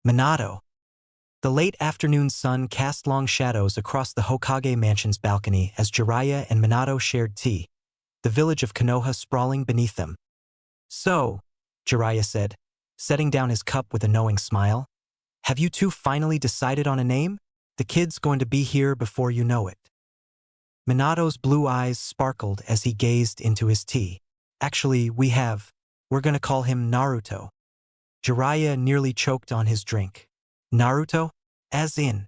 Minato. The late afternoon sun cast long shadows across the Hokage mansion's balcony as Jeriah and Minato shared tea, the village of Konoha sprawling beneath them. "So," Jeriah said, setting down his cup with a knowing smile, "have you two finally decided on a name? The kid's going to be here before you know it." Minato's blue eyes sparkled as he gazed into his tea. "Actually, we're gonna call him Naruto." Jeriah nearly choked on his drink. "Naruto? As in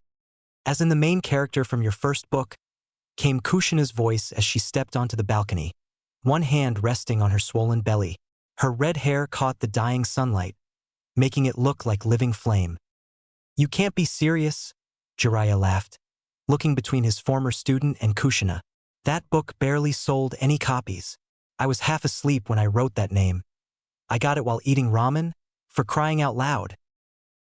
the main character from your first book?" came Kushina's voice as she stepped onto the balcony, one hand resting on her swollen belly. Her red hair caught the dying sunlight, making it look like living flame. "You can't be serious," Jeriah laughed, looking between his former student and Kushina. "That book barely sold any copies. I was half asleep when I wrote that name. I got it while eating ramen, for crying out loud."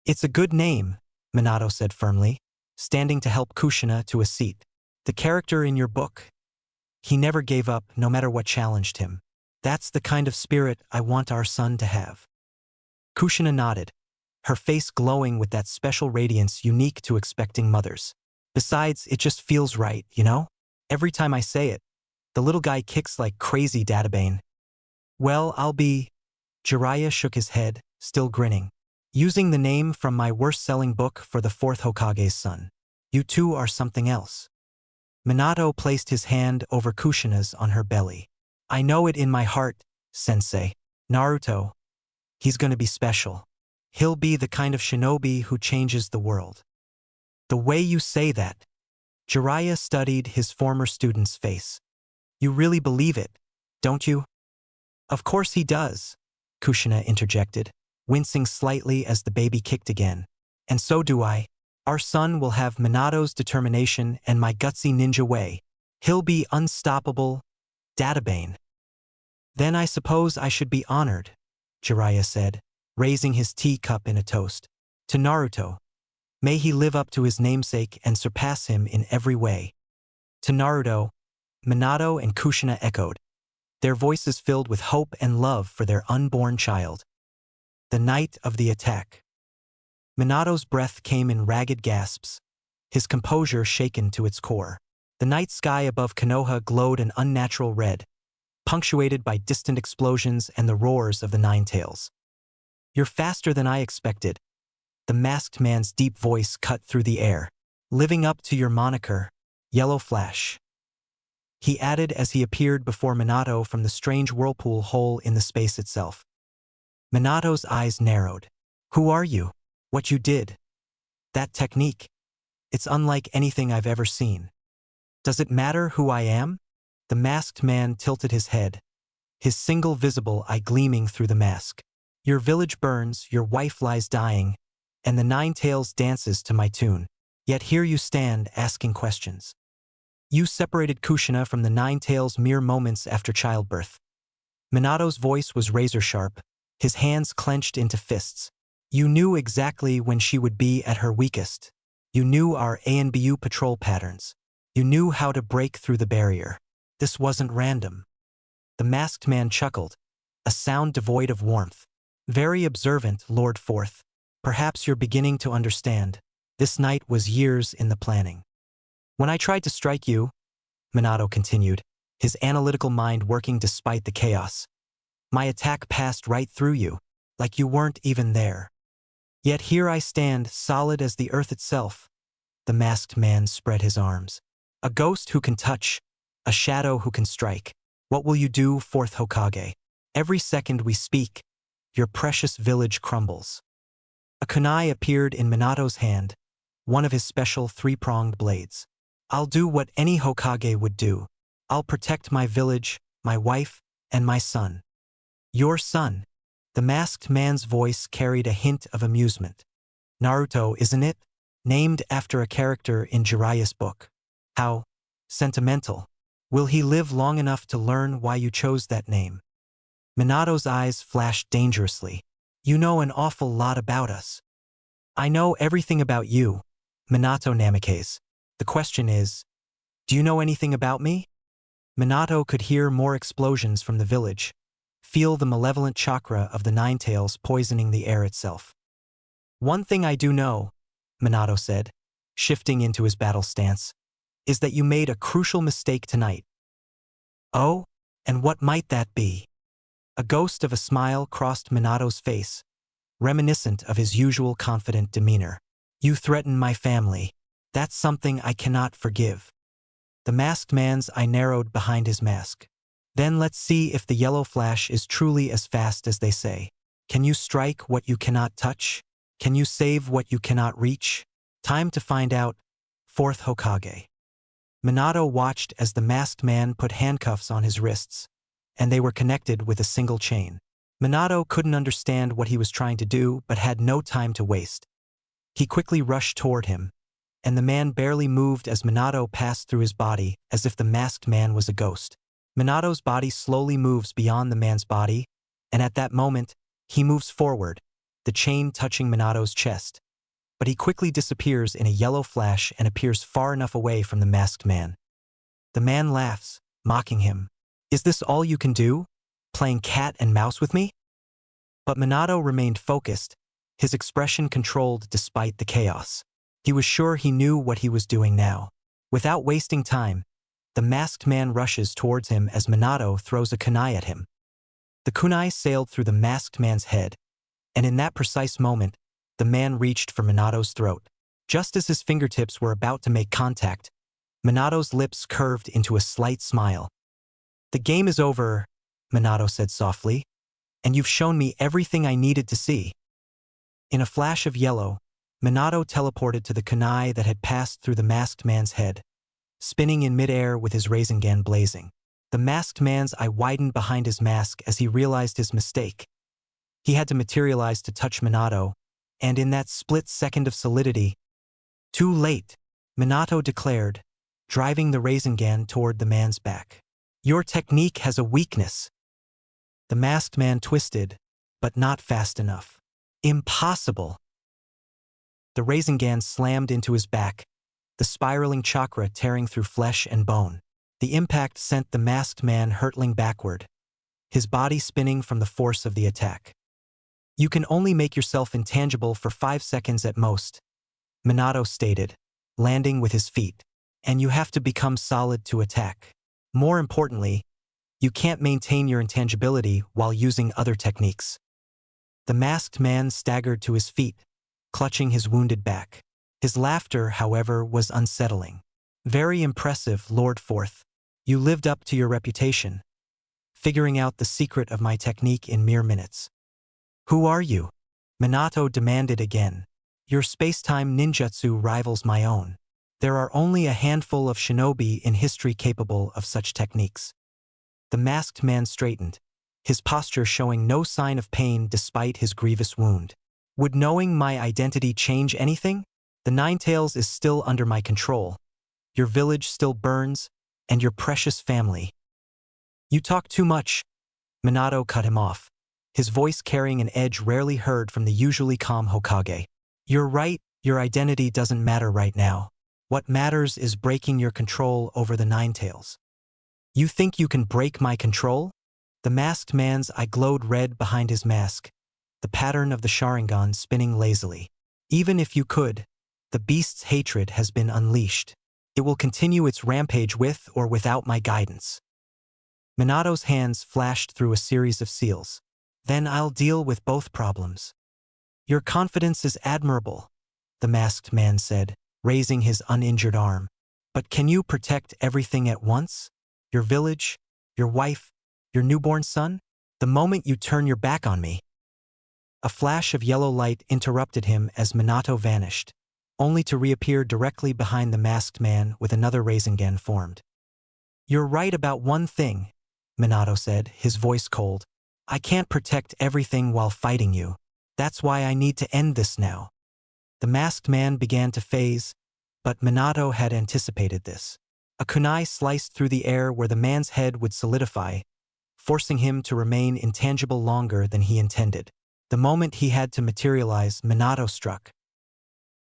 "It's a good name," Minato said firmly, standing to help Kushina to a seat. "The character in your book, he never gave up no matter what challenged him. That's the kind of spirit I want our son to have." Kushina nodded, her face glowing with that special radiance unique to expecting mothers. "Besides, it just feels right, you know? Every time I say it, the little guy kicks like crazy, Databane." "Well, Jeriah shook his head, still grinning. "Using the name from my worst-selling book for the fourth Hokage's son. You two are something else." Minato placed his hand over Kushina's on her belly. "I know it in my heart, sensei. Naruto, he's gonna be special. He'll be the kind of shinobi who changes the world." "The way you say that." Jeriah studied his former student's face. "You really believe it, don't you?" "Of course he does," Kushina interjected, wincing slightly as the baby kicked again. "And so do I. Our son will have Minato's determination and my gutsy ninja way. He'll be unstoppable, Databane." "Then I suppose I should be honored," Jeriah said, raising his teacup in a toast. "To Naruto. May he live up to his namesake and surpass him in every way." "To Naruto," Minato and Kushina echoed, their voices filled with hope and love for their unborn child. The night of the attack. Minato's breath came in ragged gasps, his composure shaken to its core. The night sky above Konoha glowed an unnatural red, punctuated by distant explosions and the roars of the Nine Tails. "You're faster than I expected," the masked man's deep voice cut through the air. "Living up to your moniker, Yellow Flash," he added as he appeared before Minato from the strange whirlpool hole in the space itself. Minato's eyes narrowed. "Who are you? What you did? That technique? It's unlike anything I've ever seen." "Does it matter who I am?" The masked man tilted his head, his single visible eye gleaming through the mask. "Your village burns, your wife lies dying, and the Nine Tails dances to my tune. Yet here you stand asking questions. You separated Kushina from the Nine Tails mere moments after childbirth." Minato's voice was razor-sharp, his hands clenched into fists. "You knew exactly when she would be at her weakest. You knew our ANBU patrol patterns. You knew how to break through the barrier. This wasn't random." The masked man chuckled, a sound devoid of warmth. "Very observant, Lord Fourth. Perhaps you're beginning to understand. This night was years in the planning. When I tried to strike you," Minato continued, his analytical mind working despite the chaos, "my attack passed right through you, like you weren't even there. Yet here I stand, solid as the earth itself." The masked man spread his arms. "A ghost who can touch, a shadow who can strike. What will you do, fourth Hokage? Every second we speak, your precious village crumbles." A kunai appeared in Minato's hand, one of his special three-pronged blades. "I'll do what any Hokage would do. I'll protect my village, my wife, and my son." "Your son?" The masked man's voice carried a hint of amusement. "Naruto, isn't it? Named after a character in Jiraiya's book. How sentimental. Will he live long enough to learn why you chose that name?" Minato's eyes flashed dangerously. "You know an awful lot about us." "I know everything about you, Minato Namikaze. The question is, do you know anything about me?" Minato could hear more explosions from the village, feel the malevolent chakra of the Nine Tails poisoning the air itself. One thing I do know, Minato said, shifting into his battle stance, is that you made a crucial mistake tonight. Oh, and what might that be? A ghost of a smile crossed Minato's face, reminiscent of his usual confident demeanor. You threaten my family. That's something I cannot forgive. The masked man's eye narrowed behind his mask. Then let's see if the yellow flash is truly as fast as they say. Can you strike what you cannot touch? Can you save what you cannot reach? Time to find out. Fourth Hokage. Minato watched as the masked man put handcuffs on his wrists, and they were connected with a single chain. Minato couldn't understand what he was trying to do but had no time to waste. He quickly rushed toward him, and the man barely moved as Minato passed through his body as if the masked man was a ghost. Minato's body slowly moves beyond the man's body, and at that moment, he moves forward, the chain touching Minato's chest. But he quickly disappears in a yellow flash and appears far enough away from the masked man. The man laughs, mocking him. Is this all you can do? Playing cat and mouse with me? But Minato remained focused, his expression controlled despite the chaos. He was sure he knew what he was doing now. Without wasting time, the masked man rushes towards him as Minato throws a kunai at him. The kunai sailed through the masked man's head, and in that precise moment, the man reached for Minato's throat. Just as his fingertips were about to make contact, Minato's lips curved into a slight smile. The game is over, Minato said softly, and you've shown me everything I needed to see. In a flash of yellow, Minato teleported to the kunai that had passed through the masked man's head, spinning in midair with his Rasengan blazing. The masked man's eye widened behind his mask as he realized his mistake. He had to materialize to touch Minato, and in that split second of solidity, too late, Minato declared, driving the Rasengan toward the man's back. Your technique has a weakness. The masked man twisted, but not fast enough. Impossible. The Rasengan slammed into his back, the spiraling chakra tearing through flesh and bone. The impact sent the masked man hurtling backward, his body spinning from the force of the attack. You can only make yourself intangible for 5 seconds at most, Minato stated, landing with his feet. And you have to become solid to attack. More importantly, you can't maintain your intangibility while using other techniques. The masked man staggered to his feet, clutching his wounded back. His laughter, however, was unsettling. Very impressive, Lord Fourth. You lived up to your reputation, figuring out the secret of my technique in mere minutes. Who are you? Minato demanded again. Your space-time ninjutsu rivals my own. There are only a handful of shinobi in history capable of such techniques. The masked man straightened, his posture showing no sign of pain despite his grievous wound. Would knowing my identity change anything? The Ninetales is still under my control. Your village still burns, and your precious family. You talk too much. Minato cut him off, his voice carrying an edge rarely heard from the usually calm Hokage. You're right, your identity doesn't matter right now. What matters is breaking your control over the Ninetales. You think you can break my control? The masked man's eye glowed red behind his mask, the pattern of the Sharingan spinning lazily. Even if you could, the beast's hatred has been unleashed. It will continue its rampage with or without my guidance. Minato's hands flashed through a series of seals. Then I'll deal with both problems. Your confidence is admirable, the masked man said, raising his uninjured arm. But can you protect everything at once? Your village, your wife, your newborn son? The moment you turn your back on me. A flash of yellow light interrupted him as Minato vanished, only to reappear directly behind the masked man with another Rasengan formed. You're right about one thing, Minato said, his voice cold. I can't protect everything while fighting you. That's why I need to end this now. The masked man began to phase, but Minato had anticipated this. A kunai sliced through the air where the man's head would solidify, forcing him to remain intangible longer than he intended. The moment he had to materialize, Minato struck.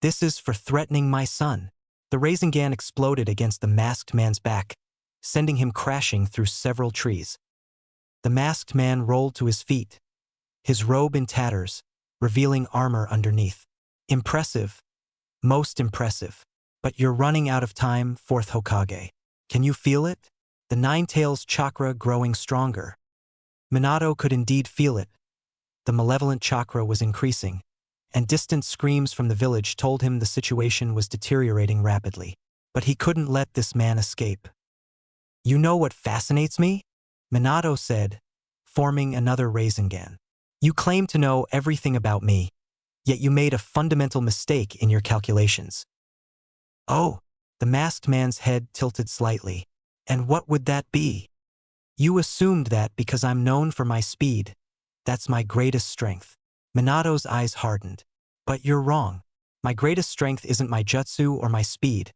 This is for threatening my son. The Rasengan exploded against the masked man's back, sending him crashing through several trees. The masked man rolled to his feet, his robe in tatters, revealing armor underneath. Impressive. Most impressive. But you're running out of time, fourth Hokage. Can you feel it? The Nine Tails chakra growing stronger. Minato could indeed feel it. The malevolent chakra was increasing, and distant screams from the village told him the situation was deteriorating rapidly. But he couldn't let this man escape. You know what fascinates me? Minato said, forming another Rasengan. You claim to know everything about me, yet you made a fundamental mistake in your calculations. Oh, the masked man's head tilted slightly. And what would that be? You assumed that because I'm known for my speed. That's my greatest strength. Minato's eyes hardened. But you're wrong. My greatest strength isn't my jutsu or my speed.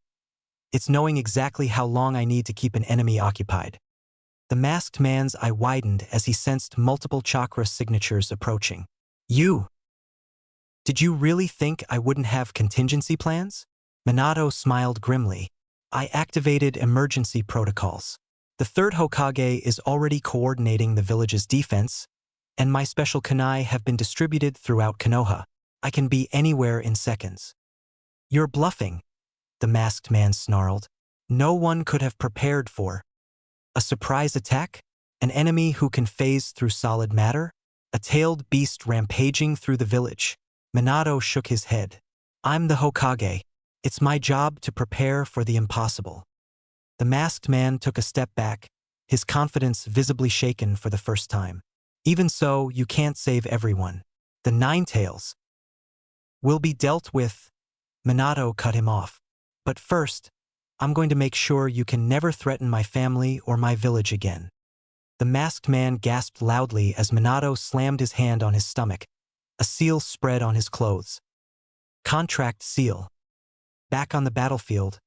It's knowing exactly how long I need to keep an enemy occupied. The masked man's eye widened as he sensed multiple chakra signatures approaching. You! Did you really think I wouldn't have contingency plans? Minato smiled grimly. I activated emergency protocols. The third Hokage is already coordinating the village's defense, and my special kunai have been distributed throughout Konoha. I can be anywhere in seconds. You're bluffing, the masked man snarled. No one could have prepared for a surprise attack? An enemy who can phase through solid matter? A tailed beast rampaging through the village? Minato shook his head. I'm the Hokage. It's my job to prepare for the impossible. The masked man took a step back, his confidence visibly shaken for the first time. Even so, you can't save everyone. The Nine Tails will be dealt with. Minato cut him off. But first, I'm going to make sure you can never threaten my family or my village again. The masked man gasped loudly as Minato slammed his hand on his stomach. A seal spread on his clothes. Contract seal. Back on the battlefield,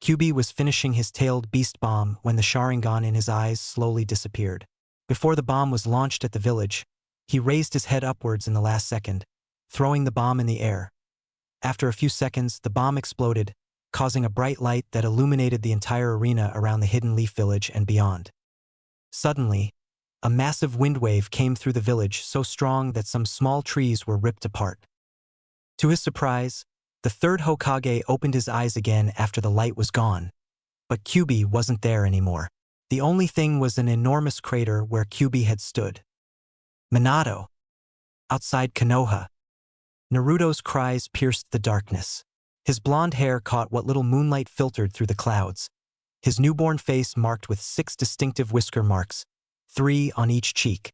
Kyuubi was finishing his tailed beast bomb when the Sharingan in his eyes slowly disappeared. Before the bomb was launched at the village, he raised his head upwards in the last second, throwing the bomb in the air. After a few seconds, the bomb exploded, causing a bright light that illuminated the entire arena around the Hidden Leaf Village and beyond. Suddenly, a massive wind wave came through the village so strong that some small trees were ripped apart. To his surprise, the third Hokage opened his eyes again after the light was gone. But Kyuubi wasn't there anymore. The only thing was an enormous crater where Kyuubi had stood. Minato. Outside Konoha. Naruto's cries pierced the darkness. His blonde hair caught what little moonlight filtered through the clouds. His newborn face marked with 6 distinctive whisker marks, 3 on each cheek.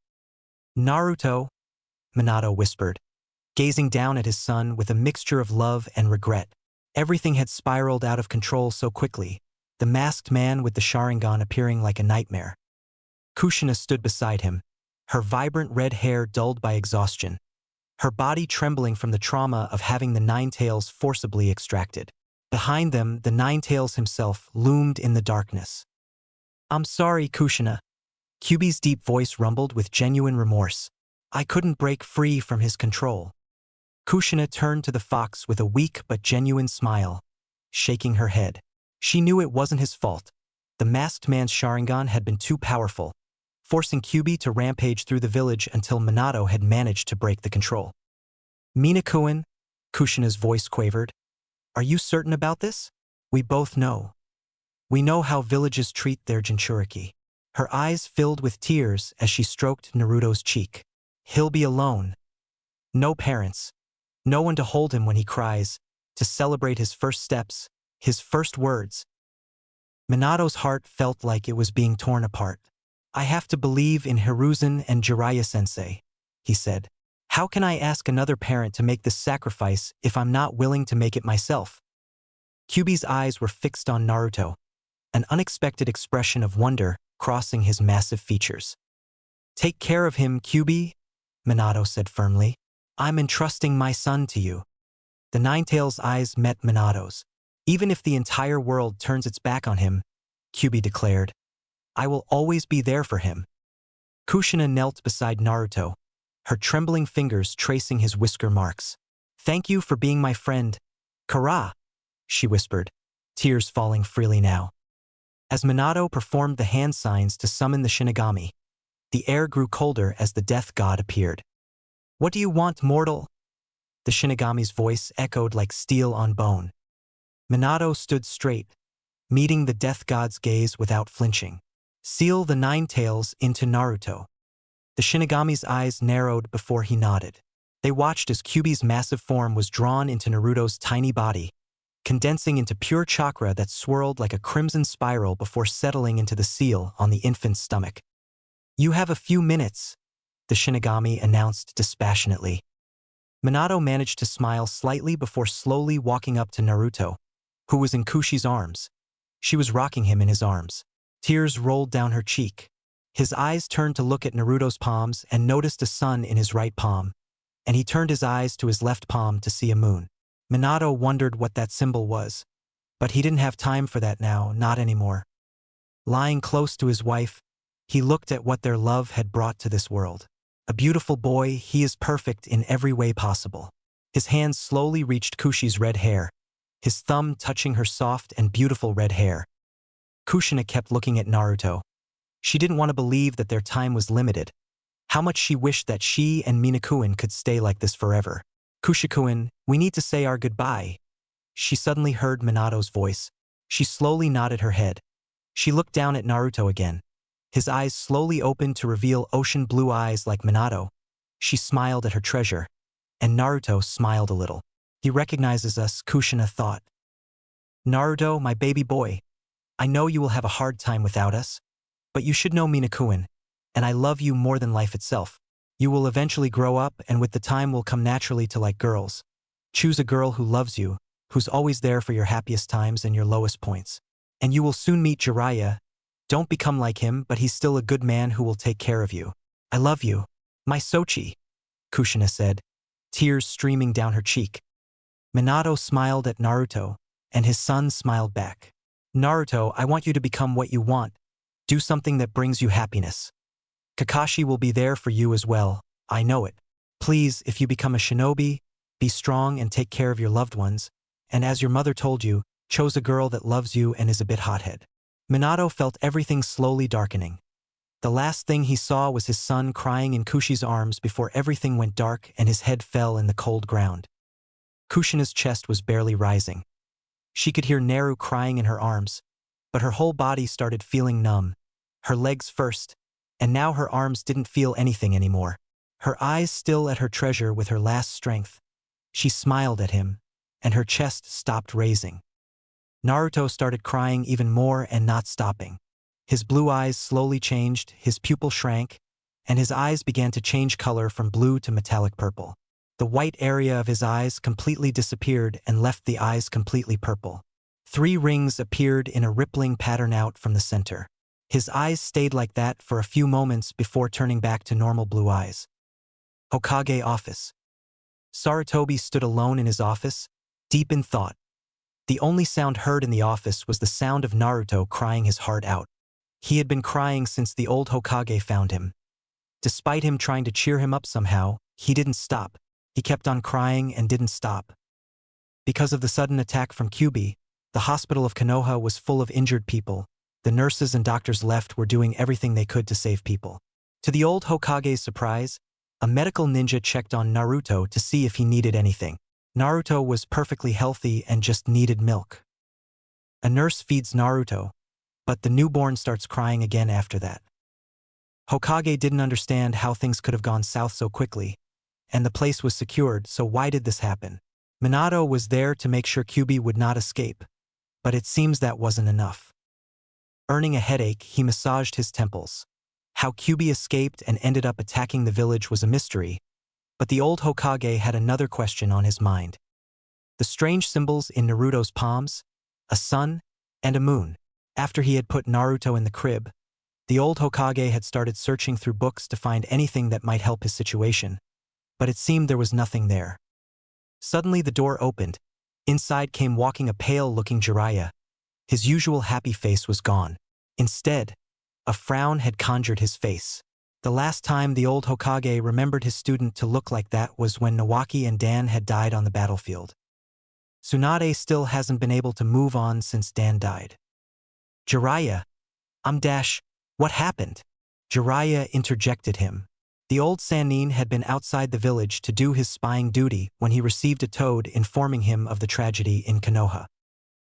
Naruto, Minato whispered, gazing down at his son with a mixture of love and regret. Everything had spiraled out of control so quickly, the masked man with the Sharingan appearing like a nightmare. Kushina stood beside him, her vibrant red hair dulled by exhaustion, her body trembling from the trauma of having the Nine Tails forcibly extracted. Behind them, the Nine Tails himself loomed in the darkness. I'm sorry, Kushina. Kyuubi's deep voice rumbled with genuine remorse. I couldn't break free from his control. Kushina turned to the fox with a weak but genuine smile, shaking her head. She knew it wasn't his fault. The masked man's Sharingan had been too powerful, forcing Kyuubi to rampage through the village until Minato had managed to break the control. Minakuin, Kushina's voice quavered. Are you certain about this? We both know. We know how villages treat their Jinchuriki. Her eyes filled with tears as she stroked Naruto's cheek. He'll be alone. No parents. No one to hold him when he cries, to celebrate his first steps, his first words. Minato's heart felt like it was being torn apart. I have to believe in Hiruzen and Jiraiya-sensei, he said. How can I ask another parent to make this sacrifice if I'm not willing to make it myself? Kyuubi's eyes were fixed on Naruto, an unexpected expression of wonder crossing his massive features. Take care of him, Kyuubi, Minato said firmly. I'm entrusting my son to you. The Nine Tails' eyes met Minato's. Even if the entire world turns its back on him, Kyuubi declared, I will always be there for him. Kushina knelt beside Naruto, her trembling fingers tracing his whisker marks. Thank you for being my friend, Kara, she whispered, tears falling freely now. As Minato performed the hand signs to summon the Shinigami, the air grew colder as the death god appeared. What do you want, mortal? The Shinigami's voice echoed like steel on bone. Minato stood straight, meeting the death god's gaze without flinching. Seal the nine tails into Naruto. The Shinigami's eyes narrowed before he nodded. They watched as Kyuubi's massive form was drawn into Naruto's tiny body, condensing into pure chakra that swirled like a crimson spiral before settling into the seal on the infant's stomach. "You have a few minutes," the Shinigami announced dispassionately. Minato managed to smile slightly before slowly walking up to Naruto, who was in Kushi's arms. She was rocking him in his arms. Tears rolled down her cheek. His eyes turned to look at Naruto's palms and noticed a sun in his right palm, and he turned his eyes to his left palm to see a moon. Minato wondered what that symbol was, but he didn't have time for that now, not anymore. Lying close to his wife, he looked at what their love had brought to this world. A beautiful boy, he is perfect in every way possible. His hands slowly reached Kushi's red hair, his thumb touching her soft and beautiful red hair. Kushina kept looking at Naruto. She didn't want to believe that their time was limited. How much she wished that she and Minakuin could stay like this forever. "Kushikuin, we need to say our goodbye." She suddenly heard Minato's voice. She slowly nodded her head. She looked down at Naruto again. His eyes slowly opened to reveal ocean blue eyes like Minato. She smiled at her treasure, and Naruto smiled a little. "He recognizes us," Kushina thought. "Naruto, my baby boy, I know you will have a hard time without us, but you should know Minakuin, and I love you more than life itself. You will eventually grow up, and with the time will come naturally to like girls. Choose a girl who loves you, who's always there for your happiest times and your lowest points. And you will soon meet Jeriah. Don't become like him, but he's still a good man who will take care of you. I love you, my Sochi," Kushina said, tears streaming down her cheek. Minato smiled at Naruto, and his son smiled back. "Naruto, I want you to become what you want. Do something that brings you happiness. Kakashi will be there for you as well, I know it. Please, if you become a shinobi, be strong and take care of your loved ones, and as your mother told you, chose a girl that loves you and is a bit hothead." Minato felt everything slowly darkening. The last thing he saw was his son crying in Kushi's arms before everything went dark and his head fell in the cold ground. Kushina's chest was barely rising. She could hear Naru crying in her arms, but her whole body started feeling numb. Her legs first, and now her arms didn't feel anything anymore. Her eyes still at her treasure with her last strength. She smiled at him, and her chest stopped raising. Naruto started crying even more and not stopping. His blue eyes slowly changed, his pupil shrank, and his eyes began to change color from blue to metallic purple. The white area of his eyes completely disappeared and left the eyes completely purple. 3 rings appeared in a rippling pattern out from the center. His eyes stayed like that for a few moments before turning back to normal blue eyes. Hokage office. Sarutobi stood alone in his office, deep in thought. The only sound heard in the office was the sound of Naruto crying his heart out. He had been crying since the old Hokage found him. Despite him trying to cheer him up somehow, he didn't stop. He kept on crying and didn't stop. Because of the sudden attack from Kyuubi, the hospital of Konoha was full of injured people. The nurses and doctors left were doing everything they could to save people. To the old Hokage's surprise, a medical ninja checked on Naruto to see if he needed anything. Naruto was perfectly healthy and just needed milk. A nurse feeds Naruto, but the newborn starts crying again after that. Hokage didn't understand how things could have gone south so quickly, and the place was secured, so why did this happen? Minato was there to make sure Kyuubi would not escape, but it seems that wasn't enough. Earning a headache, he massaged his temples. How Kyuubi escaped and ended up attacking the village was a mystery, but the old Hokage had another question on his mind. The strange symbols in Naruto's palms, a sun and a moon. After he had put Naruto in the crib, the old Hokage had started searching through books to find anything that might help his situation, but it seemed there was nothing there. Suddenly the door opened. Inside came walking a pale-looking Jeriah. His usual happy face was gone. Instead, a frown had conjured his face. The last time the old Hokage remembered his student to look like that was when Nawaki and Dan had died on the battlefield. Tsunade still hasn't been able to move on since Dan died. "Jeriah, what happened?" Jeriah interjected him. The old Sannin had been outside the village to do his spying duty when he received a toad informing him of the tragedy in Konoha.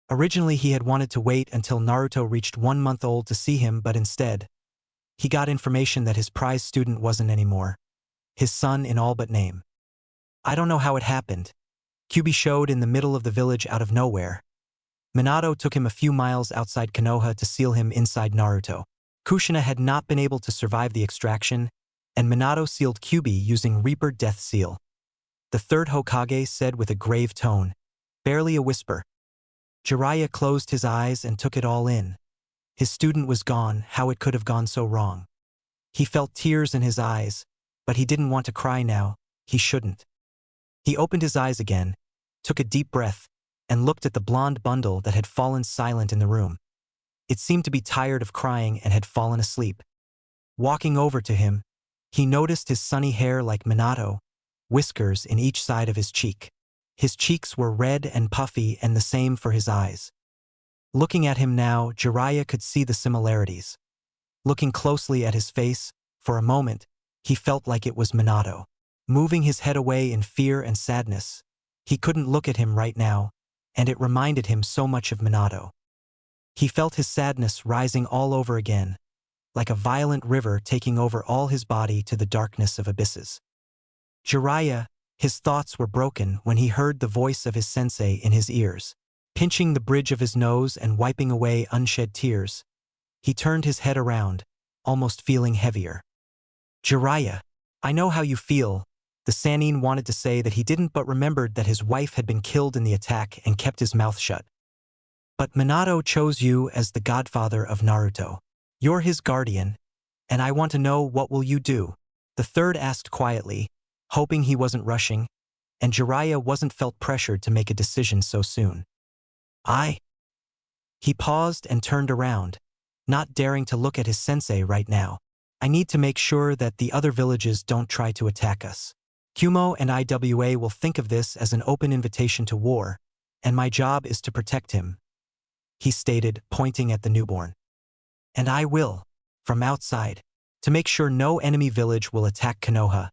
Originally he had wanted to wait until Naruto reached 1 month old to see him, but instead, he got information that his prize student wasn't anymore, his son in all but name. I don't know how it happened. Kyubi showed in the middle of the village out of nowhere. Minato took him a few miles outside Konoha to seal him inside Naruto. Kushina had not been able to survive the extraction, and Minato sealed Kyubi using Reaper Death Seal. The third Hokage said with a grave tone, barely a whisper. Jeriah closed his eyes and took it all in. His student was gone, how it could have gone so wrong. He felt tears in his eyes, but he didn't want to cry now, he shouldn't. He opened his eyes again, took a deep breath, and looked at the blonde bundle that had fallen silent in the room. It seemed to be tired of crying and had fallen asleep. Walking over to him, he noticed his sunny hair like Minato, whiskers in each side of his cheek. His cheeks were red and puffy, and the same for his eyes. Looking at him now, Jeriah could see the similarities. Looking closely at his face, for a moment, he felt like it was Minato. Moving his head away in fear and sadness, he couldn't look at him right now, and it reminded him so much of Minato. He felt his sadness rising all over again, like a violent river taking over all his body to the darkness of abysses. Jeriah, his thoughts were broken when he heard the voice of his sensei in his ears. Pinching the bridge of his nose and wiping away unshed tears, he turned his head around, almost feeling heavier. Jeriah, I know how you feel. The Sannin wanted to say that he didn't, but remembered that his wife had been killed in the attack and kept his mouth shut. But Minato chose you as the godfather of Naruto. You're his guardian, and I want to know, what will you do? The third asked quietly, hoping he wasn't rushing, and Jeriah wasn't felt pressured to make a decision so soon. He paused and turned around, not daring to look at his sensei right now. I need to make sure that the other villages don't try to attack us. Kumo and IWA will think of this as an open invitation to war, and my job is to protect him, he stated, pointing at the newborn. And I will, from outside, to make sure no enemy village will attack Konoha.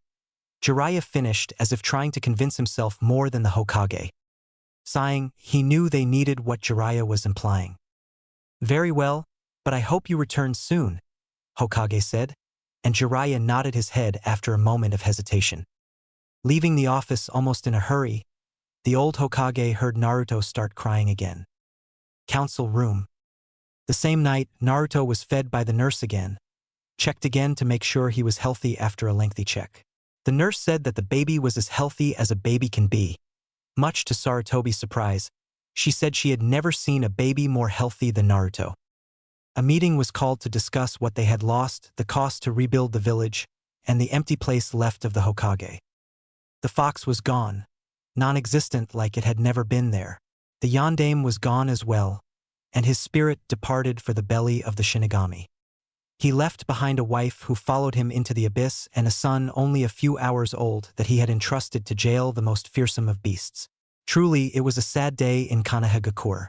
Jeriah finished as if trying to convince himself more than the Hokage. Sighing, he knew they needed what Jeriah was implying. Very well, but I hope you return soon, Hokage said, and Jeriah nodded his head after a moment of hesitation. Leaving the office almost in a hurry, the old Hokage heard Naruto start crying again. Council room. The same night, Naruto was fed by the nurse again, checked again to make sure he was healthy after a lengthy check. The nurse said that the baby was as healthy as a baby can be. Much to Sarutobi's surprise, she said she had never seen a baby more healthy than Naruto. A meeting was called to discuss what they had lost, the cost to rebuild the village, and the empty place left of the Hokage. The fox was gone, non-existent, like it had never been there. The yondaime was gone as well, and his spirit departed for the belly of the Shinigami. He left behind a wife who followed him into the abyss and a son only a few hours old that he had entrusted to jail the most fearsome of beasts. Truly, it was a sad day in Konohagakure.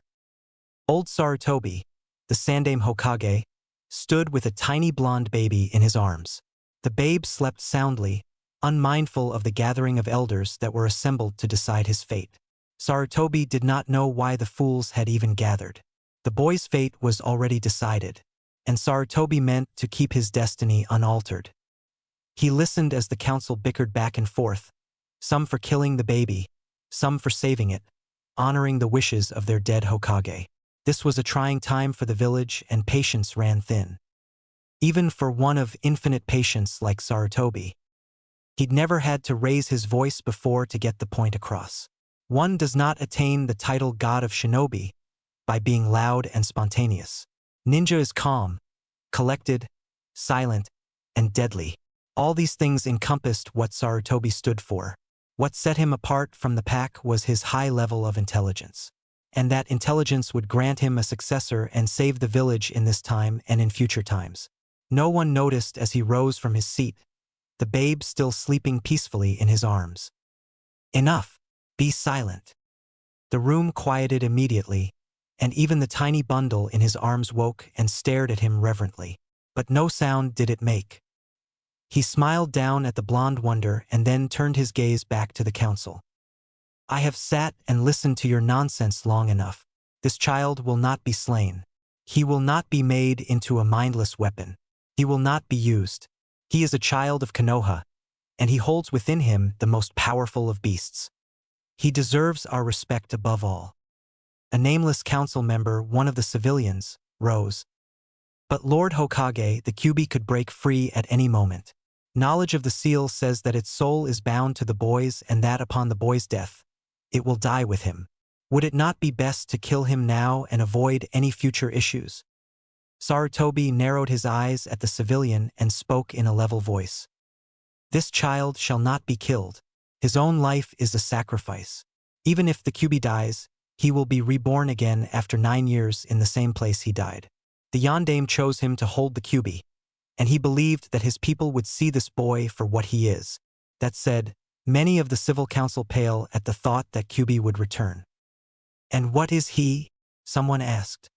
Old Sarutobi, the Sandaime Hokage, stood with a tiny blonde baby in his arms. The babe slept soundly, unmindful of the gathering of elders that were assembled to decide his fate. Sarutobi did not know why the fools had even gathered. The boy's fate was already decided, and Sarutobi meant to keep his destiny unaltered. He listened as the council bickered back and forth, some for killing the baby, some for saving it, honoring the wishes of their dead Hokage. This was a trying time for the village, and patience ran thin. Even for one of infinite patience like Sarutobi. He'd never had to raise his voice before to get the point across. One does not attain the title God of Shinobi by being loud and spontaneous. Ninja is calm, collected, silent, and deadly. All these things encompassed what Sarutobi stood for. What set him apart from the pack was his high level of intelligence. And that intelligence would grant him a successor and save the village in this time and in future times. No one noticed as he rose from his seat, the babe still sleeping peacefully in his arms. Enough. Be silent. The room quieted immediately, and even the tiny bundle in his arms woke and stared at him reverently. But no sound did it make. He smiled down at the blonde wonder and then turned his gaze back to the council. I have sat and listened to your nonsense long enough. This child will not be slain. He will not be made into a mindless weapon. He will not be used. He is a child of Konoha, and he holds within him the most powerful of beasts. He deserves our respect above all. A nameless council member, one of the civilians, rose. But Lord Hokage, the Kyuubi could break free at any moment. Knowledge of the seal says that its soul is bound to the boys and that upon the boy's death, it will die with him. Would it not be best to kill him now and avoid any future issues? Sarutobi narrowed his eyes at the civilian and spoke in a level voice. This child shall not be killed. His own life is a sacrifice. Even if the Kyuubi dies, he will be reborn again after 9 years in the same place he died. The Yondaime chose him to hold the Kyuubi, and he believed that his people would see this boy for what he is. That said, many of the civil council pale at the thought that Kyuubi would return. And what is he? Someone asked.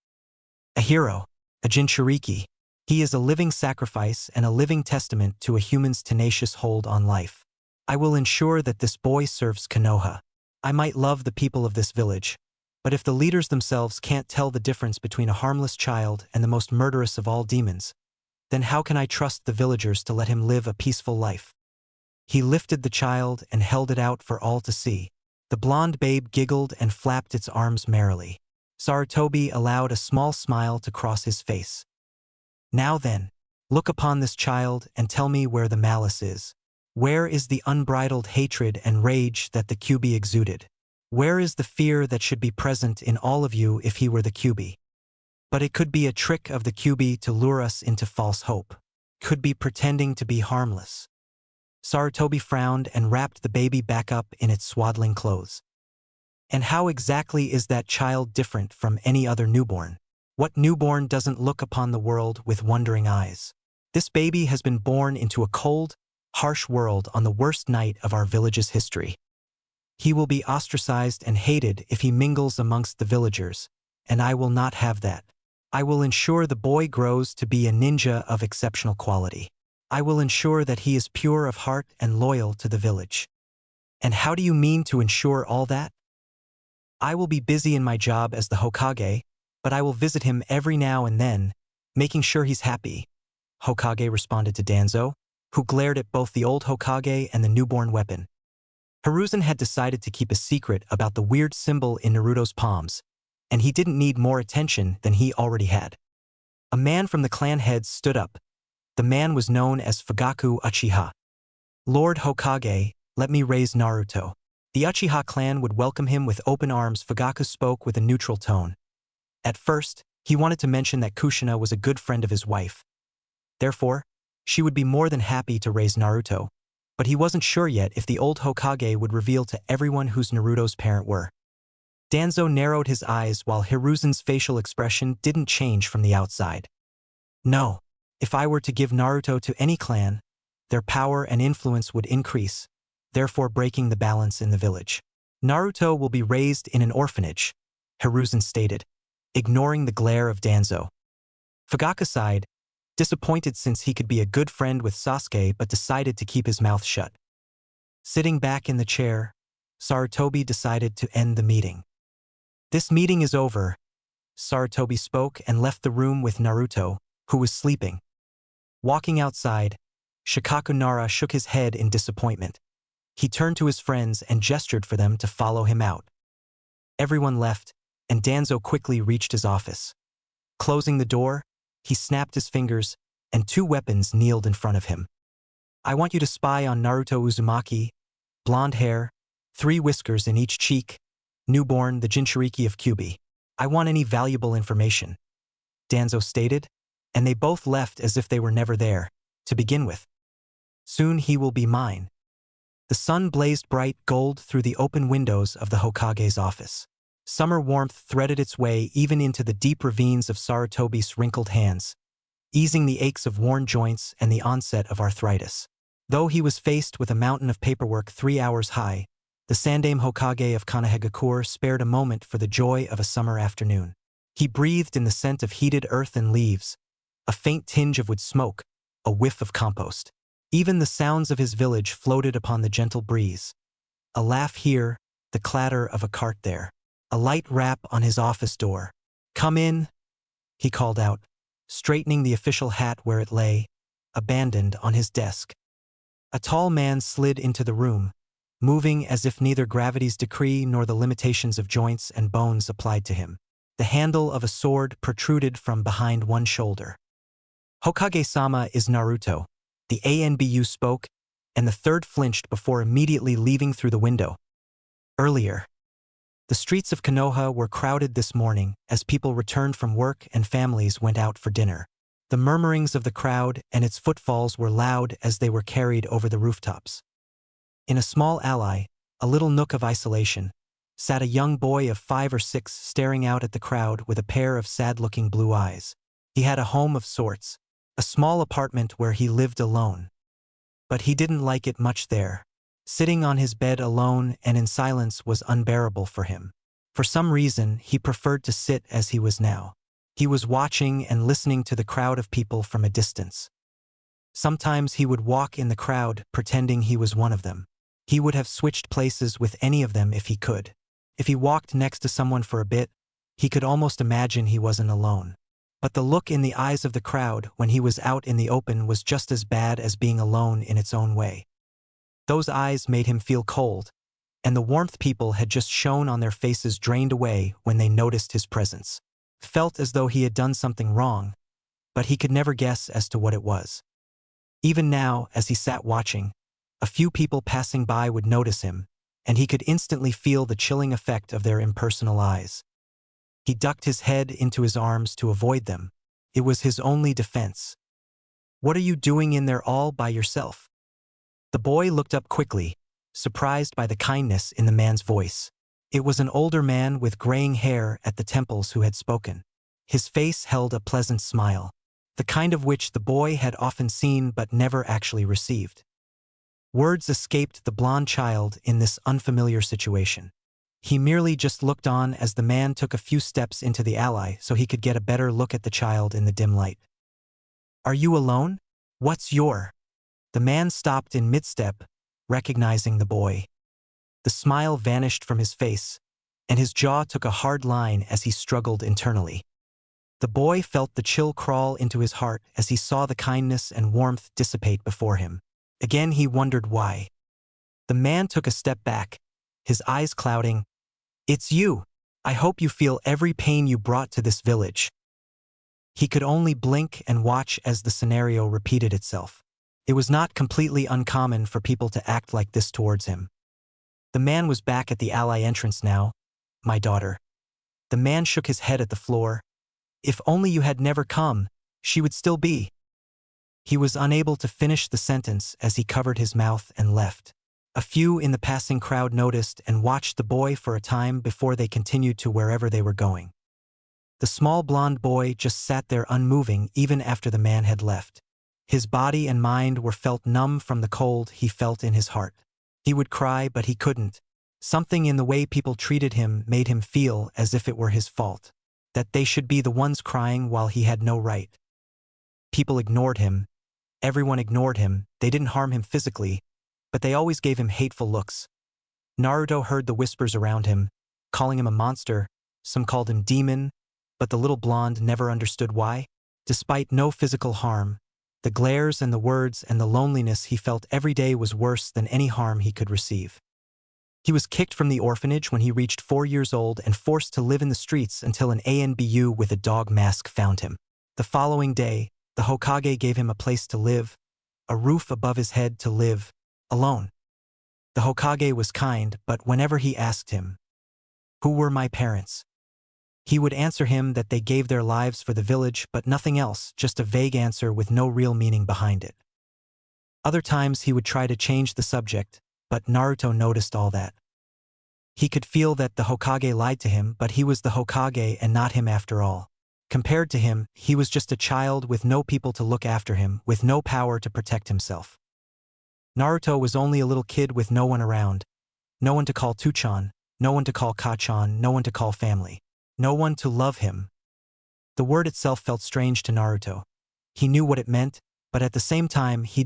A hero, a Jinchuriki. He is a living sacrifice and a living testament to a human's tenacious hold on life. I will ensure that this boy serves Konoha. I might love the people of this village, but if the leaders themselves can't tell the difference between a harmless child and the most murderous of all demons, then how can I trust the villagers to let him live a peaceful life? He lifted the child and held it out for all to see. The blonde babe giggled and flapped its arms merrily. Sarutobi allowed a small smile to cross his face. Now then, look upon this child and tell me where the malice is. Where is the unbridled hatred and rage that the Kyuubi exuded? Where is the fear that should be present in all of you if he were the Kyuubi? But it could be a trick of the Kyuubi to lure us into false hope. Could be pretending to be harmless. Sarutobi frowned and wrapped the baby back up in its swaddling clothes. And how exactly is that child different from any other newborn? What newborn doesn't look upon the world with wondering eyes? This baby has been born into a cold, harsh world on the worst night of our village's history. He will be ostracized and hated if he mingles amongst the villagers, and I will not have that. I will ensure the boy grows to be a ninja of exceptional quality. I will ensure that he is pure of heart and loyal to the village. And how do you mean to ensure all that? I will be busy in my job as the Hokage, but I will visit him every now and then, making sure he's happy, Hokage responded to Danzo, who glared at both the old Hokage and the newborn weapon. Hiruzen had decided to keep a secret about the weird symbol in Naruto's palms, and he didn't need more attention than he already had. A man from the clan heads stood up. The man was known as Fugaku Uchiha. Lord Hokage, let me raise Naruto. The Uchiha clan would welcome him with open arms. Fugaku spoke with a neutral tone. At first, he wanted to mention that Kushina was a good friend of his wife. Therefore, she would be more than happy to raise Naruto, but he wasn't sure yet if the old Hokage would reveal to everyone whose Naruto's parent were. Danzo narrowed his eyes while Hiruzen's facial expression didn't change from the outside. No, if I were to give Naruto to any clan, their power and influence would increase, therefore breaking the balance in the village. Naruto will be raised in an orphanage, Hiruzen stated, ignoring the glare of Danzo. Fugaku sighed, disappointed since he could be a good friend with Sasuke but decided to keep his mouth shut. Sitting back in the chair, Sarutobi decided to end the meeting. This meeting is over, Sarutobi spoke and left the room with Naruto, who was sleeping. Walking outside, Shikaku Nara shook his head in disappointment. He turned to his friends and gestured for them to follow him out. Everyone left, and Danzo quickly reached his office. Closing the door, he snapped his fingers, and 2 weapons kneeled in front of him. I want you to spy on Naruto Uzumaki, blonde hair, 3 whiskers in each cheek, newborn, the Jinchuriki of Kyuubi. I want any valuable information, Danzo stated, and they both left as if they were never there, to begin with. Soon he will be mine. The sun blazed bright gold through the open windows of the Hokage's office. Summer warmth threaded its way even into the deep ravines of Sarutobi's wrinkled hands, easing the aches of worn joints and the onset of arthritis. Though he was faced with a mountain of paperwork 3 hours high, the Sandaime Hokage of Konohagakure spared a moment for the joy of a summer afternoon. He breathed in the scent of heated earth and leaves, a faint tinge of wood smoke, a whiff of compost. Even the sounds of his village floated upon the gentle breeze. A laugh here, the clatter of a cart there. A light rap on his office door. "Come in," he called out, straightening the official hat where it lay, abandoned on his desk. A tall man slid into the room, moving as if neither gravity's decree nor the limitations of joints and bones applied to him. The handle of a sword protruded from behind one shoulder. "Hokage-sama is Naruto," the ANBU spoke, and the third flinched before immediately leaving through the window. Earlier. The streets of Konoha were crowded this morning as people returned from work and families went out for dinner. The murmurings of the crowd and its footfalls were loud as they were carried over the rooftops. In a small alley, a little nook of isolation, sat a young boy of 5 or 6 staring out at the crowd with a pair of sad-looking blue eyes. He had a home of sorts, a small apartment where he lived alone. But he didn't like it much there. Sitting on his bed alone and in silence was unbearable for him. For some reason, he preferred to sit as he was now. He was watching and listening to the crowd of people from a distance. Sometimes he would walk in the crowd, pretending he was one of them. He would have switched places with any of them if he could. If he walked next to someone for a bit, he could almost imagine he wasn't alone. But the look in the eyes of the crowd when he was out in the open was just as bad as being alone in its own way. Those eyes made him feel cold, and the warmth people had just shown on their faces drained away when they noticed his presence. Felt as though he had done something wrong, but he could never guess as to what it was. Even now, as he sat watching, a few people passing by would notice him, and he could instantly feel the chilling effect of their impersonal eyes. He ducked his head into his arms to avoid them. It was his only defense. "What are you doing in there all by yourself?" The boy looked up quickly, surprised by the kindness in the man's voice. It was an older man with graying hair at the temples who had spoken. His face held a pleasant smile, the kind of which the boy had often seen but never actually received. Words escaped the blond child in this unfamiliar situation. He merely just looked on as the man took a few steps into the alley so he could get a better look at the child in the dim light. "Are you alone? What's your—" The man stopped in mid-step, recognizing the boy. The smile vanished from his face, and his jaw took a hard line as he struggled internally. The boy felt the chill crawl into his heart as he saw the kindness and warmth dissipate before him. Again he wondered why. The man took a step back, his eyes clouding. "It's you. I hope you feel every pain you brought to this village." He could only blink and watch as the scenario repeated itself. It was not completely uncommon for people to act like this towards him. The man was back at the alley entrance now. "My daughter." The man shook his head at the floor. "If only you had never come, she would still be." He was unable to finish the sentence as he covered his mouth and left. A few in the passing crowd noticed and watched the boy for a time before they continued to wherever they were going. The small blond boy just sat there unmoving even after the man had left. His body and mind were felt numb from the cold he felt in his heart. He would cry, but he couldn't. Something in the way people treated him made him feel as if it were his fault, that they should be the ones crying while he had no right. People ignored him. Everyone ignored him. They didn't harm him physically, but they always gave him hateful looks. Naruto heard the whispers around him, calling him a monster. Some called him demon, but the little blonde never understood why. Despite no physical harm, the glares and the words and the loneliness he felt every day was worse than any harm he could receive. He was kicked from the orphanage when he reached 4 years old and forced to live in the streets until an ANBU with a dog mask found him. The following day, the Hokage gave him a place to live, a roof above his head to live, alone. The Hokage was kind, but whenever he asked him, "Who were my parents?" he would answer him that they gave their lives for the village but nothing else, just a vague answer with no real meaning behind it. Other times he would try to change the subject, but Naruto noticed all that. He could feel that the Hokage lied to him, but he was the Hokage and not him after all. Compared to him, he was just a child with no people to look after him, with no power to protect himself. Naruto was only a little kid with no one around. No one to call Tuchan, no one to call Kachan, no one to call family. No one to love him. The word itself felt strange to Naruto. He knew what it meant, But at the same time, he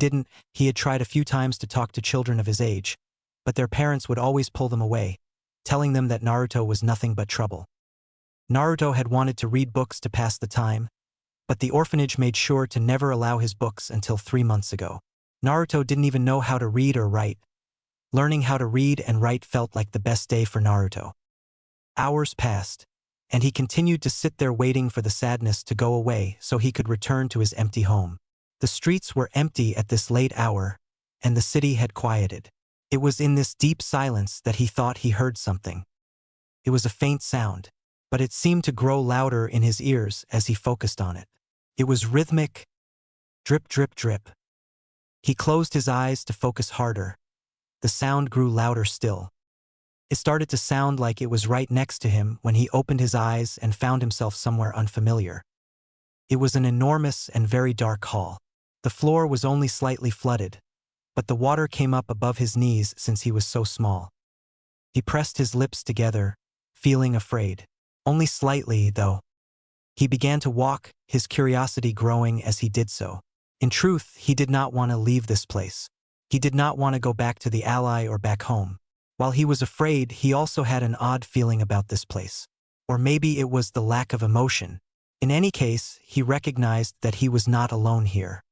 had tried a few times to talk to children of his age, but their parents would always pull them away, telling them that Naruto was nothing but trouble. Naruto had wanted to read books to pass the time, but the orphanage made sure to never allow his books until 3 months ago. Naruto didn't even know how to read or write. Learning how to read and write felt like the best day for Naruto. Hours passed, and he continued to sit there waiting for the sadness to go away so he could return to his empty home. The streets were empty at this late hour, and the city had quieted. It was in this deep silence that he thought he heard something. It was a faint sound, but it seemed to grow louder in his ears as he focused on it. It was rhythmic, drip, drip, drip. He closed his eyes to focus harder. The sound grew louder still. It started to sound like it was right next to him when he opened his eyes and found himself somewhere unfamiliar. It was an enormous and very dark hall. The floor was only slightly flooded, but the water came up above his knees since he was so small. He pressed his lips together, feeling afraid. Only slightly, though. He began to walk, his curiosity growing as he did so. In truth, he did not want to leave this place. He did not want to go back to the Ally or back home. While he was afraid, he also had an odd feeling about this place. Or maybe it was the lack of emotion. In any case, he recognized that he was not alone here.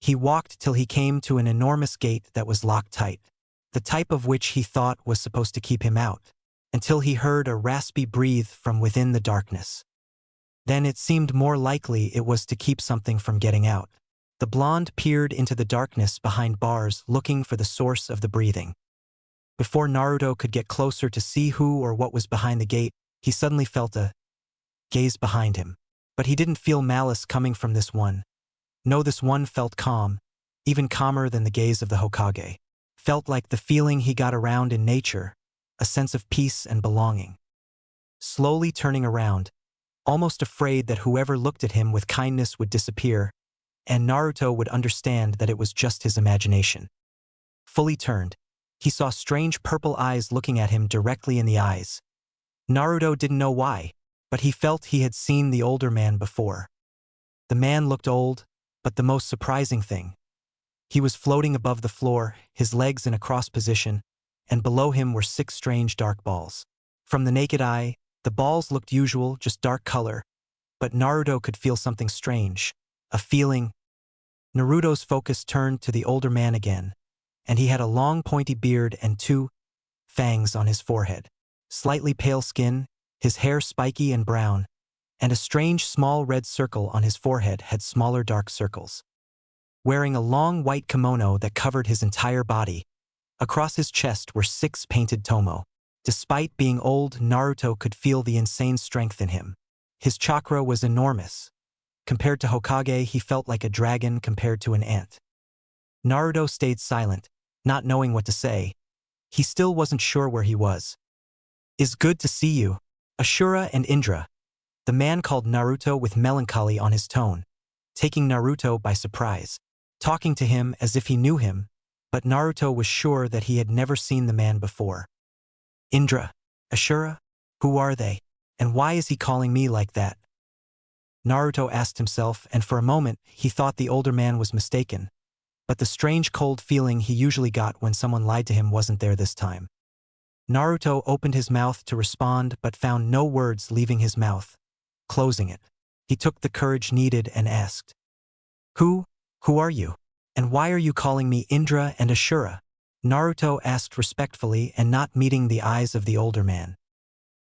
He walked till he came to an enormous gate that was locked tight, the type of which he thought was supposed to keep him out, until he heard a raspy breathe from within the darkness. Then it seemed more likely it was to keep something from getting out. The blonde peered into the darkness behind bars looking for the source of the breathing. Before Naruto could get closer to see who or what was behind the gate, he suddenly felt a gaze behind him. But he didn't feel malice coming from this one. No, this one felt calm, even calmer than the gaze of the Hokage. Felt like the feeling he got around in nature, a sense of peace and belonging. Slowly turning around, almost afraid that whoever looked at him with kindness would disappear, and Naruto would understand that it was just his imagination. Fully turned, he saw strange purple eyes looking at him directly in the eyes. Naruto didn't know why, but he felt he had seen the older man before. The man looked old, but the most surprising thing, he was floating above the floor, his legs in a cross position, and below him were 6 strange dark balls. From the naked eye, the balls looked usual, just dark color, but Naruto could feel something strange, a feeling. Naruto's focus turned to the older man again, and he had a long pointy beard and 2 fangs on his forehead. Slightly pale skin, his hair spiky and brown, and a strange small red circle on his forehead had smaller dark circles. Wearing a long white kimono that covered his entire body, across his chest were 6 painted tomo. Despite being old, Naruto could feel the insane strength in him. His chakra was enormous. Compared to Hokage, he felt like a dragon compared to an ant. Naruto stayed silent, not knowing what to say. He still wasn't sure where he was. "It's good to see you, Ashura and Indra," the man called Naruto with melancholy on his tone, taking Naruto by surprise, talking to him as if he knew him, but Naruto was sure that he had never seen the man before. "Indra, Ashura, who are they, and why is he calling me like that?" Naruto asked himself, and for a moment he thought the older man was mistaken, but the strange cold feeling he usually got when someone lied to him wasn't there this time. Naruto opened his mouth to respond but found no words leaving his mouth. Closing it, he took the courage needed and asked, Who are you? And why are you calling me Indra and Ashura?" Naruto asked respectfully and not meeting the eyes of the older man.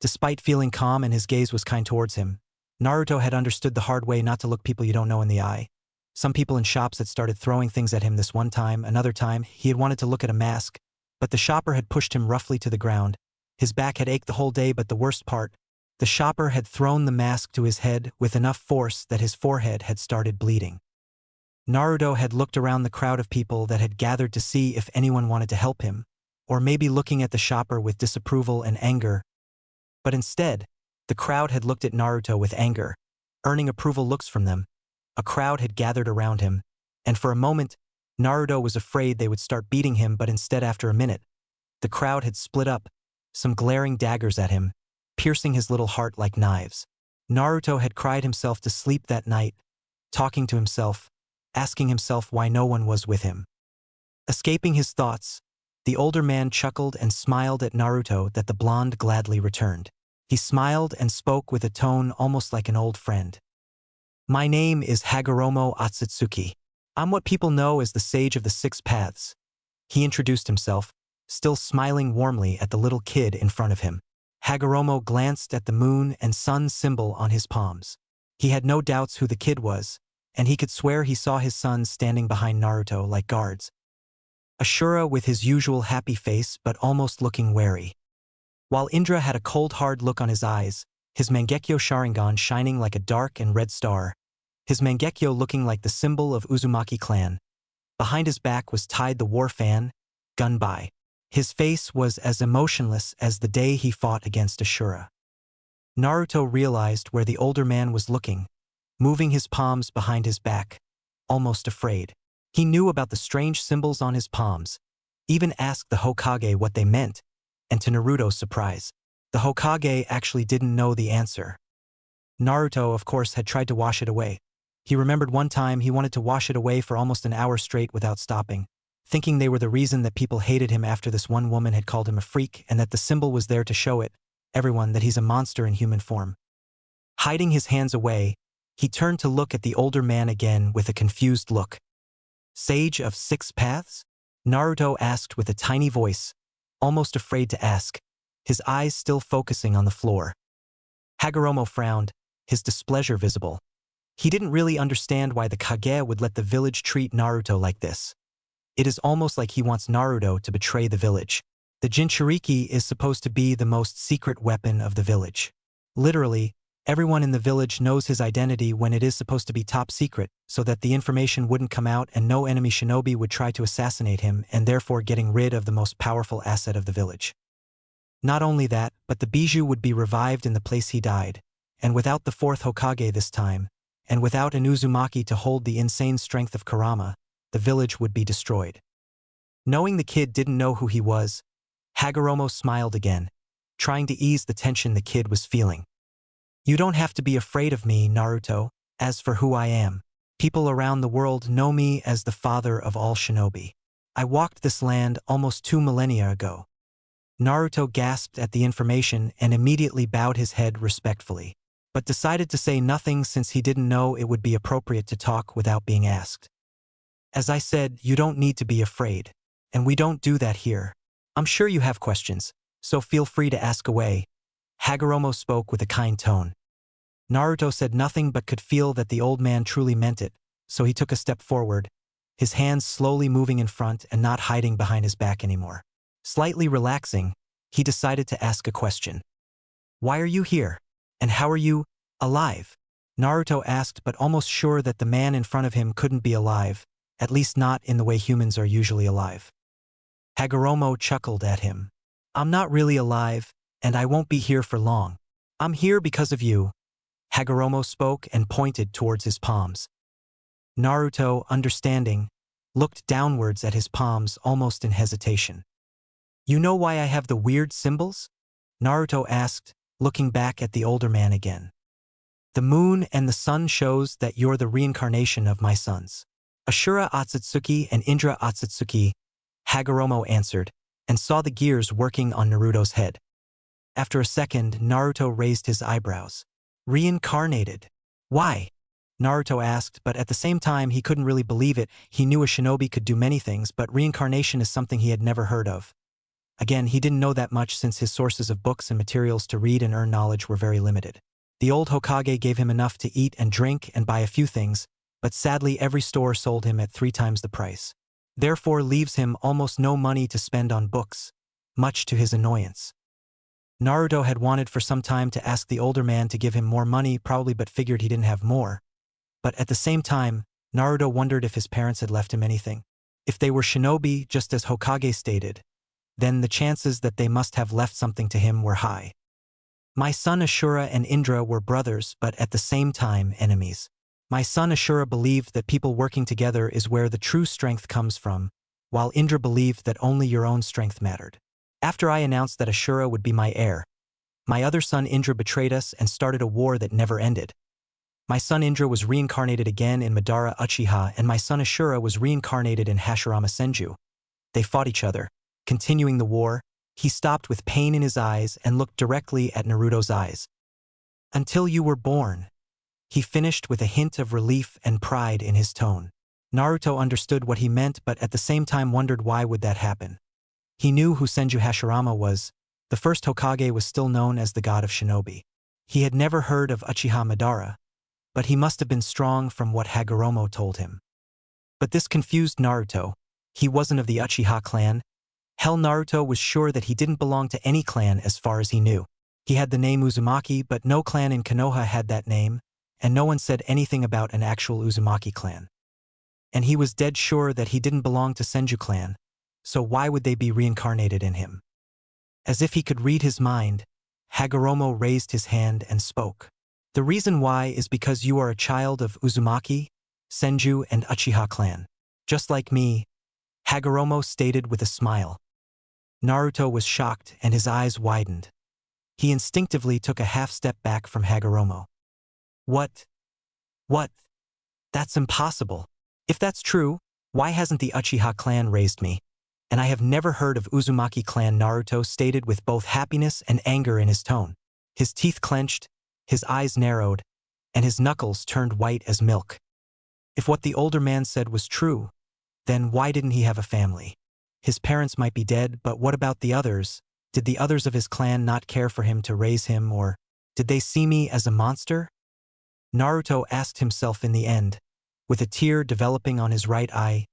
Despite feeling calm and his gaze was kind towards him, Naruto had understood the hard way not to look people you don't know in the eye. Some people in shops had started throwing things at him this one time. Another time, he had wanted to look at a mask, but the shopper had pushed him roughly to the ground. His back had ached the whole day, but the worst part, the shopper had thrown the mask to his head with enough force that his forehead had started bleeding. Naruto had looked around the crowd of people that had gathered to see if anyone wanted to help him, or maybe looking at the shopper with disapproval and anger. But instead, the crowd had looked at Naruto with anger, earning approval looks from them. A crowd had gathered around him, and for a moment, Naruto was afraid they would start beating him, but instead after a minute, the crowd had split up, some glaring daggers at him, piercing his little heart like knives. Naruto had cried himself to sleep that night, talking to himself, asking himself why no one was with him. Escaping his thoughts, the older man chuckled and smiled at Naruto that the blonde gladly returned. He smiled and spoke with a tone almost like an old friend. My name is Hashirama Otsutsuki. I'm what people know as the Sage of the Six Paths. He introduced himself, still smiling warmly at the little kid in front of him. Hashirama glanced at the moon and sun symbol on his palms. He had no doubts who the kid was, and he could swear he saw his sons standing behind Naruto like guards. Ashura with his usual happy face but almost looking wary. While Indra had a cold hard look on his eyes, his Mangekyo Sharingan shining like a dark and red star, his Mangekyo looking like the symbol of Uzumaki clan. Behind his back was tied the war fan, Gunbai. His face was as emotionless as the day he fought against Ashura. Naruto realized where the older man was looking, moving his palms behind his back, almost afraid. He knew about the strange symbols on his palms, even asked the Hokage what they meant, and to Naruto's surprise, the Hokage actually didn't know the answer. Naruto, of course, had tried to wash it away. He remembered one time he wanted to wash it away for almost an hour straight without stopping, thinking they were the reason that people hated him after this one woman had called him a freak and that the symbol was there to show everyone that he's a monster in human form. Hiding his hands away, he turned to look at the older man again with a confused look. Sage of Six Paths? Naruto asked with a tiny voice, almost afraid to ask, his eyes still focusing on the floor. Hashirama frowned, his displeasure visible. He didn't really understand why the Kage would let the village treat Naruto like this. It is almost like he wants Naruto to betray the village. The Jinchuriki is supposed to be the most secret weapon of the village. Literally, everyone in the village knows his identity when it is supposed to be top secret, so that the information wouldn't come out and no enemy shinobi would try to assassinate him and therefore getting rid of the most powerful asset of the village. Not only that, but the bijou would be revived in the place he died, and without the fourth Hokage this time, and without an Uzumaki to hold the insane strength of Kurama, the village would be destroyed. Knowing the kid didn't know who he was, Hashirama smiled again, trying to ease the tension the kid was feeling. You don't have to be afraid of me, Naruto. As for who I am, people around the world know me as the father of all shinobi. I walked this land almost 2 millennia ago. Naruto gasped at the information and immediately bowed his head respectfully, but decided to say nothing since he didn't know it would be appropriate to talk without being asked. As I said, you don't need to be afraid, and we don't do that here. I'm sure you have questions, so feel free to ask away. Hashirama spoke with a kind tone. Naruto said nothing but could feel that the old man truly meant it, so he took a step forward, his hands slowly moving in front and not hiding behind his back anymore. Slightly relaxing, he decided to ask a question. Why are you here? And how are you alive? Naruto asked, but almost sure that the man in front of him couldn't be alive, at least not in the way humans are usually alive. Hashirama chuckled at him. I'm not really alive, and I won't be here for long. I'm here because of you. Hashirama spoke and pointed towards his palms. Naruto, understanding, looked downwards at his palms almost in hesitation. You know why I have the weird symbols? Naruto asked, looking back at the older man again. The moon and the sun shows that you're the reincarnation of my sons. Ashura Otsutsuki and Indra Otsutsuki, Hashirama answered, and saw the gears working on Naruto's head. After a second, Naruto raised his eyebrows. Reincarnated? Why? Naruto asked, but at the same time he couldn't really believe it. He knew a shinobi could do many things, but reincarnation is something he had never heard of. Again, he didn't know that much since his sources of books and materials to read and earn knowledge were very limited. The old Hokage gave him enough to eat and drink and buy a few things, but sadly every store sold him at 3 times the price. Therefore leaves him almost no money to spend on books, much to his annoyance. Naruto had wanted for some time to ask the older man to give him more money probably, but figured he didn't have more. But at the same time, Naruto wondered if his parents had left him anything. If they were shinobi, just as Hokage stated, then the chances that they must have left something to him were high. My son Ashura and Indra were brothers, but at the same time enemies. My son Ashura believed that people working together is where the true strength comes from, while Indra believed that only your own strength mattered. After I announced that Ashura would be my heir, my other son Indra betrayed us and started a war that never ended. My son Indra was reincarnated again in Madara Uchiha, and my son Ashura was reincarnated in Hashirama Senju. They fought each other. Continuing the war, he stopped with pain in his eyes and looked directly at Naruto's eyes. Until you were born. He finished with a hint of relief and pride in his tone. Naruto understood what he meant, but at the same time wondered why would that happen. He knew who Senju Hashirama was. The first Hokage was still known as the god of shinobi. He had never heard of Uchiha Madara, but he must have been strong from what Hagoromo told him. But this confused Naruto. He wasn't of the Uchiha clan. Hell, Naruto was sure that he didn't belong to any clan as far as he knew. He had the name Uzumaki, but no clan in Konoha had that name, and no one said anything about an actual Uzumaki clan. And he was dead sure that he didn't belong to Senju clan, so why would they be reincarnated in him? As if he could read his mind, Hagoromo raised his hand and spoke. The reason why is because you are a child of Uzumaki, Senju, and Uchiha clan. Just like me, Hagoromo stated with a smile. Naruto was shocked and his eyes widened. He instinctively took a half-step back from Hagoromo. What? That's impossible. If that's true, why hasn't the Uchiha clan raised me? And I have never heard of Uzumaki clan, Naruto stated with both happiness and anger in his tone. His teeth clenched, his eyes narrowed, and his knuckles turned white as milk. If what the older man said was true, then why didn't he have a family? His parents might be dead, but what about the others? Did the others of his clan not care for him to raise him, or did they see me as a monster? Naruto asked himself in the end, with a tear developing on his right eye.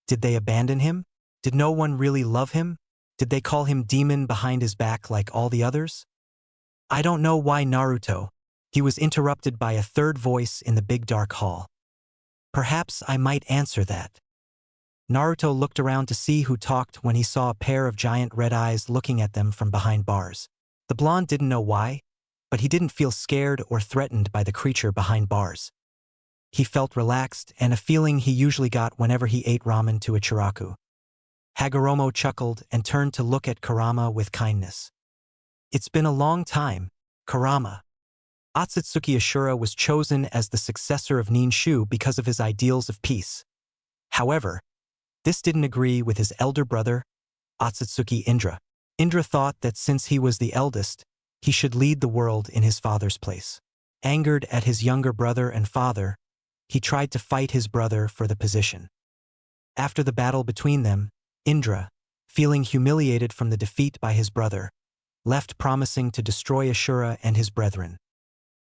Did they abandon him? Did no one really love him? Did they call him demon behind his back like all the others? I don't know why, Naruto. He was interrupted by a third voice in the big dark hall. Perhaps I might answer that. Naruto looked around to see who talked when he saw a pair of giant red eyes looking at them from behind bars. The blonde didn't know why, but he didn't feel scared or threatened by the creature behind bars. He felt relaxed and a feeling he usually got whenever he ate ramen to a chiraku. Hagoromo chuckled and turned to look at Kurama with kindness. It's been a long time, Kurama. Otsutsuki Ashura was chosen as the successor of Ninshu because of his ideals of peace. However, this didn't agree with his elder brother, Otsutsuki Indra. Indra thought that since he was the eldest, he should lead the world in his father's place. Angered at his younger brother and father, he tried to fight his brother for the position. After the battle between them, Indra, feeling humiliated from the defeat by his brother, left promising to destroy Ashura and his brethren.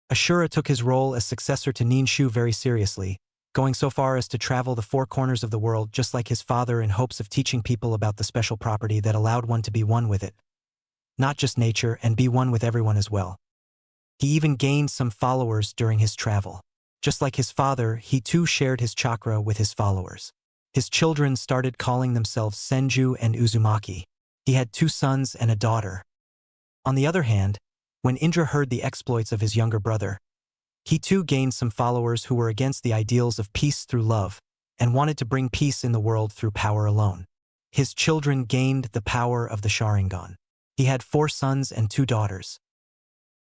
Ashura took his role as successor to Ninshu very seriously, going so far as to travel the four corners of the world just like his father in hopes of teaching people about the special property that allowed one to be one with it. Not just nature, and be one with everyone as well. He even gained some followers during his travel. Just like his father, he too shared his chakra with his followers. His children started calling themselves Senju and Uzumaki. He had 2 sons and a daughter. On the other hand, when Indra heard the exploits of his younger brother, he too gained some followers who were against the ideals of peace through love and wanted to bring peace in the world through power alone. His children gained the power of the Sharingan. He had 4 sons and 2 daughters.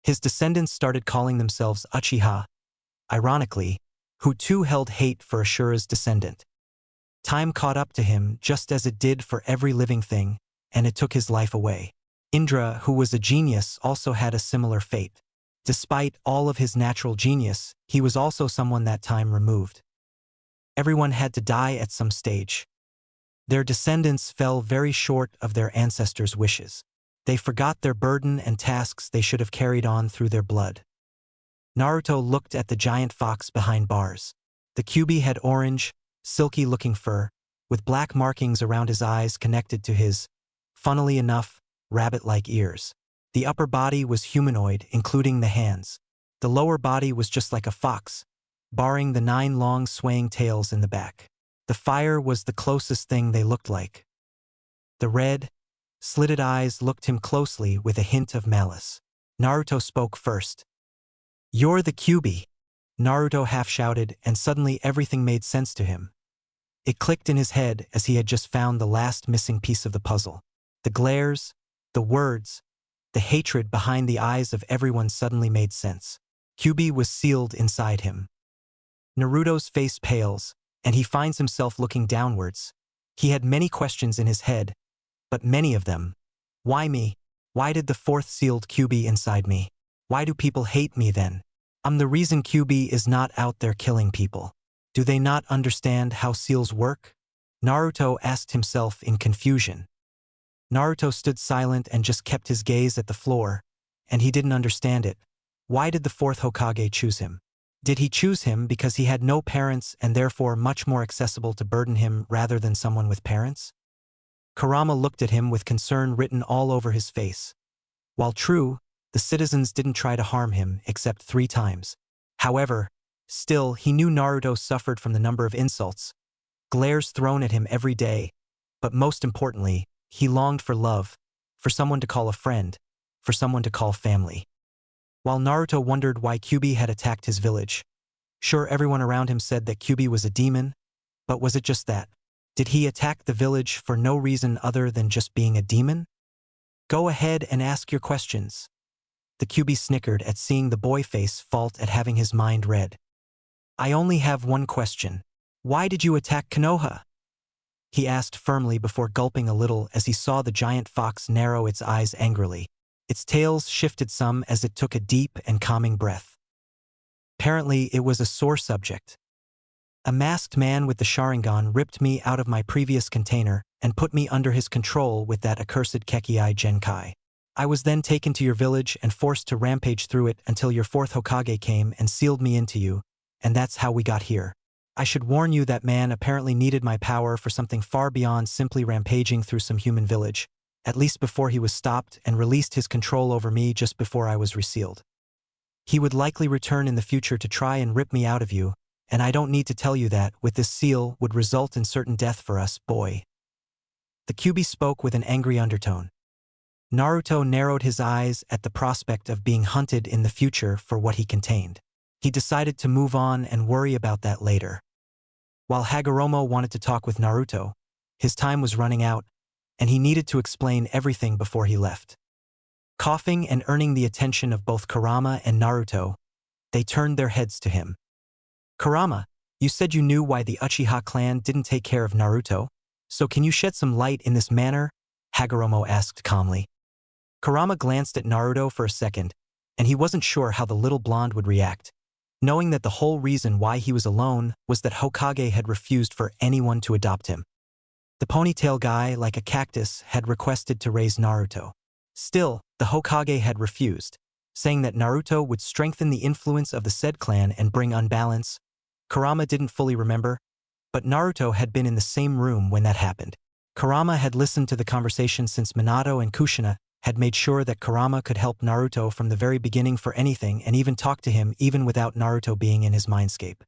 His descendants started calling themselves Uchiha, ironically, who too held hate for Ashura's descendant. Time caught up to him just as it did for every living thing, and it took his life away. Indra, who was a genius, also had a similar fate. Despite all of his natural genius, he was also someone that time removed. Everyone had to die at some stage. Their descendants fell very short of their ancestors' wishes. They forgot their burden and tasks they should have carried on through their blood. Naruto looked at the giant fox behind bars. The Kyuubi had orange, silky-looking fur, with black markings around his eyes connected to his, funnily enough, rabbit-like ears. The upper body was humanoid, including the hands. The lower body was just like a fox, barring the 9 long swaying tails in the back. The fire was the closest thing they looked like. The red, slitted eyes looked him closely with a hint of malice. Naruto spoke first. "You're the Kyuubi," Naruto half-shouted, and suddenly everything made sense to him. It clicked in his head as he had just found the last missing piece of the puzzle. The glares, the words, the hatred behind the eyes of everyone suddenly made sense. Kyuubi was sealed inside him. Naruto's face pales, and he finds himself looking downwards. He had many questions in his head, but many of them. Why me? Why did the fourth sealed Kyuubi inside me? Why do people hate me then? I'm the reason Kyuubi is not out there killing people. Do they not understand how seals work? Naruto asked himself in confusion. Naruto stood silent and just kept his gaze at the floor, and he didn't understand it. Why did the fourth Hokage choose him? Did he choose him because he had no parents and therefore much more accessible to burden him rather than someone with parents? Kurama looked at him with concern written all over his face. While true, the citizens didn't try to harm him except 3 times. However, still he knew Naruto suffered from the number of insults, glares thrown at him every day, but most importantly, he longed for love, for someone to call a friend, for someone to call family. While Naruto wondered why Kyuubi had attacked his village. Sure, everyone around him said that Kyuubi was a demon, but was it just that? Did he attack the village for no reason other than just being a demon? Go ahead and ask your questions. The Kyuubi snickered at seeing the boy face fault at having his mind read. I only have one question. Why did you attack Konoha? He asked firmly before gulping a little as he saw the giant fox narrow its eyes angrily. Its tails shifted some as it took a deep and calming breath. Apparently, it was a sore subject. A masked man with the Sharingan ripped me out of my previous container and put me under his control with that accursed Kekkai Genkai. I was then taken to your village and forced to rampage through it until your fourth Hokage came and sealed me into you, and that's how we got here. I should warn you that man apparently needed my power for something far beyond simply rampaging through some human village, at least before he was stopped and released his control over me just before I was resealed. He would likely return in the future to try and rip me out of you, and I don't need to tell you that, with this seal, would result in certain death for us, boy. The Kyuubi spoke with an angry undertone. Naruto narrowed his eyes at the prospect of being hunted in the future for what he contained. He decided to move on and worry about that later. While Hashirama wanted to talk with Naruto, his time was running out, and he needed to explain everything before he left. Coughing and earning the attention of both Kurama and Naruto, they turned their heads to him. Kurama, you said you knew why the Uchiha clan didn't take care of Naruto, so can you shed some light in this manner? Hashirama asked calmly. Kurama glanced at Naruto for a second, and he wasn't sure how the little blonde would react, knowing that the whole reason why he was alone was that Hokage had refused for anyone to adopt him. The ponytail guy, like a cactus, had requested to raise Naruto. Still, the Hokage had refused, saying that Naruto would strengthen the influence of the said clan and bring unbalance. Kurama didn't fully remember, but Naruto had been in the same room when that happened. Kurama had listened to the conversation since Minato and Kushina had made sure that Kurama could help Naruto from the very beginning for anything and even talk to him even without Naruto being in his mindscape.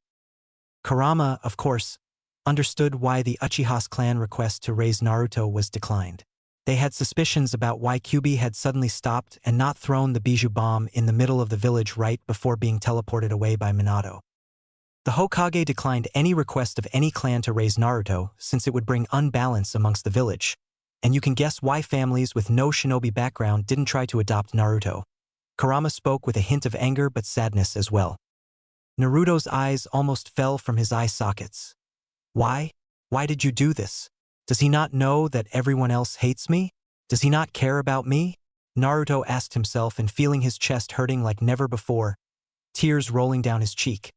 Kurama, of course, understood why the Uchiha's clan request to raise Naruto was declined. They had suspicions about why Kyuubi had suddenly stopped and not thrown the Bijou bomb in the middle of the village right before being teleported away by Minato. The Hokage declined any request of any clan to raise Naruto since it would bring unbalance amongst the village, and you can guess why families with no shinobi background didn't try to adopt Naruto. Kurama spoke with a hint of anger but sadness as well. Naruto's eyes almost fell from his eye sockets. Why? Why did you do this? Does he not know that everyone else hates me? Does he not care about me? Naruto asked himself and feeling his chest hurting like never before, tears rolling down his cheek.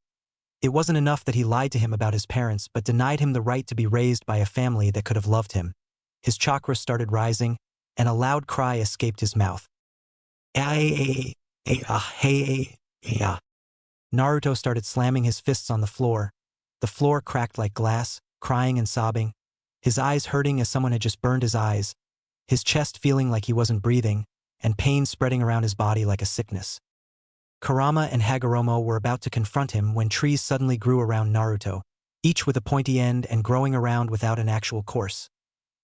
It wasn't enough that he lied to him about his parents but denied him the right to be raised by a family that could have loved him. His chakra started rising, and a loud cry escaped his mouth. Naruto started slamming his fists on the floor. The floor cracked like glass, crying and sobbing, his eyes hurting as someone had just burned his eyes, his chest feeling like he wasn't breathing, and pain spreading around his body like a sickness. Kurama and Hashirama were about to confront him when trees suddenly grew around Naruto, each with a pointy end and growing around without an actual course.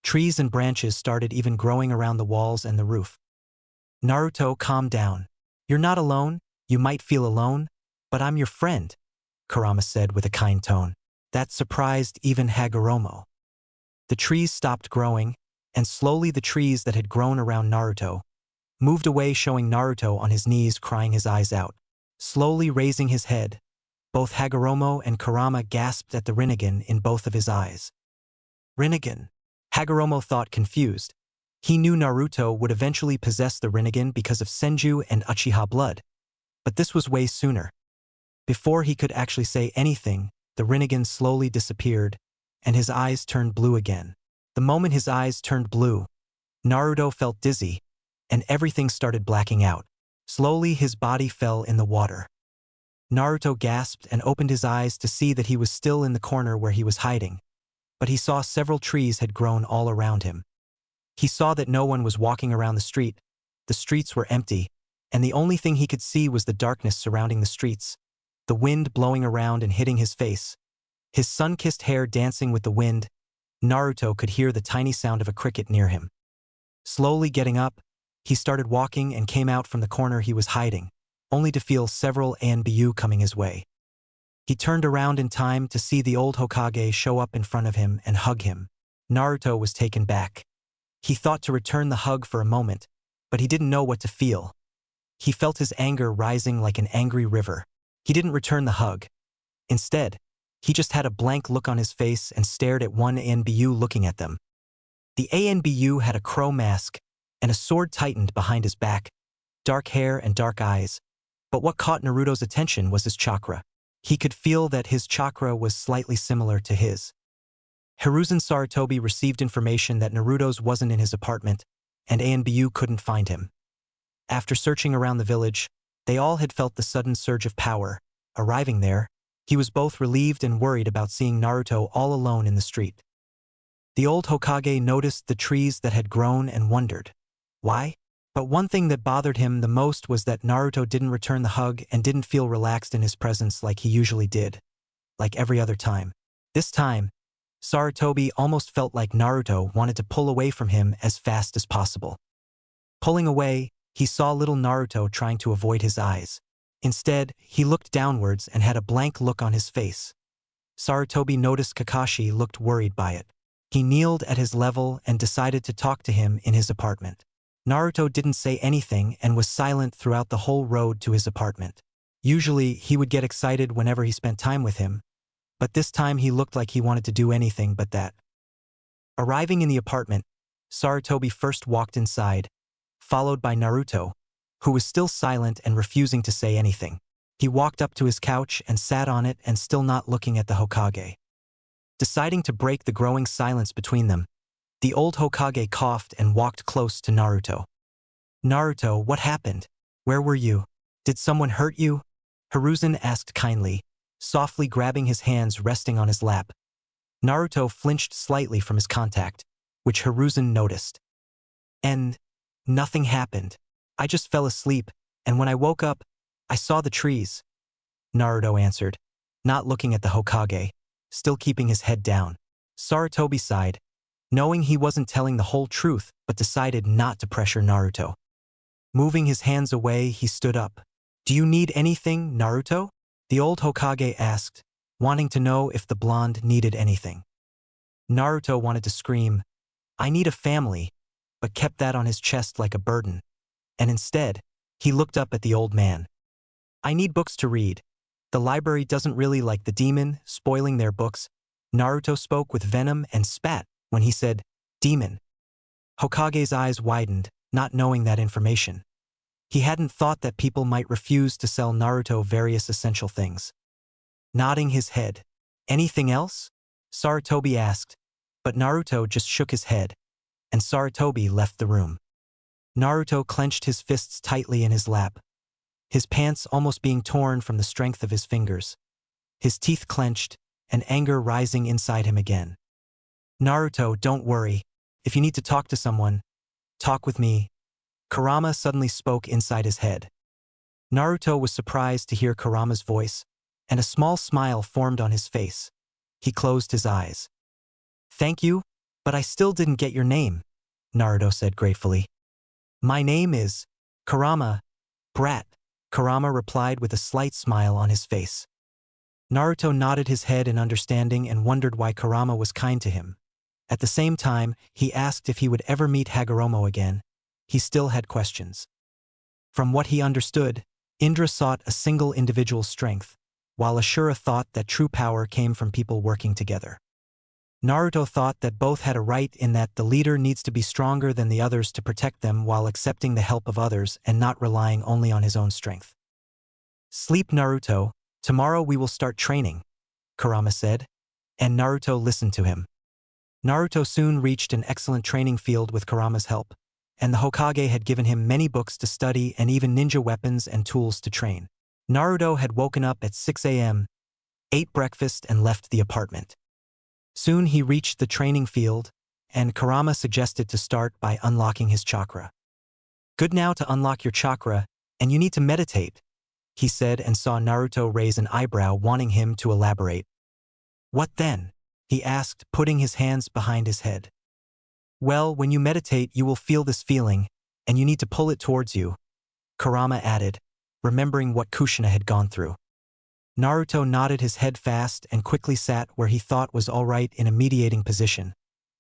Trees and branches started even growing around the walls and the roof. Naruto, calm down. You're not alone, you might feel alone, but I'm your friend, Kurama said with a kind tone. That surprised even Hashirama. The trees stopped growing, and slowly the trees that had grown around Naruto moved away, showing Naruto on his knees crying his eyes out. Slowly raising his head, both Hashirama and Kurama gasped at the Rinnegan in both of his eyes. Rinnegan? Hashirama thought, confused. He knew Naruto would eventually possess the Rinnegan because of Senju and Uchiha blood, but this was way sooner. Before he could actually say anything, the Rinnegan slowly disappeared, and his eyes turned blue again. The moment his eyes turned blue, Naruto felt dizzy, and everything started blacking out. Slowly his body fell in the water. Naruto gasped and opened his eyes to see that he was still in the corner where he was hiding, but he saw several trees had grown all around him. He saw that no one was walking around the streets were empty, and the only thing he could see was the darkness surrounding the streets, the wind blowing around and hitting his face, his sun-kissed hair dancing with the wind. Naruto could hear the tiny sound of a cricket near him. Slowly getting up, he started walking and came out from the corner he was hiding, only to feel several Anbu coming his way. He turned around in time to see the old Hokage show up in front of him and hug him. Naruto was taken back. He thought to return the hug for a moment, but he didn't know what to feel. He felt his anger rising like an angry river. He didn't return the hug. Instead, he just had a blank look on his face and stared at one Anbu looking at them. The Anbu had a crow mask and a sword tightened behind his back, dark hair and dark eyes, but what caught Naruto's attention was his chakra. He could feel that his chakra was slightly similar to his. Hiruzen Sarutobi received information that Naruto's wasn't in his apartment, and Anbu couldn't find him. After searching around the village, they all had felt the sudden surge of power. Arriving there, he was both relieved and worried about seeing Naruto all alone in the street. The old Hokage noticed the trees that had grown and wondered why. But one thing that bothered him the most was that Naruto didn't return the hug and didn't feel relaxed in his presence like he usually did, like every other time. This time, Sarutobi almost felt like Naruto wanted to pull away from him as fast as possible. Pulling away, he saw little Naruto trying to avoid his eyes. Instead, he looked downwards and had a blank look on his face. Sarutobi noticed Kakashi looked worried by it. He kneeled at his level and decided to talk to him in his apartment. Naruto didn't say anything and was silent throughout the whole road to his apartment. Usually, he would get excited whenever he spent time with him, but this time he looked like he wanted to do anything but that. Arriving in the apartment, Sarutobi first walked inside, followed by Naruto, who was still silent and refusing to say anything. He walked up to his couch and sat on it and still not looking at the Hokage. Deciding to break the growing silence between them, the old Hokage coughed and walked close to Naruto. "Naruto, what happened? Where were you? Did someone hurt you?" Hiruzen asked kindly, softly grabbing his hands resting on his lap. Naruto flinched slightly from his contact, which Hiruzen noticed. "And nothing happened. I just fell asleep, and when I woke up, I saw the trees," Naruto answered, not looking at the Hokage, still keeping his head down. Sarutobi sighed, knowing he wasn't telling the whole truth, but decided not to pressure Naruto. Moving his hands away, he stood up. "Do you need anything, Naruto?" the old Hokage asked, wanting to know if the blonde needed anything. Naruto wanted to scream, "I need a family," but kept that on his chest like a burden, and instead, he looked up at the old man. "I need books to read. The library doesn't really like the demon spoiling their books." Naruto spoke with venom and spat when he said, "Demon." Hokage's eyes widened, not knowing that information. He hadn't thought that people might refuse to sell Naruto various essential things. Nodding his head. "Anything else?" Sarutobi asked, but Naruto just shook his head, and Sarutobi left the room. Naruto clenched his fists tightly in his lap, his pants almost being torn from the strength of his fingers, his teeth clenched, and anger rising inside him again. "Naruto, don't worry. If you need to talk to someone, talk with me." Kurama suddenly spoke inside his head. Naruto was surprised to hear Kurama's voice, and a small smile formed on his face. He closed his eyes. "Thank you, but I still didn't get your name," Naruto said gratefully. "My name is Kurama, brat," Kurama replied with a slight smile on his face. Naruto nodded his head in understanding and wondered why Kurama was kind to him. At the same time, he asked if he would ever meet Hashirama again. He still had questions. From what he understood, Indra sought a single individual strength, while Ashura thought that true power came from people working together. Naruto thought that both had a right in that the leader needs to be stronger than the others to protect them while accepting the help of others and not relying only on his own strength. "Sleep, Naruto. Tomorrow we will start training," Kurama said, and Naruto listened to him. Naruto soon reached an excellent training field with Kurama's help, and the Hokage had given him many books to study and even ninja weapons and tools to train. Naruto had woken up at 6 a.m., ate breakfast and left the apartment. Soon he reached the training field, and Kurama suggested to start by unlocking his chakra. "Good now to unlock your chakra, and you need to meditate," he said, and saw Naruto raise an eyebrow, wanting him to elaborate. "What then?" he asked, putting his hands behind his head. "Well, when you meditate you will feel this feeling, and you need to pull it towards you," Kurama added, remembering what Kushina had gone through. Naruto nodded his head fast and quickly sat where he thought was all right in a mediating position,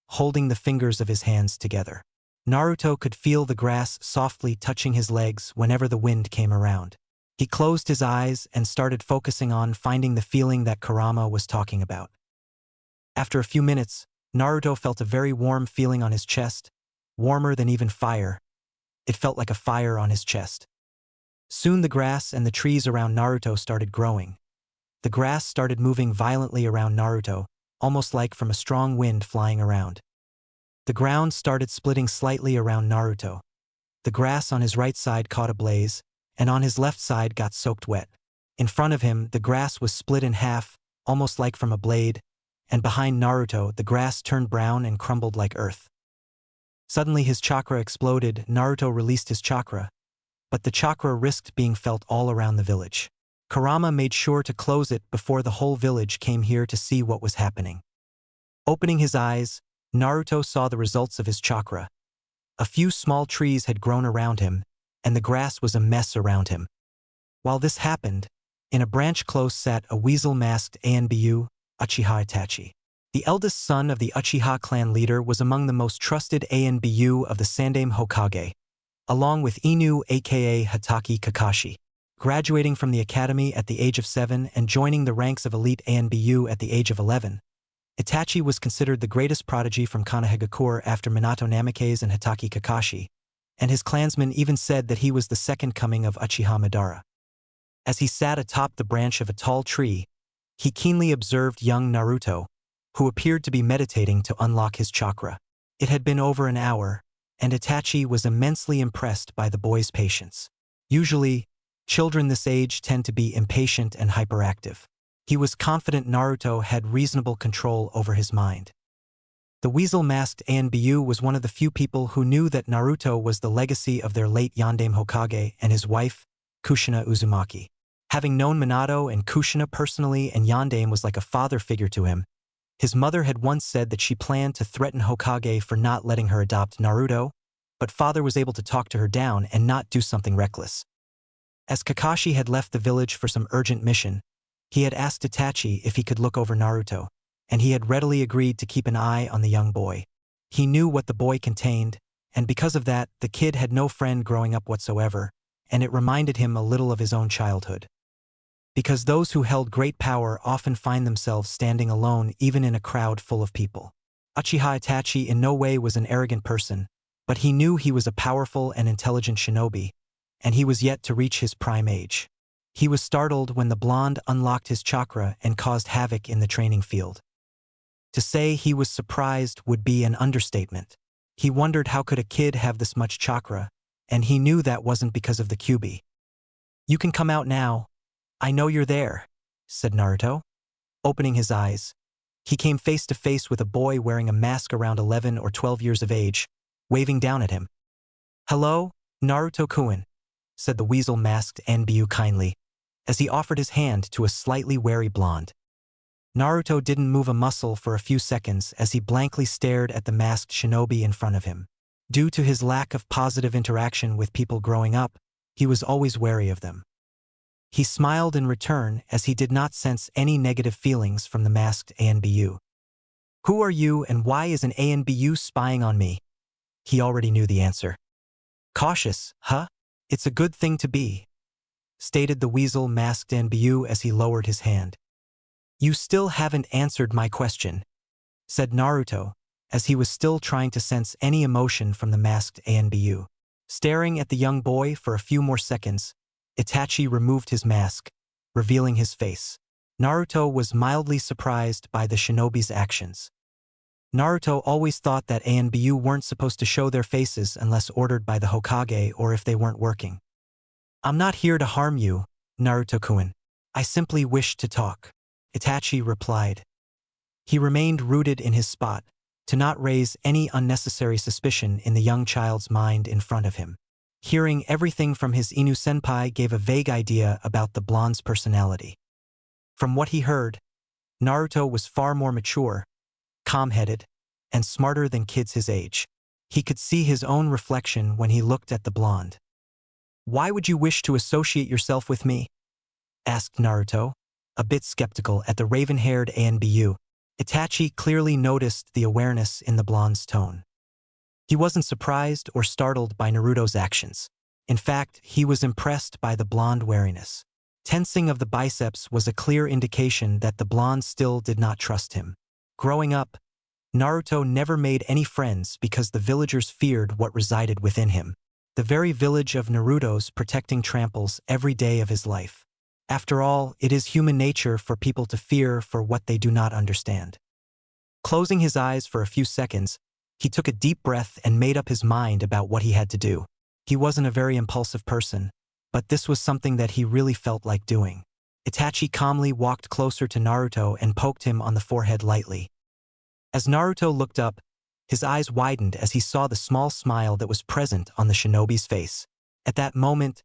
holding the fingers of his hands together. Naruto could feel the grass softly touching his legs whenever the wind came around. He closed his eyes and started focusing on finding the feeling that Kurama was talking about. After a few minutes, Naruto felt a very warm feeling on his chest, warmer than even fire. It felt like a fire on his chest. Soon the grass and the trees around Naruto started growing. The grass started moving violently around Naruto, almost like from a strong wind flying around. The ground started splitting slightly around Naruto. The grass on his right side caught a blaze, and on his left side got soaked wet. In front of him, the grass was split in half, almost like from a blade, and behind Naruto, the grass turned brown and crumbled like earth. Suddenly his chakra exploded. Naruto released his chakra, but the chakra risked being felt all around the village. Kurama made sure to close it before the whole village came here to see what was happening. Opening his eyes, Naruto saw the results of his chakra. A few small trees had grown around him, and the grass was a mess around him. While this happened, in a branch close sat a weasel-masked Anbu, Uchiha Itachi. The eldest son of the Uchiha clan leader was among the most trusted Anbu of the Sandaime Hokage, along with Inu aka Hatake Kakashi. Graduating from the academy at the age of 7 and joining the ranks of elite Anbu at the age of 11, Itachi was considered the greatest prodigy from Konohagakure after Minato Namikaze and Hatake Kakashi, and his clansmen even said that he was the second coming of Uchiha Madara. As he sat atop the branch of a tall tree, he keenly observed young Naruto, who appeared to be meditating to unlock his chakra. It had been over an hour, and Itachi was immensely impressed by the boy's patience. Usually, children this age tend to be impatient and hyperactive. He was confident Naruto had reasonable control over his mind. The weasel-masked Anbu was one of the few people who knew that Naruto was the legacy of their late Yondaime Hokage and his wife, Kushina Uzumaki. Having known Minato and Kushina personally, and Yondaime was like a father figure to him, his mother had once said that she planned to threaten Hokage for not letting her adopt Naruto, but father was able to talk to her down and not do something reckless. As Kakashi had left the village for some urgent mission, he had asked Itachi if he could look over Naruto, and he had readily agreed to keep an eye on the young boy. He knew what the boy contained, and because of that, the kid had no friend growing up whatsoever, and it reminded him a little of his own childhood. Because those who held great power often find themselves standing alone even in a crowd full of people. Uchiha Itachi in no way was an arrogant person, but he knew he was a powerful and intelligent shinobi, and he was yet to reach his prime age. He was startled when the blonde unlocked his chakra and caused havoc in the training field. To say he was surprised would be an understatement. He wondered how could a kid have this much chakra, and he knew that wasn't because of the Kyuubi. "You can come out now. I know you're there," said Naruto. Opening his eyes, he came face to face with a boy wearing a mask around 11 or 12 years of age, waving down at him. "Hello, Naruto-kun," said the weasel-masked Anbu kindly, as he offered his hand to a slightly wary blonde. Naruto didn't move a muscle for a few seconds as he blankly stared at the masked shinobi in front of him. Due to his lack of positive interaction with people growing up, he was always wary of them. He smiled in return as he did not sense any negative feelings from the masked Anbu. "Who are you and why is an Anbu spying on me?" He already knew the answer. "Cautious, huh? It's a good thing to be," stated the weasel-masked Anbu as he lowered his hand. You still haven't answered my question, said Naruto, as he was still trying to sense any emotion from the masked Anbu. Staring at the young boy for a few more seconds, Itachi removed his mask, revealing his face. Naruto was mildly surprised by the shinobi's actions. Naruto always thought that Anbu weren't supposed to show their faces unless ordered by the Hokage or if they weren't working. I'm not here to harm you, Naruto-kun. I simply wish to talk, Itachi replied. He remained rooted in his spot, to not raise any unnecessary suspicion in the young child's mind in front of him. Hearing everything from his Inu-senpai gave a vague idea about the blonde's personality. From what he heard, Naruto was far more mature, calm-headed, and smarter than kids his age. He could see his own reflection when he looked at the blonde. Why would you wish to associate yourself with me? Asked Naruto, a bit skeptical at the raven-haired Anbu. Itachi clearly noticed the awareness in the blonde's tone. He wasn't surprised or startled by Naruto's actions. In fact, he was impressed by the blonde wariness. Tensing of the biceps was a clear indication that the blonde still did not trust him. Growing up, Naruto never made any friends because the villagers feared what resided within him. The very village of Naruto's protecting tramples every day of his life. After all, it is human nature for people to fear for what they do not understand. Closing his eyes for a few seconds, he took a deep breath and made up his mind about what he had to do. He wasn't a very impulsive person, but this was something that he really felt like doing. Itachi calmly walked closer to Naruto and poked him on the forehead lightly. As Naruto looked up, his eyes widened as he saw the small smile that was present on the shinobi's face. At that moment,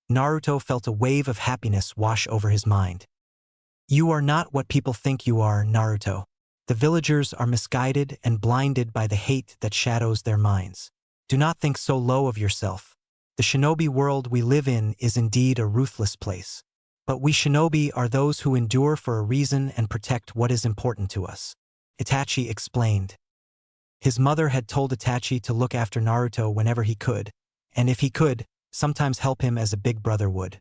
Naruto felt a wave of happiness wash over his mind. You are not what people think you are, Naruto. The villagers are misguided and blinded by the hate that shadows their minds. Do not think so low of yourself. The shinobi world we live in is indeed a ruthless place. But we shinobi are those who endure for a reason and protect what is important to us, Itachi explained. His mother had told Itachi to look after Naruto whenever he could, and if he could, sometimes help him as a big brother would.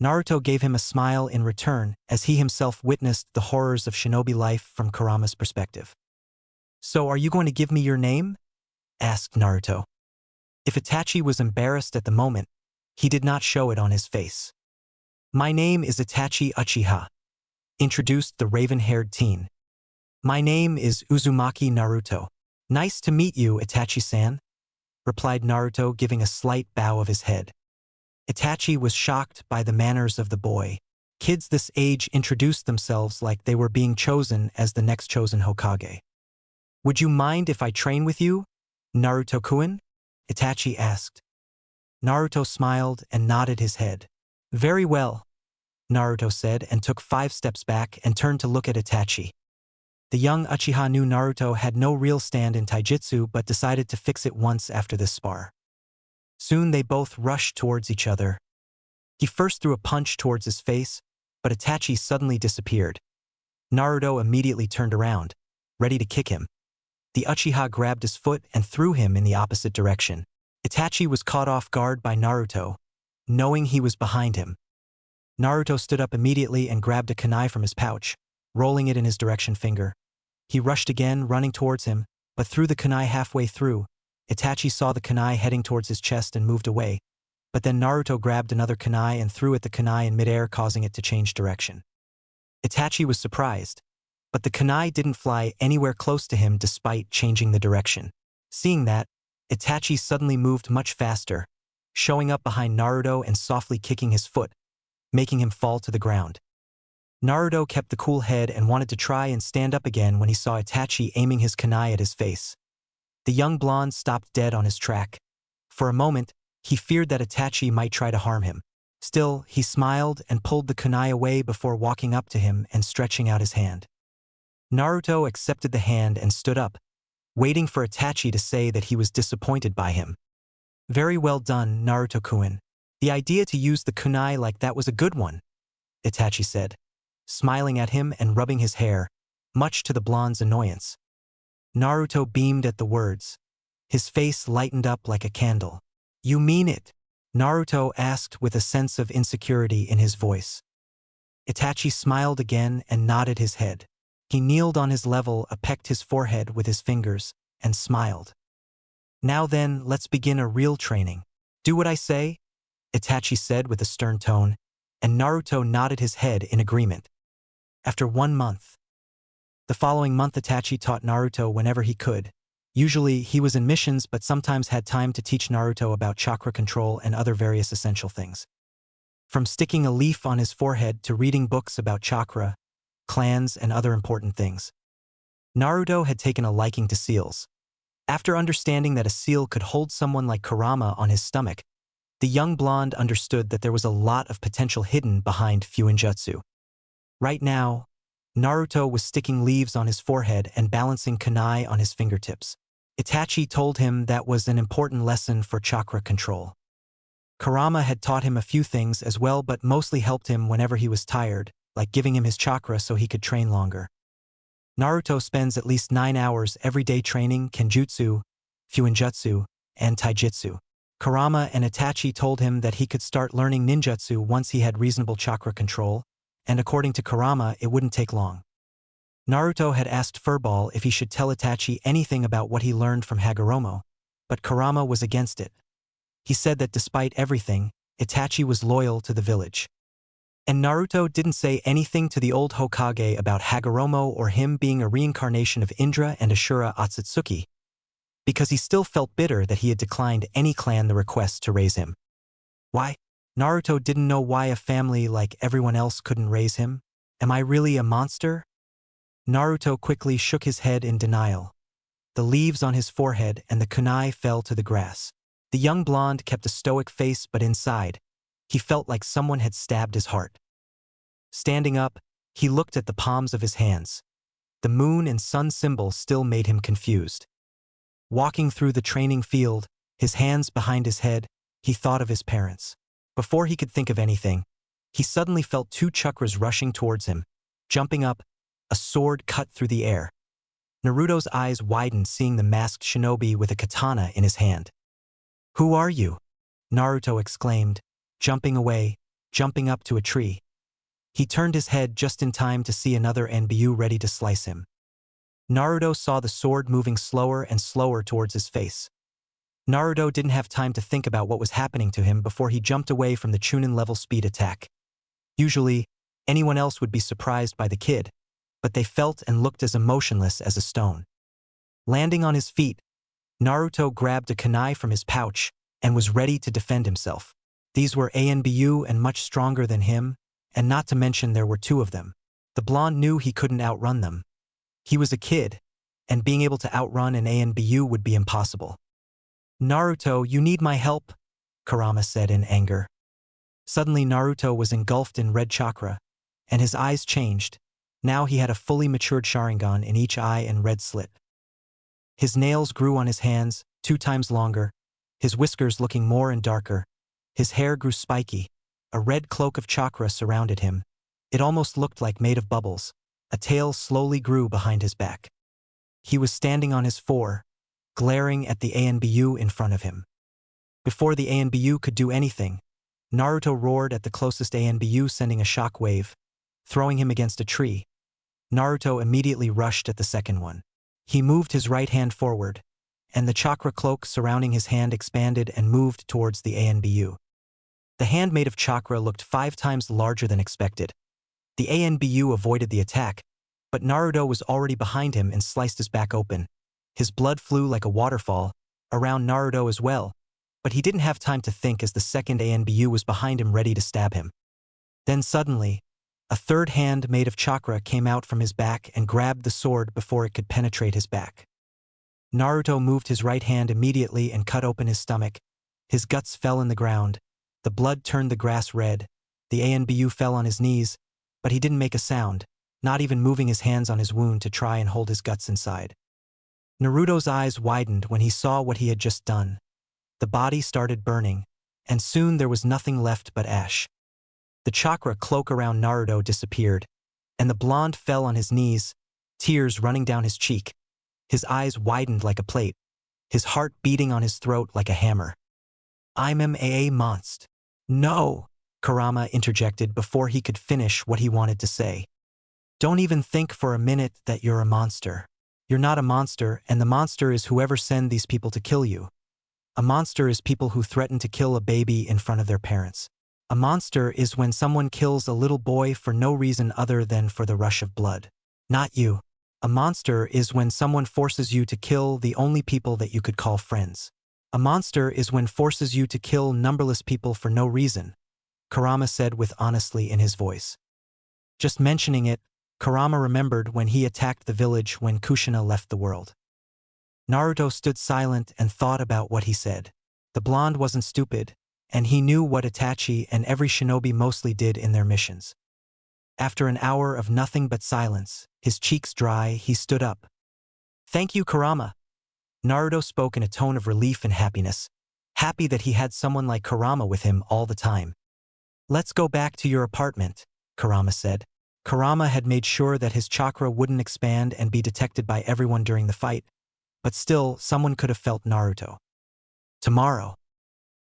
Naruto gave him a smile in return as he himself witnessed the horrors of shinobi life from Kurama's perspective. So are you going to give me your name? Asked Naruto. If Itachi was embarrassed at the moment, he did not show it on his face. My name is Itachi Uchiha, introduced the raven-haired teen. My name is Uzumaki Naruto. Nice to meet you, Itachi-san, replied Naruto, giving a slight bow of his head. Itachi was shocked by the manners of the boy. Kids this age introduced themselves like they were being chosen as the next chosen Hokage. Would you mind if I train with you, Naruto-kun? Itachi asked. Naruto smiled and nodded his head. Very well, Naruto said and took 5 steps back and turned to look at Itachi. The young Uchiha knew Naruto had no real stand in taijutsu but decided to fix it once after this spar. Soon they both rushed towards each other. He first threw a punch towards his face, but Itachi suddenly disappeared. Naruto immediately turned around, ready to kick him. The Uchiha grabbed his foot and threw him in the opposite direction. Itachi was caught off guard by Naruto, knowing he was behind him. Naruto stood up immediately and grabbed a kunai from his pouch, rolling it in his direction finger. He rushed again, running towards him, but threw the kunai halfway through. Itachi saw the kunai heading towards his chest and moved away, but then Naruto grabbed another kunai and threw at the kunai in midair, causing it to change direction. Itachi was surprised, but the kunai didn't fly anywhere close to him despite changing the direction. Seeing that, Itachi suddenly moved much faster, showing up behind Naruto and softly kicking his foot, making him fall to the ground. Naruto kept the cool head and wanted to try and stand up again when he saw Itachi aiming his kunai at his face. The young blonde stopped dead on his track. For a moment, he feared that Itachi might try to harm him. Still, he smiled and pulled the kunai away before walking up to him and stretching out his hand. Naruto accepted the hand and stood up, waiting for Itachi to say that he was disappointed by him. Very well done, Naruto-kun. The idea to use the kunai like that was a good one, Itachi said, smiling at him and rubbing his hair, much to the blonde's annoyance. Naruto beamed at the words. His face lightened up like a candle. You mean it, Naruto asked with a sense of insecurity in his voice. Itachi smiled again and nodded his head. He kneeled on his level, pecked his forehead with his fingers, and smiled. Now then, let's begin a real training. Do what I say? Itachi said with a stern tone, and Naruto nodded his head in agreement. After 1 month. The following month Itachi taught Naruto whenever he could. Usually he was in missions but sometimes had time to teach Naruto about chakra control and other various essential things. From sticking a leaf on his forehead to reading books about chakra, clans, and other important things. Naruto had taken a liking to seals. After understanding that a seal could hold someone like Kurama on his stomach, the young blonde understood that there was a lot of potential hidden behind Fuinjutsu. Right now, Naruto was sticking leaves on his forehead and balancing kunai on his fingertips. Itachi told him that was an important lesson for chakra control. Kurama had taught him a few things as well but mostly helped him whenever he was tired, like giving him his chakra so he could train longer. Naruto spends at least 9 hours every day training Kenjutsu, Fuinjutsu, and Taijutsu. Kurama and Itachi told him that he could start learning ninjutsu once he had reasonable chakra control, and according to Kurama it wouldn't take long. Naruto had asked Furball if he should tell Itachi anything about what he learned from Hagoromo, but Kurama was against it. He said that despite everything, Itachi was loyal to the village. And Naruto didn't say anything to the old Hokage about Hagoromo or him being a reincarnation of Indra and Ashura Otsutsuki, because he still felt bitter that he had declined any clan the request to raise him. Why? Naruto didn't know why a family like everyone else couldn't raise him. Am I really a monster? Naruto quickly shook his head in denial. The leaves on his forehead and the kunai fell to the grass. The young blonde kept a stoic face but inside, he felt like someone had stabbed his heart. Standing up, he looked at the palms of his hands. The moon and sun symbol still made him confused. Walking through the training field, his hands behind his head, he thought of his parents. Before he could think of anything, he suddenly felt 2 chakras rushing towards him. Jumping up, a sword cut through the air. Naruto's eyes widened seeing the masked shinobi with a katana in his hand. "Who are you?" Naruto exclaimed, jumping away, jumping up to a tree. He turned his head just in time to see another Anbu ready to slice him. Naruto saw the sword moving slower and slower towards his face. Naruto didn't have time to think about what was happening to him before he jumped away from the Chunin level speed attack. Usually, anyone else would be surprised by the kid, but they felt and looked as emotionless as a stone. Landing on his feet, Naruto grabbed a kunai from his pouch and was ready to defend himself. These were Anbu and much stronger than him, and not to mention there were 2 of them. The blonde knew he couldn't outrun them. He was a kid, and being able to outrun an Anbu would be impossible. "Naruto, you need my help," Kurama said in anger. Suddenly Naruto was engulfed in red chakra, and his eyes changed. Now he had a fully matured Sharingan in each eye and red slit. His nails grew on his hands, 2 times longer, his whiskers looking more and darker. His hair grew spiky. A red cloak of chakra surrounded him. It almost looked like made of bubbles. A tail slowly grew behind his back. He was standing on his 4, glaring at the Anbu in front of him. Before the Anbu could do anything, Naruto roared at the closest Anbu, sending a shock wave, throwing him against a tree. Naruto immediately rushed at the second one. He moved his right hand forward, and the chakra cloak surrounding his hand expanded and moved towards the Anbu. The hand made of chakra looked 5 times larger than expected. The Anbu avoided the attack, but Naruto was already behind him and sliced his back open. His blood flew like a waterfall, around Naruto as well, but he didn't have time to think as the second Anbu was behind him ready to stab him. Then suddenly, a third hand made of chakra came out from his back and grabbed the sword before it could penetrate his back. Naruto moved his right hand immediately and cut open his stomach. His guts fell in the ground. The blood turned the grass red. The Anbu fell on his knees, but he didn't make a sound, not even moving his hands on his wound to try and hold his guts inside. Naruto's eyes widened when he saw what he had just done. The body started burning, and soon there was nothing left but ash. The chakra cloak around Naruto disappeared, and the blonde fell on his knees, tears running down his cheek. His eyes widened like a plate, his heart beating on his throat like a hammer. I'm a monster. No, Kurama interjected before he could finish what he wanted to say. Don't even think for a minute that you're a monster. You're not a monster, and the monster is whoever send these people to kill you. A monster is people who threaten to kill a baby in front of their parents. A monster is when someone kills a little boy for no reason other than for the rush of blood. Not you. A monster is when someone forces you to kill the only people that you could call friends. A monster is when forces you to kill numberless people for no reason, Kurama said with honesty in his voice. Just mentioning it, Kurama remembered when he attacked the village when Kushina left the world. Naruto stood silent and thought about what he said. The blonde wasn't stupid, and he knew what Itachi and every shinobi mostly did in their missions. After an hour of nothing but silence, his cheeks dry, he stood up. Thank you, Kurama. Naruto spoke in a tone of relief and happiness, happy that he had someone like Kurama with him all the time. Let's go back to your apartment, Kurama said. Kurama had made sure that his chakra wouldn't expand and be detected by everyone during the fight, but still, someone could have felt Naruto. Tomorrow.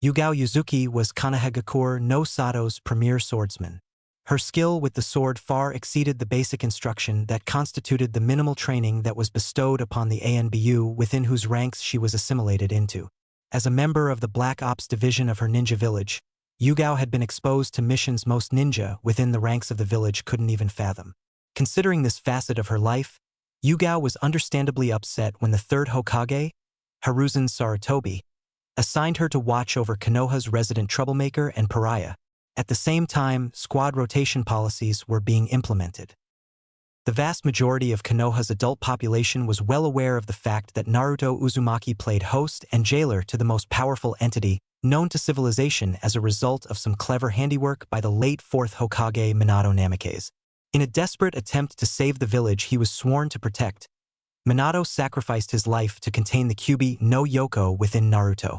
Yugao Yuzuki was Kanehagakure no Sato's premier swordsman. Her skill with the sword far exceeded the basic instruction that constituted the minimal training that was bestowed upon the ANBU within whose ranks she was assimilated into. As a member of the Black Ops division of her ninja village, Yugao had been exposed to missions most ninja within the ranks of the village couldn't even fathom. Considering this facet of her life, Yugao was understandably upset when the third Hokage, Hiruzen Sarutobi, assigned her to watch over Konoha's resident troublemaker and pariah. At the same time, squad rotation policies were being implemented. The vast majority of Konoha's adult population was well aware of the fact that Naruto Uzumaki played host and jailer to the most powerful entity known to civilization as a result of some clever handiwork by the late 4th Hokage Minato Namikaze. In a desperate attempt to save the village he was sworn to protect, Minato sacrificed his life to contain the Kyuubi no Yoko within Naruto.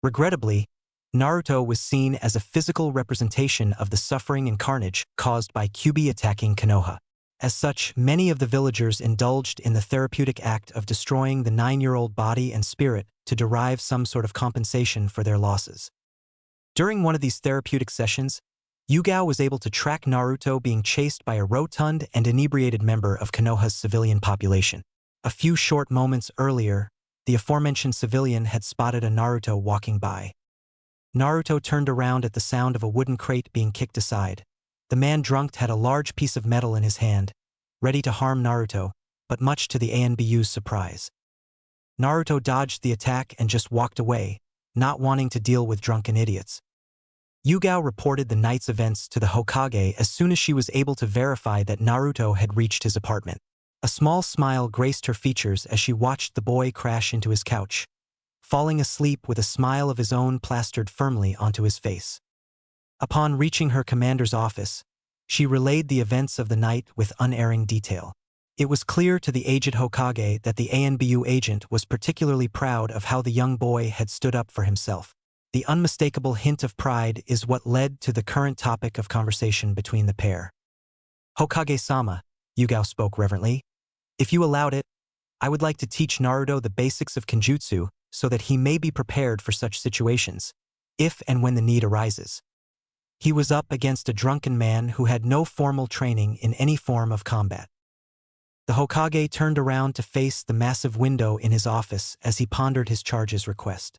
Regrettably, Naruto was seen as a physical representation of the suffering and carnage caused by Kyuubi attacking Konoha. As such, many of the villagers indulged in the therapeutic act of destroying the 9-year-old body and spirit to derive some sort of compensation for their losses. During one of these therapeutic sessions, Yugao was able to track Naruto being chased by a rotund and inebriated member of Konoha's civilian population. A few short moments earlier, the aforementioned civilian had spotted a Naruto walking by. Naruto turned around at the sound of a wooden crate being kicked aside. The man drunk had a large piece of metal in his hand, ready to harm Naruto, but much to the ANBU's surprise. Naruto dodged the attack and just walked away, not wanting to deal with drunken idiots. Yugao reported the night's events to the Hokage as soon as she was able to verify that Naruto had reached his apartment. A small smile graced her features as she watched the boy crash into his couch, falling asleep with a smile of his own plastered firmly onto his face. Upon reaching her commander's office, she relayed the events of the night with unerring detail. It was clear to the aged Hokage that the ANBU agent was particularly proud of how the young boy had stood up for himself. The unmistakable hint of pride is what led to the current topic of conversation between the pair. Hokage-sama, Yugao spoke reverently, if you allowed it, I would like to teach Naruto the basics of Kenjutsu so that he may be prepared for such situations, if and when the need arises. He was up against a drunken man who had no formal training in any form of combat. The Hokage turned around to face the massive window in his office as he pondered his charge's request.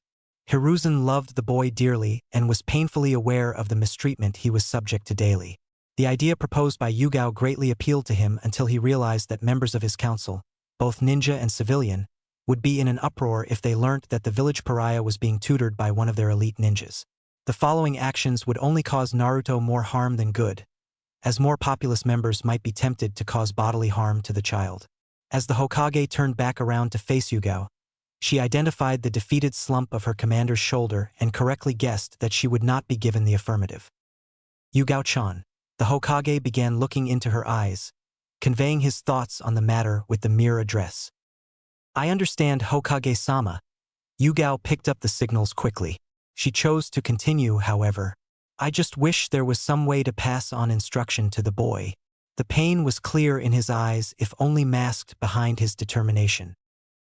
Hiruzen loved the boy dearly and was painfully aware of the mistreatment he was subject to daily. The idea proposed by Yugao greatly appealed to him until he realized that members of his council, both ninja and civilian, would be in an uproar if they learnt that the village pariah was being tutored by one of their elite ninjas. The following actions would only cause Naruto more harm than good, as more populous members might be tempted to cause bodily harm to the child. As the Hokage turned back around to face Yugao, she identified the defeated slump of her commander's shoulder and correctly guessed that she would not be given the affirmative. Yugao-chan, the Hokage began looking into her eyes, conveying his thoughts on the matter with the mere address. I understand, Hokage-sama. Yugao picked up the signals quickly. She chose to continue, however. I just wish there was some way to pass on instruction to the boy. The pain was clear in his eyes, if only masked behind his determination.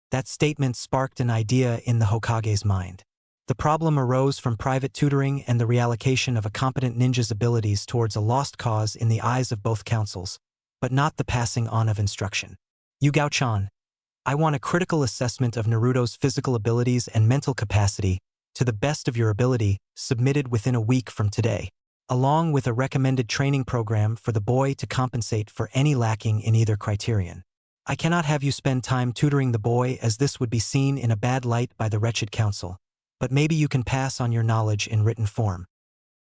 That statement sparked an idea in the Hokage's mind. The problem arose from private tutoring and the reallocation of a competent ninja's abilities towards a lost cause in the eyes of both councils, but not the passing on of instruction. Yugao-chan, I want a critical assessment of Naruto's physical abilities and mental capacity, to the best of your ability, submitted within a week from today, along with a recommended training program for the boy to compensate for any lacking in either criterion. I cannot have you spend time tutoring the boy, as this would be seen in a bad light by the wretched council, but maybe you can pass on your knowledge in written form.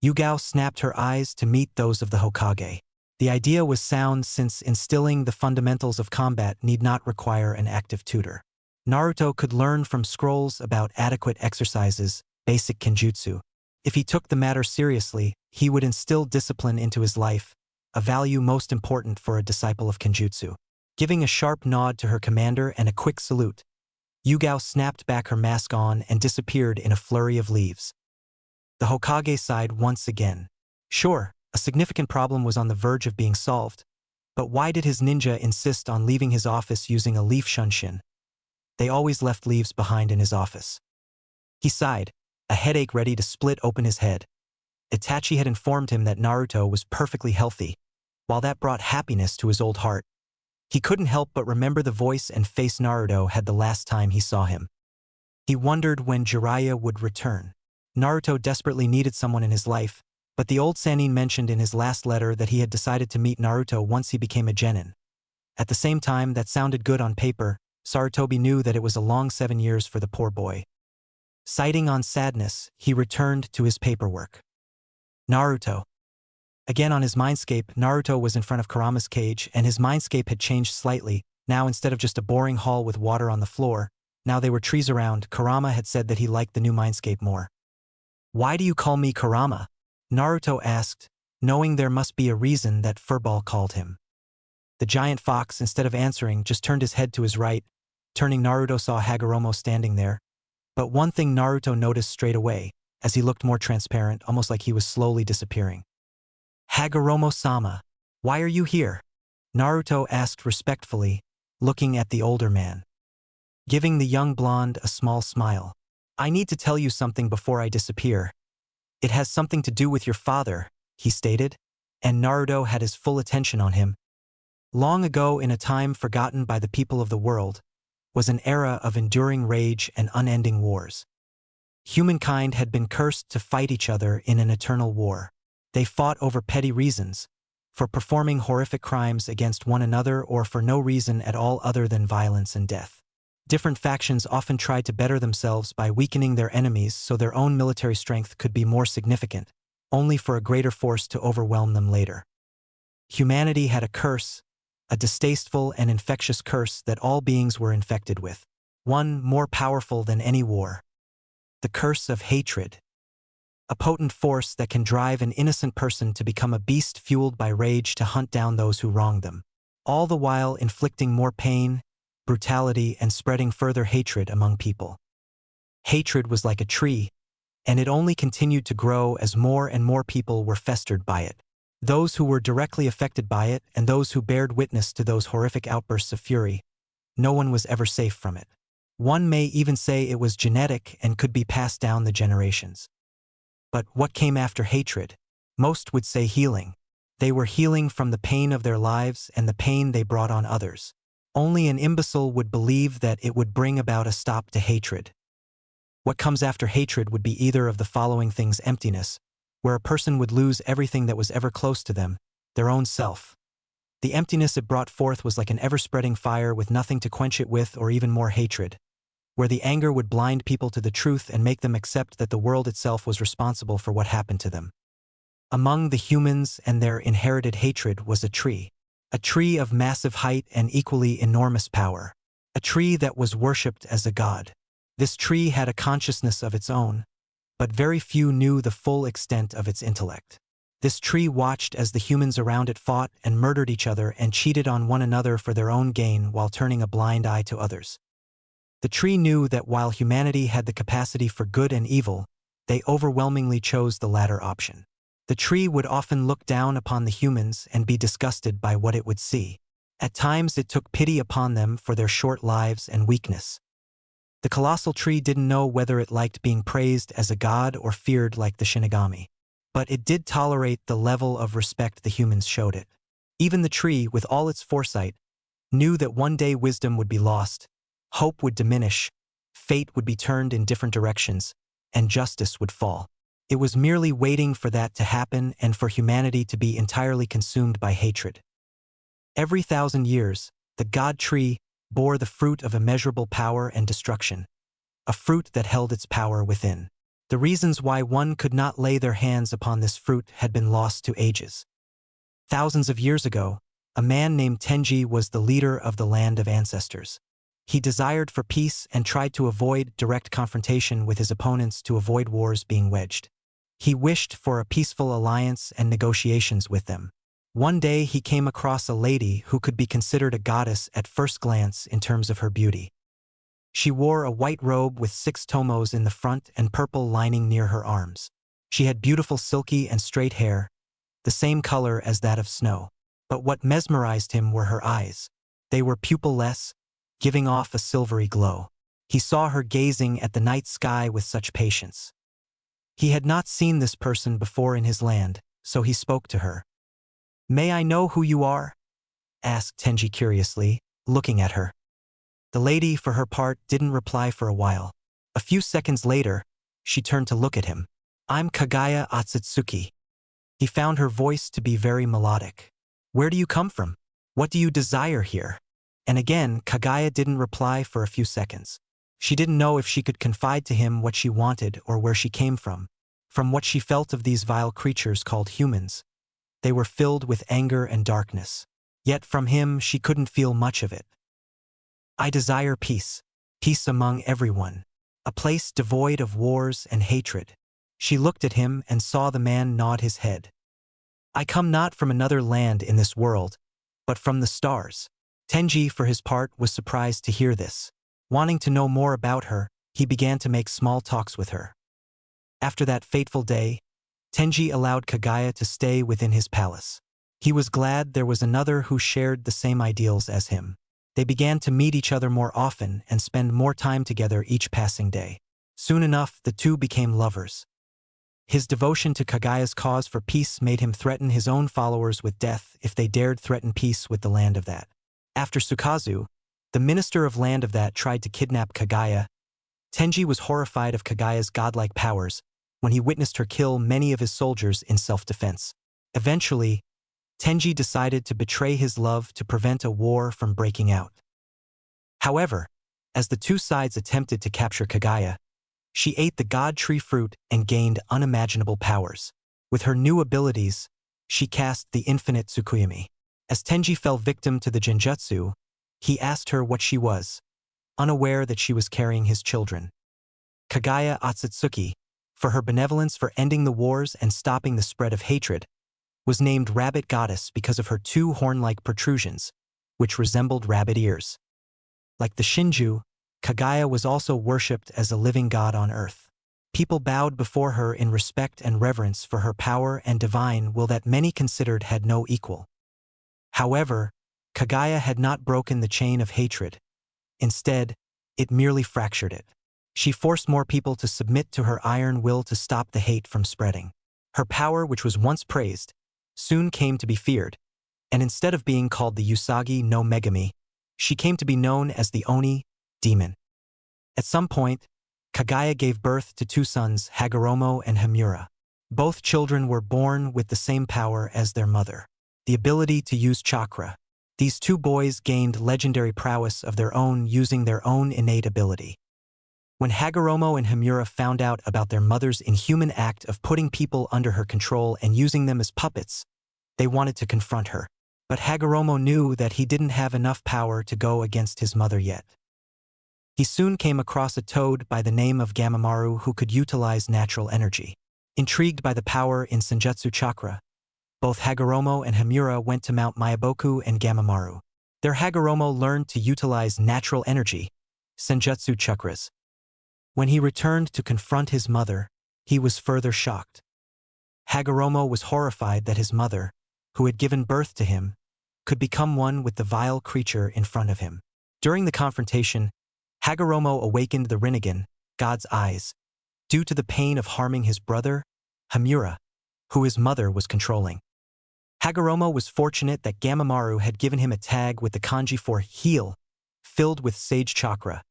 Yugao snapped her eyes to meet those of the Hokage. The idea was sound, since instilling the fundamentals of combat need not require an active tutor. Naruto could learn from scrolls about adequate exercises, basic kenjutsu. If he took the matter seriously, he would instill discipline into his life, a value most important for a disciple of kenjutsu. Giving a sharp nod to her commander and a quick salute, Yugao snapped back her mask on and disappeared in a flurry of leaves. The Hokage sighed once again. Sure, a significant problem was on the verge of being solved, but why did his ninja insist on leaving his office using a leaf shunshin? They always left leaves behind in his office. He sighed, a headache ready to split open his head. Itachi had informed him that Naruto was perfectly healthy. While that brought happiness to his old heart, he couldn't help but remember the voice and face Naruto had the last time he saw him. He wondered when Jeriah would return. Naruto desperately needed someone in his life, but the old Sannin mentioned in his last letter that he had decided to meet Naruto once he became a genin. At the same time, that sounded good on paper. Sarutobi knew that it was a long 7 years for the poor boy. Sighting on sadness, he returned to his paperwork. Naruto. Again on his mindscape, Naruto was in front of Kurama's cage, and his mindscape had changed slightly. Now, instead of just a boring hall with water on the floor, now there were trees around. Kurama had said that he liked the new mindscape more. Why do you call me Kurama? Naruto asked, knowing there must be a reason that Furball called him. The giant fox, instead of answering, just turned his head to his right. Turning, Naruto saw Hagoromo standing there. But one thing Naruto noticed straight away, as he looked more transparent, almost like he was slowly disappearing. Hagoromo-sama, why are you here? Naruto asked respectfully, looking at the older man. Giving the young blonde a small smile. I need to tell you something before I disappear. It has something to do with your father, he stated, and Naruto had his full attention on him. Long ago, in a time forgotten by the people of the world, was an era of enduring rage and unending wars. Humankind had been cursed to fight each other in an eternal war. They fought over petty reasons, for performing horrific crimes against one another or for no reason at all other than violence and death. Different factions often tried to better themselves by weakening their enemies so their own military strength could be more significant, only for a greater force to overwhelm them later. Humanity had a curse, a distasteful and infectious curse that all beings were infected with, one more powerful than any war. The curse of hatred. A potent force that can drive an innocent person to become a beast fueled by rage to hunt down those who wronged them, all the while inflicting more pain, brutality, and spreading further hatred among people. Hatred was like a tree, and it only continued to grow as more and more people were festered by it. Those who were directly affected by it and those who bared witness to those horrific outbursts of fury, no one was ever safe from it. One may even say it was genetic and could be passed down the generations. But what came after hatred? Most would say healing. They were healing from the pain of their lives and the pain they brought on others. Only an imbecile would believe that it would bring about a stop to hatred. What comes after hatred would be either of the following things: emptiness, where a person would lose everything that was ever close to them, their own self. The emptiness it brought forth was like an ever-spreading fire with nothing to quench it with, or even more hatred, where the anger would blind people to the truth and make them accept that the world itself was responsible for what happened to them. Among the humans and their inherited hatred was a tree of massive height and equally enormous power, a tree that was worshipped as a god. This tree had a consciousness of its own, but very few knew the full extent of its intellect. This tree watched as the humans around it fought and murdered each other and cheated on one another for their own gain while turning a blind eye to others. The tree knew that while humanity had the capacity for good and evil, they overwhelmingly chose the latter option. The tree would often look down upon the humans and be disgusted by what it would see. At times it took pity upon them for their short lives and weakness. The colossal tree didn't know whether it liked being praised as a god or feared like the Shinigami. But it did tolerate the level of respect the humans showed it. Even the tree, with all its foresight, knew that one day wisdom would be lost, hope would diminish, fate would be turned in different directions, and justice would fall. It was merely waiting for that to happen and for humanity to be entirely consumed by hatred. Every 1,000 years, the god tree bore the fruit of immeasurable power and destruction, a fruit that held its power within. The reasons why one could not lay their hands upon this fruit had been lost to ages. Thousands of years ago, a man named Tenji was the leader of the land of ancestors. He desired for peace and tried to avoid direct confrontation with his opponents to avoid wars being waged. He wished for a peaceful alliance and negotiations with them. One day he came across a lady who could be considered a goddess at first glance in terms of her beauty. She wore a white robe with 6 tomos in the front and purple lining near her arms. She had beautiful silky and straight hair, the same color as that of snow. But what mesmerized him were her eyes. They were pupilless, giving off a silvery glow. He saw her gazing at the night sky with such patience. He had not seen this person before in his land, so he spoke to her. "May I know who you are?" asked Tenji curiously, looking at her. The lady, for her part, didn't reply for a while. A few seconds later, she turned to look at him. "I'm Kaguya Otsutsuki." He found her voice to be very melodic. "Where do you come from? What do you desire here?" And again, Kaguya didn't reply for a few seconds. She didn't know if she could confide to him what she wanted or where she came from what she felt of these vile creatures called humans. They were filled with anger and darkness. Yet from him she couldn't feel much of it. "I desire peace, peace among everyone, a place devoid of wars and hatred." She looked at him and saw the man nod his head. "I come not from another land in this world, but from the stars." Tenji, for his part, was surprised to hear this. Wanting to know more about her, he began to make small talks with her. After that fateful day, Tenji allowed Kaguya to stay within his palace. He was glad there was another who shared the same ideals as him. They began to meet each other more often and spend more time together each passing day. Soon enough, the two became lovers. His devotion to Kaguya's cause for peace made him threaten his own followers with death if they dared threaten peace with the land of that. After Sukazu, the minister of land of that, tried to kidnap Kaguya, Tenji was horrified of Kaguya's godlike powers when he witnessed her kill many of his soldiers in self-defense. Eventually, Tenji decided to betray his love to prevent a war from breaking out. However, as the two sides attempted to capture Kaguya, she ate the god tree fruit and gained unimaginable powers. With her new abilities, she cast the infinite Tsukuyomi. As Tenji fell victim to the genjutsu, he asked her what she was, unaware that she was carrying his children. Kaguya Otsutsuki, for her benevolence for ending the wars and stopping the spread of hatred, was named Rabbit Goddess because of her 2 horn-like protrusions, which resembled rabbit ears. Like the Shinju, Kaguya was also worshipped as a living god on earth. People bowed before her in respect and reverence for her power and divine will that many considered had no equal. However, Kaguya had not broken the chain of hatred. Instead, it merely fractured it. She forced more people to submit to her iron will to stop the hate from spreading. Her power, which was once praised, soon came to be feared, and instead of being called the Usagi no Megami, she came to be known as the Oni, demon. At some point, Kaguya gave birth to 2 sons, Hagoromo and Hamura. Both children were born with the same power as their mother, the ability to use chakra. These 2 boys gained legendary prowess of their own using their own innate ability. When Hagoromo and Hamura found out about their mother's inhuman act of putting people under her control and using them as puppets, they wanted to confront her. But Hagoromo knew that he didn't have enough power to go against his mother yet. He soon came across a toad by the name of Gamamaru who could utilize natural energy. Intrigued by the power in Senjutsu chakra, both Hagoromo and Hamura went to Mount Myaboku and Gamamaru. There Hagoromo learned to utilize natural energy, Senjutsu chakras. When he returned to confront his mother, he was further shocked. Hagoromo was horrified that his mother, who had given birth to him, could become one with the vile creature in front of him. During the confrontation, Hagoromo awakened the Rinnegan, God's eyes, due to the pain of harming his brother, Hamura, who his mother was controlling. Hagoromo was fortunate that Gamamaru had given him a tag with the kanji for heal, filled with sage chakra,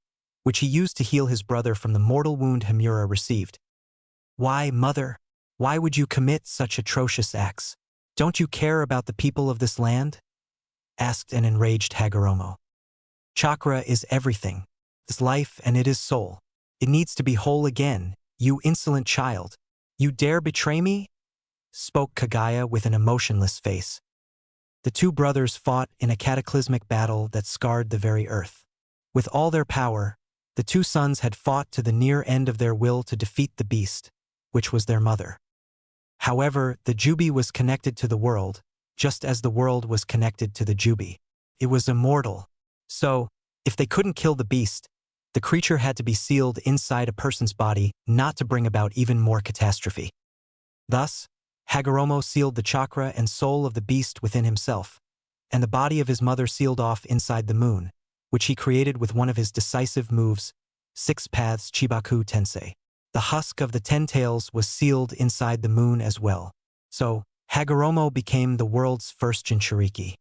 which he used to heal his brother from the mortal wound Hamura received. "Why, mother? Why would you commit such atrocious acts? Don't you care about the people of this land?" asked an enraged Hagoromo. "Chakra is everything. It's life and it is soul. It needs to be whole again, you insolent child. You dare betray me?" spoke Kaguya with an emotionless face. The two brothers fought in a cataclysmic battle that scarred the very earth. With all their power, the two sons had fought to the near end of their will to defeat the beast, which was their mother. However, the Jubi was connected to the world, just as the world was connected to the Jubi. It was immortal. So, if they couldn't kill the beast, the creature had to be sealed inside a person's body not to bring about even more catastrophe. Thus, Hagoromo sealed the chakra and soul of the beast within himself, and the body of his mother sealed off inside the moon, which he created with one of his decisive moves, 6 Paths Chibaku Tensei. The husk of the 10 tails was sealed inside the moon as well. So, Hagoromo became the world's first Jinchuriki.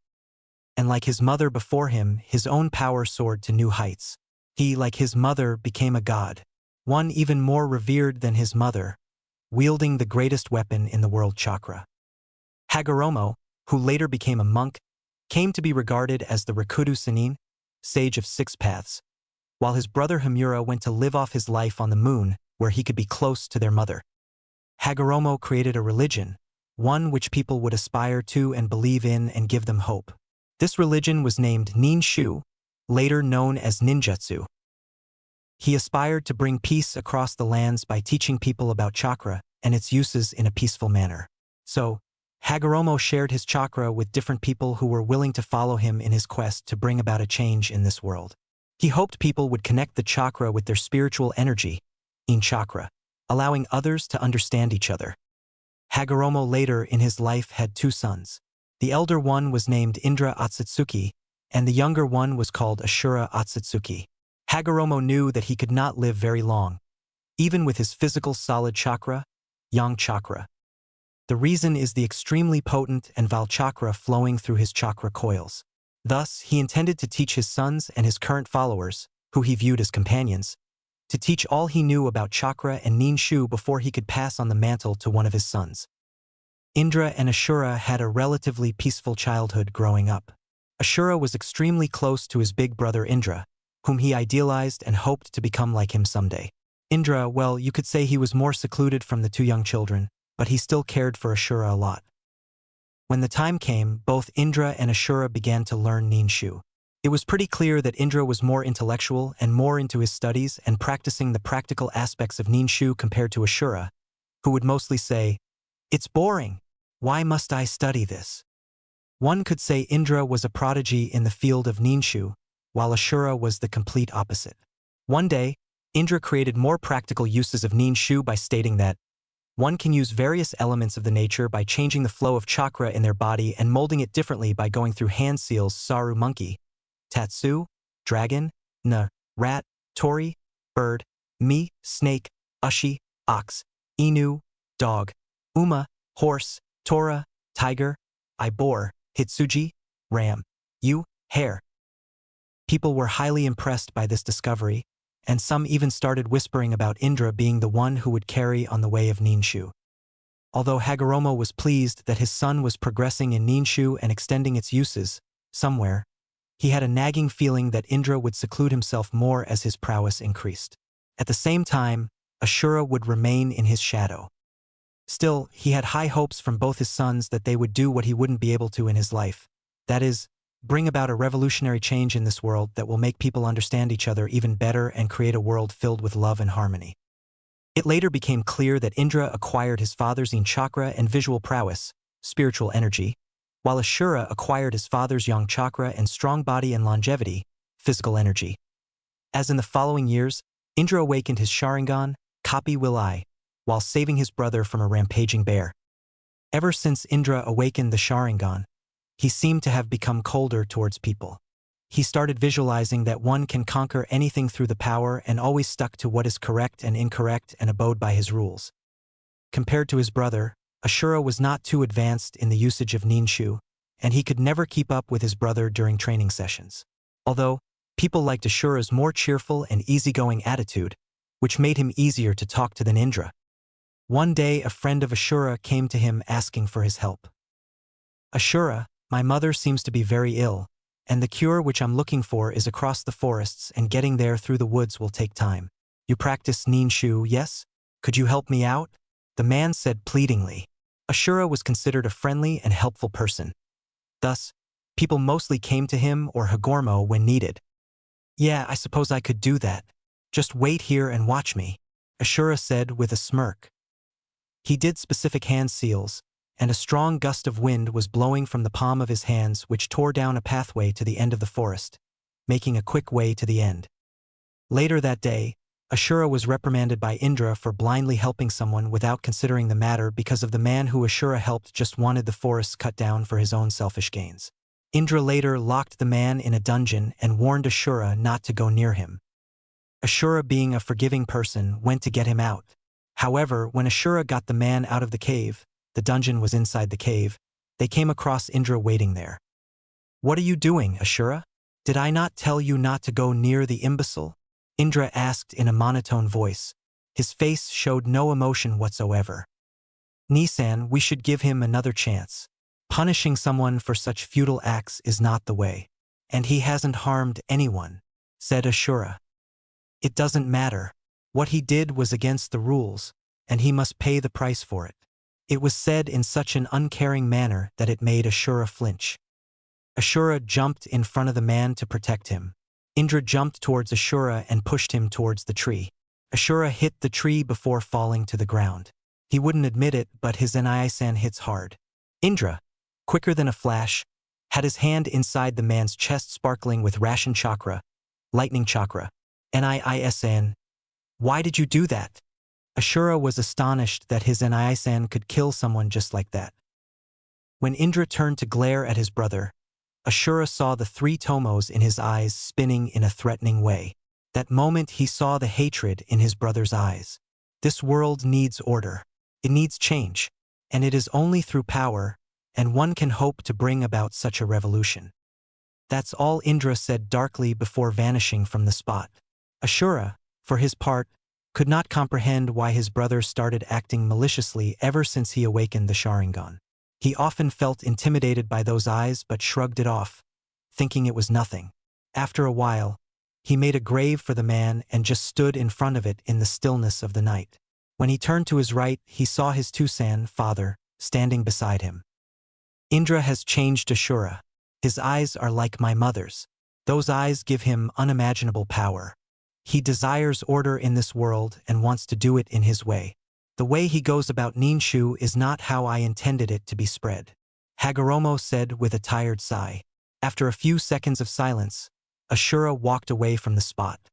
And like his mother before him, his own power soared to new heights. He, like his mother, became a god, one even more revered than his mother, wielding the greatest weapon in the world, chakra. Hagoromo, who later became a monk, came to be regarded as the Rakudu Sennin, sage of 6 paths, while his brother Hamura went to live off his life on the moon where he could be close to their mother. Hagoromo created a religion, one which people would aspire to and believe in and give them hope. This religion was named Ninshu, later known as ninjutsu. He aspired to bring peace across the lands by teaching people about chakra and its uses in a peaceful manner. So, Hagoromo shared his chakra with different people who were willing to follow him in his quest to bring about a change in this world. He hoped people would connect the chakra with their spiritual energy, in chakra, allowing others to understand each other. Hagoromo later in his life had 2 sons. The elder one was named Indra Otsutsuki, and the younger one was called Ashura Otsutsuki. Hagoromo knew that he could not live very long, even with his physical solid chakra, yang chakra. The reason is the extremely potent and vile chakra flowing through his chakra coils. Thus, he intended to teach his sons and his current followers, who he viewed as companions, to teach all he knew about chakra and ninshu before he could pass on the mantle to one of his sons. Indra and Ashura had a relatively peaceful childhood growing up. Ashura was extremely close to his big brother Indra, whom he idealized and hoped to become like him someday. Indra, well, you could say he was more secluded from the 2 young children, but he still cared for Ashura a lot. When the time came, both Indra and Ashura began to learn ninshu. It was pretty clear that Indra was more intellectual and more into his studies and practicing the practical aspects of ninshu compared to Ashura, who would mostly say, "It's boring. Why must I study this?" One could say Indra was a prodigy in the field of ninshu, while Ashura was the complete opposite. One day, Indra created more practical uses of ninshu by stating that one can use various elements of the nature by changing the flow of chakra in their body and molding it differently by going through hand seals Saru monkey, Tatsu, dragon, Na, rat, Tori, bird, Mi, snake, Ushi, ox, Inu, dog, Uma, horse, Tora, tiger, I, boar, Hitsuji, ram, Yu, hare. People were highly impressed by this discovery, and some even started whispering about Indra being the one who would carry on the way of ninshu. Although Hagoromo was pleased that his son was progressing in ninshu and extending its uses, somewhere, he had a nagging feeling that Indra would seclude himself more as his prowess increased. At the same time, Ashura would remain in his shadow. Still, he had high hopes from both his sons that they would do what he wouldn't be able to in his life. That is, bring about a revolutionary change in this world that will make people understand each other even better and create a world filled with love and harmony. It later became clear that Indra acquired his father's yin chakra and visual prowess, spiritual energy, while Ashura acquired his father's yang chakra and strong body and longevity, physical energy. As in the following years, Indra awakened his Sharingan, Copy Will I, while saving his brother from a rampaging bear. Ever since Indra awakened the Sharingan, he seemed to have become colder towards people. He started visualizing that one can conquer anything through the power and always stuck to what is correct and incorrect and abode by his rules. Compared to his brother, Ashura was not too advanced in the usage of ninshu, and he could never keep up with his brother during training sessions. Although, people liked Ashura's more cheerful and easygoing attitude, which made him easier to talk to than Indra. One day a friend of Ashura came to him asking for his help. "Ashura, my mother seems to be very ill, and the cure which I'm looking for is across the forests, and getting there through the woods will take time. You practice ninshu, yes? Could you help me out?" The man said pleadingly. Ashura was considered a friendly and helpful person. Thus, people mostly came to him or Hagormo when needed. "Yeah, I suppose I could do that. Just wait here and watch me," Ashura said with a smirk. He did specific hand seals, and a strong gust of wind was blowing from the palm of his hands, which tore down a pathway to the end of the forest, making a quick way to the end. Later that day, Ashura was reprimanded by Indra for blindly helping someone without considering the matter because of the man who Ashura helped just wanted the forests cut down for his own selfish gains. Indra later locked the man in a dungeon and warned Ashura not to go near him. Ashura, being a forgiving person, went to get him out. However, when Ashura got the man out of the cave, the dungeon was inside the cave, they came across Indra waiting there. "What are you doing, Ashura? Did I not tell you not to go near the imbecile?" Indra asked in a monotone voice. His face showed no emotion whatsoever. "Nisan, we should give him another chance. Punishing someone for such futile acts is not the way. And he hasn't harmed anyone," said Ashura. "It doesn't matter. What he did was against the rules, and he must pay the price for it." It was said in such an uncaring manner that it made Ashura flinch. Ashura jumped in front of the man to protect him. Indra jumped towards Ashura and pushed him towards the tree. Ashura hit the tree before falling to the ground. He wouldn't admit it, but his Nisan hits hard. Indra, quicker than a flash, had his hand inside the man's chest sparkling with ration chakra, lightning chakra. Nisan. "Why did you do that?" Ashura was astonished that his Nisan could kill someone just like that. When Indra turned to glare at his brother, Ashura saw the three tomos in his eyes spinning in a threatening way. That moment he saw the hatred in his brother's eyes. This world needs order. It needs change. And it is only through power, and one can hope to bring about such a revolution. That's all Indra said darkly before vanishing from the spot. Ashura, for his part, could not comprehend why his brother started acting maliciously ever since he awakened the Sharingan. He often felt intimidated by those eyes but shrugged it off, thinking it was nothing. After a while, he made a grave for the man and just stood in front of it in the stillness of the night. When he turned to his right, he saw his Tusan, father, standing beside him. "Indra has changed Ashura. His eyes are like my mother's. Those eyes give him unimaginable power. He desires order in this world and wants to do it in his way. The way he goes about ninshu is not how I intended it to be spread," Hagoromo said with a tired sigh. After a few seconds of silence, Ashura walked away from the spot.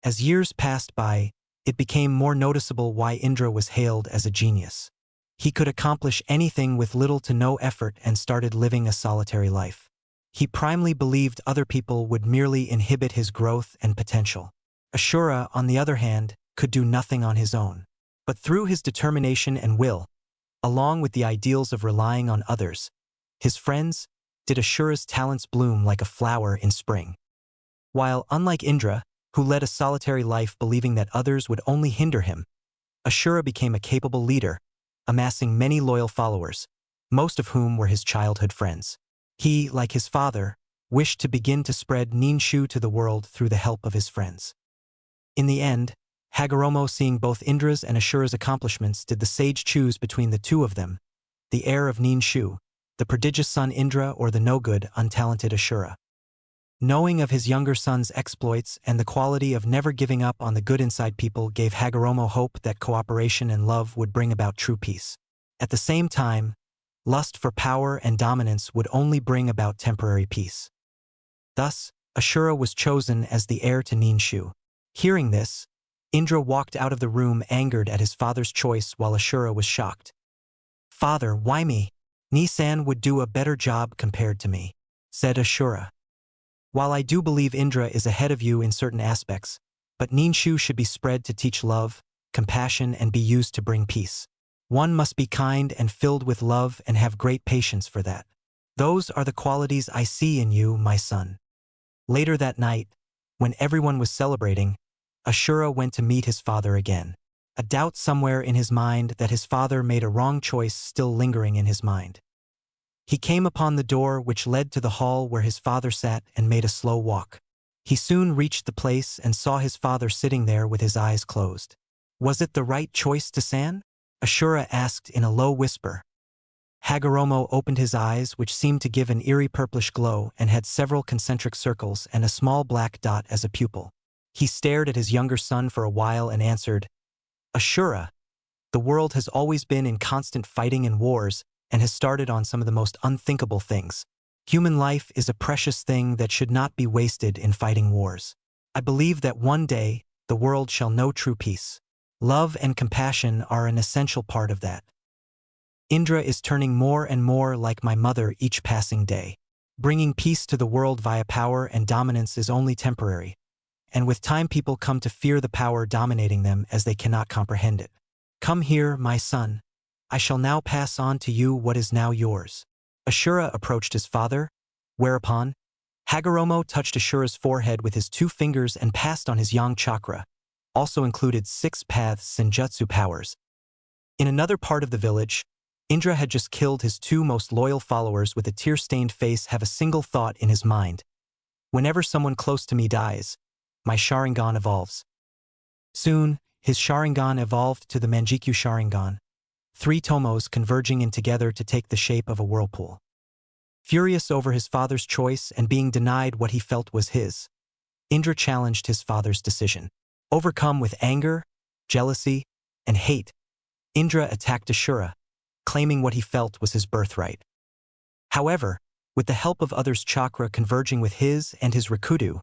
As years passed by, it became more noticeable why Indra was hailed as a genius. He could accomplish anything with little to no effort and started living a solitary life. He primarily believed other people would merely inhibit his growth and potential. Ashura, on the other hand, could do nothing on his own. But through his determination and will, along with the ideals of relying on others, his friends, did Ashura's talents bloom like a flower in spring. While, unlike Indra, who led a solitary life believing that others would only hinder him, Ashura became a capable leader, amassing many loyal followers, most of whom were his childhood friends. He, like his father, wished to begin to spread ninshu to the world through the help of his friends. In the end, Hagoromo, seeing both Indra's and Ashura's accomplishments, did the sage choose between the two of them, the heir of ninshu, the prodigious son Indra, or the no-good, untalented Ashura. Knowing of his younger son's exploits and the quality of never giving up on the good inside people gave Hagoromo hope that cooperation and love would bring about true peace. At the same time, lust for power and dominance would only bring about temporary peace. Thus, Ashura was chosen as the heir to ninshu. Hearing this, Indra walked out of the room angered at his father's choice while Ashura was shocked. "Father, why me? Nisan would do a better job compared to me," said Ashura. While I do believe Indra is ahead of you in certain aspects, but Ninshu should be spread to teach love, compassion, and be used to bring peace. One must be kind and filled with love and have great patience for that. Those are the qualities I see in you, my son. Later that night, when everyone was celebrating, Ashura went to meet his father again. A doubt somewhere in his mind that his father made a wrong choice still lingering in his mind. He came upon the door which led to the hall where his father sat and made a slow walk. He soon reached the place and saw his father sitting there with his eyes closed. Was it the right choice to San? Ashura asked in a low whisper. Hashirama opened his eyes, which seemed to give an eerie purplish glow and had several concentric circles and a small black dot as a pupil. He stared at his younger son for a while and answered, Ashura, the world has always been in constant fighting and wars and has started on some of the most unthinkable things. Human life is a precious thing that should not be wasted in fighting wars. I believe that one day the world shall know true peace. Love and compassion are an essential part of that. Indra is turning more and more like my mother each passing day. Bringing peace to the world via power and dominance is only temporary, and with time people come to fear the power dominating them as they cannot comprehend it. Come here, my son. I shall now pass on to you what is now yours. Ashura approached his father, whereupon Hashirama touched Ashura's forehead with his 2 fingers and passed on his yang chakra, also included 6 paths senjutsu powers. In another part of the village, Indra had just killed his 2 most loyal followers with a tear-stained face have a single thought in his mind. Whenever someone close to me dies, my Sharingan evolves. Soon, his Sharingan evolved to the Manjikyu Sharingan, 3 tomos converging in together to take the shape of a whirlpool. Furious over his father's choice and being denied what he felt was his, Indra challenged his father's decision. Overcome with anger, jealousy, and hate, Indra attacked Ashura, claiming what he felt was his birthright. However, with the help of others' chakra converging with his and his Rikudu,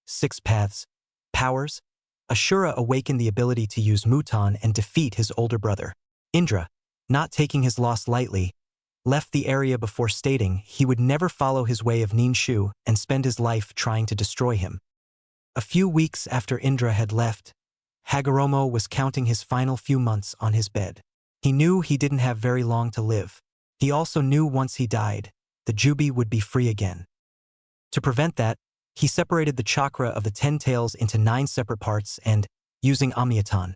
6 paths, powers, Ashura awakened the ability to use Muton and defeat his older brother. Indra, not taking his loss lightly, left the area before stating he would never follow his way of Ninshu and spend his life trying to destroy him. A few weeks after Indra had left, Hashirama was counting his final few months on his bed. He knew he didn't have very long to live. He also knew once he died, the Jubi would be free again. To prevent that, he separated the chakra of the 10 tails into 9 separate parts and, using Amyatan,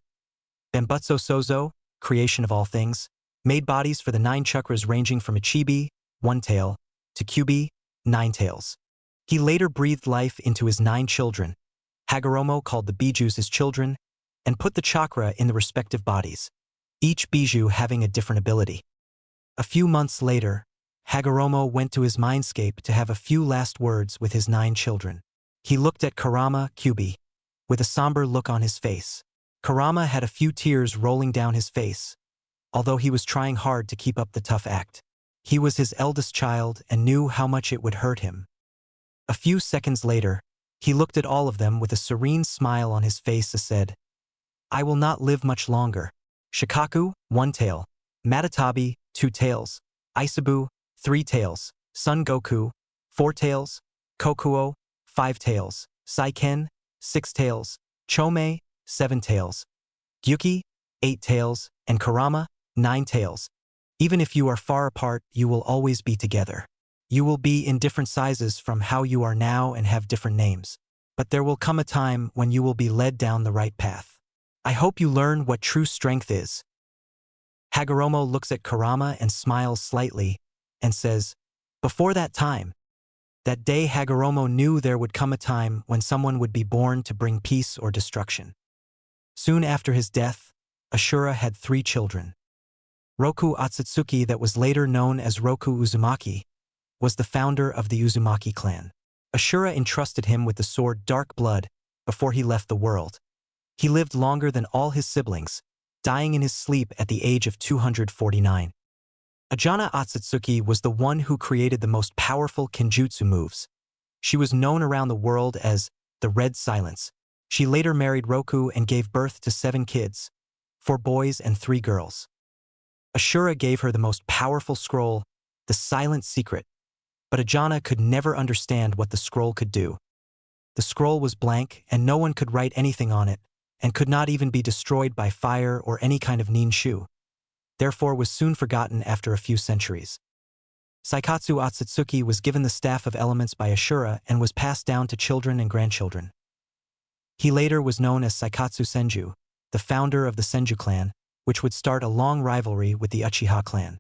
Bambutso Sozo, creation of all things, made bodies for the 9 chakras ranging from Ichibi, 1 tail, to Kyubi, 9 tails. He later breathed life into his 9 children. Hashirama called the bijus his children, and put the chakra in the respective bodies, each biju having a different ability. A few months later, Hashirama went to his mindscape to have a few last words with his 9 children. He looked at Kurama Kyubi, with a somber look on his face. Kurama had a few tears rolling down his face, although he was trying hard to keep up the tough act. He was his eldest child and knew how much it would hurt him. A few seconds later, he looked at all of them with a serene smile on his face and said, I will not live much longer. Shikaku, 1 tail. Matatabi, 2 tails. Isabu, 3 tails. Son Goku, 4 tails. Kokuo, 5 tails. Saiken, 6 tails. Chome, 7 tails. Gyuki, 8 tails. And Kurama, 9 tails. Even if you are far apart, you will always be together. You will be in different sizes from how you are now and have different names. But there will come a time when you will be led down the right path. I hope you learn what true strength is. Hashirama looks at Kurama and smiles slightly, and says, before that time, that day Hashirama knew there would come a time when someone would be born to bring peace or destruction. Soon after his death, Ashura had 3 children. Roku Otsutsuki, that was later known as Roku Uzumaki, was the founder of the Uzumaki clan. Ashura entrusted him with the sword Dark Blood before he left the world. He lived longer than all his siblings, dying in his sleep at the age of 249. Ajana Otsutsuki was the one who created the most powerful kenjutsu moves. She was known around the world as the Red Silence. She later married Roku and gave birth to 7 kids, 4 boys and 3 girls. Ashura gave her the most powerful scroll, the Silent Secret, But Ajana could never understand what the scroll could do. The scroll was blank, and no one could write anything on it, and could not even be destroyed by fire or any kind of ninshu. Therefore was soon forgotten after a few centuries. Saikatsu Otsutsuki was given the staff of elements by Ashura and was passed down to children and grandchildren. He later was known as Saikatsu Senju, the founder of the Senju clan, which would start a long rivalry with the Uchiha clan.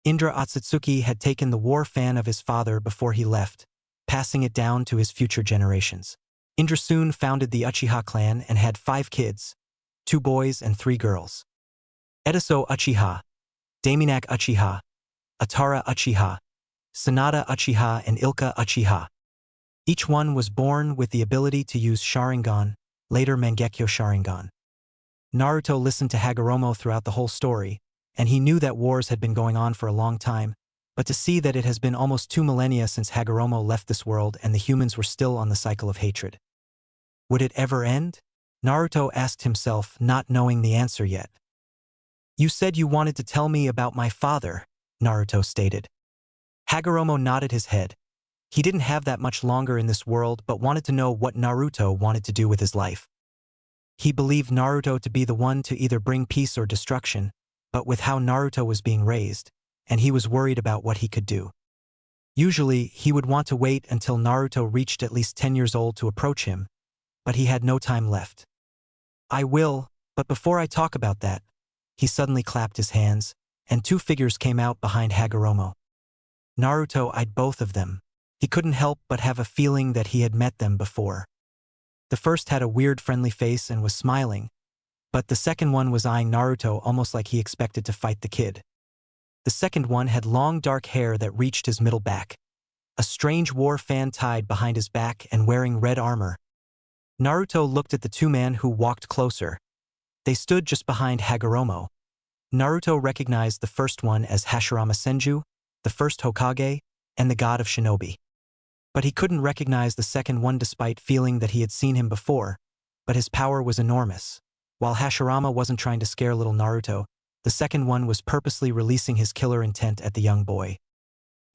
Indra Otsutsuki had taken the war fan of his father before he left, passing it down to his future generations. Indra soon founded the Uchiha clan and had 5 kids, 2 boys and 3 girls. Ediso Uchiha, Daiminak Uchiha, Atara Uchiha, Sanada Uchiha and Ilka Uchiha. Each one was born with the ability to use Sharingan, later Mangekyo Sharingan. Naruto listened to Hagoromo throughout the whole story, and he knew that wars had been going on for a long time, but to see that it has been almost 2 millennia since Hagoromo left this world and the humans were still on the cycle of hatred. Would it ever end? Naruto asked himself, not knowing the answer yet. You said you wanted to tell me about my father, Naruto stated. Hagoromo nodded his head. He didn't have that much longer in this world but wanted to know what Naruto wanted to do with his life. He believed Naruto to be the one to either bring peace or destruction, but with how Naruto was being raised, and he was worried about what he could do. Usually, he would want to wait until Naruto reached at least 10 years old to approach him, but he had no time left. I will, but before I talk about that, he suddenly clapped his hands, and 2 figures came out behind Hagoromo. Naruto eyed both of them. He couldn't help but have a feeling that he had met them before. The first had a weird friendly face and was smiling, but the second one was eyeing Naruto almost like he expected to fight the kid. The second one had long dark hair that reached his middle back, a strange war fan tied behind his back and wearing red armor. Naruto looked at the 2 men who walked closer. They stood just behind Hagoromo. Naruto recognized the first one as Hashirama Senju, the first Hokage, and the god of shinobi. But he couldn't recognize the second one despite feeling that he had seen him before, but his power was enormous. While Hashirama wasn't trying to scare little Naruto, the second one was purposely releasing his killer intent at the young boy.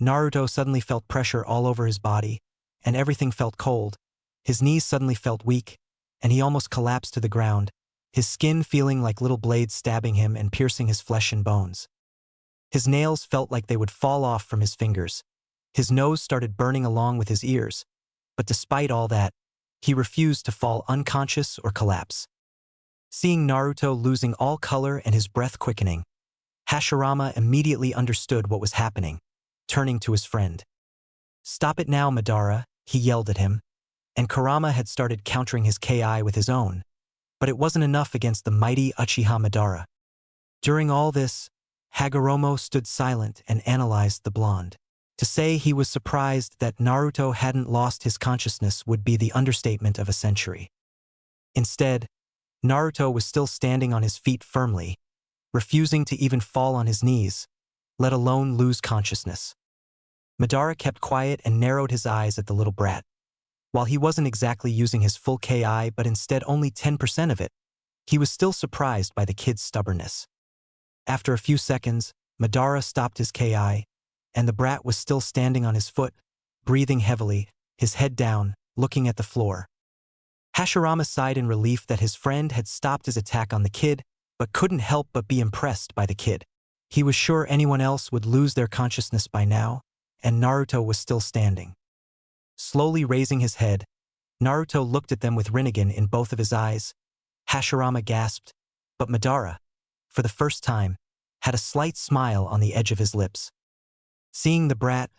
Naruto suddenly felt pressure all over his body, and everything felt cold. His knees suddenly felt weak, and he almost collapsed to the ground, his skin feeling like little blades stabbing him and piercing his flesh and bones. His nails felt like they would fall off from his fingers. His nose started burning along with his ears, but despite all that, he refused to fall unconscious or collapse. Seeing Naruto losing all color and his breath quickening, Hashirama immediately understood what was happening, turning to his friend. Stop it now, Madara, he yelled at him, and Kurama had started countering his Ki with his own, but it wasn't enough against the mighty Uchiha Madara. During all this, Hagoromo stood silent and analyzed the blonde. To say he was surprised that Naruto hadn't lost his consciousness would be the understatement of a century. Instead, Naruto was still standing on his feet firmly, refusing to even fall on his knees, let alone lose consciousness. Madara kept quiet and narrowed his eyes at the little brat. While he wasn't exactly using his full Ki but instead only 10% of it, he was still surprised by the kid's stubbornness. After a few seconds, Madara stopped his Ki, and the brat was still standing on his foot, breathing heavily, his head down, looking at the floor. Hashirama sighed in relief that his friend had stopped his attack on the kid, but couldn't help but be impressed by the kid. He was sure anyone else would lose their consciousness by now, and Naruto was still standing. Slowly raising his head, Naruto looked at them with Rinnegan in both of his eyes. Hashirama gasped, but Madara, for the first time, had a slight smile on the edge of his lips. Seeing the brat,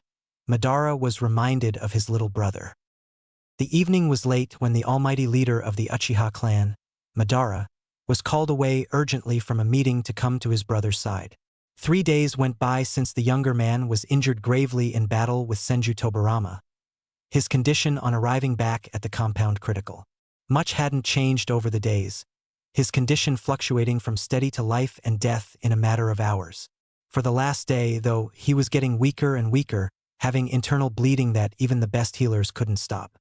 Madara was reminded of his little brother. The evening was late when the almighty leader of the Uchiha clan, Madara, was called away urgently from a meeting to come to his brother's side. 3 days went by since the younger man was injured gravely in battle with Senju Tobirama. His condition on arriving back at the compound critical. Much hadn't changed over the days, his condition fluctuating from steady to life and death in a matter of hours. For the last day, though, he was getting weaker and weaker, having internal bleeding that even the best healers couldn't stop.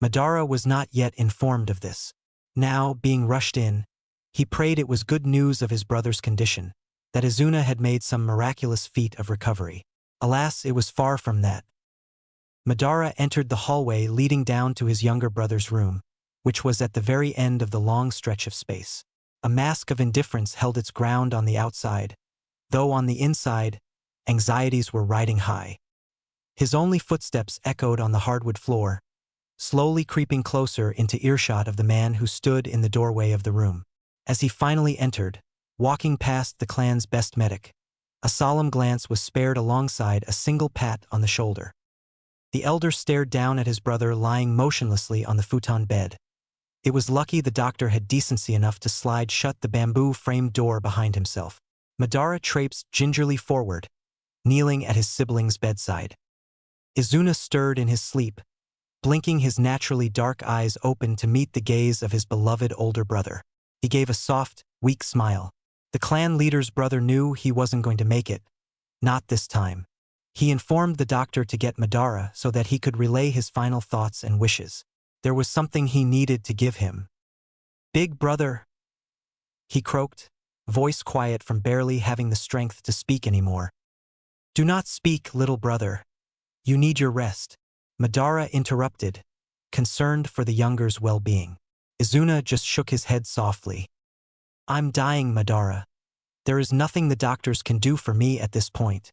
Madara was not yet informed of this. Now, being rushed in, he prayed it was good news of his brother's condition, that Izuna had made some miraculous feat of recovery. Alas, it was far from that. Madara entered the hallway leading down to his younger brother's room, which was at the very end of the long stretch of space. A mask of indifference held its ground on the outside, though on the inside, anxieties were riding high. His only footsteps echoed on the hardwood floor, slowly creeping closer into earshot of the man who stood in the doorway of the room. As he finally entered, walking past the clan's best medic, a solemn glance was spared alongside a single pat on the shoulder. The elder stared down at his brother lying motionlessly on the futon bed. It was lucky the doctor had decency enough to slide shut the bamboo-framed door behind himself. Madara traipsed gingerly forward, kneeling at his sibling's bedside. Izuna stirred in his sleep, blinking his naturally dark eyes open to meet the gaze of his beloved older brother. He gave a soft, weak smile. The clan leader's brother knew he wasn't going to make it. Not this time. He informed the doctor to get Madara so that he could relay his final thoughts and wishes. There was something he needed to give him. "Big brother," he croaked, voice quiet from barely having the strength to speak anymore. "Do not speak, little brother. You need your rest." Madara interrupted, concerned for the younger's well-being. Izuna just shook his head softly. "I'm dying, Madara. There is nothing the doctors can do for me at this point."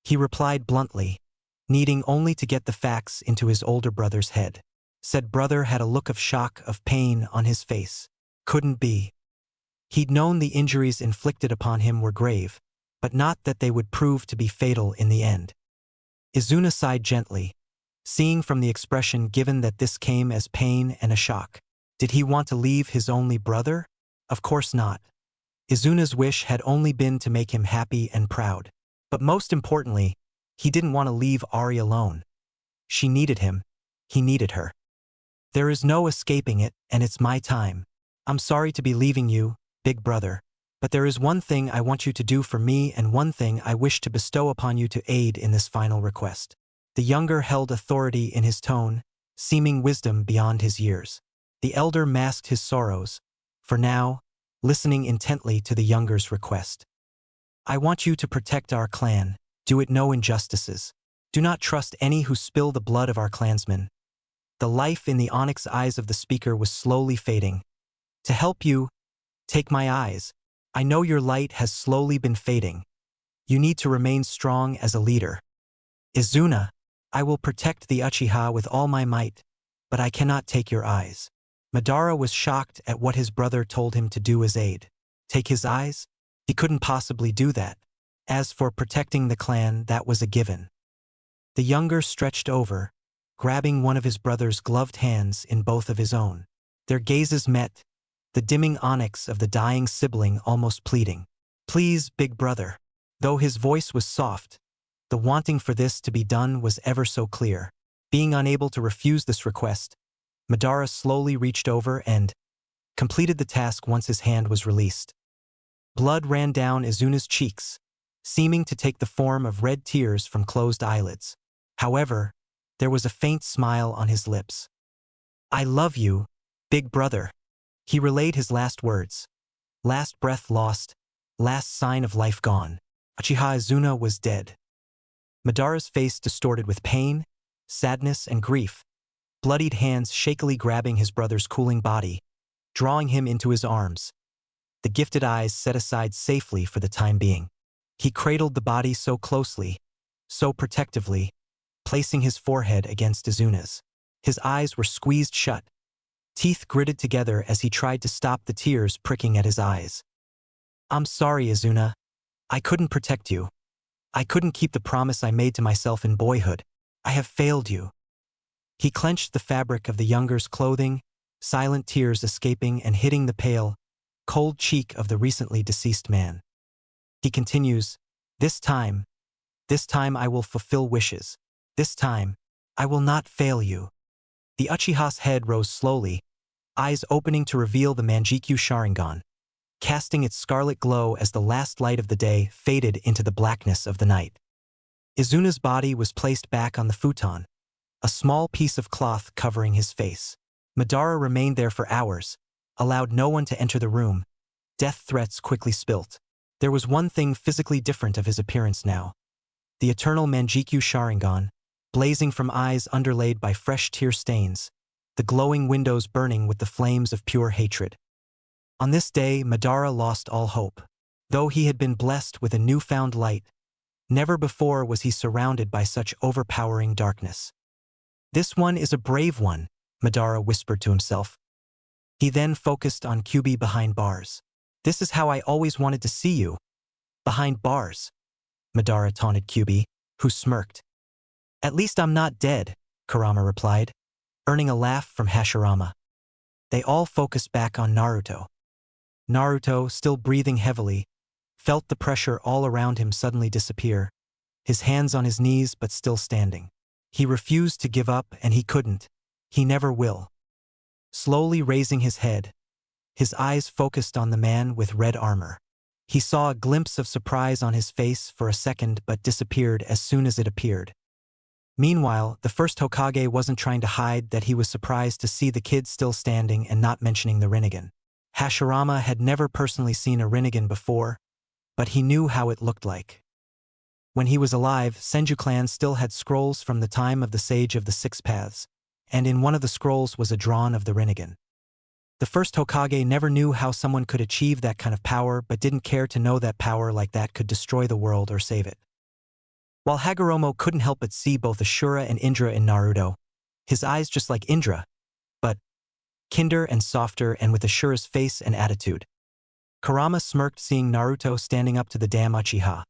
He replied bluntly, needing only to get the facts into his older brother's head. Said brother had a look of shock, of pain on his face. Couldn't be. He'd known the injuries inflicted upon him were grave, but not that they would prove to be fatal in the end. Izuna sighed gently, seeing from the expression given that this came as pain and a shock. Did he want to leave his only brother? Of course not. Izuna's wish had only been to make him happy and proud. But most importantly, he didn't want to leave Ari alone. She needed him. He needed her. "There is no escaping it, and it's my time. I'm sorry to be leaving you, big brother, but there is one thing I want you to do for me and one thing I wish to bestow upon you to aid in this final request." The younger held authority in his tone, seeming wisdom beyond his years. The elder masked his sorrows, for now, listening intently to the younger's request. "I want you to protect our clan. Do it no injustices. Do not trust any who spill the blood of our clansmen." The life in the onyx eyes of the speaker was slowly fading. "To help you, take my eyes. I know your light has slowly been fading. You need to remain strong as a leader. Izuna, I will protect the Uchiha with all my might, but I cannot take your eyes." Madara was shocked at what his brother told him to do as aid. Take his eyes? He couldn't possibly do that. As for protecting the clan, that was a given. The younger stretched over, grabbing one of his brother's gloved hands in both of his own. Their gazes met, the dimming onyx of the dying sibling almost pleading. "Please, big brother." Though his voice was soft, the wanting for this to be done was ever so clear. Being unable to refuse this request, Madara slowly reached over and completed the task once his hand was released. Blood ran down Izuna's cheeks, seeming to take the form of red tears from closed eyelids. However, there was a faint smile on his lips. "I love you, big brother." He relayed his last words. Last breath lost, last sign of life gone. Uchiha Izuna was dead. Madara's face distorted with pain, sadness, and grief, bloodied hands shakily grabbing his brother's cooling body, drawing him into his arms. The gifted eyes set aside safely for the time being. He cradled the body so closely, so protectively, placing his forehead against Izuna's. His eyes were squeezed shut, teeth gritted together as he tried to stop the tears pricking at his eyes. "I'm sorry, Izuna. I couldn't protect you. I couldn't keep the promise I made to myself in boyhood. I have failed you." He clenched the fabric of the younger's clothing, silent tears escaping and hitting the pale, cold cheek of the recently deceased man. He continues, This time I will fulfill wishes. This time, I will not fail you." The Uchiha's head rose slowly, eyes opening to reveal the Manjikyu Sharingan, casting its scarlet glow as the last light of the day faded into the blackness of the night. Izuna's body was placed back on the futon, a small piece of cloth covering his face. Madara remained there for hours, allowed no one to enter the room. Death threats quickly spilt. There was one thing physically different of his appearance now. the eternal Manjikyu Sharingan, blazing from eyes underlaid by fresh tear stains, the glowing windows burning with the flames of pure hatred. On this day, Madara lost all hope. Though he had been blessed with a newfound light, never before was he surrounded by such overpowering darkness. "This one is a brave one," Madara whispered to himself. He then focused on Kyuubi behind bars. "This is how I always wanted to see you. Behind bars," Madara taunted Kyuubi, who smirked. "At least I'm not dead," Kurama replied, earning a laugh from Hashirama. They all focused back on Naruto. Naruto, still breathing heavily, felt the pressure all around him suddenly disappear, his hands on his knees but still standing. He refused to give up, and he couldn't. He never will. Slowly raising his head, his eyes focused on the man with red armor. He saw a glimpse of surprise on his face for a second but disappeared as soon as it appeared. Meanwhile, the first Hokage wasn't trying to hide that he was surprised to see the kid still standing and not mentioning the Rinnegan. Hashirama had never personally seen a Rinnegan before, but he knew how it looked like. When he was alive, Senju clan still had scrolls from the time of the Sage of the Six Paths, and in one of the scrolls was a drawing of the Rinnegan. The first Hokage never knew how someone could achieve that kind of power but didn't care to know that power like that could destroy the world or save it. While Hagoromo couldn't help but see both Ashura and Indra in Naruto, his eyes just like Indra, but kinder and softer and with Ashura's face and attitude. Kurama smirked seeing Naruto standing up to the damn Uchiha,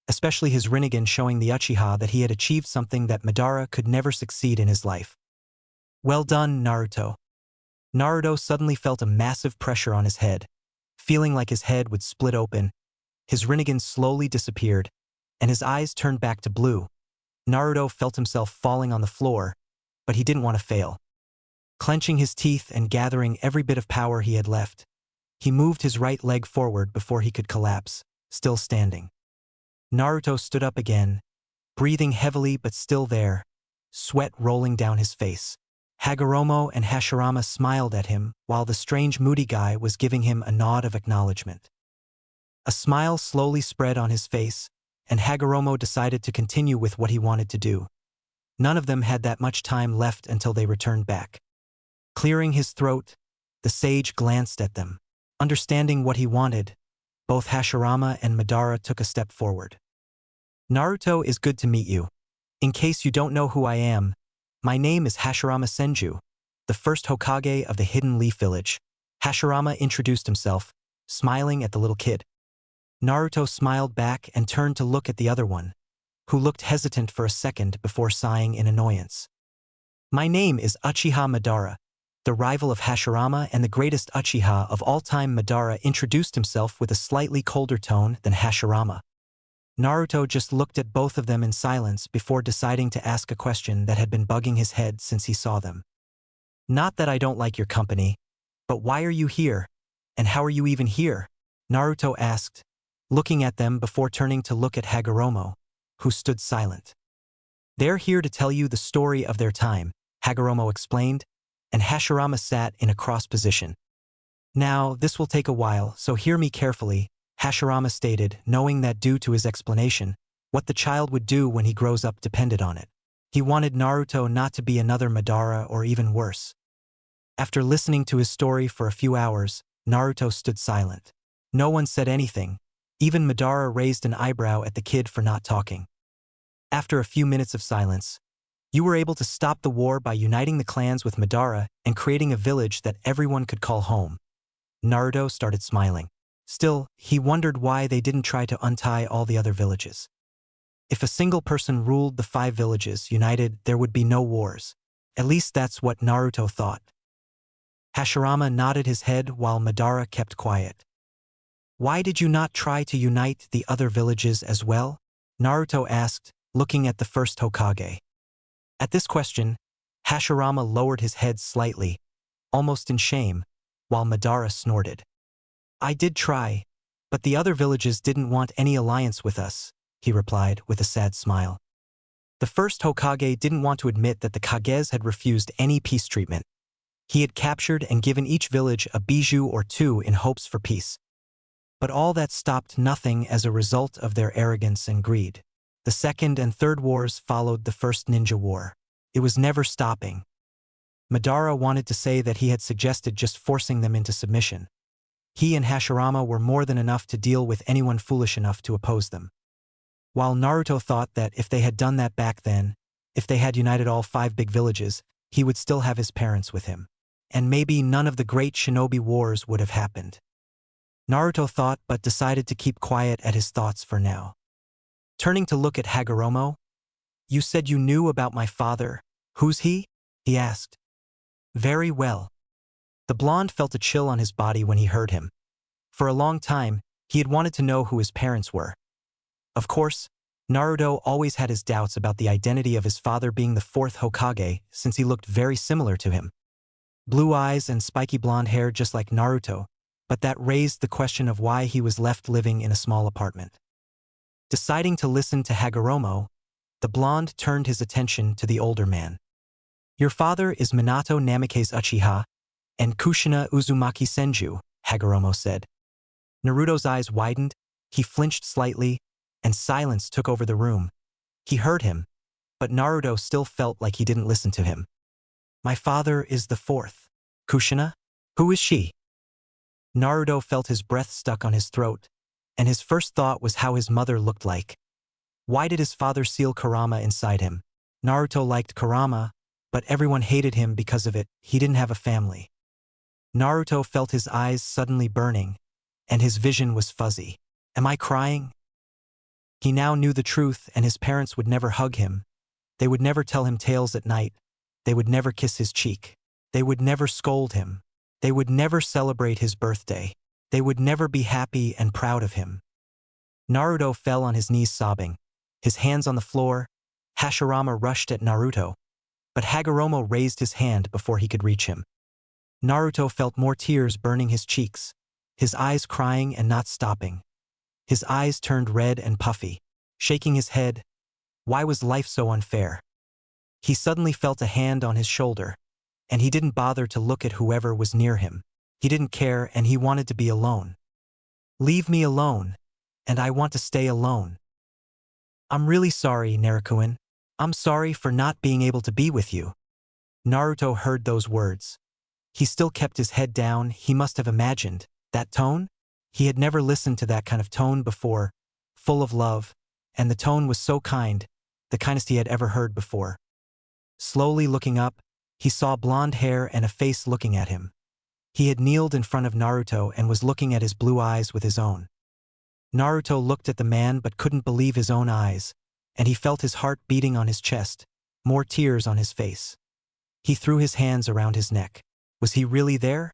especially his Rinnegan showing the Uchiha that he had achieved something that Madara could never succeed in his life. "Well done, Naruto." Naruto suddenly felt a massive pressure on his head. Feeling like his head would split open, his Rinnegan slowly disappeared, and his eyes turned back to blue. Naruto felt himself falling on the floor, but he didn't want to fail. Clenching his teeth and gathering every bit of power he had left, he moved his right leg forward before he could collapse, still standing. Naruto stood up again, breathing heavily but still there, sweat rolling down his face. Hagoromo and Hashirama smiled at him while the strange moody guy was giving him a nod of acknowledgement. A smile slowly spread on his face, and Hagoromo decided to continue with what he wanted to do. None of them had that much time left until they returned back. Clearing his throat, the sage glanced at them. Understanding what he wanted, both Hashirama and Madara took a step forward. "Naruto, is good to meet you. In case you don't know who I am, my name is Hashirama Senju, the first Hokage of the Hidden Leaf Village." Hashirama introduced himself, smiling at the little kid. Naruto smiled back and turned to look at the other one, who looked hesitant for a second before sighing in annoyance. "My name is Uchiha Madara, the rival of Hashirama and the greatest Uchiha of all time." Madara introduced himself with a slightly colder tone than Hashirama. Naruto just looked at both of them in silence before deciding to ask a question that had been bugging his head since he saw them. "Not that I don't like your company, but why are you here? And how are you even here?" Naruto asked, looking at them before turning to look at Hagoromo, who stood silent. "They're here to tell you the story of their time," Hagoromo explained, and Hashirama sat in a cross position. "Now, this will take a while, so hear me carefully," Hashirama stated, knowing that due to his explanation, what the child would do when he grows up depended on it. He wanted Naruto not to be another Madara or even worse. After listening to his story for a few hours, Naruto stood silent. No one said anything. Even Madara raised an eyebrow at the kid for not talking. After a few minutes of silence, "You were able to stop the war by uniting the clans with Madara and creating a village that everyone could call home." Naruto started smiling. Still, he wondered why they didn't try to untie all the other villages. If a single person ruled the 5 villages united, there would be no wars. At least that's what Naruto thought. Hashirama nodded his head while Madara kept quiet. "Why did you not try to unite the other villages as well?" Naruto asked, looking at the first Hokage. At this question, Hashirama lowered his head slightly, almost in shame, while Madara snorted. "I did try, but the other villages didn't want any alliance with us," he replied with a sad smile. The first Hokage didn't want to admit that the Kages had refused any peace treatment. He had captured and given each village a bijou or 2 in hopes for peace. But all that stopped nothing as a result of their arrogance and greed. The second and third wars followed the first ninja war. It was never stopping. Madara wanted to say that he had suggested just forcing them into submission. He and Hashirama were more than enough to deal with anyone foolish enough to oppose them. While Naruto thought that if they had done that back then, if they had united all 5 big villages, he would still have his parents with him. And maybe none of the great shinobi wars would have happened. Naruto thought but decided to keep quiet at his thoughts for now. Turning to look at Hagoromo, "You said you knew about my father. Who's he?" he asked. "Very well." The blonde felt a chill on his body when he heard him. For a long time, he had wanted to know who his parents were. Of course, Naruto always had his doubts about the identity of his father being the 4th Hokage since he looked very similar to him. Blue eyes and spiky blonde hair just like Naruto, but that raised the question of why he was left living in a small apartment. Deciding to listen to Hagoromo, the blonde turned his attention to the older man. "Your father is Minato Namikaze Uchiha and Kushina Uzumaki Senju," Hagoromo said. Naruto's eyes widened, he flinched slightly, and silence took over the room. He heard him, but Naruto still felt like he didn't listen to him. "My father is the 4th. Kushina? Who is she?" Naruto felt his breath stuck on his throat, and his first thought was how his mother looked like. Why did his father seal Kurama inside him? Naruto liked Kurama, but everyone hated him because of it. He didn't have a family. Naruto felt his eyes suddenly burning, and his vision was fuzzy. "Am I crying?" He now knew the truth, and his parents would never hug him. They would never tell him tales at night. They would never kiss his cheek. They would never scold him. They would never celebrate his birthday. They would never be happy and proud of him. Naruto fell on his knees sobbing, his hands on the floor. Hashirama rushed at Naruto, but Hagoromo raised his hand before he could reach him. Naruto felt more tears burning his cheeks, his eyes crying and not stopping. His eyes turned red and puffy, shaking his head. Why was life so unfair? He suddenly felt a hand on his shoulder, and he didn't bother to look at whoever was near him. He didn't care, and he wanted to be alone. "Leave me alone, and I want to stay alone." "I'm really sorry, Naruto. I'm sorry for not being able to be with you." Naruto heard those words. He still kept his head down. He must have imagined that tone. He had never listened to that kind of tone before, full of love, and the tone was so kind, the kindest he had ever heard before. Slowly looking up, he saw blonde hair and a face looking at him. He had kneeled in front of Naruto and was looking at his blue eyes with his own. Naruto looked at the man but couldn't believe his own eyes, and he felt his heart beating on his chest, more tears on his face. He threw his hands around his neck. Was he really there?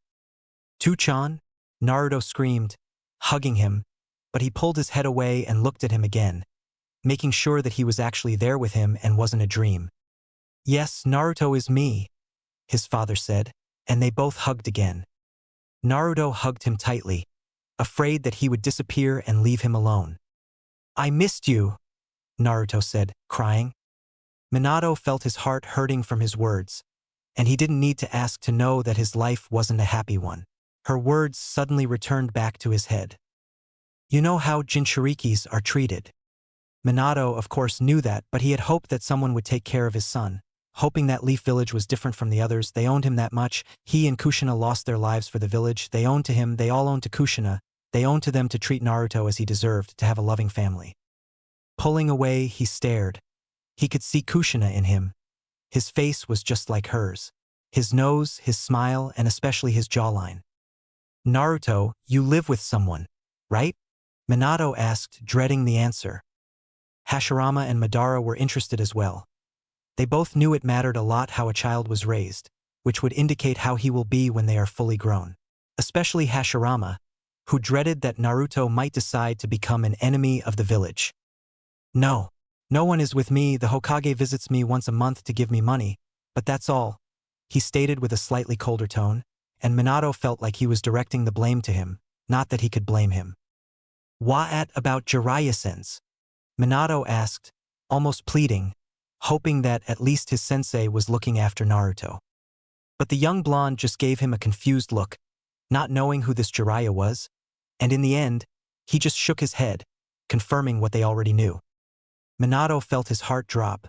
"Two-chan?" Naruto screamed, hugging him, but he pulled his head away and looked at him again, making sure that he was actually there with him and wasn't a dream. "Yes, Naruto is me," his father said, and they both hugged again. Naruto hugged him tightly, afraid that he would disappear and leave him alone. "I missed you," Naruto said, crying. Minato felt his heart hurting from his words, and he didn't need to ask to know that his life wasn't a happy one. Her words suddenly returned back to his head. "You know how Jinchurikis are treated." Minato, of course, knew that, but he had hoped that someone would take care of his son. Hoping that Leaf Village was different from the others, they owned him that much. He and Kushina lost their lives for the village. They owned to him, they all owned to Kushina. They owned to them to treat Naruto as he deserved, to have a loving family. Pulling away, he stared. He could see Kushina in him. His face was just like hers. His nose, his smile, and especially his jawline. "Naruto, you live with someone, right?" Minato asked, dreading the answer. Hashirama and Madara were interested as well. They both knew it mattered a lot how a child was raised, which would indicate how he will be when they are fully grown. Especially Hashirama, who dreaded that Naruto might decide to become an enemy of the village. "No. No one is with me. The Hokage visits me once a month to give me money, but that's all," he stated with a slightly colder tone, and Minato felt like he was directing the blame to him, not that he could blame him. "What about Jiraiya-sen's?" Minato asked, almost pleading, hoping that at least his sensei was looking after Naruto. But the young blonde just gave him a confused look, not knowing who this Jeriah was, and in the end, he just shook his head, confirming what they already knew. Minato felt his heart drop.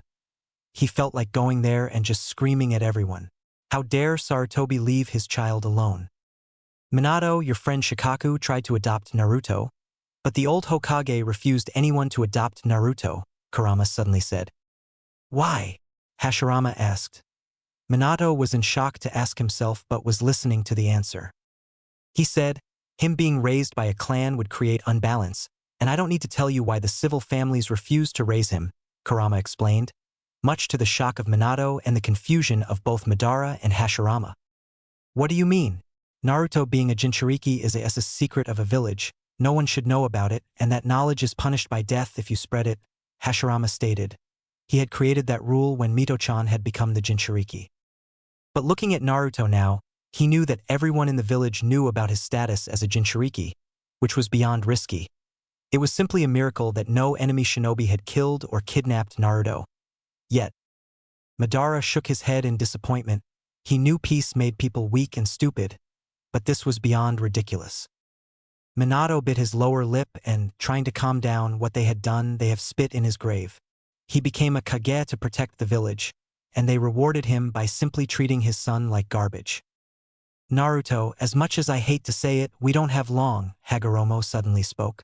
He felt like going there and just screaming at everyone. How dare Sarutobi leave his child alone? Minato, your friend Shikaku tried to adopt Naruto, but the old Hokage refused anyone to adopt Naruto, Kurama suddenly said. Why? Hashirama asked. Minato was in shock to ask himself but was listening to the answer. He said, him being raised by a clan would create unbalance, and I don't need to tell you why the civil families refused to raise him, Kurama explained, much to the shock of Minato and the confusion of both Madara and Hashirama. What do you mean? Naruto being a Jinchuriki is a secret of a village, no one should know about it, and that knowledge is punished by death if you spread it, Hashirama stated. He had created that rule when Mito-chan had become the Jinchuriki. But looking at Naruto now, he knew that everyone in the village knew about his status as a Jinchuriki, which was beyond risky. It was simply a miracle that no enemy shinobi had killed or kidnapped Naruto. Yet, Madara shook his head in disappointment. He knew peace made people weak and stupid, but this was beyond ridiculous. Minato bit his lower lip and, trying to calm down what they had done, they have spit in his grave. He became a Kage to protect the village, and they rewarded him by simply treating his son like garbage. Naruto, as much as I hate to say it, we don't have long, Hagoromo suddenly spoke.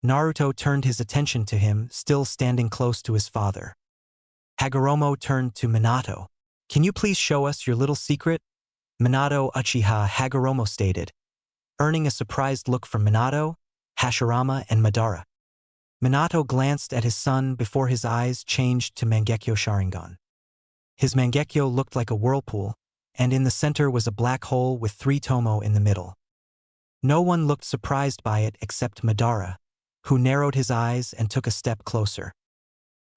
Naruto turned his attention to him, still standing close to his father. Hagoromo turned to Minato. Can you please show us your little secret? Minato Uchiha, Hagoromo stated, earning a surprised look from Minato, Hashirama, and Madara. Minato glanced at his son before his eyes changed to Mangekyo Sharingan. His Mangekyo looked like a whirlpool, and in the center was a black hole with 3 tomo in the middle. No one looked surprised by it except Madara, who narrowed his eyes and took a step closer.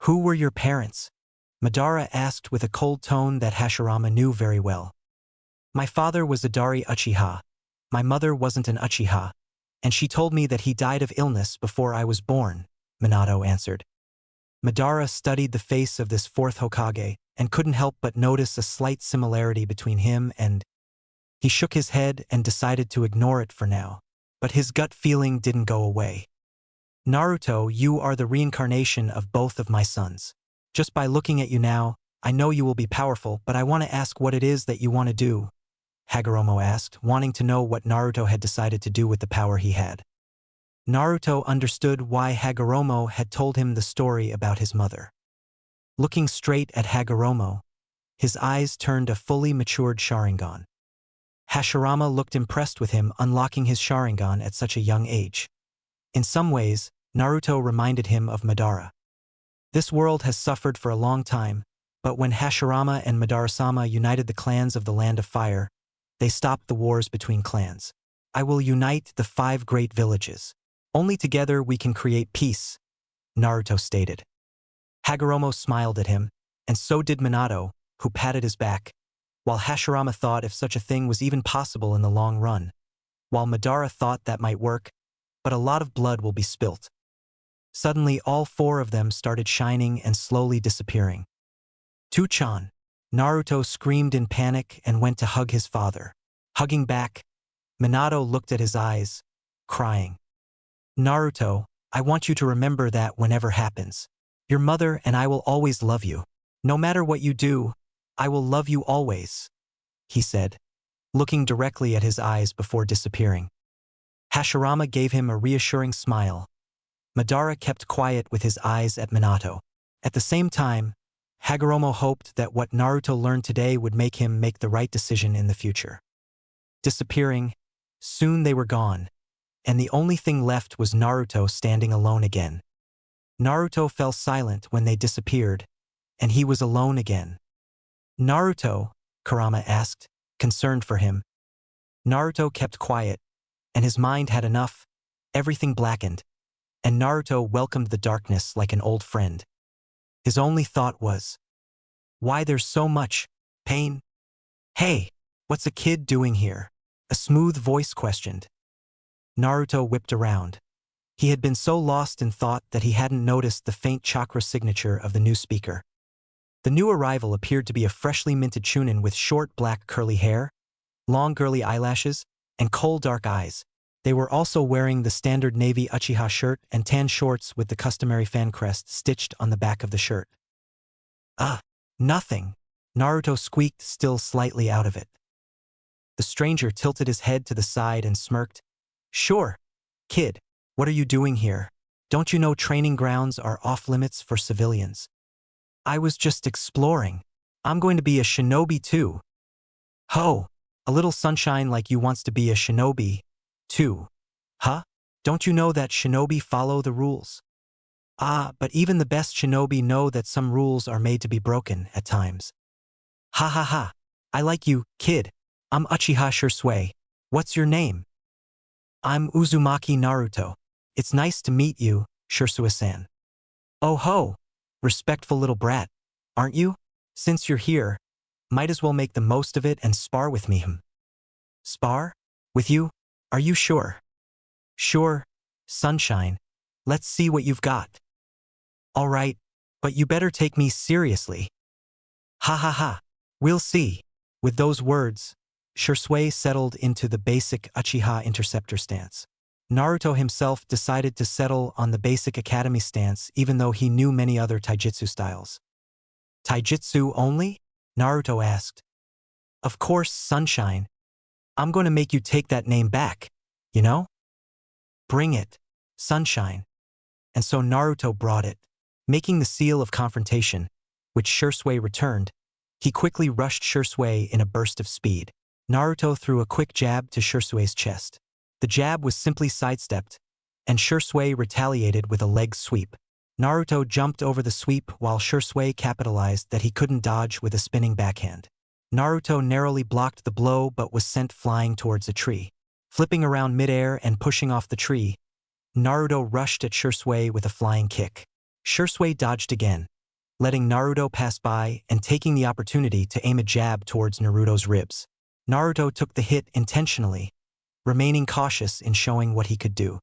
Who were your parents? Madara asked with a cold tone that Hashirama knew very well. My father was a Dari Uchiha. My mother wasn't an Uchiha, and she told me that he died of illness before I was born, Minato answered. Madara studied the face of this 4th Hokage and couldn't help but notice a slight similarity between him and... He shook his head and decided to ignore it for now, but his gut feeling didn't go away. Naruto, you are the reincarnation of both of my sons. Just by looking at you now, I know you will be powerful, but I want to ask what it is that you want to do, Hagoromo asked, wanting to know what Naruto had decided to do with the power he had. Naruto understood why Hagoromo had told him the story about his mother. Looking straight at Hagoromo, his eyes turned a fully matured Sharingan. Hashirama looked impressed with him unlocking his Sharingan at such a young age. In some ways, Naruto reminded him of Madara. This world has suffered for a long time, but when Hashirama and Madara-sama united the clans of the Land of Fire, they stopped the wars between clans. I will unite the 5 great villages. Only together we can create peace, Naruto stated. Hagoromo smiled at him, and so did Minato, who patted his back, while Hashirama thought if such a thing was even possible in the long run, while Madara thought that might work, but a lot of blood will be spilt. Suddenly all 4 of them started shining and slowly disappearing. "Tu-chan!" Naruto screamed in panic and went to hug his father. Hugging back, Minato looked at his eyes, crying. "Naruto, I want you to remember that whenever happens. Your mother and I will always love you. No matter what you do, I will love you always," he said, looking directly at his eyes before disappearing. Hashirama gave him a reassuring smile. Madara kept quiet with his eyes at Minato. At the same time, Hagoromo hoped that what Naruto learned today would make him make the right decision in the future. Disappearing, soon they were gone, and the only thing left was Naruto standing alone again. Naruto fell silent when they disappeared, and he was alone again. "Naruto?" Kurama asked, concerned for him. Naruto kept quiet, and his mind had enough, everything blackened, and Naruto welcomed the darkness like an old friend. His only thought was, why there's so much pain? "Hey, what's a kid doing here?" a smooth voice questioned. Naruto whipped around. He had been so lost in thought that he hadn't noticed the faint chakra signature of the new speaker. The new arrival appeared to be a freshly minted chunin with short black curly hair, long girly eyelashes, and cold dark eyes. They were also wearing the standard navy Uchiha shirt and tan shorts with the customary fan crest stitched on the back of the shirt. Nothing. Naruto squeaked, still slightly out of it. The stranger tilted his head to the side and smirked. Sure. Kid, what are you doing here? Don't you know training grounds are off-limits for civilians? I was just exploring. I'm going to be a shinobi too. Ho! A little sunshine like you wants to be a shinobi too. Huh? Don't you know that shinobi follow the rules? But even the best shinobi know that some rules are made to be broken at times. Ha ha ha. I like you, kid. I'm Uchiha Shursui. What's your name? I'm Uzumaki Naruto. It's nice to meet you, Shursui-san. Oh ho! Respectful little brat, aren't you? Since you're here, might as well make the most of it and spar with me. Spar? With you? Are you sure? Sure, sunshine. Let's see what you've got. All right, but you better take me seriously. Ha ha ha. We'll see. With those words, Shursui settled into the basic Uchiha interceptor stance. Naruto himself decided to settle on the basic academy stance even though he knew many other taijutsu styles. Taijutsu only? Naruto asked. Of course, sunshine. I'm going to make you take that name back, you know? Bring it, sunshine. And so Naruto brought it. Making the seal of confrontation, which Shursui returned, he quickly rushed Shursui in a burst of speed. Naruto threw a quick jab to Shursui's chest. The jab was simply sidestepped, and Shursui retaliated with a leg sweep. Naruto jumped over the sweep while Shursui capitalized that he couldn't dodge with a spinning backhand. Naruto narrowly blocked the blow but was sent flying towards a tree. Flipping around midair and pushing off the tree, Naruto rushed at Shursui with a flying kick. Shursui dodged again, letting Naruto pass by and taking the opportunity to aim a jab towards Naruto's ribs. Naruto took the hit intentionally, remaining cautious in showing what he could do.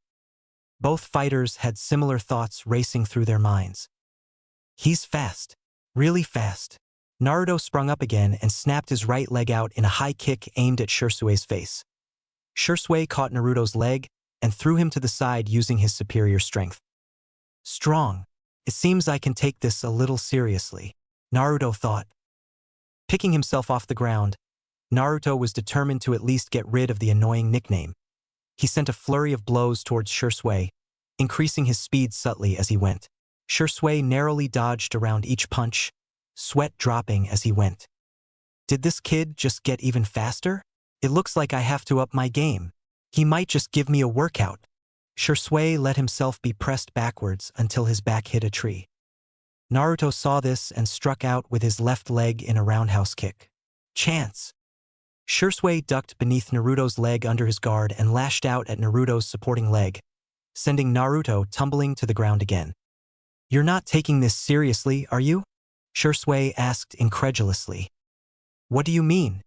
Both fighters had similar thoughts racing through their minds. He's fast. Really fast. Naruto sprung up again and snapped his right leg out in a high kick aimed at Shursui's face. Shursui caught Naruto's leg and threw him to the side using his superior strength. Strong. It seems I can take this a little seriously, Naruto thought. Picking himself off the ground, Naruto was determined to at least get rid of the annoying nickname. He sent a flurry of blows towards Shursui, increasing his speed subtly as he went. Shursui narrowly dodged around each punch, sweat dropping as he went. Did this kid just get even faster? It looks like I have to up my game. He might just give me a workout. Shursui let himself be pressed backwards until his back hit a tree. Naruto saw this and struck out with his left leg in a roundhouse kick. Chance! Shursui ducked beneath Naruto's leg under his guard and lashed out at Naruto's supporting leg, sending Naruto tumbling to the ground again. You're not taking this seriously, are you? Shursui asked incredulously. What do you mean?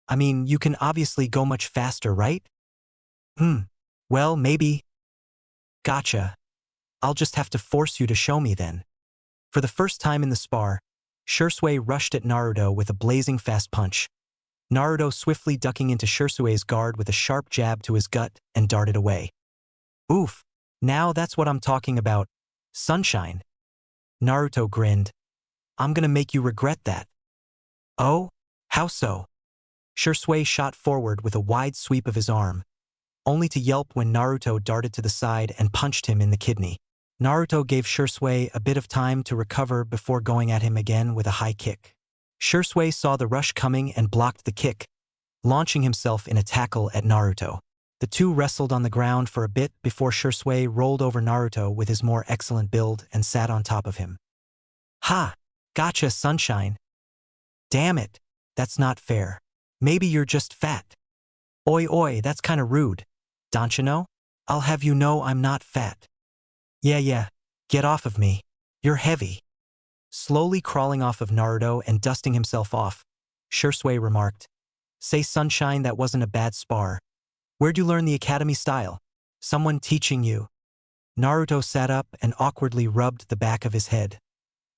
I mean, you can obviously go much faster, right? Well, maybe. Gotcha. I'll just have to force you to show me then. For the first time in the spar, Shursui rushed at Naruto with a blazing fast punch. Naruto swiftly ducking into Shursui's guard with a sharp jab to his gut and darted away. Oof, now that's what I'm talking about, sunshine. Naruto grinned. I'm gonna make you regret that. Oh? How so? Shursui shot forward with a wide sweep of his arm, only to yelp when Naruto darted to the side and punched him in the kidney. Naruto gave Shursui a bit of time to recover before going at him again with a high kick. Shursui saw the rush coming and blocked the kick, launching himself in a tackle at Naruto. The two wrestled on the ground for a bit before Shursui rolled over Naruto with his more excellent build and sat on top of him. Ha! Gotcha, sunshine. Damn it, that's not fair. Maybe you're just fat. Oi oi, that's kinda rude. Don't you know? I'll have you know I'm not fat. Yeah, get off of me. You're heavy. Slowly crawling off of Naruto and dusting himself off, Shursui remarked. Say sunshine, that wasn't a bad spar. Where'd you learn the academy style? Someone teaching you? Naruto sat up and awkwardly rubbed the back of his head,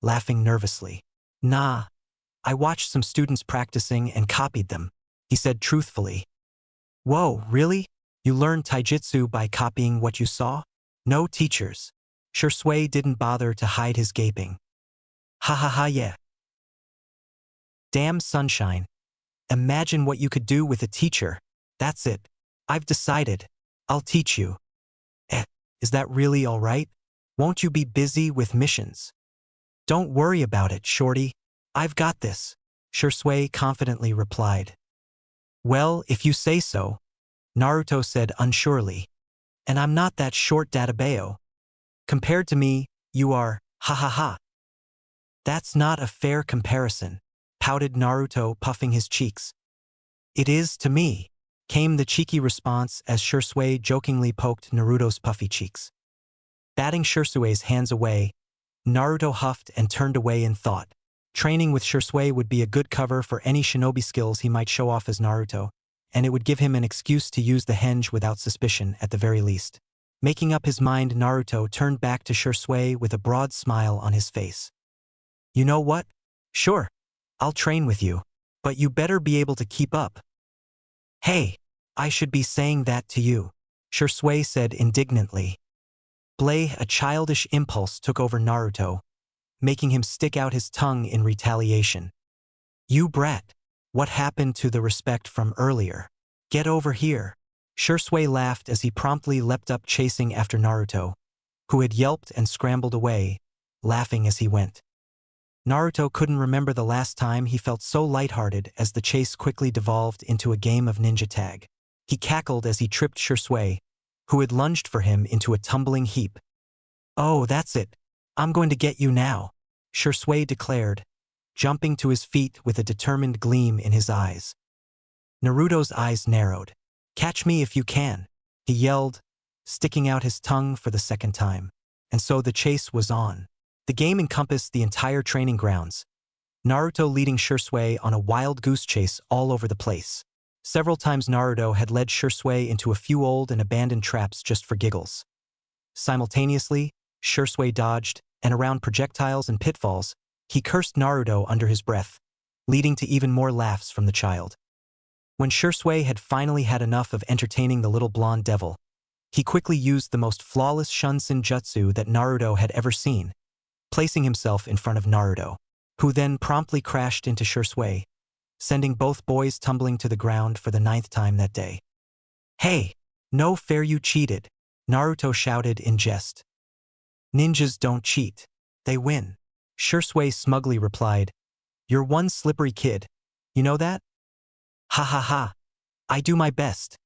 laughing nervously. Nah, I watched some students practicing and copied them, he said truthfully. Whoa, really? You learned taijutsu by copying what you saw? No teachers. Shui didn't bother to hide his gaping. Ha ha ha yeah. Damn sunshine. Imagine what you could do with a teacher. That's it. I've decided. I'll teach you. Is that really all right? Won't you be busy with missions? Don't worry about it, shorty. I've got this, Shui confidently replied. Well, if you say so, Naruto said unsurely. And I'm not that short databeo. Compared to me, you are, ha ha ha. That's not a fair comparison, pouted Naruto, puffing his cheeks. It is to me, came the cheeky response as Shui jokingly poked Naruto's puffy cheeks. Batting Shui's hands away, Naruto huffed and turned away in thought. Training with Shui would be a good cover for any shinobi skills he might show off as Naruto, and it would give him an excuse to use the henge without suspicion at the very least. Making up his mind, Naruto turned back to Shui with a broad smile on his face. You know what? Sure, I'll train with you, but you better be able to keep up. Hey, I should be saying that to you, Shui said indignantly. A childish impulse took over Naruto, making him stick out his tongue in retaliation. You brat, what happened to the respect from earlier? Get over here. Shui laughed as he promptly leapt up chasing after Naruto, who had yelped and scrambled away, laughing as he went. Naruto couldn't remember the last time he felt so lighthearted as the chase quickly devolved into a game of ninja tag. He cackled as he tripped Shui, who had lunged for him, into a tumbling heap. Oh, that's it. I'm going to get you now, Shui declared, jumping to his feet with a determined gleam in his eyes. Naruto's eyes narrowed. Catch me if you can, he yelled, sticking out his tongue for the second time. And so the chase was on. The game encompassed the entire training grounds, Naruto leading Shui on a wild goose chase all over the place. Several times Naruto had led Shui into a few old and abandoned traps just for giggles. Simultaneously, Shui dodged, and around projectiles and pitfalls, he cursed Naruto under his breath, leading to even more laughs from the child. When Shui had finally had enough of entertaining the little blonde devil, he quickly used the most flawless Shunsin jutsu that Naruto had ever seen, placing himself in front of Naruto, who then promptly crashed into Shui, sending both boys tumbling to the ground for the 9th time that day. Hey, no fair, you cheated, Naruto shouted in jest. Ninjas don't cheat, they win, Shui smugly replied. You're one slippery kid, you know that? Ha ha ha, I do my best.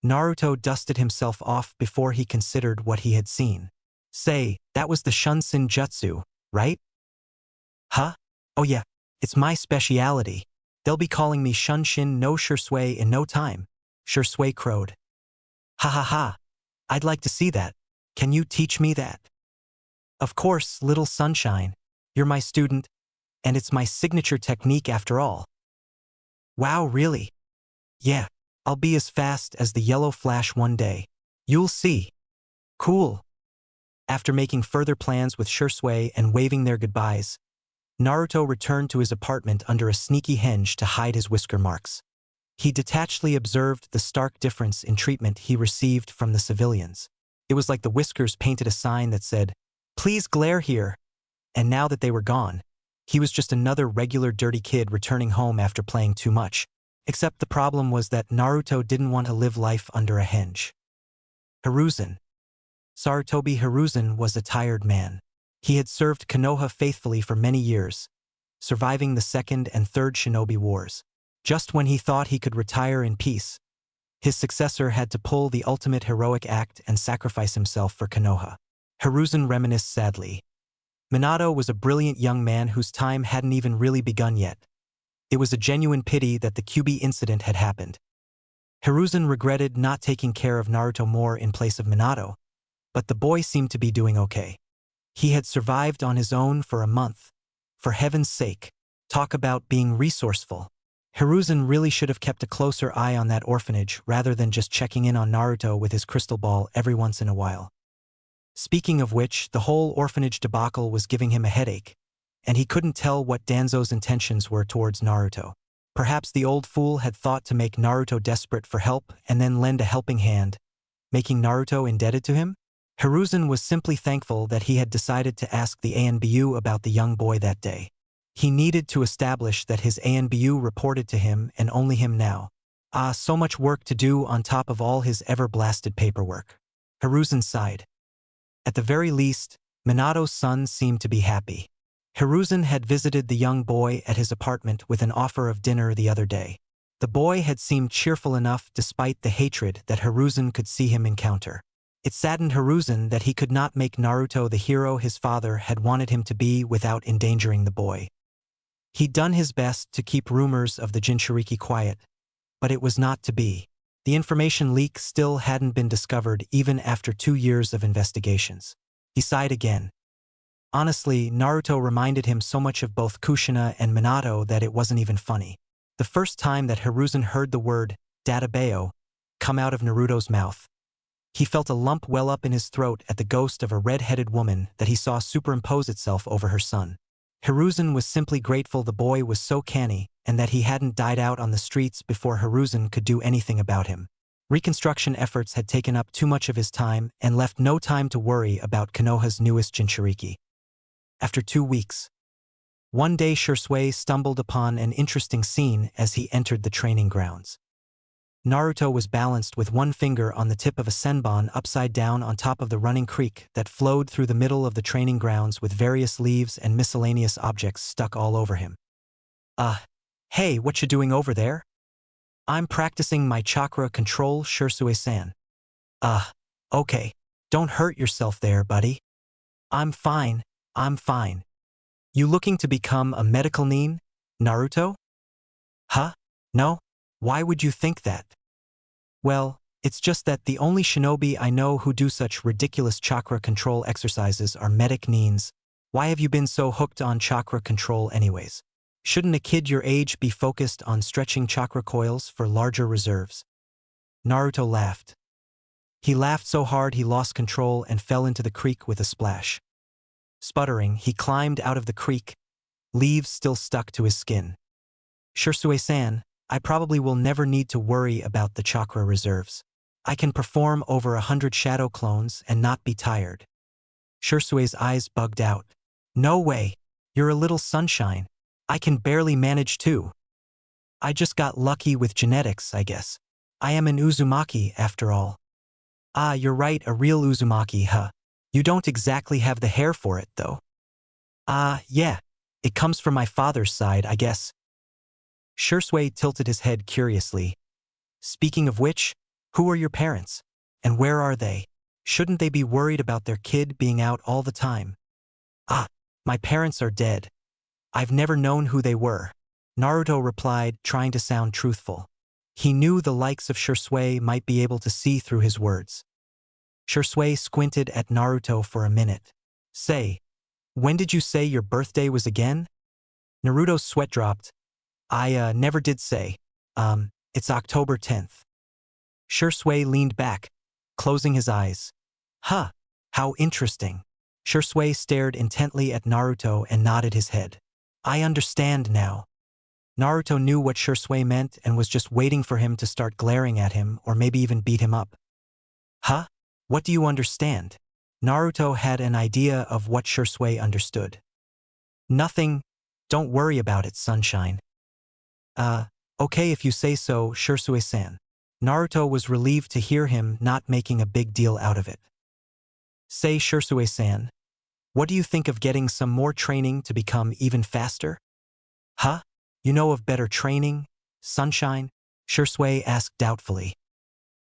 Naruto dusted himself off before he considered what he had seen. Say, that was the Shunsin jutsu, right? Huh? Oh yeah, it's my speciality. They'll be calling me Shunshin no Shui in no time, Shui crowed. Ha ha ha, I'd like to see that. Can you teach me that? Of course, little sunshine. You're my student, and it's my signature technique after all. Wow, really? Yeah, I'll be as fast as the yellow flash one day. You'll see. Cool. After making further plans with Shui and waving their goodbyes, Naruto returned to his apartment under a sneaky henge to hide his whisker marks. He detachedly observed the stark difference in treatment he received from the civilians. It was like the whiskers painted a sign that said, "Please glare here." And now that they were gone, he was just another regular dirty kid returning home after playing too much. Except the problem was that Naruto didn't want to live life under a henge. Hiruzen. Sarutobi Hiruzen was a tired man. He had served Konoha faithfully for many years, surviving the Second and Third Shinobi Wars. Just when he thought he could retire in peace, his successor had to pull the ultimate heroic act and sacrifice himself for Konoha. Hiruzen reminisced sadly. Minato was a brilliant young man whose time hadn't even really begun yet. It was a genuine pity that the Kyuubi incident had happened. Hiruzen regretted not taking care of Naruto more in place of Minato, but the boy seemed to be doing okay. He had survived on his own for a month. For heaven's sake, talk about being resourceful. Hiruzen really should have kept a closer eye on that orphanage rather than just checking in on Naruto with his crystal ball every once in a while. Speaking of which, the whole orphanage debacle was giving him a headache, and he couldn't tell what Danzo's intentions were towards Naruto. Perhaps the old fool had thought to make Naruto desperate for help and then lend a helping hand, making Naruto indebted to him? Hiruzen was simply thankful that he had decided to ask the ANBU about the young boy that day. He needed to establish that his ANBU reported to him and only him now. So much work to do on top of all his ever-blasted paperwork. Hiruzen sighed. At the very least, Minato's son seemed to be happy. Hiruzen had visited the young boy at his apartment with an offer of dinner the other day. The boy had seemed cheerful enough despite the hatred that Hiruzen could see him encounter. It saddened Hiruzen that he could not make Naruto the hero his father had wanted him to be without endangering the boy. He'd done his best to keep rumors of the Jinchuriki quiet, but it was not to be. The information leak still hadn't been discovered even after 2 years of investigations. He sighed again. Honestly, Naruto reminded him so much of both Kushina and Minato that it wasn't even funny. The first time that Hiruzen heard the word Databeo come out of Naruto's mouth, he felt a lump well up in his throat at the ghost of a red-headed woman that he saw superimpose itself over her son. Hiruzen was simply grateful the boy was so canny and that he hadn't died out on the streets before Hiruzen could do anything about him. Reconstruction efforts had taken up too much of his time and left no time to worry about Konoha's newest Jinchuriki. After 2 weeks, one day Shisui stumbled upon an interesting scene as he entered the training grounds. Naruto was balanced with one finger on the tip of a senbon upside down on top of the running creek that flowed through the middle of the training grounds with various leaves and miscellaneous objects stuck all over him. Hey, what you doing over there? I'm practicing my chakra control, Shisui-san. Okay. Don't hurt yourself there, buddy. I'm fine. You looking to become a medical nin, Naruto? Huh? No? Why would you think that? Well, it's just that the only shinobi I know who do such ridiculous chakra control exercises are medic nins. Why have you been so hooked on chakra control anyways? Shouldn't a kid your age be focused on stretching chakra coils for larger reserves? Naruto laughed. He laughed so hard he lost control and fell into the creek with a splash. Sputtering, he climbed out of the creek, leaves still stuck to his skin. Shisui-san, I probably will never need to worry about the chakra reserves. I can perform over 100 shadow clones and not be tired. Shisui's eyes bugged out. No way. You're a little sunshine. I can barely manage too. I just got lucky with genetics, I guess. I am an Uzumaki after all. You're right, a real Uzumaki, huh? You don't exactly have the hair for it, though. Yeah. It comes from my father's side, I guess. Shisui tilted his head curiously. Speaking of which, who are your parents? And where are they? Shouldn't they be worried about their kid being out all the time? My parents are dead. I've never known who they were. Naruto replied, trying to sound truthful. He knew the likes of Shisui might be able to see through his words. Shisui squinted at Naruto for a minute. Say, when did you say your birthday was again? Naruto's sweat dropped. I never did say. It's October 10th. Shisui leaned back, closing his eyes. Huh, how interesting. Shisui stared intently at Naruto and nodded his head. I understand now. Naruto knew what Shisui meant and was just waiting for him to start glaring at him or maybe even beat him up. Huh? What do you understand? Naruto had an idea of what Shisui understood. Nothing. Don't worry about it, sunshine. Okay if you say so, Shisui-san. Naruto was relieved to hear him not making a big deal out of it. Say, Shisui-san, what do you think of getting some more training to become even faster? Huh? You know of better training, sunshine? Shisui asked doubtfully.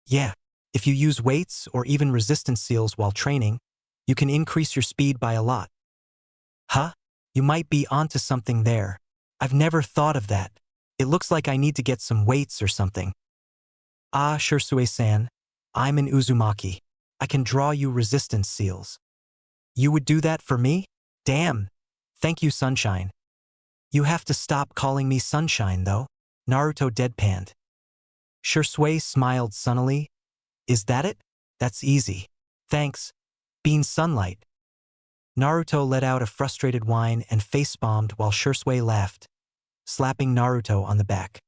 Yeah, if you use weights or even resistance seals while training, you can increase your speed by a lot. Huh? You might be onto something there. I've never thought of that. It looks like I need to get some weights or something. Shisui-san, I'm an Uzumaki. I can draw you resistance seals. You would do that for me? Damn. Thank you, sunshine. You have to stop calling me sunshine, though. Naruto deadpanned. Shisui smiled sunnily. Is that it? That's easy. Thanks. Bean sunlight. Naruto let out a frustrated whine and face-bombed while Shisui laughed, slapping Naruto on the back.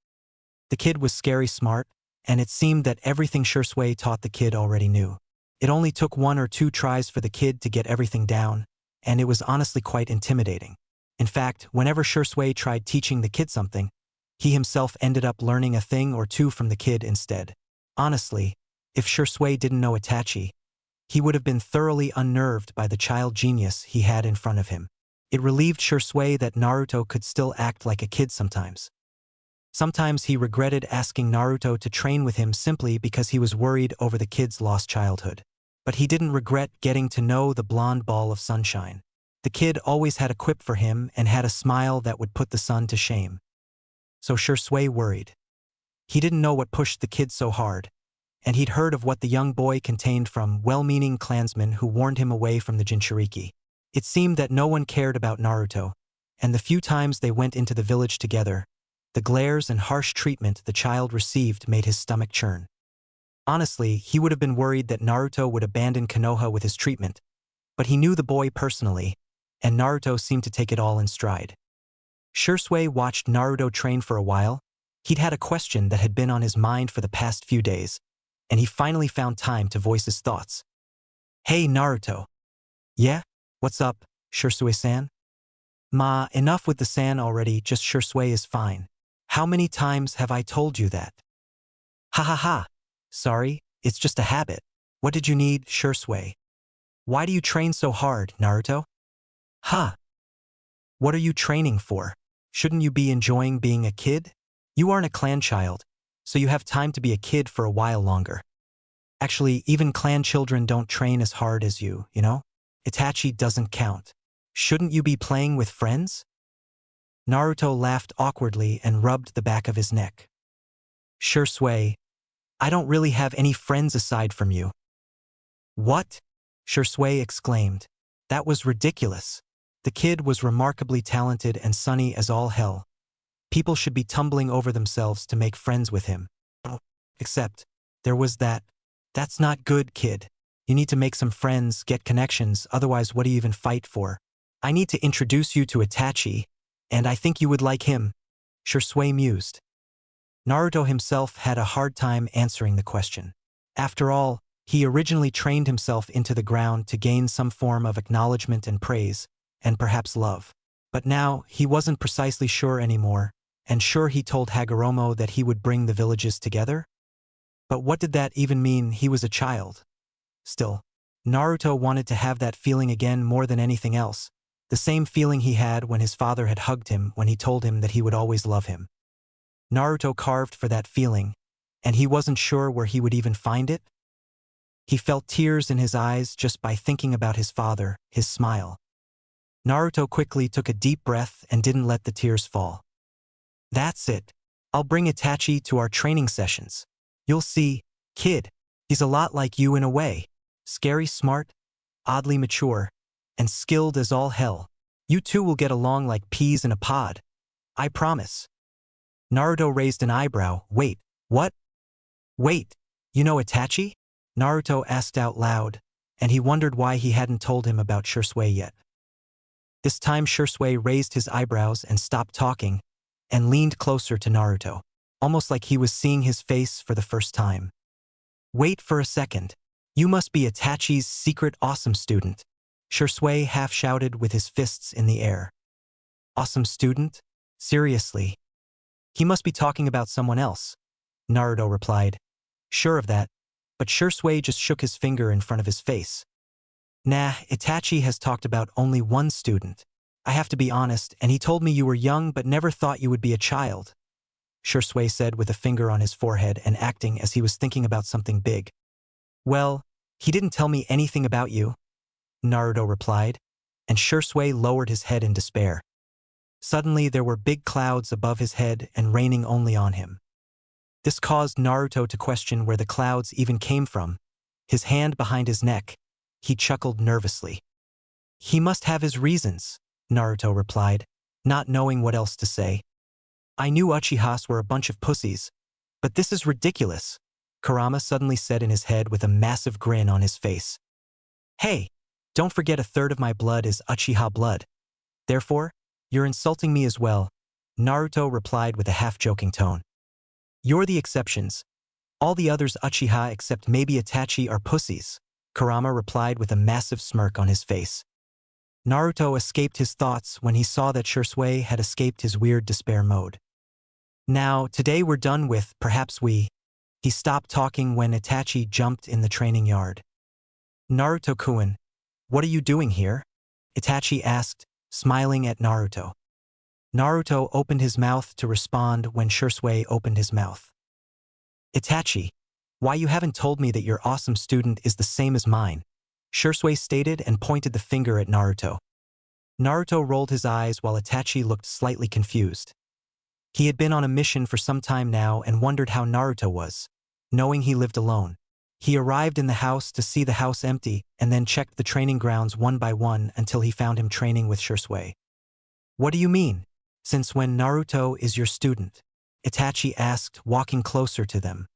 The kid was scary smart, and it seemed that everything Shui taught the kid already knew. It only took 1 or 2 tries for the kid to get everything down, and it was honestly quite intimidating. In fact, whenever Shui tried teaching the kid something, he himself ended up learning a thing or two from the kid instead. Honestly, if Shui didn't know Itachi, he would have been thoroughly unnerved by the child genius he had in front of him. It relieved Shui that Naruto could still act like a kid sometimes. Sometimes he regretted asking Naruto to train with him simply because he was worried over the kid's lost childhood. But he didn't regret getting to know the blonde ball of sunshine. The kid always had a quip for him and had a smile that would put the sun to shame. So Shui worried. He didn't know what pushed the kid so hard, and he'd heard of what the young boy contained from well-meaning clansmen who warned him away from the Jinchuriki. It seemed that no one cared about Naruto, and the few times they went into the village together, the glares and harsh treatment the child received made his stomach churn. Honestly, he would have been worried that Naruto would abandon Konoha with his treatment, but he knew the boy personally, and Naruto seemed to take it all in stride. Shui watched Naruto train for a while. He'd had a question that had been on his mind for the past few days, and he finally found time to voice his thoughts. "Hey, Naruto." "Yeah? What's up, Shui-san?" "Ma, enough with the san already, just Shui is fine. How many times have I told you that?" "Ha ha ha. Sorry, it's just a habit. What did you need, Shui? Why do you train so hard, Naruto?" "Huh. What are you training for? Shouldn't you be enjoying being a kid? You aren't a clan child, so you have time to be a kid for a while longer. Actually, even clan children don't train as hard as you know? Itachi doesn't count. Shouldn't you be playing with friends?" Naruto laughed awkwardly and rubbed the back of his neck. "Shui, I don't really have any friends aside from you." "What?" Shui exclaimed. That was ridiculous. The kid was remarkably talented and sunny as all hell. People should be tumbling over themselves to make friends with him. Except, there was that. "That's not good, kid. You need to make some friends, get connections, otherwise what do you even fight for? I need to introduce you to Itachi, and I think you would like him," Shui mused. Naruto himself had a hard time answering the question. After all, he originally trained himself into the ground to gain some form of acknowledgement and praise, and perhaps love. But now, he wasn't precisely sure anymore, and sure he told Hagoromo that he would bring the villages together? But what did that even mean? He was a child. Still, Naruto wanted to have that feeling again more than anything else, the same feeling he had when his father had hugged him when he told him that he would always love him. Naruto carved for that feeling, and he wasn't sure where he would even find it. He felt tears in his eyes just by thinking about his father, his smile. Naruto quickly took a deep breath and didn't let the tears fall. "That's it. I'll bring Itachi to our training sessions. You'll see, kid, he's a lot like you in a way. Scary smart, oddly mature, and skilled as all hell. You two will get along like peas in a pod. I promise." Naruto raised an eyebrow. "Wait, what? Wait, you know Itachi?" Naruto asked out loud, and he wondered why he hadn't told him about Shui yet. This time Shui raised his eyebrows and stopped talking, and leaned closer to Naruto, almost like he was seeing his face for the first time. "Wait for a second. You must be Itachi's secret awesome student," Shui half shouted with his fists in the air. "Awesome student? Seriously? He must be talking about someone else," Naruto replied, sure of that, but Shui just shook his finger in front of his face. "Nah, Itachi has talked about only one student. I have to be honest, and he told me you were young but never thought you would be a child," Shui said with a finger on his forehead and acting as he was thinking about something big. "Well, he didn't tell me anything about you," Naruto replied, and Shui lowered his head in despair. Suddenly there were big clouds above his head and raining only on him. This caused Naruto to question where the clouds even came from. His hand behind his neck, he chuckled nervously. "He must have his reasons," Naruto replied, not knowing what else to say. "I knew Uchihas were a bunch of pussies, but this is ridiculous," Kurama suddenly said in his head with a massive grin on his face. "Hey, don't forget a third of my blood is Uchiha blood. Therefore, you're insulting me as well," Naruto replied with a half-joking tone. "You're the exceptions. All the others Uchiha except maybe Itachi are pussies, Kurama replied with a massive smirk on his face. Naruto escaped his thoughts when he saw that Shisui had escaped his weird despair mode. Now, today we're done with, perhaps we. He stopped talking when Itachi jumped in the training yard. Naruto-kun, what are you doing here? Itachi asked, smiling at Naruto. Naruto opened his mouth to respond when Shisui opened his mouth. Itachi, why you haven't told me that your awesome student is the same as mine? Shisui stated and pointed the finger at Naruto. Naruto rolled his eyes while Itachi looked slightly confused. He had been on a mission for some time now and wondered how Naruto was, knowing he lived alone. He arrived in the house to see the house empty and then checked the training grounds one by one until he found him training with Shisui. What do you mean? Since when Naruto is your student? Itachi asked, walking closer to them.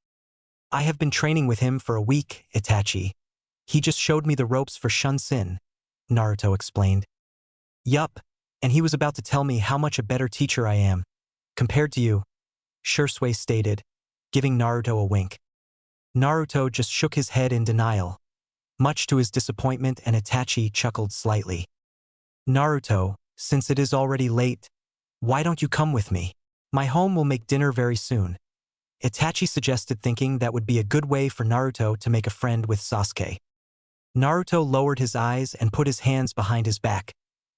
I have been training with him for a week, Itachi. He just showed me the ropes for Shunsin, Naruto explained. Yup, and he was about to tell me how much a better teacher I am, compared to you, Shisui stated, giving Naruto a wink. Naruto just shook his head in denial. Much to his disappointment, and Itachi chuckled slightly. Naruto, since it is already late, why don't you come with me? My home will make dinner very soon. Itachi suggested, thinking that would be a good way for Naruto to make a friend with Sasuke. Naruto lowered his eyes and put his hands behind his back,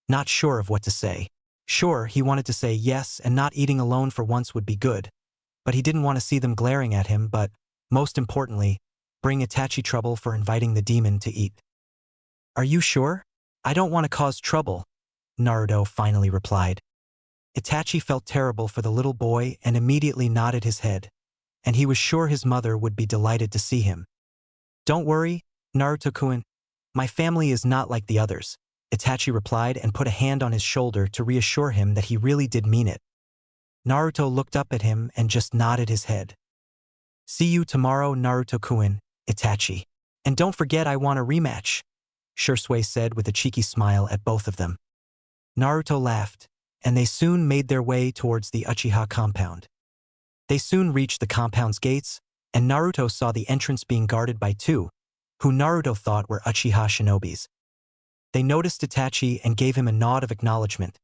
not sure of what to say. Sure, he wanted to say yes and not eating alone for once would be good, but he didn't want to see them glaring at him, but, most importantly, bring Itachi trouble for inviting the demon to eat. Are you sure? I don't want to cause trouble, Naruto finally replied. Itachi felt terrible for the little boy and immediately nodded his head, and he was sure his mother would be delighted to see him. Don't worry, Naruto-kun. My family is not like the others, Itachi replied and put a hand on his shoulder to reassure him that he really did mean it. Naruto looked up at him and just nodded his head. See you tomorrow, Naruto-kun, Itachi. And don't forget I want a rematch, Shisui said with a cheeky smile at both of them. Naruto laughed, and they soon made their way towards the Uchiha compound. They soon reached the compound's gates, and Naruto saw the entrance being guarded by two, who Naruto thought were Uchiha shinobis. They noticed Itachi and gave him a nod of acknowledgement,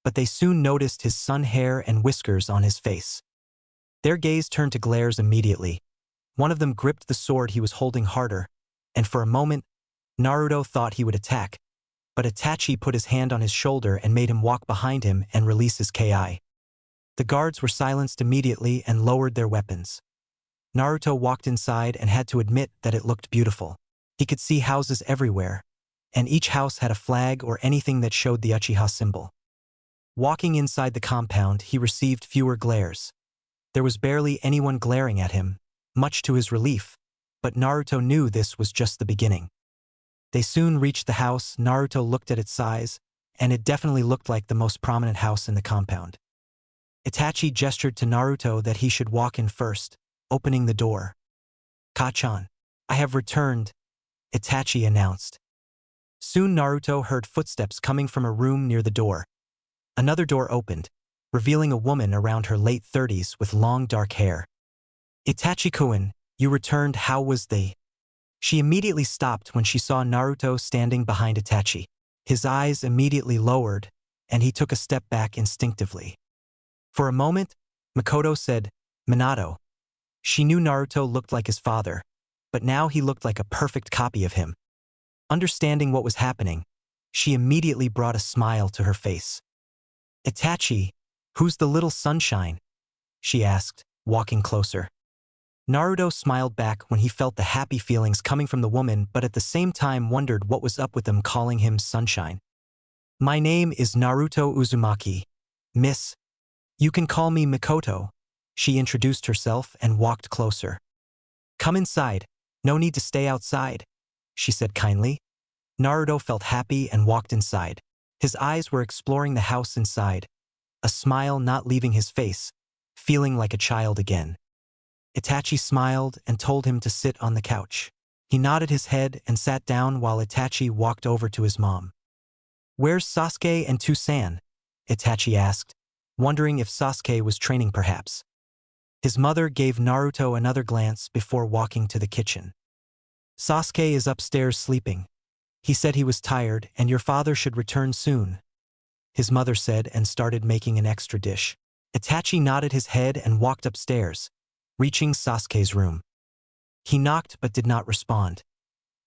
but they soon noticed his sun hair and whiskers on his face. Their gaze turned to glares immediately. One of them gripped the sword he was holding harder, and for a moment, Naruto thought he would attack, but Itachi put his hand on his shoulder and made him walk behind him and release his ki. The guards were silenced immediately and lowered their weapons. Naruto walked inside and had to admit that it looked beautiful. He could see houses everywhere, and each house had a flag or anything that showed the Uchiha symbol. Walking inside the compound, he received fewer glares. There was barely anyone glaring at him, much to his relief, but Naruto knew this was just the beginning. They soon reached the house. Naruto looked at its size, and it definitely looked like the most prominent house in the compound. Itachi gestured to Naruto that he should walk in first, opening the door. Kachan, I have returned, Itachi announced. Soon Naruto heard footsteps coming from a room near the door. Another door opened, revealing a woman around her late 30s with long dark hair. Itachi-kun, you returned, how was the... She immediately stopped when she saw Naruto standing behind Itachi. His eyes immediately lowered, and he took a step back instinctively. For a moment, Makoto said, Minato. She knew Naruto looked like his father, but now he looked like a perfect copy of him. Understanding what was happening, she immediately brought a smile to her face. Itachi, who's the little sunshine? She asked, walking closer. Naruto smiled back when he felt the happy feelings coming from the woman, but at the same time wondered what was up with them calling him sunshine. My name is Naruto Uzumaki. Miss. You can call me Makoto. She introduced herself and walked closer. Come inside. No need to stay outside, she said kindly. Naruto felt happy and walked inside. His eyes were exploring the house inside, a smile not leaving his face, feeling like a child again. Itachi smiled and told him to sit on the couch. He nodded his head and sat down while Itachi walked over to his mom. Where's Sasuke and Toussaint? Itachi asked, wondering if Sasuke was training perhaps. His mother gave Naruto another glance before walking to the kitchen. Sasuke is upstairs sleeping. He said he was tired and your father should return soon, his mother said and started making an extra dish. Itachi nodded his head and walked upstairs, reaching Sasuke's room. He knocked but did not respond.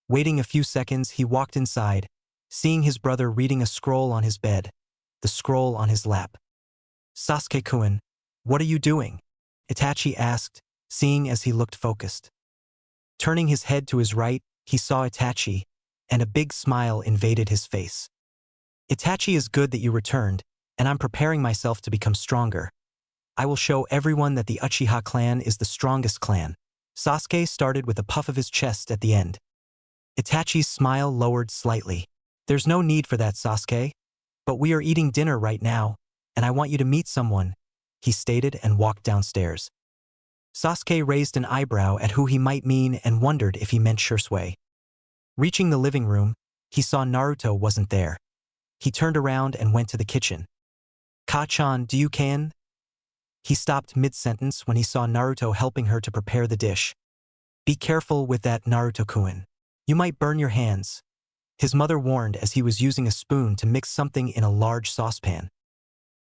Waiting a few seconds, he walked inside, seeing his brother reading a scroll on his bed, the scroll on his lap. Sasuke-kun, what are you doing? Itachi asked, seeing as he looked focused. Turning his head to his right, he saw Itachi, and a big smile invaded his face. Itachi, is good that you returned, and I'm preparing myself to become stronger. I will show everyone that the Uchiha clan is the strongest clan. Sasuke started with a puff of his chest at the end. Itachi's smile lowered slightly. There's no need for that, Sasuke. But we are eating dinner right now, and I want you to meet someone, he stated and walked downstairs. Sasuke raised an eyebrow at who he might mean and wondered if he meant Shursui. Reaching the living room, he saw Naruto wasn't there. He turned around and went to the kitchen. Ka-chan, do you can? He stopped mid-sentence when he saw Naruto helping her to prepare the dish. Be careful with that, Naruto-kun. You might burn your hands, his mother warned as he was using a spoon to mix something in a large saucepan.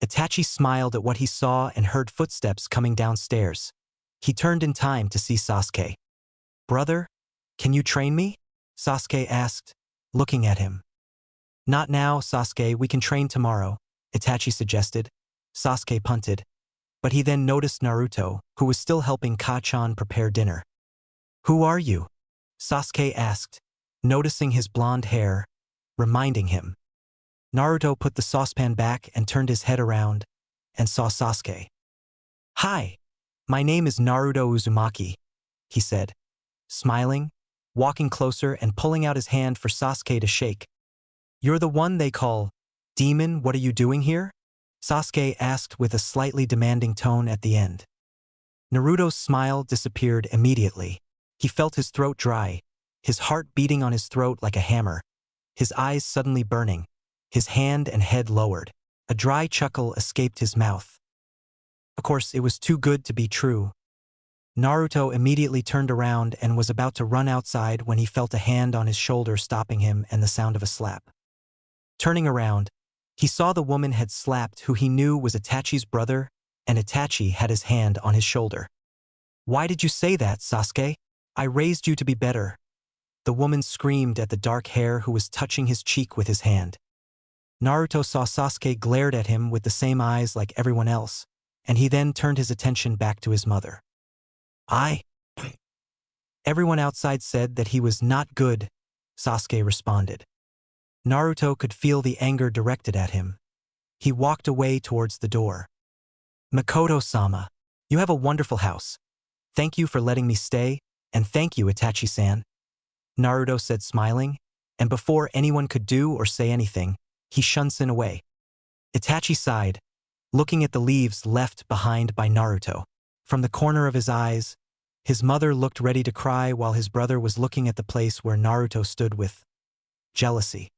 Itachi smiled at what he saw and heard footsteps coming downstairs. He turned in time to see Sasuke. Brother, can you train me? Sasuke asked, looking at him. Not now, Sasuke, we can train tomorrow, Itachi suggested. Sasuke punted. But he then noticed Naruto, who was still helping Ka-chan prepare dinner. Who are you? Sasuke asked, noticing his blonde hair, reminding him. Naruto put the saucepan back and turned his head around, and saw Sasuke. Hi, my name is Naruto Uzumaki, he said, smiling, walking closer and pulling out his hand for Sasuke to shake. You're the one they call Demon, what are you doing here? Sasuke asked with a slightly demanding tone at the end. Naruto's smile disappeared immediately. He felt his throat dry, his heart beating on his throat like a hammer, his eyes suddenly burning, his hand and head lowered. A dry chuckle escaped his mouth. Of course, it was too good to be true. Naruto immediately turned around and was about to run outside when he felt a hand on his shoulder stopping him and the sound of a slap. Turning around, he saw the woman had slapped who he knew was Itachi's brother, and Itachi had his hand on his shoulder. Why did you say that, Sasuke? I raised you to be better. The woman screamed at the dark hair who was touching his cheek with his hand. Naruto saw Sasuke glared at him with the same eyes like everyone else, and he then turned his attention back to his mother. Everyone outside said that he was not good, Sasuke responded. Naruto could feel the anger directed at him. He walked away towards the door. Makoto-sama, you have a wonderful house. Thank you for letting me stay, and thank you, Itachi-san, Naruto said smiling, and before anyone could do or say anything, he shunsen away. Itachi sighed, looking at the leaves left behind by Naruto. From the corner of his eyes, his mother looked ready to cry while his brother was looking at the place where Naruto stood with jealousy.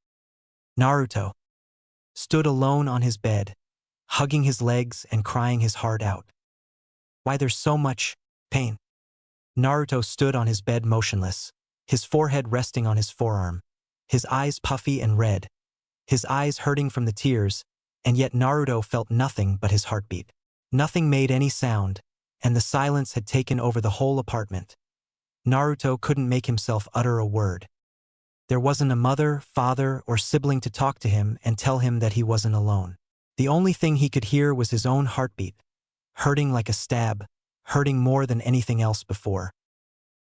Naruto stood alone on his bed, hugging his legs and crying his heart out. Why there's so much pain? Naruto stood on his bed motionless, his forehead resting on his forearm, his eyes puffy and red, his eyes hurting from the tears, and yet Naruto felt nothing but his heartbeat. Nothing made any sound, and the silence had taken over the whole apartment. Naruto couldn't make himself utter a word. There wasn't a mother, father, or sibling to talk to him and tell him that he wasn't alone. The only thing he could hear was his own heartbeat, hurting like a stab, hurting more than anything else before.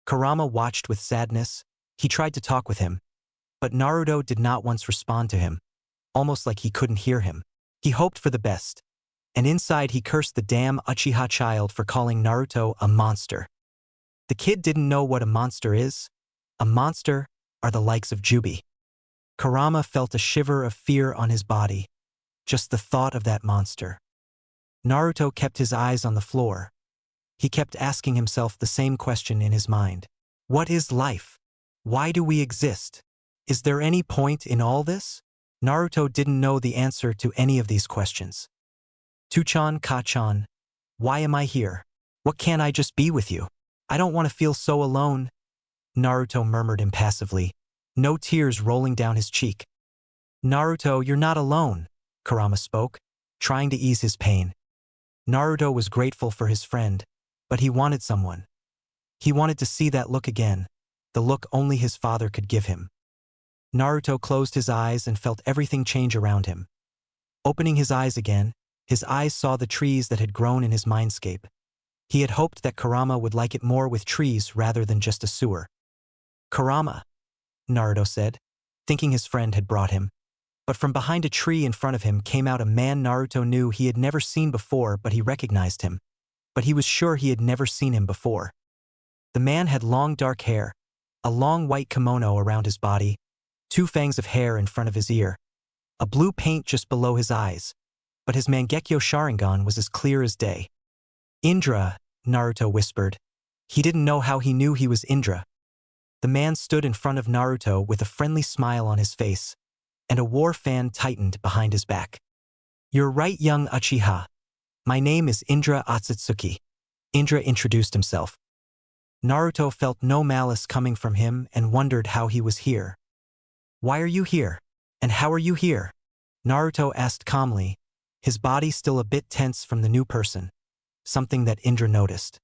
Kurama watched with sadness. He tried to talk with him, but Naruto did not once respond to him, almost like he couldn't hear him. He hoped for the best, and inside he cursed the damn Uchiha child for calling Naruto a monster. The kid didn't know what a monster is. A monster are the likes of Jubi. Kurama felt a shiver of fear on his body, just the thought of that monster. Naruto kept his eyes on the floor. He kept asking himself the same question in his mind. What is life? Why do we exist? Is there any point in all this? Naruto didn't know the answer to any of these questions. Tuchan Ka-chan, why am I here? What can't I just be with you? I don't want to feel so alone, Naruto murmured impassively, no tears rolling down his cheek. Naruto, you're not alone, Kurama spoke, trying to ease his pain. Naruto was grateful for his friend, but he wanted someone. He wanted to see that look again, the look only his father could give him. Naruto closed his eyes and felt everything change around him. Opening his eyes again, his eyes saw the trees that had grown in his mindscape. He had hoped that Kurama would like it more with trees rather than just a sewer. Kurama, Naruto said, thinking his friend had brought him. But from behind a tree in front of him came out a man Naruto knew he had never seen before, but he recognized him. But he was sure he had never seen him before. The man had long dark hair, a long white kimono around his body, 2 fangs of hair in front of his ear, a blue paint just below his eyes, but his Mangekyo Sharingan was as clear as day. Indra, Naruto whispered. He didn't know how he knew he was Indra. The man stood in front of Naruto with a friendly smile on his face, and a war fan tightened behind his back. You're right, young Uchiha. My name is Indra Otsutsuki. Indra introduced himself. Naruto felt no malice coming from him and wondered how he was here. Why are you here? And how are you here? Naruto asked calmly, his body still a bit tense from the new person, something that Indra noticed.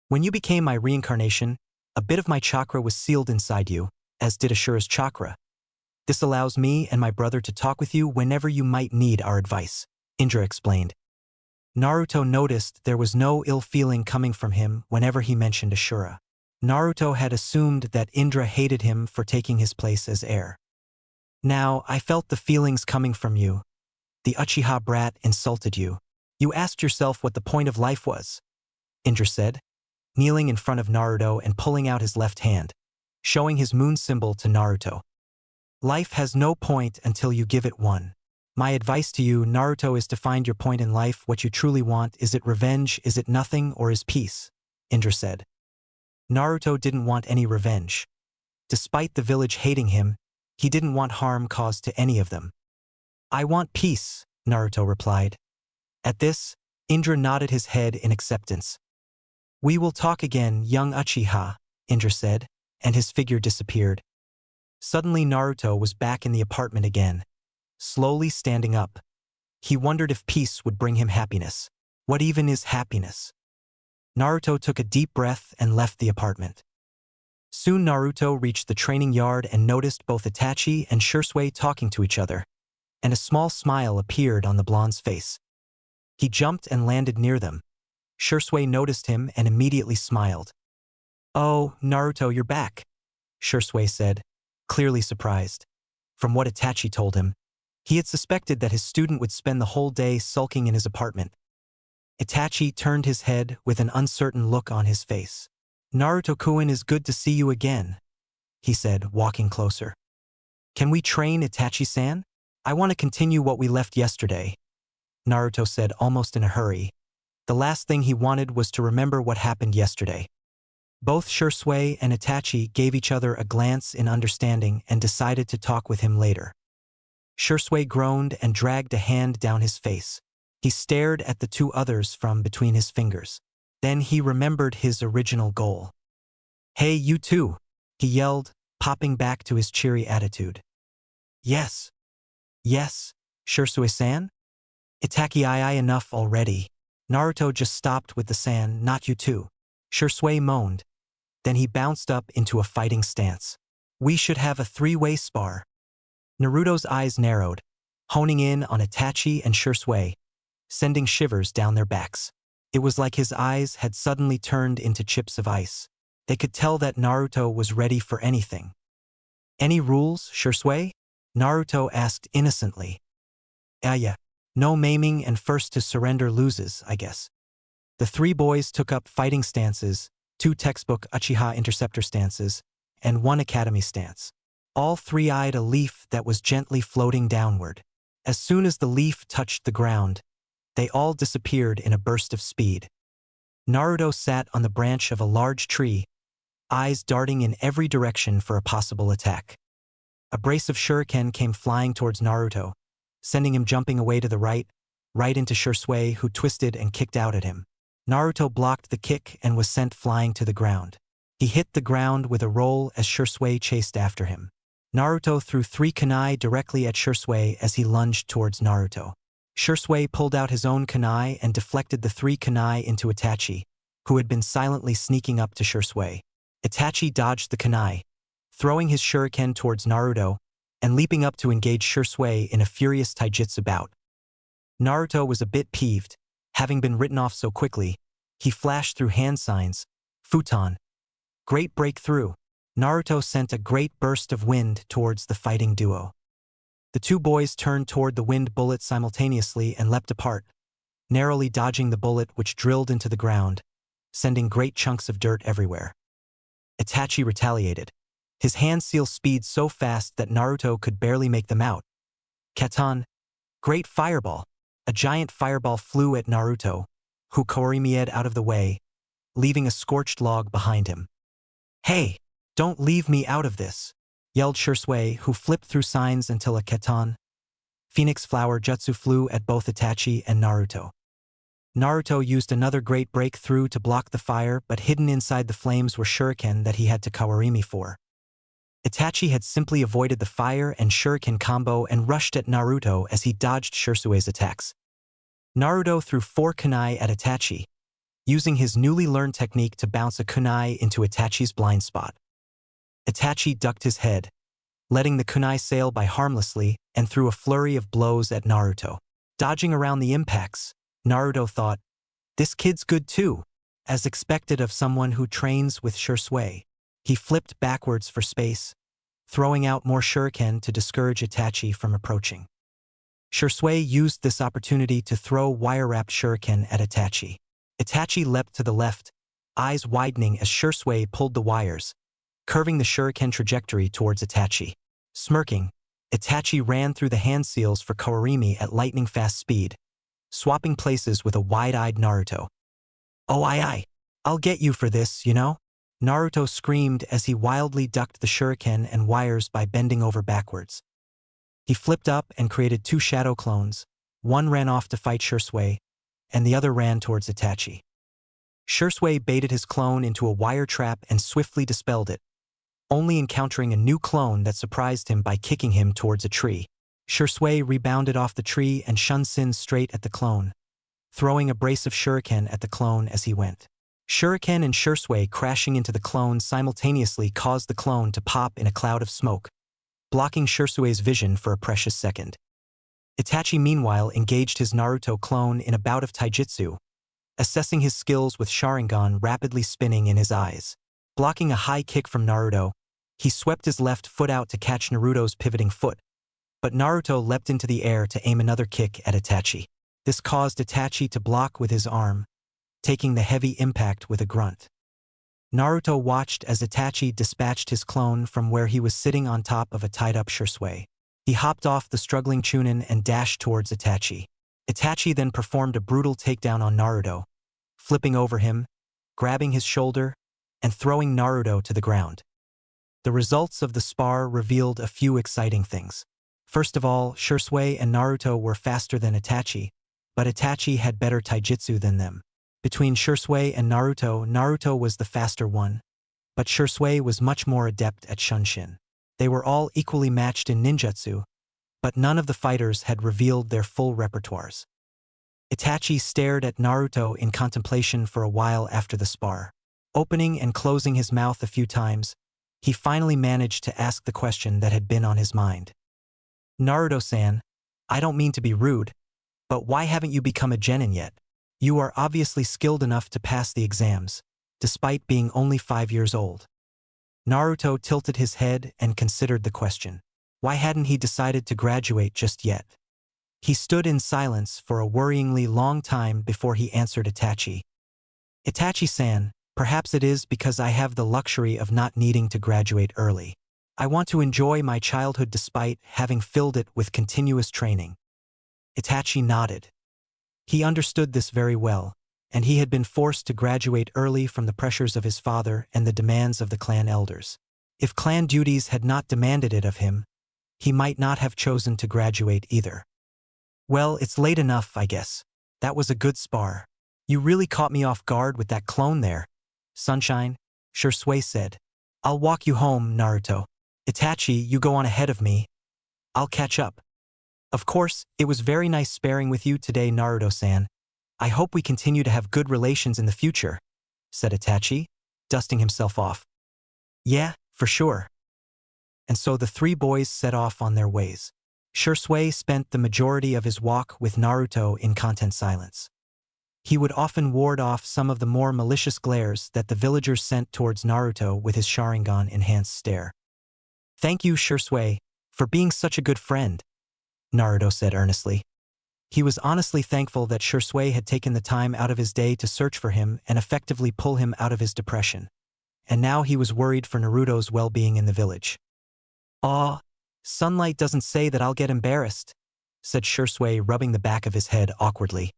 When you became my reincarnation, a bit of my chakra was sealed inside you, as did Ashura's chakra. This allows me and my brother to talk with you whenever you might need our advice, Indra explained. Naruto noticed there was no ill feeling coming from him whenever he mentioned Ashura. Naruto had assumed that Indra hated him for taking his place as heir. Now, I felt the feelings coming from you. The Uchiha brat insulted you. You asked yourself what the point of life was, Indra said, kneeling in front of Naruto and pulling out his left hand, showing his moon symbol to Naruto. Life has no point until you give it one. My advice to you, Naruto, is to find your point in life, what you truly want. Is it revenge, is it nothing, or is peace? Indra said. Naruto didn't want any revenge. Despite the village hating him, he didn't want harm caused to any of them. I want peace, Naruto replied. At this, Indra nodded his head in acceptance. We will talk again, young Uchiha, Indra said, and his figure disappeared. Suddenly Naruto was back in the apartment again, slowly standing up. He wondered if peace would bring him happiness. What even is happiness? Naruto took a deep breath and left the apartment. Soon Naruto reached the training yard and noticed both Itachi and Shisui talking to each other, and a small smile appeared on the blonde's face. He jumped and landed near them. Shisui noticed him and immediately smiled. Oh, Naruto, you're back, Shisui said, clearly surprised. From what Itachi told him, he had suspected that his student would spend the whole day sulking in his apartment. Itachi turned his head with an uncertain look on his face. Naruto-kun, is good to see you again, he said, walking closer. Can we train, Itachi-san? I want to continue what we left yesterday, Naruto said almost in a hurry. The last thing he wanted was to remember what happened yesterday. Both Shisui and Itachi gave each other a glance in understanding and decided to talk with him later. Shisui groaned and dragged a hand down his face. He stared at the 2 others from between his fingers. Then he remembered his original goal. Hey, you two, he yelled, popping back to his cheery attitude. Yes. Yes, Shisui-san? Itachi, enough already. Naruto just stopped with the san, not you two. Shisui moaned. Then he bounced up into a fighting stance. We should have a 3-way spar. Naruto's eyes narrowed, honing in on Itachi and Shisui, sending shivers down their backs. It was like his eyes had suddenly turned into chips of ice. They could tell that Naruto was ready for anything. Any rules, Shisui? Naruto asked innocently. Yeah. No maiming, and first to surrender loses, I guess. The 3 boys took up fighting stances, 2 textbook Uchiha interceptor stances, and 1 academy stance. All 3 eyed a leaf that was gently floating downward. As soon as the leaf touched the ground, they all disappeared in a burst of speed. Naruto sat on the branch of a large tree, eyes darting in every direction for a possible attack. A brace of shuriken came flying towards Naruto, sending him jumping away to the right into Shisui, who twisted and kicked out at him. Naruto blocked the kick and was sent flying to the ground. He hit the ground with a roll as Shisui chased after him. Naruto threw 3 kunai directly at Shisui as he lunged towards Naruto. Shisui pulled out his own kunai and deflected the 3 kunai into Itachi, who had been silently sneaking up to Shisui. Itachi dodged the kunai, throwing his shuriken towards Naruto and leaping up to engage Shisui in a furious taijutsu bout. Naruto was a bit peeved, having been written off so quickly. He flashed through hand signs, futon. Great breakthrough. Naruto sent a great burst of wind towards the fighting duo. The 2 boys turned toward the wind bullet simultaneously and leapt apart, narrowly dodging the bullet which drilled into the ground, sending great chunks of dirt everywhere. Itachi retaliated, his hand seal speed so fast that Naruto could barely make them out. Katan. Great fireball. A giant fireball flew at Naruto, who Korimied out of the way, leaving a scorched log behind him. "Hey, don't leave me out of this," yelled Shisui, who flipped through signs until a Katan Phoenix Flower Jutsu flew at both Itachi and Naruto. Naruto used another great breakthrough to block the fire, but hidden inside the flames were shuriken that he had to Kawarimi for. Itachi had simply avoided the fire and shuriken combo and rushed at Naruto as he dodged Shisui's attacks. Naruto threw 4 kunai at Itachi, using his newly learned technique to bounce a kunai into Itachi's blind spot. Itachi ducked his head, letting the kunai sail by harmlessly, and threw a flurry of blows at Naruto. Dodging around the impacts, Naruto thought, "This kid's good too," as expected of someone who trains with Shisui. He flipped backwards for space, throwing out more shuriken to discourage Itachi from approaching. Shisui used this opportunity to throw wire-wrapped shuriken at Itachi. Itachi leapt to the left, eyes widening as Shisui pulled the wires, curving the shuriken trajectory towards Itachi. Smirking, Itachi ran through the hand seals for Kawarimi at lightning-fast speed, swapping places with a wide-eyed Naruto. "Oh, I'll get you for this, you know?" Naruto screamed as he wildly ducked the shuriken and wires by bending over backwards. He flipped up and created 2 shadow clones. One ran off to fight Shisui, and the other ran towards Itachi. Shisui baited his clone into a wire trap and swiftly dispelled it, only encountering a new clone that surprised him by kicking him towards a tree. Shisui rebounded off the tree and shunsin straight at the clone, throwing a brace of shuriken at the clone as he went. Shuriken and Shisui crashing into the clone simultaneously caused the clone to pop in a cloud of smoke, blocking Shisui's vision for a precious second. Itachi meanwhile engaged his Naruto clone in a bout of taijutsu, assessing his skills with Sharingan rapidly spinning in his eyes. Blocking a high kick from Naruto, he swept his left foot out to catch Naruto's pivoting foot, but Naruto leapt into the air to aim another kick at Itachi. This caused Itachi to block with his arm, taking the heavy impact with a grunt. Naruto watched as Itachi dispatched his clone from where he was sitting on top of a tied-up Shisui. He hopped off the struggling Chunin and dashed towards Itachi. Itachi then performed a brutal takedown on Naruto, flipping over him, grabbing his shoulder, and throwing Naruto to the ground. The results of the spar revealed a few exciting things. First of all, Shisui and Naruto were faster than Itachi, but Itachi had better taijutsu than them. Between Shisui and Naruto, Naruto was the faster one, but Shisui was much more adept at shunshin. They were all equally matched in ninjutsu, but none of the fighters had revealed their full repertoires. Itachi stared at Naruto in contemplation for a while after the spar. Opening and closing his mouth a few times, he finally managed to ask the question that had been on his mind. "Naruto-san, I don't mean to be rude, but why haven't you become a genin yet? You are obviously skilled enough to pass the exams, despite being only 5 years old." Naruto tilted his head and considered the question. Why hadn't he decided to graduate just yet? He stood in silence for a worryingly long time before he answered Itachi. "Itachi-san, perhaps it is because I have the luxury of not needing to graduate early. I want to enjoy my childhood despite having filled it with continuous training." Itachi nodded. He understood this very well, and he had been forced to graduate early from the pressures of his father and the demands of the clan elders. If clan duties had not demanded it of him, he might not have chosen to graduate either. "Well, it's late enough, I guess. That was a good spar. You really caught me off guard with that clone there. Sunshine, Shisui said. I'll walk you home, Naruto. Itachi, you go on ahead of me. I'll catch up. Of course, it was very nice sparring with you today, Naruto-san. I hope we continue to have good relations in the future, said Itachi, dusting himself off. Yeah, for sure. And so the three boys set off on their ways. Shisui spent the majority of his walk with Naruto in content silence. He would often ward off some of the more malicious glares that the villagers sent towards Naruto with his Sharingan-enhanced stare. Thank you, Shisui, for being such a good friend, Naruto said earnestly. He was honestly thankful that Shisui had taken the time out of his day to search for him and effectively pull him out of his depression. And now he was worried for Naruto's well-being in the village. Aw, sunlight doesn't say that I'll get embarrassed, said Shisui, rubbing the back of his head awkwardly.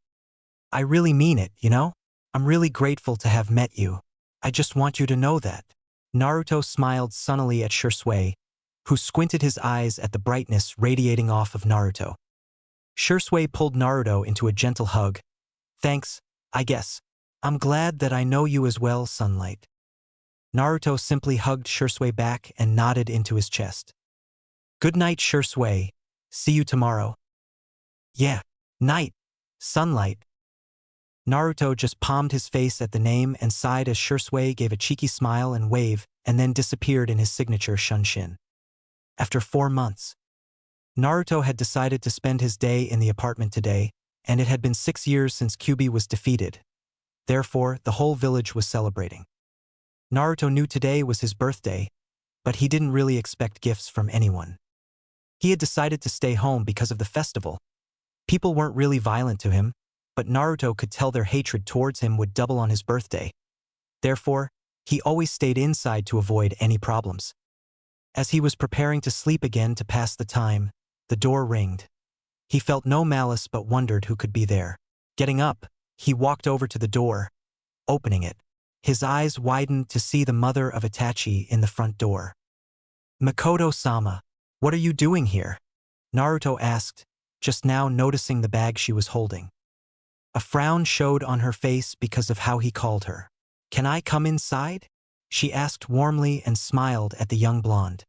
I really mean it, you know? I'm really grateful to have met you. I just want you to know that. Naruto smiled sunnily at Shisui, who squinted his eyes at the brightness radiating off of Naruto. Shisui pulled Naruto into a gentle hug. Thanks, I guess. I'm glad that I know you as well, Sunlight. Naruto simply hugged Shisui back and nodded into his chest. Good night, Shisui. See you tomorrow. Yeah, night, Sunlight. Naruto just palmed his face at the name and sighed as Shisui gave a cheeky smile and wave and then disappeared in his signature shunshin. After 4 months, Naruto had decided to spend his day in the apartment today, and it had been 6 years since Kyuubi was defeated. Therefore, the whole village was celebrating. Naruto knew today was his birthday, but he didn't really expect gifts from anyone. He had decided to stay home because of the festival. People weren't really violent to him, but Naruto could tell their hatred towards him would double on his birthday. Therefore, he always stayed inside to avoid any problems. As he was preparing to sleep again to pass the time, the door ringed. He felt no malice but wondered who could be there. Getting up, he walked over to the door, opening it. His eyes widened to see the mother of Itachi in the front door. Makoto-sama, what are you doing here? Naruto asked, just now noticing the bag she was holding. A frown showed on her face because of how he called her. Can I come inside? She asked warmly and smiled at the young blonde.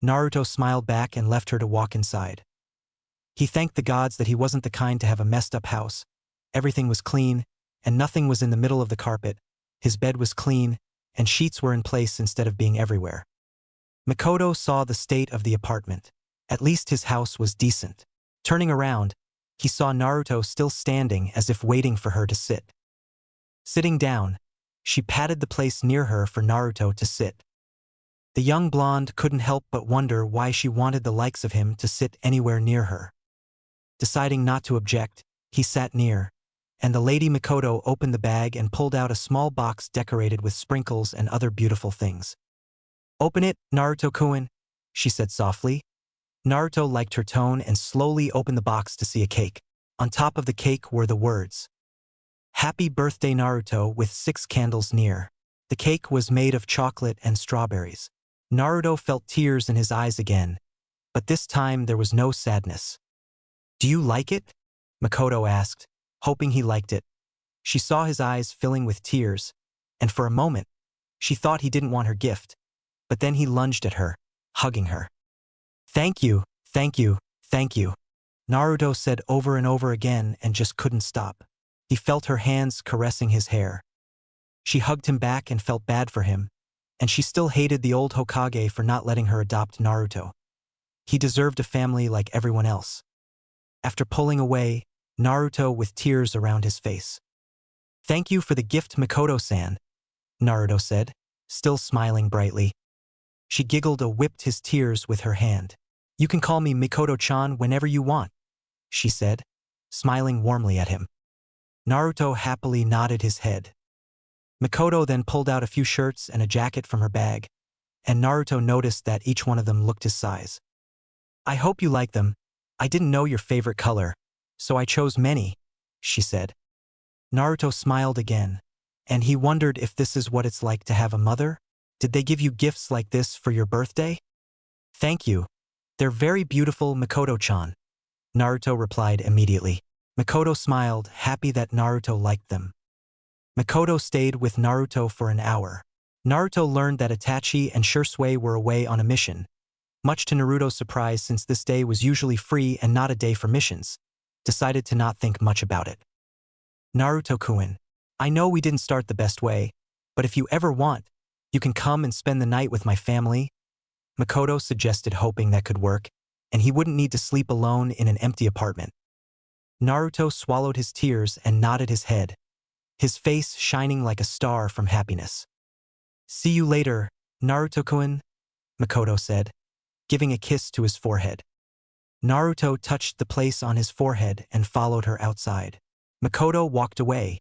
Naruto smiled back and left her to walk inside. He thanked the gods that he wasn't the kind to have a messed up house. Everything was clean, and nothing was in the middle of the carpet. His bed was clean, and sheets were in place instead of being everywhere. Makoto saw the state of the apartment. At least his house was decent. Turning around, he saw Naruto still standing as if waiting for her to sit. Sitting down, she patted the place near her for Naruto to sit. The young blonde couldn't help but wonder why she wanted the likes of him to sit anywhere near her. Deciding not to object, he sat near, and the Lady Makoto opened the bag and pulled out a small box decorated with sprinkles and other beautiful things. Open it, Naruto-kun, she said softly. Naruto liked her tone and slowly opened the box to see a cake. On top of the cake were the words, "Happy birthday, Naruto," with 6 candles near. The cake was made of chocolate and strawberries. Naruto felt tears in his eyes again, but this time there was no sadness. Do you like it? Makoto asked, hoping he liked it. She saw his eyes filling with tears, and for a moment, she thought he didn't want her gift, but then he lunged at her, hugging her. Thank you, thank you, thank you, Naruto said over and over again and just couldn't stop. He felt her hands caressing his hair. She hugged him back and felt bad for him, and she still hated the old Hokage for not letting her adopt Naruto. He deserved a family like everyone else. After pulling away, Naruto with tears around his face. Thank you for the gift, Makoto-san, Naruto said, still smiling brightly. She giggled and whipped his tears with her hand. You can call me Makoto-chan whenever you want, she said, smiling warmly at him. Naruto happily nodded his head. Makoto then pulled out a few shirts and a jacket from her bag, and Naruto noticed that each one of them looked his size. I hope you like them. I didn't know your favorite color, so I chose many, she said. Naruto smiled again, and he wondered if this is what it's like to have a mother. Did they give you gifts like this for your birthday? Thank you. They're very beautiful, Makoto-chan, Naruto replied immediately. Makoto smiled, happy that Naruto liked them. Makoto stayed with Naruto for an hour. Naruto learned that Itachi and Shisui were away on a mission, much to Naruto's surprise since this day was usually free and not a day for missions. Decided to not think much about it. Naruto-kun, I know we didn't start the best way, but if you ever want, you can come and spend the night with my family, Makoto suggested, hoping that could work, and he wouldn't need to sleep alone in an empty apartment. Naruto swallowed his tears and nodded his head, his face shining like a star from happiness. See you later, Naruto-kun, Makoto said, giving a kiss to his forehead. Naruto touched the place on his forehead and followed her outside. Makoto walked away,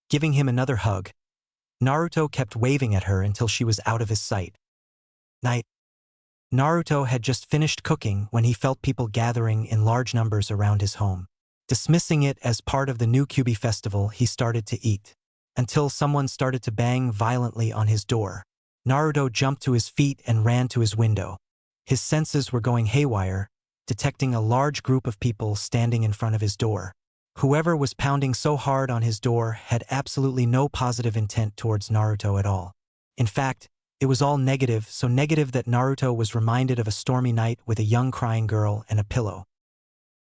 giving him another hug. Naruto kept waving at her until she was out of his sight. Night. Naruto had just finished cooking when he felt people gathering in large numbers around his home. Dismissing it as part of the new Kyuubi festival, he started to eat, until someone started to bang violently on his door. Naruto jumped to his feet and ran to his window. His senses were going haywire, detecting a large group of people standing in front of his door. Whoever was pounding so hard on his door had absolutely no positive intent towards Naruto at all. In fact, it was all negative, so negative that Naruto was reminded of a stormy night with a young crying girl and a pillow.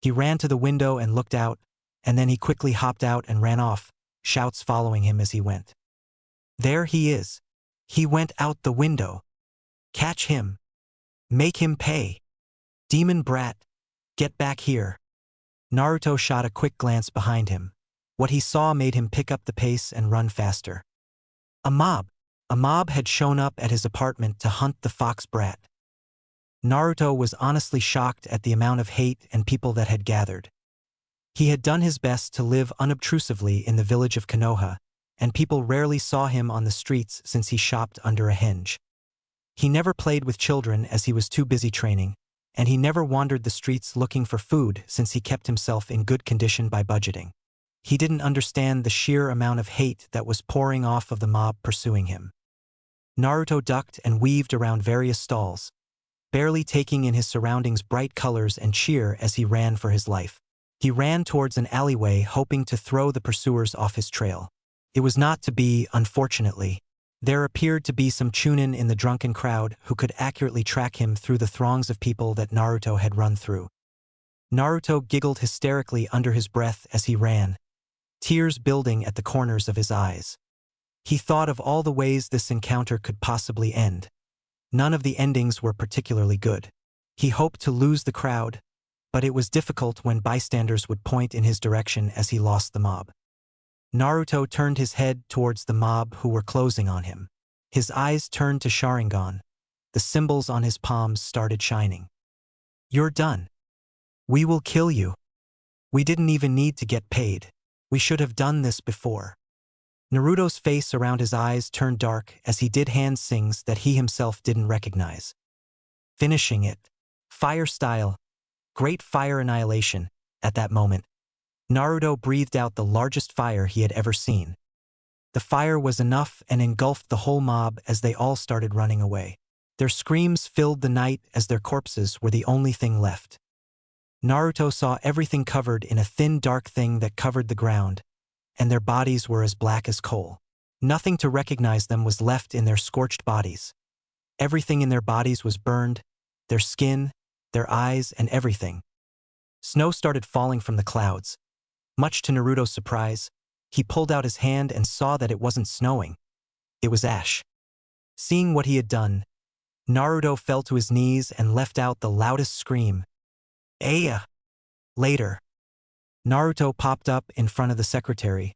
He ran to the window and looked out, and then he quickly hopped out and ran off, shouts following him as he went. There he is. He went out the window. Catch him. Make him pay. Demon brat. Get back here. Naruto shot a quick glance behind him. What he saw made him pick up the pace and run faster. A mob had shown up at his apartment to hunt the fox brat. Naruto was honestly shocked at the amount of hate and people that had gathered. He had done his best to live unobtrusively in the village of Konoha, and people rarely saw him on the streets since he shopped under a henge. He never played with children as he was too busy training, and he never wandered the streets looking for food since he kept himself in good condition by budgeting. He didn't understand the sheer amount of hate that was pouring off of the mob pursuing him. Naruto ducked and weaved around various stalls, barely taking in his surroundings' bright colors and cheer as he ran for his life. He ran towards an alleyway hoping to throw the pursuers off his trail. It was not to be, unfortunately. There appeared to be some chunin in the drunken crowd who could accurately track him through the throngs of people that Naruto had run through. Naruto giggled hysterically under his breath as he ran, tears building at the corners of his eyes. He thought of all the ways this encounter could possibly end. None of the endings were particularly good. He hoped to lose the crowd, but it was difficult when bystanders would point in his direction as he lost the mob. Naruto turned his head towards the mob who were closing on him. His eyes turned to Sharingan. The symbols on his palms started shining. You're done. We will kill you. We didn't even need to get paid. We should have done this before. Naruto's face around his eyes turned dark as he did hand sings that he himself didn't recognize. Finishing it. Fire style. Great fire annihilation. At that moment, Naruto breathed out the largest fire he had ever seen. The fire was enough and engulfed the whole mob as they all started running away. Their screams filled the night as their corpses were the only thing left. Naruto saw everything covered in a thin dark thing that covered the ground, and their bodies were as black as coal. Nothing to recognize them was left in their scorched bodies. Everything in their bodies was burned, their skin, their eyes, and everything. Snow started falling from the clouds. Much to Naruto's surprise, he pulled out his hand and saw that it wasn't snowing. It was ash. Seeing what he had done, Naruto fell to his knees and let out the loudest scream. Aya! Later, Naruto popped up in front of the secretary,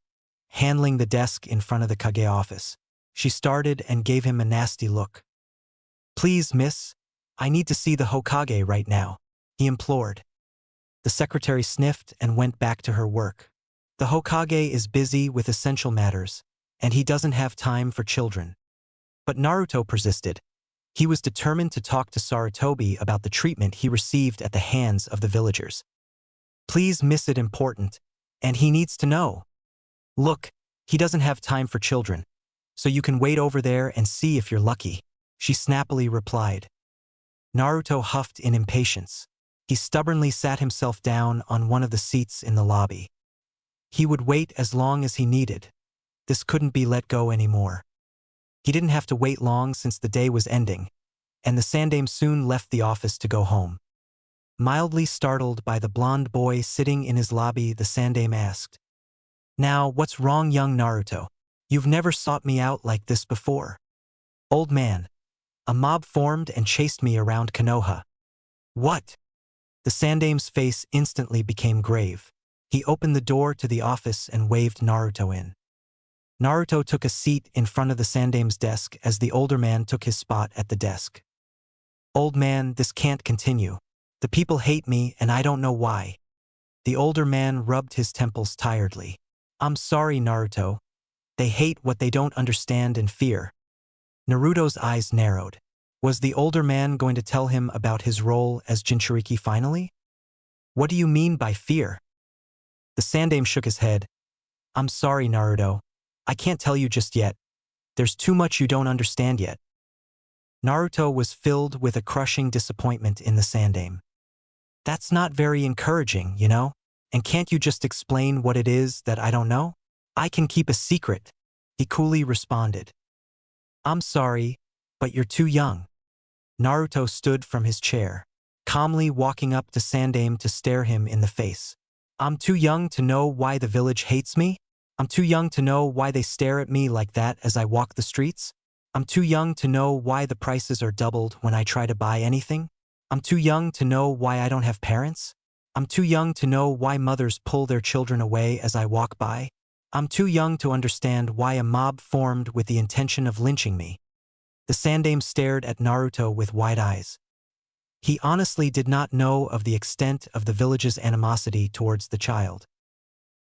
handling the desk in front of the Kage office. She started and gave him a nasty look. Please, miss, I need to see the Hokage right now, he implored. The secretary sniffed and went back to her work. The Hokage is busy with essential matters, and he doesn't have time for children. But Naruto persisted. He was determined to talk to Sarutobi about the treatment he received at the hands of the villagers. Please, miss, it important, and he needs to know. Look, he doesn't have time for children, so you can wait over there and see if you're lucky, she snappily replied. Naruto huffed in impatience. He stubbornly sat himself down on one of the seats in the lobby. He would wait as long as he needed. This couldn't be let go anymore. He didn't have to wait long since the day was ending, and the Sandame soon left the office to go home. Mildly startled by the blonde boy sitting in his lobby, the Sandame asked, "Now, what's wrong, young Naruto? You've never sought me out like this before." "Old man, a mob formed and chased me around Konoha." "What?" The Sandame's face instantly became grave. He opened the door to the office and waved Naruto in. Naruto took a seat in front of the Sandame's desk as the older man took his spot at the desk. "Old man, this can't continue. The people hate me and I don't know why." The older man rubbed his temples tiredly. "I'm sorry, Naruto. They hate what they don't understand and fear." Naruto's eyes narrowed. Was the older man going to tell him about his role as Jinchuriki finally? "What do you mean by fear?" The Sandame shook his head. "I'm sorry, Naruto. I can't tell you just yet. There's too much you don't understand yet." Naruto was filled with a crushing disappointment in the Sandame. "That's not very encouraging, you know? And can't you just explain what it is that I don't know?" "I can keep a secret," he coolly responded. "I'm sorry, but you're too young." Naruto stood from his chair, calmly walking up to Sandame to stare him in the face. "I'm too young to know why the village hates me? I'm too young to know why they stare at me like that as I walk the streets? I'm too young to know why the prices are doubled when I try to buy anything? I'm too young to know why I don't have parents? I'm too young to know why mothers pull their children away as I walk by? I'm too young to understand why a mob formed with the intention of lynching me." The Sandame stared at Naruto with wide eyes. He honestly did not know of the extent of the village's animosity towards the child.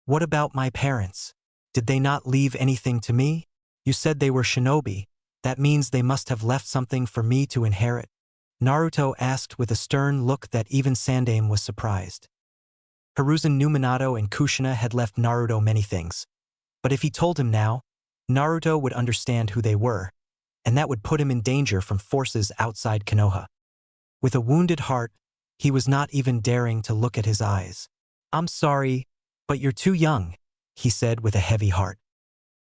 "What about my parents? Did they not leave anything to me? You said they were shinobi. That means they must have left something for me to inherit." Naruto asked with a stern look that even Sandame was surprised. Hiruzen knew Minato and Kushina had left Naruto many things. But if he told him now, Naruto would understand who they were, and that would put him in danger from forces outside Konoha. With a wounded heart, he was not even daring to look at his eyes. "I'm sorry, but you're too young," he said with a heavy heart.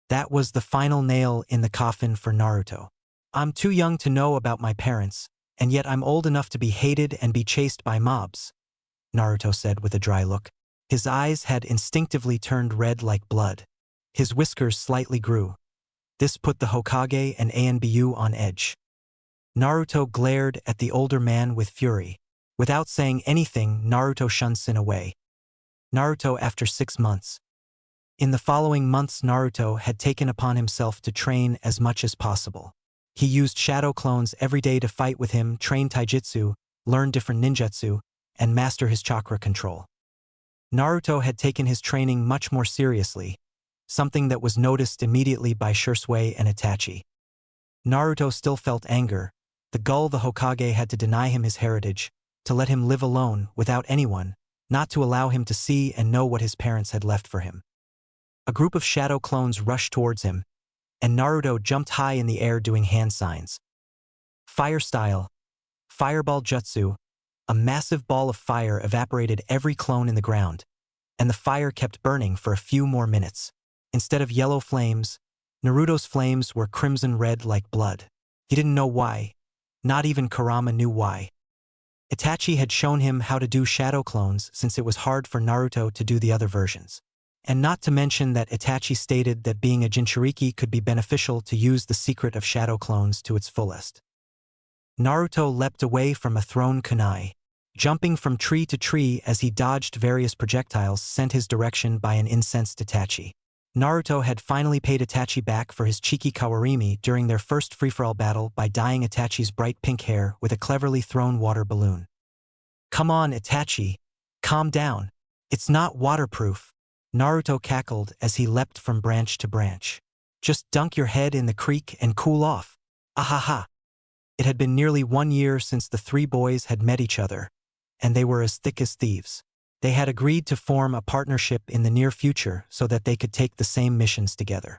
That was the final nail in the coffin for Naruto. "I'm too young to know about my parents, and yet I'm old enough to be hated and be chased by mobs," Naruto said with a dry look. His eyes had instinctively turned red like blood. His whiskers slightly grew. This put the Hokage and Anbu on edge. Naruto glared at the older man with fury. Without saying anything, Naruto Shunsin away. Naruto after 6 months. In the following months, Naruto had taken upon himself to train as much as possible. He used shadow clones every day to fight with him, train taijutsu, learn different ninjutsu, and master his chakra control. Naruto had taken his training much more seriously, something that was noticed immediately by Shisui and Itachi. Naruto still felt anger. The Hokage had to deny him his heritage, to let him live alone, without anyone, not to allow him to see and know what his parents had left for him. A group of shadow clones rushed towards him, and Naruto jumped high in the air doing hand signs. Fire style, fireball jutsu, a massive ball of fire evaporated every clone in the ground, and the fire kept burning for a few more minutes. Instead of yellow flames, Naruto's flames were crimson red like blood. He didn't know why. Not even Kurama knew why. Itachi had shown him how to do shadow clones since it was hard for Naruto to do the other versions. And not to mention that Itachi stated that being a Jinchuriki could be beneficial to use the secret of shadow clones to its fullest. Naruto leapt away from a thrown kunai. Jumping from tree to tree as he dodged various projectiles sent his direction by an incensed Itachi. Naruto had finally paid Itachi back for his cheeky kawarimi during their first free-for-all battle by dyeing Itachi's bright pink hair with a cleverly thrown water balloon. "Come on, Itachi. Calm down. It's not waterproof," Naruto cackled as he leapt from branch to branch. "Just dunk your head in the creek and cool off. Ahaha." It had been nearly 1 year since the three boys had met each other, and they were as thick as thieves. They had agreed to form a partnership in the near future so that they could take the same missions together.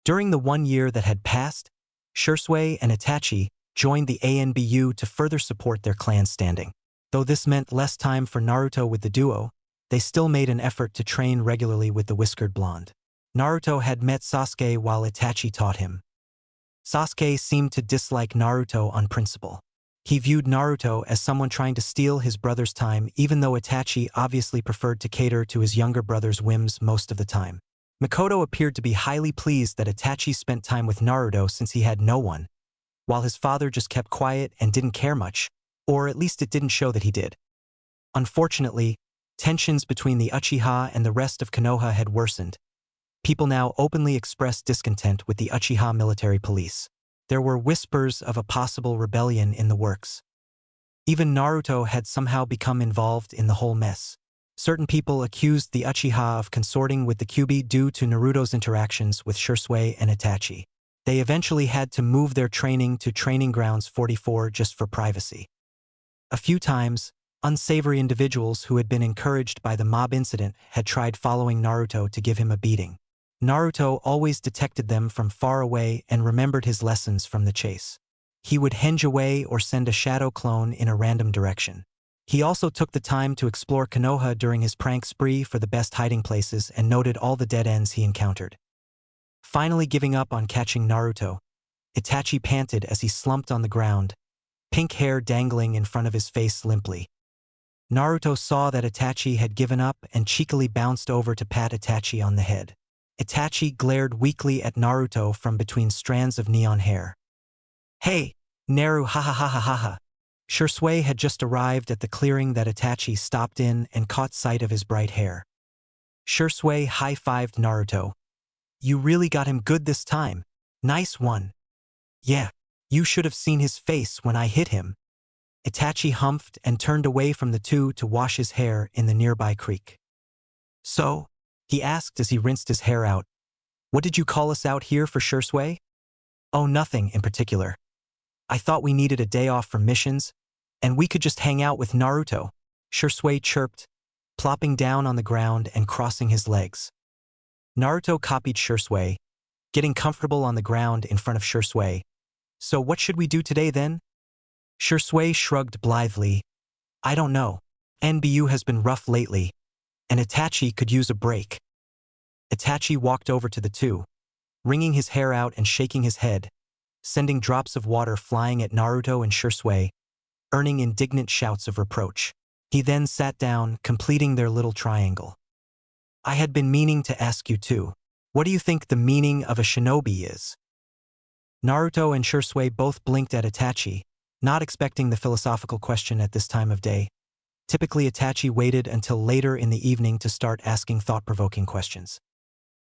During the 1 year that had passed, Shisui and Itachi joined the Anbu to further support their clan standing. Though this meant less time for Naruto with the duo, they still made an effort to train regularly with the whiskered blonde. Naruto had met Sasuke while Itachi taught him. Sasuke seemed to dislike Naruto on principle. He viewed Naruto as someone trying to steal his brother's time, even though Itachi obviously preferred to cater to his younger brother's whims most of the time. Makoto appeared to be highly pleased that Itachi spent time with Naruto since he had no one, while his father just kept quiet and didn't care much, or at least it didn't show that he did. Unfortunately, tensions between the Uchiha and the rest of Konoha had worsened. People now openly expressed discontent with the Uchiha military police. There were whispers of a possible rebellion in the works. Even Naruto had somehow become involved in the whole mess. Certain people accused the Uchiha of consorting with the Kyuubi due to Naruto's interactions with Shisui and Itachi. They eventually had to move their training to Training Grounds 44 just for privacy. A few times, unsavory individuals who had been encouraged by the mob incident had tried following Naruto to give him a beating. Naruto always detected them from far away and remembered his lessons from the chase. He would henge away or send a shadow clone in a random direction. He also took the time to explore Konoha during his prank spree for the best hiding places and noted all the dead ends he encountered. Finally giving up on catching Naruto, Itachi panted as he slumped on the ground, pink hair dangling in front of his face limply. Naruto saw that Itachi had given up and cheekily bounced over to pat Itachi on the head. Itachi glared weakly at Naruto from between strands of neon hair. "Hey, Naru, ha ha ha ha ha ha." Shisui had just arrived at the clearing that Itachi stopped in and caught sight of his bright hair. Shisui high-fived Naruto. "You really got him good this time. Nice one." "Yeah, you should have seen his face when I hit him." Itachi humphed and turned away from the two to wash his hair in the nearby creek. "So?" he asked as he rinsed his hair out. "What did you call us out here for, Shisui?" "Oh, nothing in particular. I thought we needed a day off from missions, and we could just hang out with Naruto," Shisui chirped, plopping down on the ground and crossing his legs. Naruto copied Shisui, getting comfortable on the ground in front of Shisui. "So what should we do today then?" Shisui shrugged blithely. "I don't know. NBU has been rough lately, and Itachi could use a break." Itachi walked over to the two, wringing his hair out and shaking his head, sending drops of water flying at Naruto and Shisui, earning indignant shouts of reproach. He then sat down, completing their little triangle. "I had been meaning to ask you too. What do you think the meaning of a shinobi is?" Naruto and Shisui both blinked at Itachi, not expecting the philosophical question at this time of day. Typically, Itachi waited until later in the evening to start asking thought-provoking questions.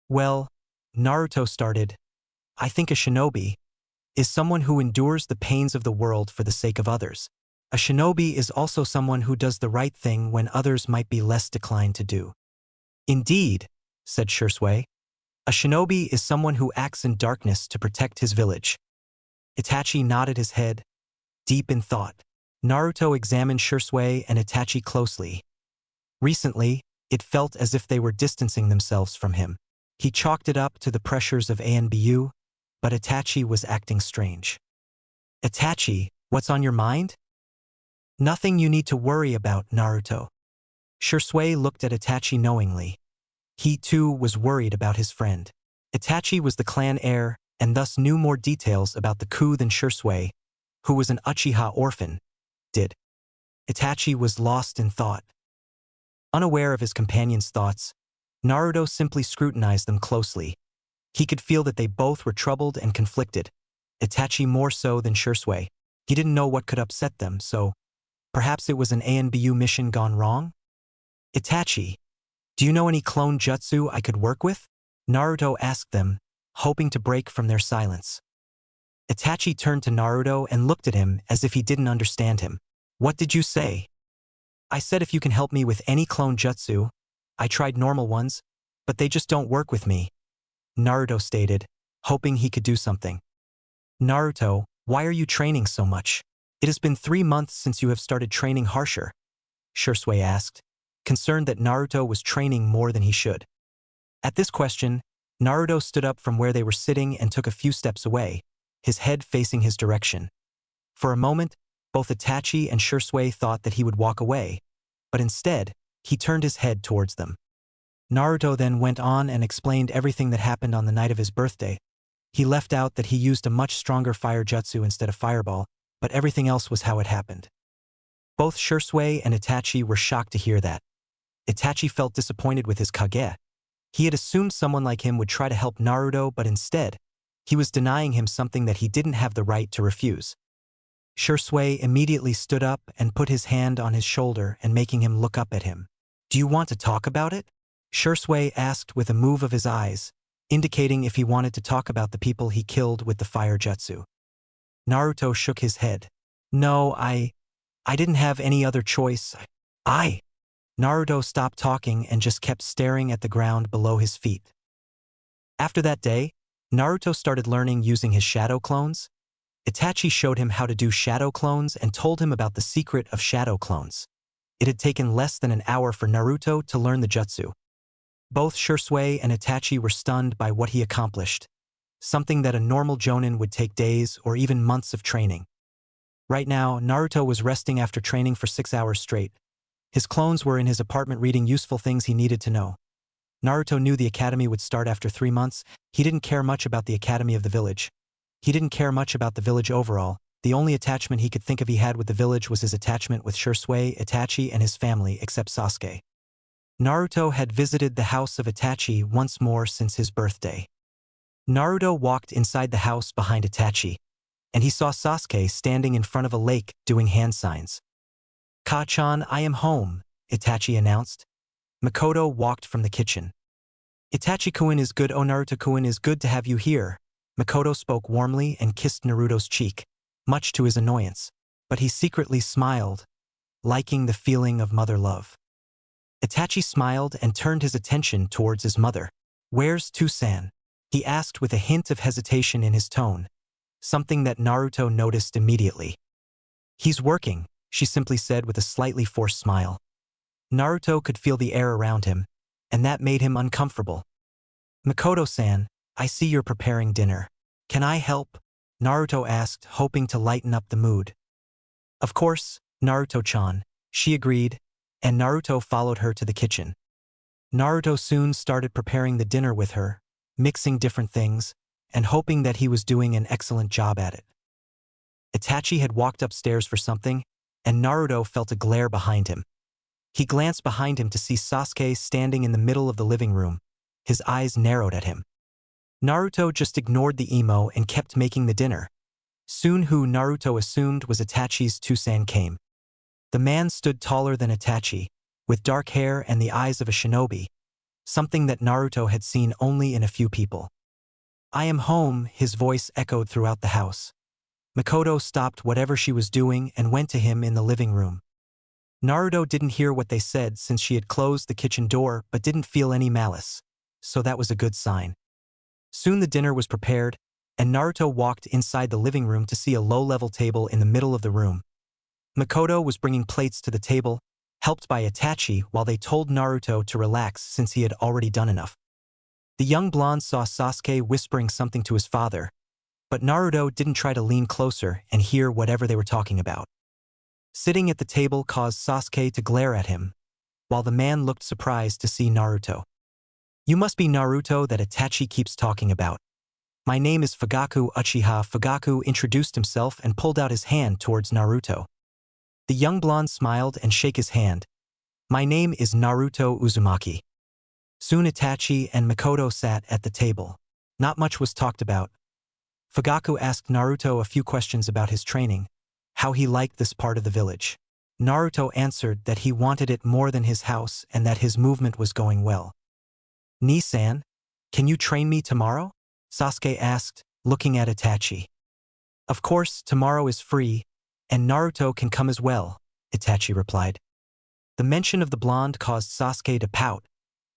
"Well," Naruto started, "I think a shinobi is someone who endures the pains of the world for the sake of others. A shinobi is also someone who does the right thing when others might be less declined to do." "Indeed," said Shisui. "A shinobi is someone who acts in darkness to protect his village." Itachi nodded his head, deep in thought. Naruto examined Shisui and Itachi closely. Recently, it felt as if they were distancing themselves from him. He chalked it up to the pressures of ANBU, but Itachi was acting strange. "Itachi, what's on your mind?" "Nothing you need to worry about, Naruto." Shisui looked at Itachi knowingly. He too was worried about his friend. Itachi was the clan heir and thus knew more details about the coup than Shisui, who was an Uchiha orphan, did. Itachi was lost in thought. Unaware of his companion's thoughts, Naruto simply scrutinized them closely. He could feel that they both were troubled and conflicted, Itachi more so than Shisui. He didn't know what could upset them, so perhaps it was an ANBU mission gone wrong? "Itachi, do you know any clone jutsu I could work with?" Naruto asked them, hoping to break from their silence. Itachi turned to Naruto and looked at him as if he didn't understand him. "What did you say?" "I said if you can help me with any clone jutsu. I tried normal ones, but they just don't work with me," Naruto stated, hoping he could do something. "Naruto, why are you training so much? It has been 3 months since you have started training harsher," Shisui asked, concerned that Naruto was training more than he should. At this question, Naruto stood up from where they were sitting and took a few steps away, his head facing his direction. For a moment, both Itachi and Shisui thought that he would walk away, but instead, He turned his head towards them. Naruto then went on and explained everything that happened on the night of his birthday. He left out that he used a much stronger fire jutsu instead of fireball, but everything else was how it happened. Both Shisui and Itachi were shocked to hear that. Itachi felt disappointed with his Kage. He had assumed someone like him would try to help Naruto, but instead, he was denying him something that he didn't have the right to refuse. Shisui immediately stood up and put his hand on his shoulder and making him look up at him. "Do you want to talk about it?" Shisui asked with a move of his eyes, indicating if he wanted to talk about the people he killed with the fire jutsu. Naruto shook his head. "No, I didn't have any other choice. Naruto stopped talking and just kept staring at the ground below his feet. After that day, Naruto started learning using his shadow clones. Itachi showed him how to do shadow clones and told him about the secret of shadow clones. It had taken less than an hour for Naruto to learn the jutsu. Both Shisui and Itachi were stunned by what he accomplished, something that a normal jonin would take days or even months of training. Right now, Naruto was resting after training for 6 hours straight. His clones were in his apartment reading useful things he needed to know. Naruto knew the academy would start after 3 months. He didn't care much about the academy of the village. He didn't care much about the village overall. The only attachment he could think of he had with the village was his attachment with Shisui, Itachi, and his family, except Sasuke. Naruto had visited the house of Itachi once more since his birthday. Naruto walked inside the house behind Itachi, and he saw Sasuke standing in front of a lake doing hand signs. "Ka-chan, I am home," Itachi announced. Makoto walked from the kitchen. "Itachi-kun is good. Oh, Naruto-kun is good to have you here." Makoto spoke warmly and kissed Naruto's cheek, much to his annoyance, but he secretly smiled, liking the feeling of mother love. Itachi smiled and turned his attention towards his mother. "Where's Tusan?" he asked with a hint of hesitation in his tone, something that Naruto noticed immediately. "He's working," she simply said with a slightly forced smile. Naruto could feel the air around him, and that made him uncomfortable. "Makoto-san, I see you're preparing dinner. Can I help?" Naruto asked, hoping to lighten up the mood. "Of course, Naruto-chan," she agreed, and Naruto followed her to the kitchen. Naruto soon started preparing the dinner with her, mixing different things, and hoping that he was doing an excellent job at it. Itachi had walked upstairs for something, and Naruto felt a glare behind him. He glanced behind him to see Sasuke standing in the middle of the living room. His eyes narrowed at him. Naruto just ignored the emo and kept making the dinner. Soon who Naruto assumed was Itachi's Tusan came. The man stood taller than Itachi, with dark hair and the eyes of a shinobi, something that Naruto had seen only in a few people. "I am home," his voice echoed throughout the house. Makoto stopped whatever she was doing and went to him in the living room. Naruto didn't hear what they said since she had closed the kitchen door but didn't feel any malice, so that was a good sign. Soon the dinner was prepared, and Naruto walked inside the living room to see a low-level table in the middle of the room. Makoto was bringing plates to the table, helped by Itachi while they told Naruto to relax since he had already done enough. The young blonde saw Sasuke whispering something to his father, but Naruto didn't try to lean closer and hear whatever they were talking about. Sitting at the table caused Sasuke to glare at him, while the man looked surprised to see Naruto. "You must be Naruto that Itachi keeps talking about." "My name is Fugaku Uchiha." Fugaku introduced himself and pulled out his hand towards Naruto. The young blonde smiled and shook his hand. "My name is Naruto Uzumaki." Soon Itachi and Makoto sat at the table. Not much was talked about. Fugaku asked Naruto a few questions about his training, how he liked this part of the village. Naruto answered that he wanted it more than his house and that his movement was going well. "Ni-san, can you train me tomorrow?" Sasuke asked, looking at Itachi. "Of course, tomorrow is free, and Naruto can come as well," Itachi replied. The mention of the blonde caused Sasuke to pout,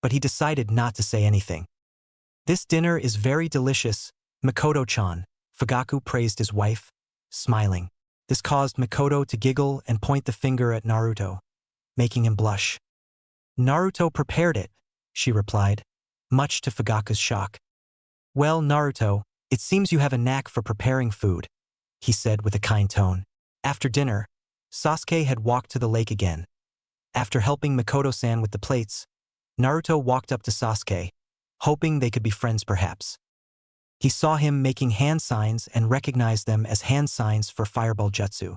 but he decided not to say anything. "This dinner is very delicious, Makoto-chan," Fugaku praised his wife, smiling. This caused Makoto to giggle and point the finger at Naruto, making him blush. "Naruto prepared it," she replied, much to Fugaku's shock. "Well, Naruto, it seems you have a knack for preparing food," he said with a kind tone. After dinner, Sasuke had walked to the lake again. After helping Mikoto-san with the plates, Naruto walked up to Sasuke, hoping they could be friends perhaps. He saw him making hand signs and recognized them as hand signs for fireball jutsu.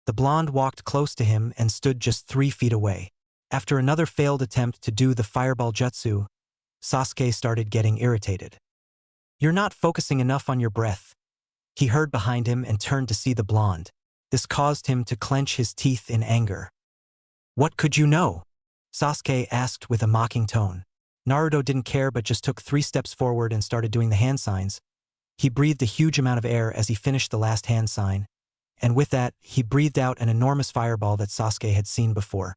The blonde walked close to him and stood just 3 feet away. After another failed attempt to do the fireball jutsu, Sasuke started getting irritated. "You're not focusing enough on your breath." He heard behind him and turned to see the blonde. This caused him to clench his teeth in anger. "What could you know?" Sasuke asked with a mocking tone. Naruto didn't care but just took 3 steps forward and started doing the hand signs. He breathed a huge amount of air as he finished the last hand sign, and with that, he breathed out an enormous fireball that Sasuke had seen before.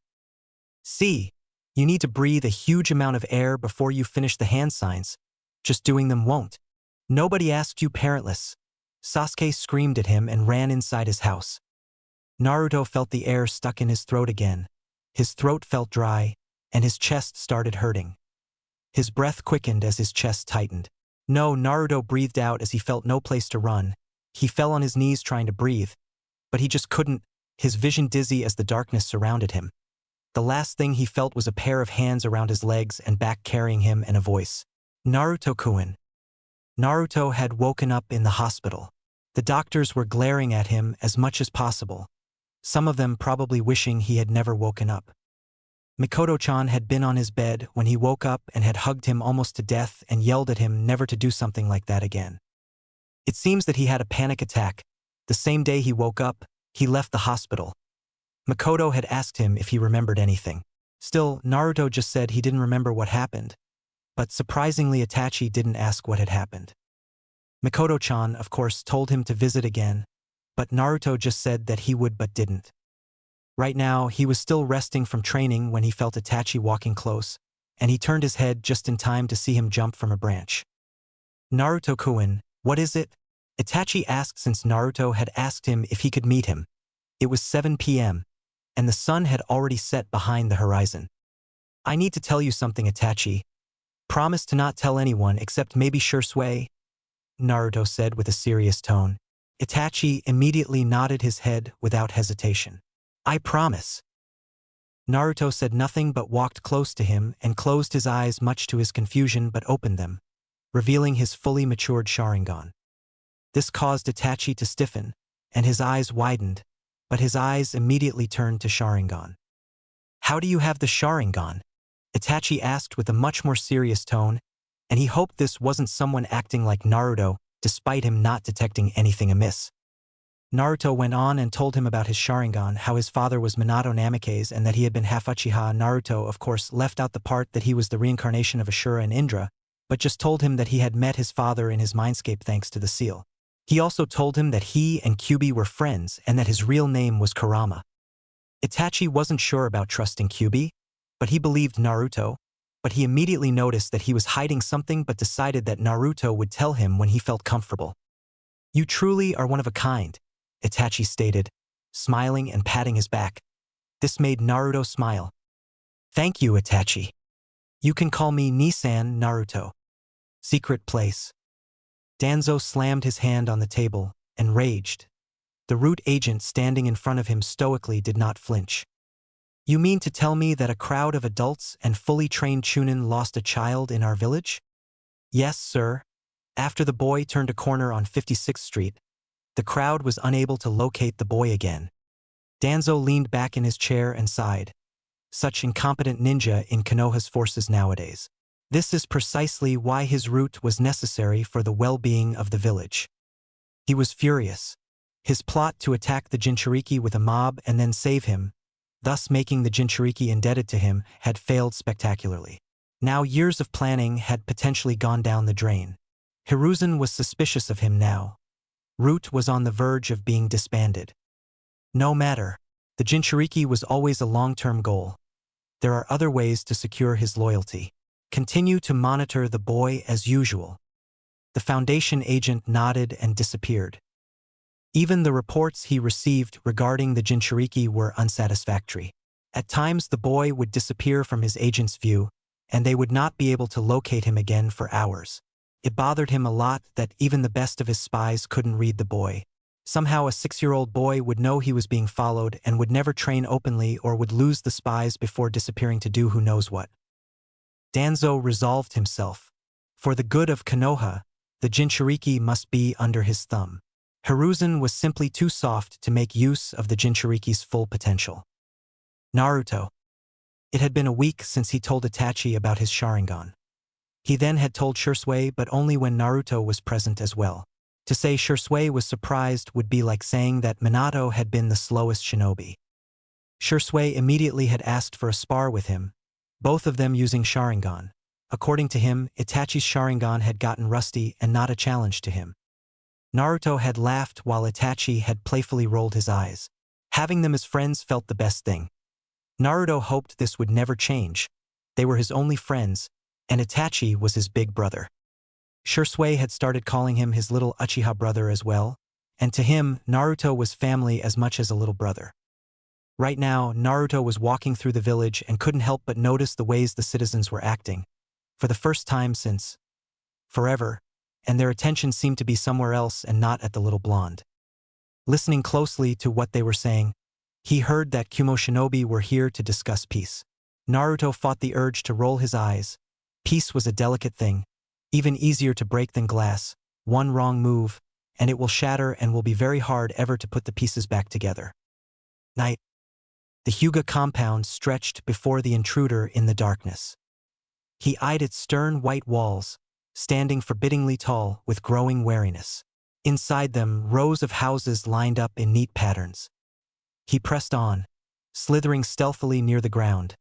"See, you need to breathe a huge amount of air before you finish the hand signs. Just doing them won't. Nobody asked you, parentless." Sasuke screamed at him and ran inside his house. Naruto felt the air stuck in his throat again. His throat felt dry, and his chest started hurting. His breath quickened as his chest tightened. No, Naruto breathed out as he felt no place to run. He fell on his knees trying to breathe, but he just couldn't, his vision dizzy as the darkness surrounded him. The last thing he felt was a pair of hands around his legs and back carrying him and a voice. "Naruto-kun." Naruto had woken up in the hospital. The doctors were glaring at him as much as possible, some of them probably wishing he had never woken up. Mikoto-chan had been on his bed when he woke up and had hugged him almost to death and yelled at him never to do something like that again. It seems that he had a panic attack. The same day he woke up, he left the hospital. Mikoto had asked him if he remembered anything. Still, Naruto just said he didn't remember what happened. But surprisingly, Itachi didn't ask what had happened. Mikoto-chan, of course, told him to visit again, but Naruto just said that he would but didn't. Right now, he was still resting from training when he felt Itachi walking close, and he turned his head just in time to see him jump from a branch. "Naruto-kun, what is it?" Itachi asked since Naruto had asked him if he could meet him. It was 7 p.m. and the sun had already set behind the horizon. "I need to tell you something, Itachi. Promise to not tell anyone except maybe Shursui," Naruto said with a serious tone. Itachi immediately nodded his head without hesitation. "I promise." Naruto said nothing but walked close to him and closed his eyes much to his confusion but opened them, revealing his fully matured Sharingan. This caused Itachi to stiffen, and his eyes widened, but his eyes immediately turned to Sharingan. "How do you have the Sharingan?" Itachi asked with a much more serious tone, and he hoped this wasn't someone acting like Naruto, despite him not detecting anything amiss. Naruto went on and told him about his Sharingan, how his father was Minato Namikaze and that he had been half Uchiha. Naruto, of course, left out the part that he was the reincarnation of Ashura and Indra, but just told him that he had met his father in his mindscape thanks to the seal. He also told him that he and Kyuubi were friends and that his real name was Kurama. Itachi wasn't sure about trusting Kyuubi, but he believed Naruto, but he immediately noticed that he was hiding something but decided that Naruto would tell him when he felt comfortable. "You truly are one of a kind," Itachi stated, smiling and patting his back. This made Naruto smile. "Thank you, Itachi. You can call me Nissan Naruto." Secret place. Danzo slammed his hand on the table and raged. The root agent standing in front of him stoically did not flinch. "You mean to tell me that a crowd of adults and fully trained Chunin lost a child in our village?" "Yes, sir." After the boy turned a corner on 56th Street, the crowd was unable to locate the boy again. Danzo leaned back in his chair and sighed. Such incompetent ninja in Konoha's forces nowadays. This is precisely why his route was necessary for the well-being of the village. He was furious. His plot to attack the Jinchuriki with a mob and then save him, thus making the Jinchuriki indebted to him, had failed spectacularly. Now years of planning had potentially gone down the drain. Hiruzen was suspicious of him now. Root was on the verge of being disbanded. No matter, the Jinchuriki was always a long-term goal. There are other ways to secure his loyalty. Continue to monitor the boy as usual. The Foundation agent nodded and disappeared. Even the reports he received regarding the Jinchuriki were unsatisfactory. At times the boy would disappear from his agent's view, and they would not be able to locate him again for hours. It bothered him a lot that even the best of his spies couldn't read the boy. Somehow a 6-year-old boy would know he was being followed and would never train openly or would lose the spies before disappearing to do who knows what. Danzo resolved himself. For the good of Konoha, the Jinchuriki must be under his thumb. Hiruzen was simply too soft to make use of the Jinchuriki's full potential. Naruto. It had been a week since he told Itachi about his Sharingan. He then had told Shisui, but only when Naruto was present as well. To say Shisui was surprised would be like saying that Minato had been the slowest shinobi. Shisui immediately had asked for a spar with him, both of them using Sharingan. According to him, Itachi's Sharingan had gotten rusty and not a challenge to him. Naruto had laughed while Itachi had playfully rolled his eyes. Having them as friends felt the best thing. Naruto hoped this would never change. They were his only friends, and Itachi was his big brother. Shisui had started calling him his little Uchiha brother as well, and to him, Naruto was family as much as a little brother. Right now, Naruto was walking through the village and couldn't help but notice the ways the citizens were acting, for the first time since forever, and their attention seemed to be somewhere else and not at the little blonde. Listening closely to what they were saying, he heard that Kumo Shinobi were here to discuss peace. Naruto fought the urge to roll his eyes. Peace was a delicate thing, even easier to break than glass. One wrong move, and it will shatter and will be very hard ever to put the pieces back together. Night. The Huga compound stretched before the intruder in the darkness. He eyed its stern white walls, standing forbiddingly tall with growing wariness. Inside them, rows of houses lined up in neat patterns. He pressed on, slithering stealthily near the ground.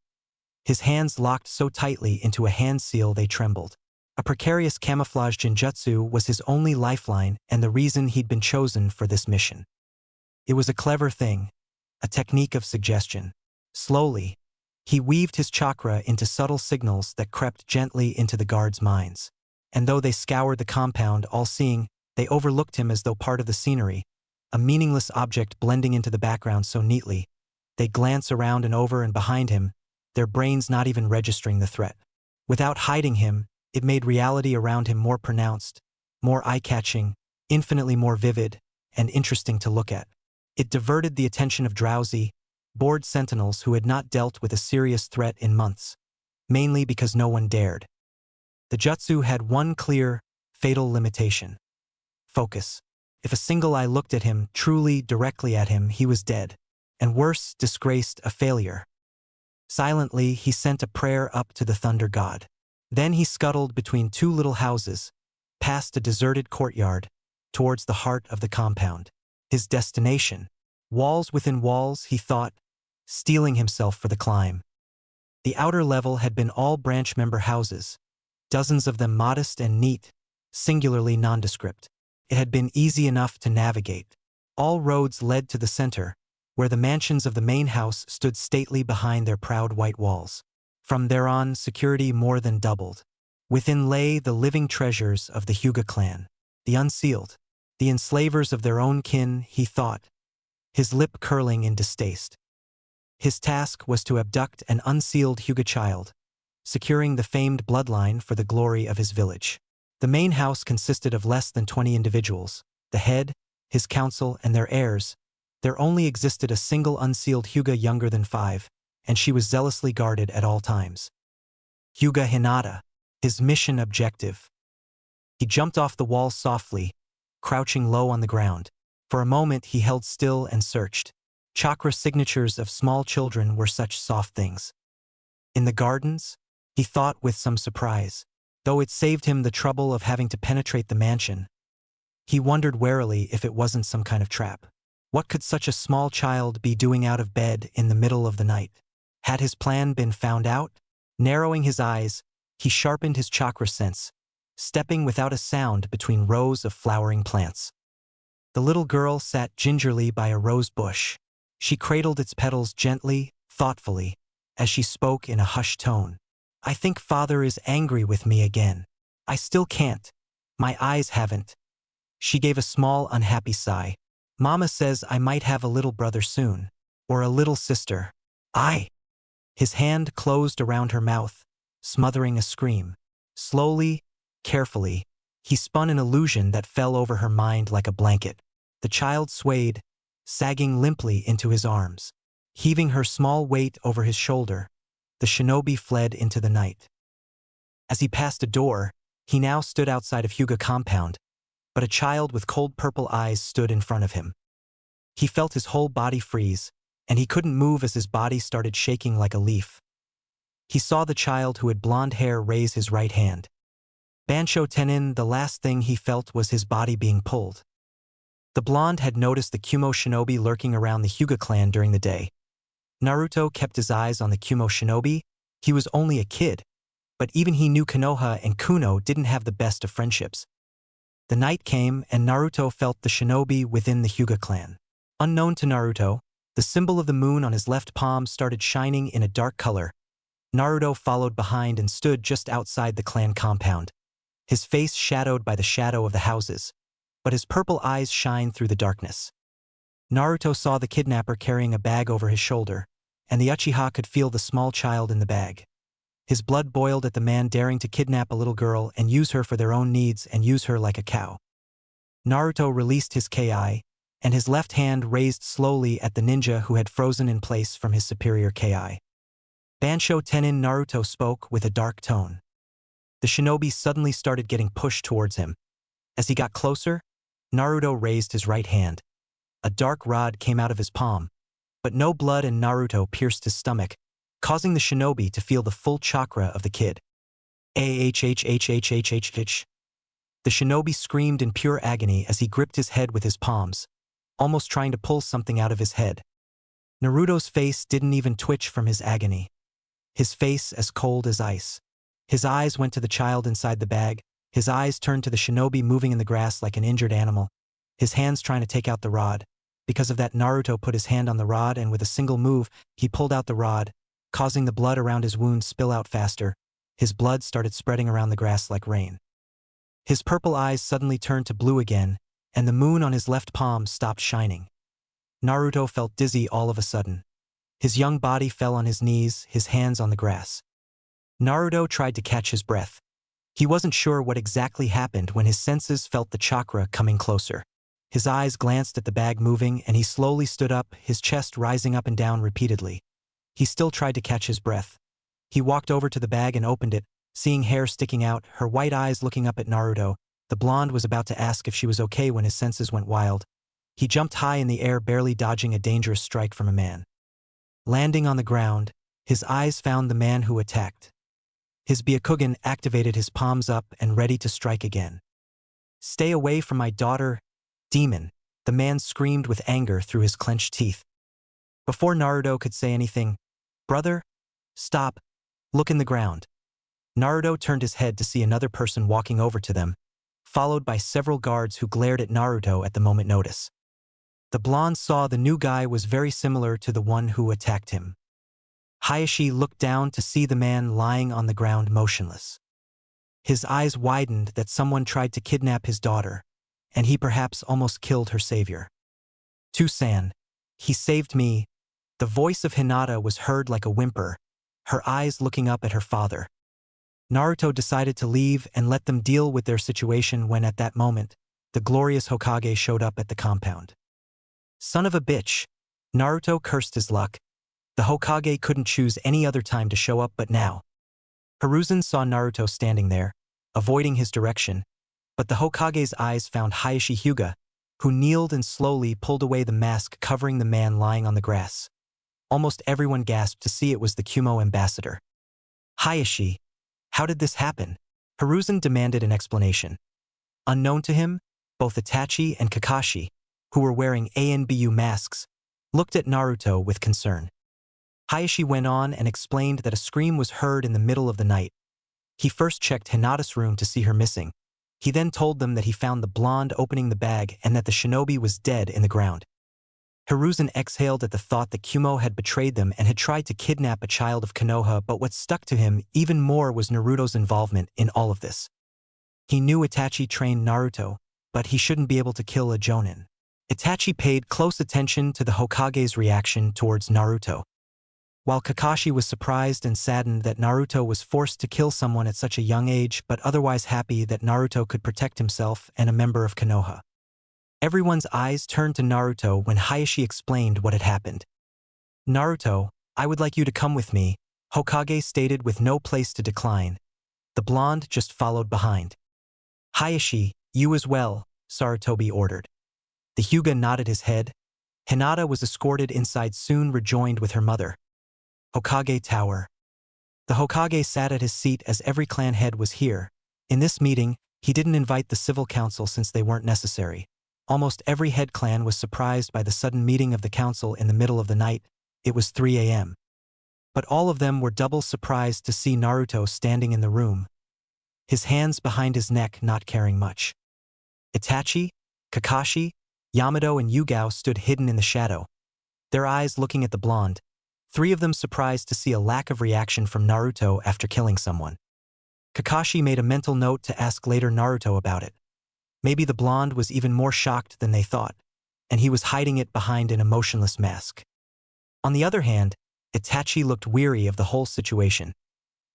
His hands locked so tightly into a hand seal they trembled. A precarious camouflage ninjutsu was his only lifeline and the reason he'd been chosen for this mission. It was a clever thing, a technique of suggestion. Slowly, he weaved his chakra into subtle signals that crept gently into the guards' minds. And though they scoured the compound, all-seeing, they overlooked him as though part of the scenery, a meaningless object blending into the background so neatly. They glance around and over and behind him, their brains not even registering the threat. Without hiding him, it made reality around him more pronounced, more eye-catching, infinitely more vivid, and interesting to look at. It diverted the attention of drowsy, bored sentinels who had not dealt with a serious threat in months, mainly because no one dared. The jutsu had one clear, fatal limitation. Focus. If a single eye looked at him, truly directly at him, he was dead, and worse, disgraced, a failure. Silently, he sent a prayer up to the thunder god. Then he scuttled between two little houses, past a deserted courtyard, towards the heart of the compound. His destination. Walls within walls, he thought, steeling himself for the climb. The outer level had been all branch member houses, dozens of them modest and neat, singularly nondescript. It had been easy enough to navigate. All roads led to the center, where the mansions of the main house stood stately behind their proud white walls. From there on, security more than doubled. Within lay the living treasures of the Huga clan, the unsealed, the enslavers of their own kin, he thought, his lip curling in distaste. His task was to abduct an unsealed Huga child, securing the famed bloodline for the glory of his village. The main house consisted of less than 20 individuals, the head, his council, and their heirs. There only existed a single unsealed Huga younger than 5, and she was zealously guarded at all times. Huga Hinata, his mission objective. He jumped off the wall softly, crouching low on the ground. For a moment he held still and searched. Chakra signatures of small children were such soft things. In the gardens? He thought with some surprise. Though it saved him the trouble of having to penetrate the mansion, he wondered warily if it wasn't some kind of trap. What could such a small child be doing out of bed in the middle of the night? Had his plan been found out? Narrowing his eyes, he sharpened his chakra sense, stepping without a sound between rows of flowering plants. The little girl sat gingerly by a rose bush. She cradled its petals gently, thoughtfully, as she spoke in a hushed tone. I think Father is angry with me again. I still can't. My eyes haven't. She gave a small, unhappy sigh. Mama says I might have a little brother soon. Or a little sister. His hand closed around her mouth, smothering a scream. Slowly, carefully, he spun an illusion that fell over her mind like a blanket. The child swayed, sagging limply into his arms. Heaving her small weight over his shoulder, the shinobi fled into the night. As he passed a door, he now stood outside of Huga compound, but a child with cold purple eyes stood in front of him. He felt his whole body freeze, and he couldn't move as his body started shaking like a leaf. He saw the child who had blonde hair raise his right hand. Bansho Tenin, the last thing he felt was his body being pulled. The blonde had noticed the Kumo shinobi lurking around the Huga clan during the day. Naruto kept his eyes on the Kumo shinobi. He was only a kid, but even he knew Konoha and Kuno didn't have the best of friendships. The night came and Naruto felt the shinobi within the Huga clan. Unknown to Naruto, the symbol of the moon on his left palm started shining in a dark color. Naruto followed behind and stood just outside the clan compound. His face shadowed by the shadow of the houses, but his purple eyes shined through the darkness. Naruto saw the kidnapper carrying a bag over his shoulder, and the Uchiha could feel the small child in the bag. His blood boiled at the man daring to kidnap a little girl and use her for their own needs and use her like a cow. Naruto released his Ki, and his left hand raised slowly at the ninja who had frozen in place from his superior Ki. Bansho Tenin, Naruto spoke with a dark tone. The shinobi suddenly started getting pushed towards him. As he got closer, Naruto raised his right hand. A dark rod came out of his palm, but no blood, and Naruto pierced his stomach, causing the shinobi to feel the full chakra of the kid. Ahhhhhhh. The shinobi screamed in pure agony as he gripped his head with his palms, almost trying to pull something out of his head. Naruto's face didn't even twitch from his agony. His face as cold as ice. His eyes went to the child inside the bag. His eyes turned to the shinobi moving in the grass like an injured animal, his hands trying to take out the rod. Because of that, Naruto put his hand on the rod and with a single move, he pulled out the rod, causing the blood around his wound spill out faster. His blood started spreading around the grass like rain. His purple eyes suddenly turned to blue again, and the moon on his left palm stopped shining. Naruto felt dizzy all of a sudden. His young body fell on his knees, his hands on the grass. Naruto tried to catch his breath. He wasn't sure what exactly happened when his senses felt the chakra coming closer. His eyes glanced at the bag moving and he slowly stood up, his chest rising up and down repeatedly. He still tried to catch his breath. He walked over to the bag and opened it, seeing hair sticking out, her white eyes looking up at Naruto. The blonde was about to ask if she was okay when his senses went wild. He jumped high in the air, barely dodging a dangerous strike from a man. Landing on the ground, his eyes found the man who attacked. His Byakugan activated, his palms up and ready to strike again. "Stay away from my daughter, demon," the man screamed with anger through his clenched teeth. Before Naruto could say anything, "Brother, stop, look in the ground." Naruto turned his head to see another person walking over to them, followed by several guards who glared at Naruto at the moment notice. The blonde saw the new guy was very similar to the one who attacked him. Hayashi looked down to see the man lying on the ground motionless. His eyes widened that someone tried to kidnap his daughter, and he perhaps almost killed her savior. "Tusan, he saved me." The voice of Hinata was heard like a whimper, her eyes looking up at her father. Naruto decided to leave and let them deal with their situation when at that moment, the glorious Hokage showed up at the compound. "Son of a bitch," Naruto cursed his luck. The Hokage couldn't choose any other time to show up but now. Hiruzen saw Naruto standing there, avoiding his direction, but the Hokage's eyes found Hayashi Huga, who kneeled and slowly pulled away the mask covering the man lying on the grass. Almost everyone gasped to see it was the Kumo ambassador. "Hayashi, how did this happen?" Hiruzen demanded an explanation. Unknown to him, both Itachi and Kakashi, who were wearing ANBU masks, looked at Naruto with concern. Hayashi went on and explained that a scream was heard in the middle of the night. He first checked Hinata's room to see her missing. He then told them that he found the blonde opening the bag and that the shinobi was dead in the ground. Hiruzen exhaled at the thought that Kumo had betrayed them and had tried to kidnap a child of Konoha, but what stuck to him even more was Naruto's involvement in all of this. He knew Itachi trained Naruto, but he shouldn't be able to kill a Jonin. Itachi paid close attention to the Hokage's reaction towards Naruto. While Kakashi was surprised and saddened that Naruto was forced to kill someone at such a young age, but otherwise happy that Naruto could protect himself and a member of Konoha. Everyone's eyes turned to Naruto when Hayashi explained what had happened. "Naruto, I would like you to come with me," Hokage stated with no place to decline. The blonde just followed behind. "Hayashi, you as well," Sarutobi ordered. The Huga nodded his head. Hinata was escorted inside, soon rejoined with her mother. Hokage Tower. The Hokage sat at his seat as every clan head was here. In this meeting, he didn't invite the civil council since they weren't necessary. Almost every head clan was surprised by the sudden meeting of the council in the middle of the night. It was 3 a.m. But all of them were double surprised to see Naruto standing in the room, his hands behind his neck, not caring much. Itachi, Kakashi, Yamato and Yugao stood hidden in the shadow, their eyes looking at the blonde, 3 of them surprised to see a lack of reaction from Naruto after killing someone. Kakashi made a mental note to ask later Naruto about it. Maybe the blonde was even more shocked than they thought, and he was hiding it behind an emotionless mask. On the other hand, Itachi looked weary of the whole situation.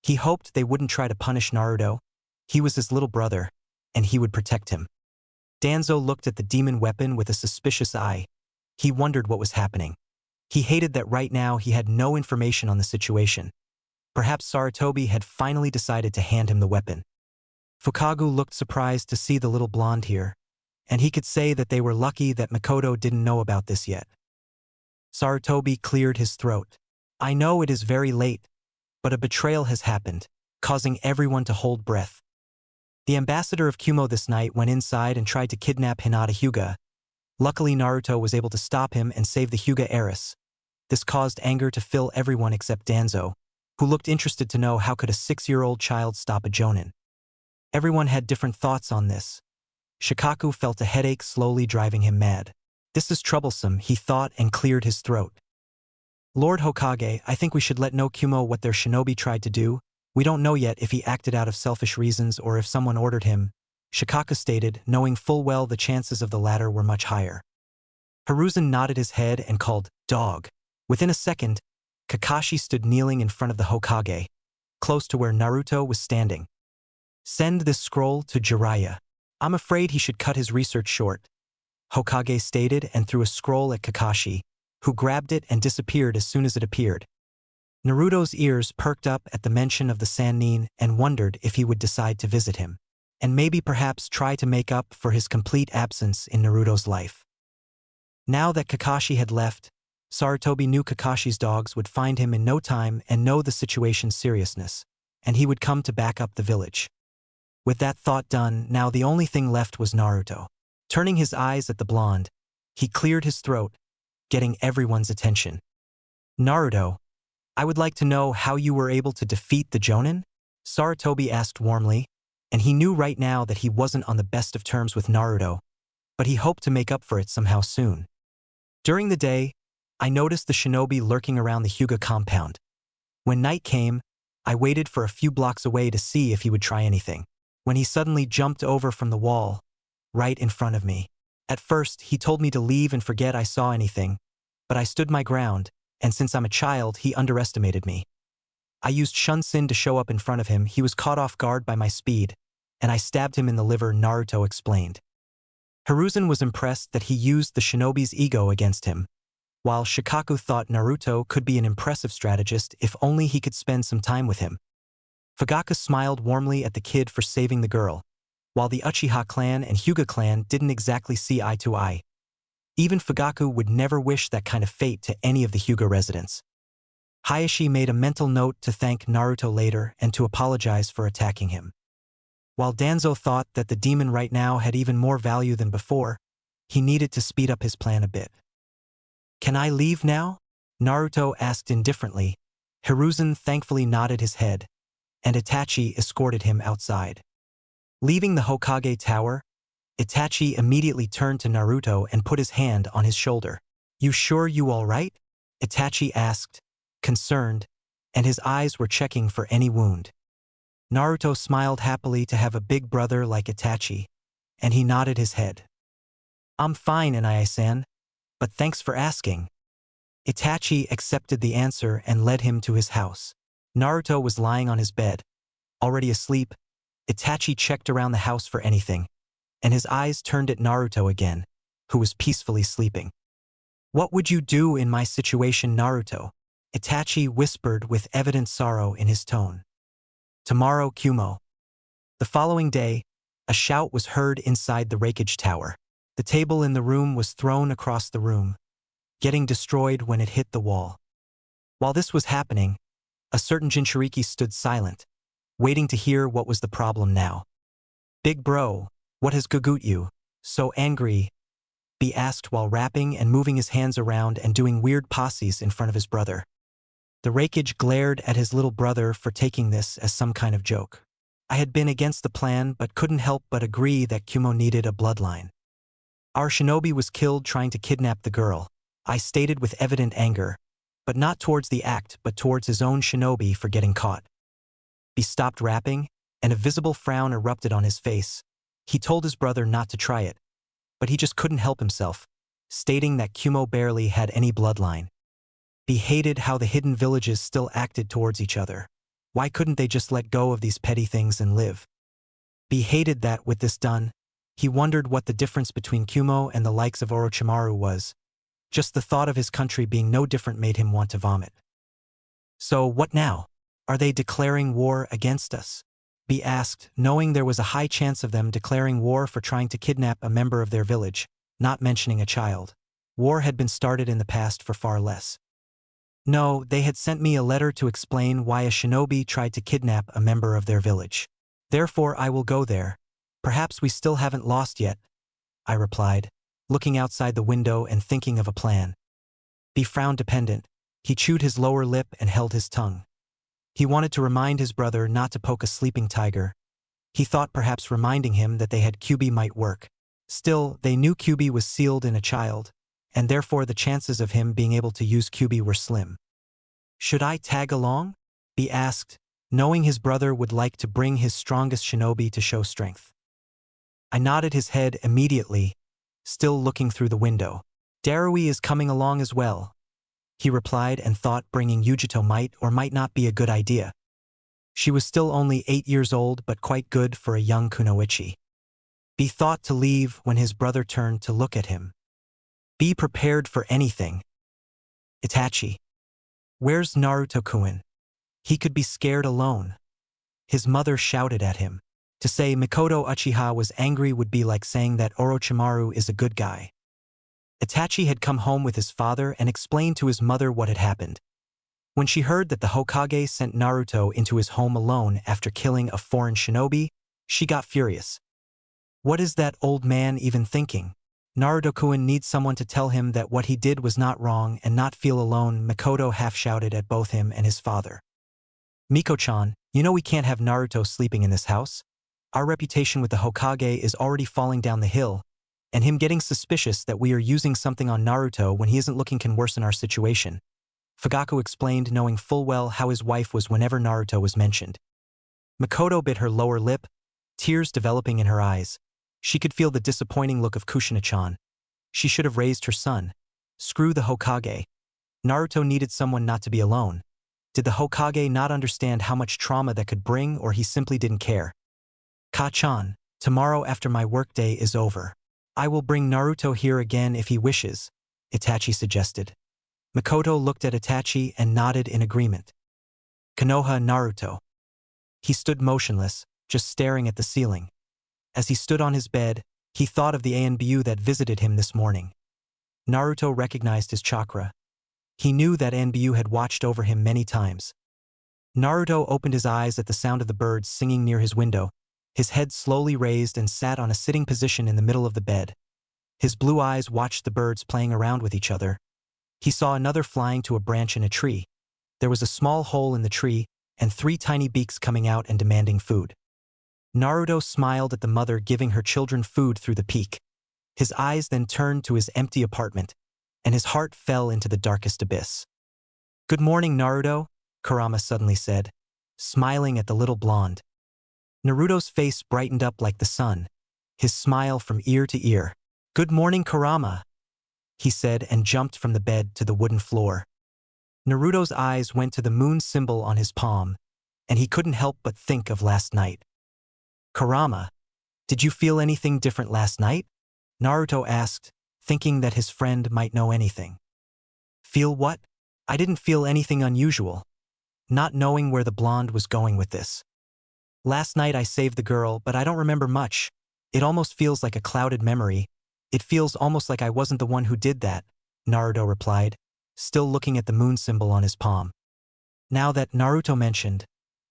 He hoped they wouldn't try to punish Naruto. He was his little brother, and he would protect him. Danzo looked at the demon weapon with a suspicious eye. He wondered what was happening. He hated that right now he had no information on the situation. Perhaps Sarutobi had finally decided to hand him the weapon. Fukagu looked surprised to see the little blonde here, and he could say that they were lucky that Makoto didn't know about this yet. Sarutobi cleared his throat. "I know it is very late, but a betrayal has happened, causing everyone to hold breath. The ambassador of Kumo this night went inside and tried to kidnap Hinata Huga. Luckily, Naruto was able to stop him and save the Huga heiress. This caused anger to fill everyone except Danzo, who looked interested to know how could a 6-year-old child stop a jonin. Everyone had different thoughts on this. Shikaku felt a headache slowly driving him mad. This is troublesome, he thought, and cleared his throat. "Lord Hokage, I think we should let know Kumo what their shinobi tried to do. We don't know yet if he acted out of selfish reasons or if someone ordered him," Shikaku stated, knowing full well the chances of the latter were much higher. Hiruzen nodded his head and called, "Dog." Within a second, Kakashi stood kneeling in front of the Hokage, close to where Naruto was standing. "Send this scroll to Jeriah. I'm afraid he should cut his research short," Hokage stated and threw a scroll at Kakashi, who grabbed it and disappeared as soon as it appeared. Naruto's ears perked up at the mention of the Sannin and wondered if he would decide to visit him, and maybe perhaps try to make up for his complete absence in Naruto's life. Now that Kakashi had left, Sarutobi knew Kakashi's dogs would find him in no time and know the situation's seriousness, and he would come to back up the village. With that thought done, now the only thing left was Naruto. Turning his eyes at the blonde, he cleared his throat, getting everyone's attention. "Naruto, I would like to know how you were able to defeat the Jonin?" Sarutobi asked warmly, and he knew right now that he wasn't on the best of terms with Naruto, but he hoped to make up for it somehow soon. "During the day, I noticed the shinobi lurking around the Huga compound. When night came, I waited for a few blocks away to see if he would try anything, when he suddenly jumped over from the wall, right in front of me. At first, he told me to leave and forget I saw anything, but I stood my ground, and since I'm a child, he underestimated me. I used Shunsin to show up in front of him. He was caught off guard by my speed, and I stabbed him in the liver," Naruto explained. Hiruzen was impressed that he used the shinobi's ego against him, while Shikaku thought Naruto could be an impressive strategist if only he could spend some time with him. Fugaku smiled warmly at the kid for saving the girl, while the Uchiha clan and Huga clan didn't exactly see eye to eye. Even Fugaku would never wish that kind of fate to any of the Huga residents. Hayashi made a mental note to thank Naruto later and to apologize for attacking him. While Danzo thought that the demon right now had even more value than before, he needed to speed up his plan a bit. "Can I leave now?" Naruto asked indifferently. Hiruzen thankfully nodded his head, and Itachi escorted him outside. Leaving the Hokage tower, Itachi immediately turned to Naruto and put his hand on his shoulder. "You sure you all right?" Itachi asked, concerned, and his eyes were checking for any wound. Naruto smiled happily to have a big brother like Itachi, and he nodded his head. "I'm fine, Anae-san, but thanks for asking." Itachi accepted the answer and led him to his house. Naruto was lying on his bed, already asleep. Itachi checked around the house for anything, and his eyes turned at Naruto again. who was peacefully sleeping. "What would you do in my situation, Naruto?" Itachi whispered with evident sorrow in his tone. "Tomorrow, Kumo." The following day, a shout was heard inside the Reikage Tower. The table in the room was thrown across the room, getting destroyed when it hit the wall. While this was happening, a certain Jinchuriki stood silent, waiting to hear what was the problem now. "Big bro, what has gugut you so angry?" he asked while rapping and moving his hands around and doing weird poses in front of his brother. The Reikage glared at his little brother for taking this as some kind of joke. "I had been against the plan but couldn't help but agree that Kumo needed a bloodline. Our shinobi was killed trying to kidnap the girl," I stated with evident anger, but not towards the act but towards his own shinobi for getting caught. He stopped rapping, and a visible frown erupted on his face. He told his brother not to try it, but he just couldn't help himself, stating that Kumo barely had any bloodline. He hated how the hidden villages still acted towards each other. Why couldn't they just let go of these petty things and live? He hated that with this done, he wondered what the difference between Kumo and the likes of Orochimaru was. Just the thought of his country being no different made him want to vomit. "So what now? Are they declaring war against us?" he asked, knowing there was a high chance of them declaring war for trying to kidnap a member of their village, not mentioning a child. War had been started in the past for far less. "No, they had sent me a letter to explain why a shinobi tried to kidnap a member of their village. Therefore I will go there. Perhaps we still haven't lost yet," I replied, looking outside the window and thinking of a plan. He frowned dependent. He chewed his lower lip and held his tongue. He wanted to remind his brother not to poke a sleeping tiger. He thought perhaps reminding him that they had Kyuubi might work. Still, they knew Kyuubi was sealed in a child, and therefore the chances of him being able to use Kyuubi were slim. "Should I tag along?" he asked, knowing his brother would like to bring his strongest shinobi to show strength. I nodded his head immediately, still looking through the window. "Darui is coming along as well," he replied, and thought bringing Yujito might or might not be a good idea. She was still only 8 years old but quite good for a young kunoichi. He thought to leave when his brother turned to look at him. "Be prepared for anything." "Itachi. Where's Naruto-kun? He could be scared alone." His mother shouted at him. To say Mikoto Uchiha was angry would be like saying that Orochimaru is a good guy. Itachi had come home with his father and explained to his mother what had happened. When she heard that the Hokage sent Naruto into his home alone after killing a foreign shinobi, she got furious. What is that old man even thinking? Naruto-kun needs someone to tell him that what he did was not wrong and not feel alone, Mikoto half-shouted at both him and his father. "Miko-chan, you know we can't have Naruto sleeping in this house. Our reputation with the Hokage is already falling down the hill, and him getting suspicious that we are using something on Naruto when he isn't looking can worsen our situation," Fugaku explained, knowing full well how his wife was whenever Naruto was mentioned. Mikoto bit her lower lip, tears developing in her eyes. She could feel the disappointing look of Kushina-chan. She should have raised her son. Screw the Hokage. Naruto needed someone not to be alone. Did the Hokage not understand how much trauma that could bring, or he simply didn't care? "Ka-chan, tomorrow after my workday is over, I will bring Naruto here again if he wishes," Itachi suggested. Mikoto looked at Itachi and nodded in agreement. Konoha Naruto. He stood motionless, just staring at the ceiling. As he stood on his bed, he thought of the Anbu that visited him this morning. Naruto recognized his chakra. He knew that Anbu had watched over him many times. Naruto opened his eyes at the sound of the birds singing near his window. His head slowly raised and sat on a sitting position in the middle of the bed. His blue eyes watched the birds playing around with each other. He saw another flying to a branch in a tree. There was a small hole in the tree, and 3 tiny beaks coming out and demanding food. Naruto smiled at the mother giving her children food through the peak. His eyes then turned to his empty apartment, and his heart fell into the darkest abyss. "Good morning, Naruto," Kurama suddenly said, smiling at the little blonde. Naruto's face brightened up like the sun, his smile from ear to ear. "Good morning, Kurama," he said, and jumped from the bed to the wooden floor. Naruto's eyes went to the moon symbol on his palm, and he couldn't help but think of last night. "Kurama, did you feel anything different last night?" Naruto asked, thinking that his friend might know anything. Feel what? I didn't feel anything unusual, not knowing where the blonde was going with this. Last night I saved the girl, but I don't remember much. It almost feels like a clouded memory. It feels almost like I wasn't the one who did that, Naruto replied, still looking at the moon symbol on his palm. Now that Naruto mentioned,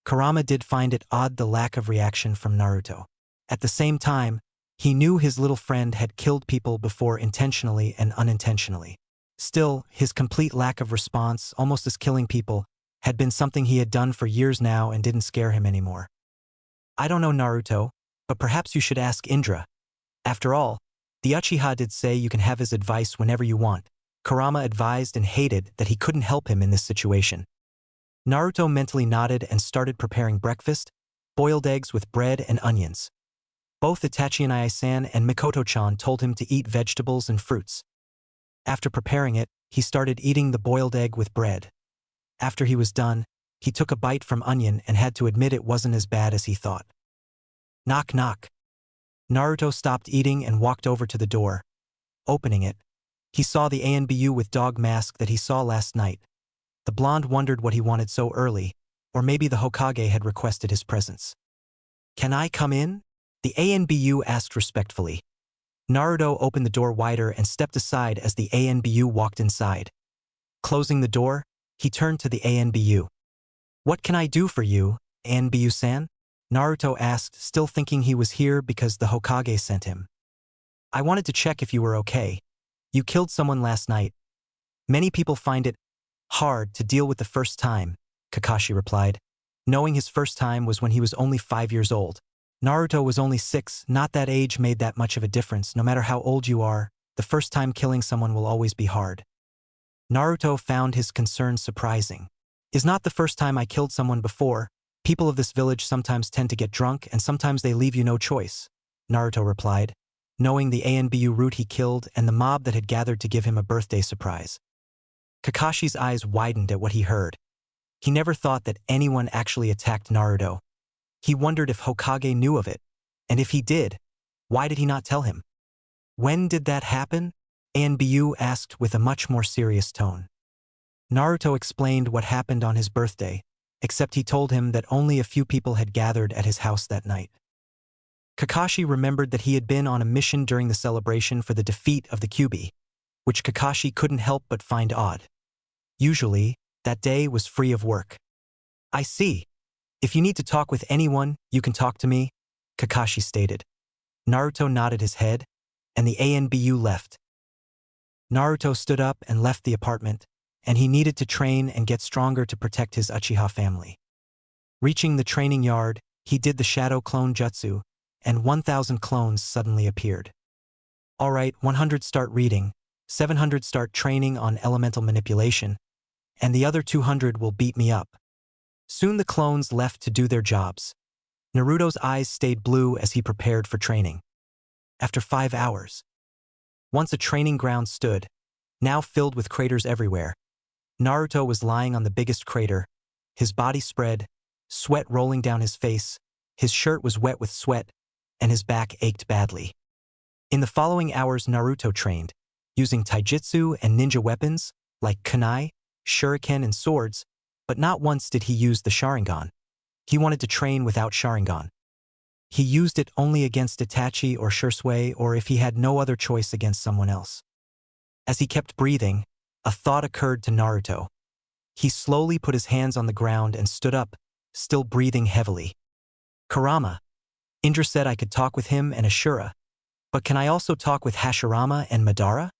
Kurama did find it odd the lack of reaction from Naruto. At the same time, he knew his little friend had killed people before intentionally and unintentionally. Still, his complete lack of response, almost as killing people, had been something he had done for years now and didn't scare him anymore. I don't know, Naruto, but perhaps you should ask Indra. After all, the Uchiha did say you can have his advice whenever you want. Kurama advised and hated that he couldn't help him in this situation. Naruto mentally nodded and started preparing breakfast, boiled eggs with bread and onions. Both Itachi and Ai-san and Mikoto-chan told him to eat vegetables and fruits. After preparing it, he started eating the boiled egg with bread. After he was done, he took a bite from onion and had to admit it wasn't as bad as he thought. Knock knock. Naruto stopped eating and walked over to the door. Opening it, he saw the ANBU with dog mask that he saw last night. The blonde wondered what he wanted so early, or maybe the Hokage had requested his presence. Can I come in? The ANBU asked respectfully. Naruto opened the door wider and stepped aside as the ANBU walked inside. Closing the door, he turned to the ANBU. What can I do for you, ANBU-san? Naruto asked, still thinking he was here because the Hokage sent him. I wanted to check if you were okay. You killed someone last night. Many people find it hard to deal with the first time, Kakashi replied, knowing his first time was when he was only 5 years old. Naruto was only 6, not that age made that much of a difference. No matter how old you are, the first time killing someone will always be hard. Naruto found his concern surprising. Is not the first time I killed someone before. People of this village sometimes tend to get drunk and sometimes they leave you no choice, Naruto replied, knowing the ANBU route he killed and the mob that had gathered to give him a birthday surprise. Kakashi's eyes widened at what he heard. He never thought that anyone actually attacked Naruto. He wondered if Hokage knew of it, and if he did, why did he not tell him? When did that happen? ANBU asked with a much more serious tone. Naruto explained what happened on his birthday, except he told him that only a few people had gathered at his house that night. Kakashi remembered that he had been on a mission during the celebration for the defeat of the Kyuubi, which Kakashi couldn't help but find odd. Usually, that day was free of work. I see. If you need to talk with anyone, you can talk to me, Kakashi stated. Naruto nodded his head, and the ANBU left. Naruto stood up and left the apartment, and he needed to train and get stronger to protect his Uchiha family. Reaching the training yard, he did the shadow clone jutsu, and 1,000 clones suddenly appeared. Alright, 100 start reading, 700 start training on elemental manipulation, and the other 200 will beat me up. Soon the clones left to do their jobs. Naruto's eyes stayed blue as he prepared for training. After 5 hours. Once a training ground stood, now filled with craters everywhere. Naruto was lying on the biggest crater, his body spread, sweat rolling down his face, his shirt was wet with sweat, and his back ached badly. In the following hours Naruto trained, using taijutsu and ninja weapons, like kunai, shuriken and swords, but not once did he use the Sharingan. He wanted to train without Sharingan. He used it only against Itachi or Shursui or if he had no other choice against someone else. As he kept breathing, a thought occurred to Naruto. He slowly put his hands on the ground and stood up, still breathing heavily. Kurama. Indra said I could talk with him and Ashura. But can I also talk with Hashirama and Madara?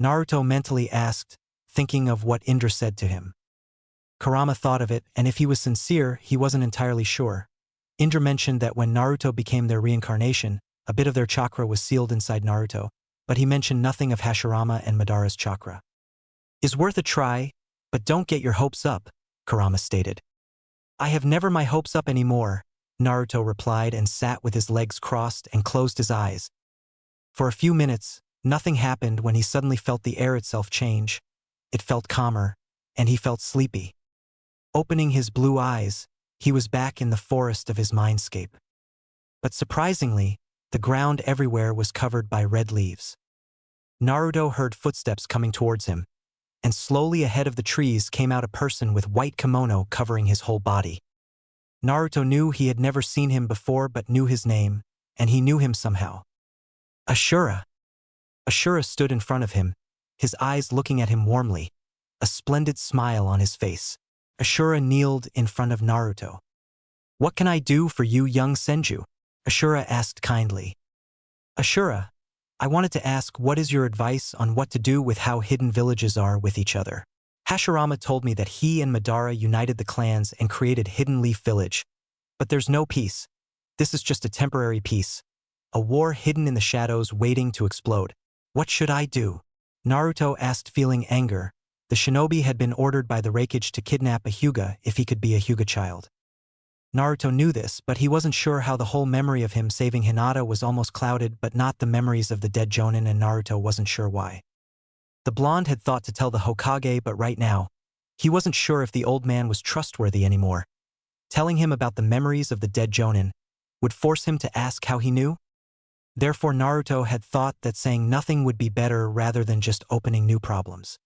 Naruto mentally asked, thinking of what Indra said to him. Kurama thought of it, and if he was sincere, he wasn't entirely sure. Indra mentioned that when Naruto became their reincarnation, a bit of their chakra was sealed inside Naruto, but he mentioned nothing of Hashirama and Madara's chakra. Is worth a try, but don't get your hopes up, Kurama stated. I have never my hopes up anymore, Naruto replied and sat with his legs crossed and closed his eyes. For a few minutes, nothing happened when he suddenly felt the air itself change. It felt calmer, and he felt sleepy. Opening his blue eyes, he was back in the forest of his mindscape. But surprisingly, the ground everywhere was covered by red leaves. Naruto heard footsteps coming towards him, and slowly ahead of the trees came out a person with white kimono covering his whole body. Naruto knew he had never seen him before but knew his name, and he knew him somehow. Ashura. Ashura stood in front of him, his eyes looking at him warmly, a splendid smile on his face. Ashura kneeled in front of Naruto. "What can I do for you, young Senju?" Ashura asked kindly. "Ashura, I wanted to ask what is your advice on what to do with how hidden villages are with each other. Hashirama told me that he and Madara united the clans and created Hidden Leaf Village. But there's no peace. This is just a temporary peace. A war hidden in the shadows waiting to explode. What should I do?" Naruto asked, feeling anger. The shinobi had been ordered by the Raikage to kidnap a Huga if he could be a Huga child. Naruto knew this, but he wasn't sure how the whole memory of him saving Hinata was almost clouded but not the memories of the dead Jonin, and Naruto wasn't sure why. The blonde had thought to tell the Hokage, but right now, he wasn't sure if the old man was trustworthy anymore. Telling him about the memories of the dead Jonin would force him to ask how he knew. Therefore Naruto had thought that saying nothing would be better rather than just opening new problems.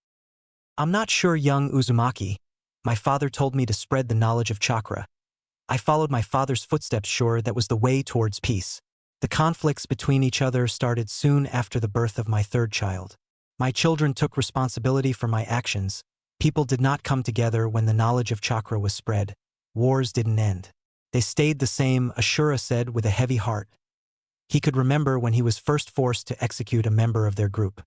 "I'm not sure, young Uzumaki. My father told me to spread the knowledge of chakra. I followed my father's footsteps, sure that was the way towards peace. The conflicts between each other started soon after the birth of my third child. My children took responsibility for my actions. People did not come together when the knowledge of chakra was spread. Wars didn't end. They stayed the same," Ashura said with a heavy heart. He could remember when he was first forced to execute a member of their group.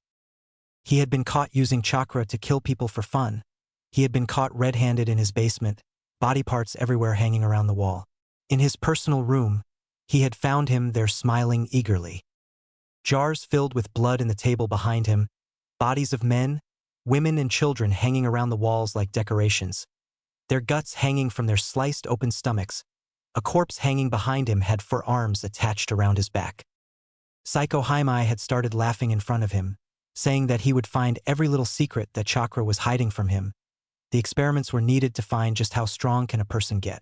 He had been caught using chakra to kill people for fun. He had been caught red-handed in his basement, body parts everywhere hanging around the wall. In his personal room, he had found him there smiling eagerly. Jars filled with blood in the table behind him, bodies of men, women and children hanging around the walls like decorations. Their guts hanging from their sliced open stomachs. A corpse hanging behind him had 4 arms attached around his back. Psycho Haimai had started laughing in front of him, saying that he would find every little secret that chakra was hiding from him. The experiments were needed to find just how strong can a person get.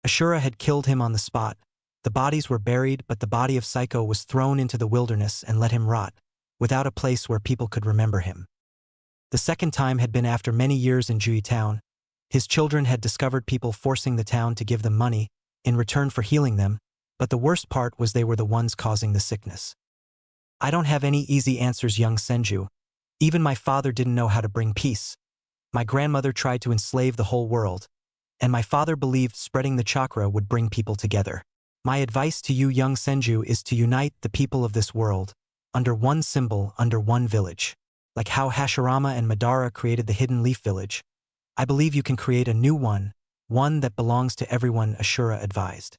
Ashura had killed him on the spot. The bodies were buried, but the body of Psycho was thrown into the wilderness and let him rot, without a place where people could remember him. The second time had been after many years in Jui Town. His children had discovered people forcing the town to give them money in return for healing them, but the worst part was they were the ones causing the sickness. "I don't have any easy answers, young Senju. Even my father didn't know how to bring peace. My grandmother tried to enslave the whole world, and my father believed spreading the chakra would bring people together. My advice to you, young Senju, is to unite the people of this world, under one symbol, under one village. Like how Hashirama and Madara created the Hidden Leaf Village, I believe you can create a new one that belongs to everyone," Ashura advised.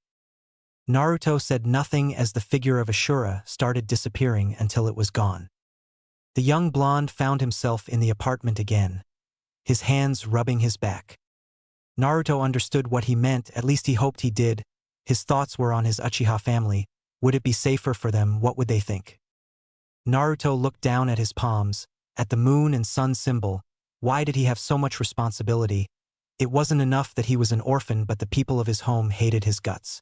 Naruto said nothing as the figure of Ashura started disappearing until it was gone. The young blonde found himself in the apartment again, his hands rubbing his back. Naruto understood what he meant, at least he hoped he did. His thoughts were on his Uchiha family. Would it be safer for them? What would they think? Naruto looked down at his palms, at the moon and sun symbol. Why did he have so much responsibility? It wasn't enough that he was an orphan, but the people of his home hated his guts.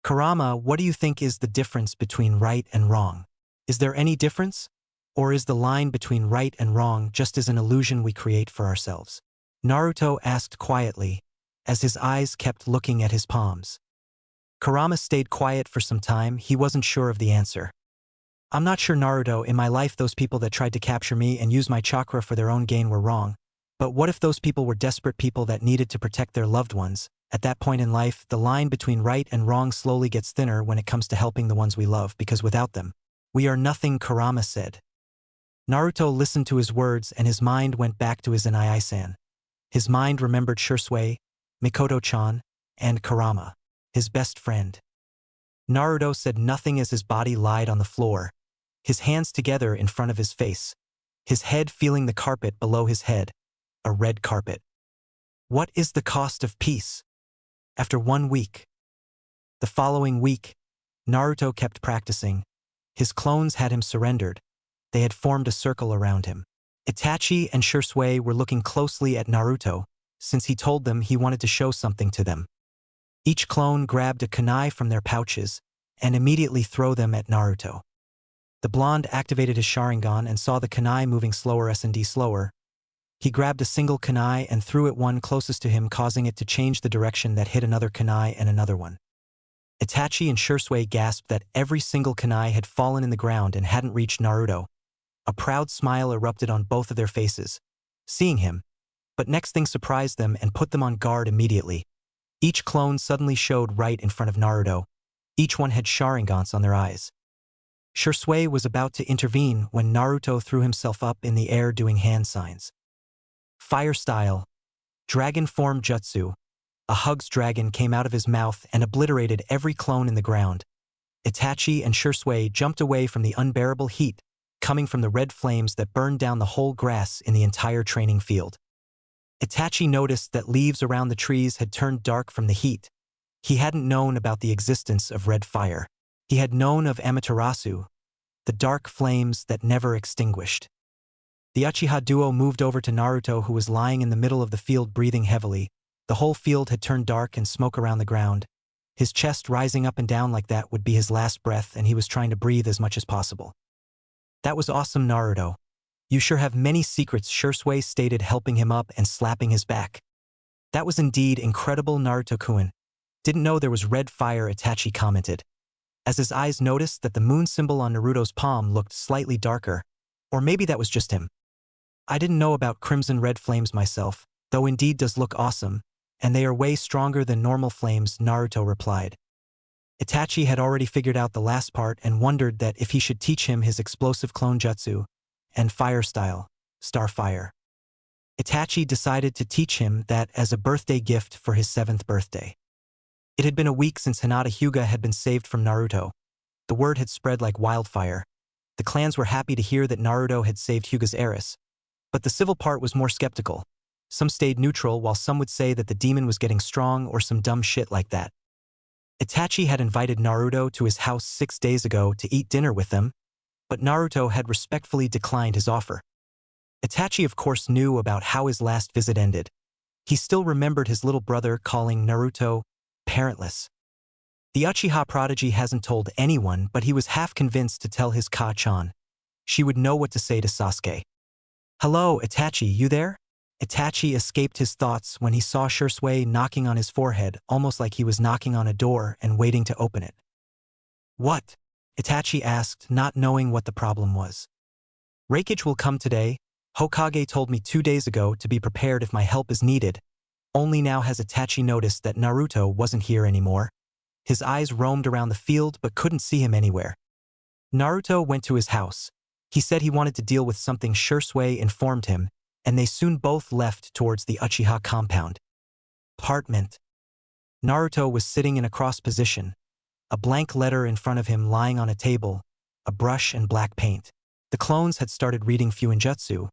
"Kurama, what do you think is the difference between right and wrong? Is there any difference? Or is the line between right and wrong just as an illusion we create for ourselves?" Naruto asked quietly, as his eyes kept looking at his palms. Kurama stayed quiet for some time. He wasn't sure of the answer. "I'm not sure, Naruto. In my life, those people that tried to capture me and use my chakra for their own gain were wrong. But what if those people were desperate people that needed to protect their loved ones? At that point in life, the line between right and wrong slowly gets thinner when it comes to helping the ones we love, because without them, we are nothing," Kurama said. Naruto listened to his words and his mind went back to his Inai-san. His mind remembered Shursui, Mikoto-chan, and Kurama, his best friend. Naruto said nothing as his body lied on the floor, his hands together in front of his face, his head feeling the carpet below his head, a red carpet. What is the cost of peace? After 1 week. The following week, Naruto kept practicing. His clones had him surrendered. They had formed a circle around him. Itachi and Shursui were looking closely at Naruto, since he told them he wanted to show something to them. Each clone grabbed a kunai from their pouches and immediately threw them at Naruto. The blonde activated his Sharingan and saw the kunai moving slower S&D slower. He grabbed a single kunai and threw it one closest to him, causing it to change the direction that hit another kunai and another one. Itachi and Shursui gasped that every single kunai had fallen in the ground and hadn't reached Naruto. A proud smile erupted on both of their faces, seeing him. But next thing surprised them and put them on guard immediately. Each clone suddenly showed right in front of Naruto. Each one had Sharingans on their eyes. Shursui was about to intervene when Naruto threw himself up in the air doing hand signs. Fire style. Dragon form jutsu. A Hug's dragon came out of his mouth and obliterated every clone in the ground. Itachi and Shursui jumped away from the unbearable heat coming from the red flames that burned down the whole grass in the entire training field. Itachi noticed that leaves around the trees had turned dark from the heat. He hadn't known about the existence of red fire. He had known of Amaterasu, the dark flames that never extinguished. The Uchiha duo moved over to Naruto, who was lying in the middle of the field breathing heavily. The whole field had turned dark and smoke around the ground. His chest rising up and down like that would be his last breath, and he was trying to breathe as much as possible. "That was awesome, Naruto. You sure have many secrets," Shursui stated, helping him up and slapping his back. "That was indeed incredible, Naruto-kun. Didn't know there was red fire," Itachi commented, as his eyes noticed that the moon symbol on Naruto's palm looked slightly darker. Or maybe that was just him. "I didn't know about crimson red flames myself, though indeed does look awesome, and they are way stronger than normal flames," Naruto replied. Itachi had already figured out the last part and wondered that if he should teach him his explosive clone jutsu and fire style, Starfire. Itachi decided to teach him that as a birthday gift for his 7th birthday. It had been a week since Hinata Huga had been saved from Naruto. The word had spread like wildfire. The clans were happy to hear that Naruto had saved Huga's heiress. But the civil part was more skeptical. Some stayed neutral, while some would say that the demon was getting strong or some dumb shit like that. Itachi had invited Naruto to his house 6 days ago to eat dinner with them, but Naruto had respectfully declined his offer. Itachi of course knew about how his last visit ended. He still remembered his little brother calling Naruto parentless. The Uchiha prodigy hasn't told anyone, but he was half convinced to tell his Ka-chan. She would know what to say to Sasuke. "Hello, Itachi, you there?" Itachi escaped his thoughts when he saw Shursui knocking on his forehead, almost like he was knocking on a door and waiting to open it. "What?" Itachi asked, not knowing what the problem was. "Reikage will come today. Hokage told me 2 days ago to be prepared if my help is needed." Only now has Itachi noticed that Naruto wasn't here anymore. His eyes roamed around the field but couldn't see him anywhere. Naruto went to his house. He said he wanted to deal with something. Shursui informed him, and they soon both left towards the Uchiha compound. Apartment. Naruto was sitting in a cross position, a blank letter in front of him lying on a table, a brush and black paint. The clones had started reading Fuinjutsu,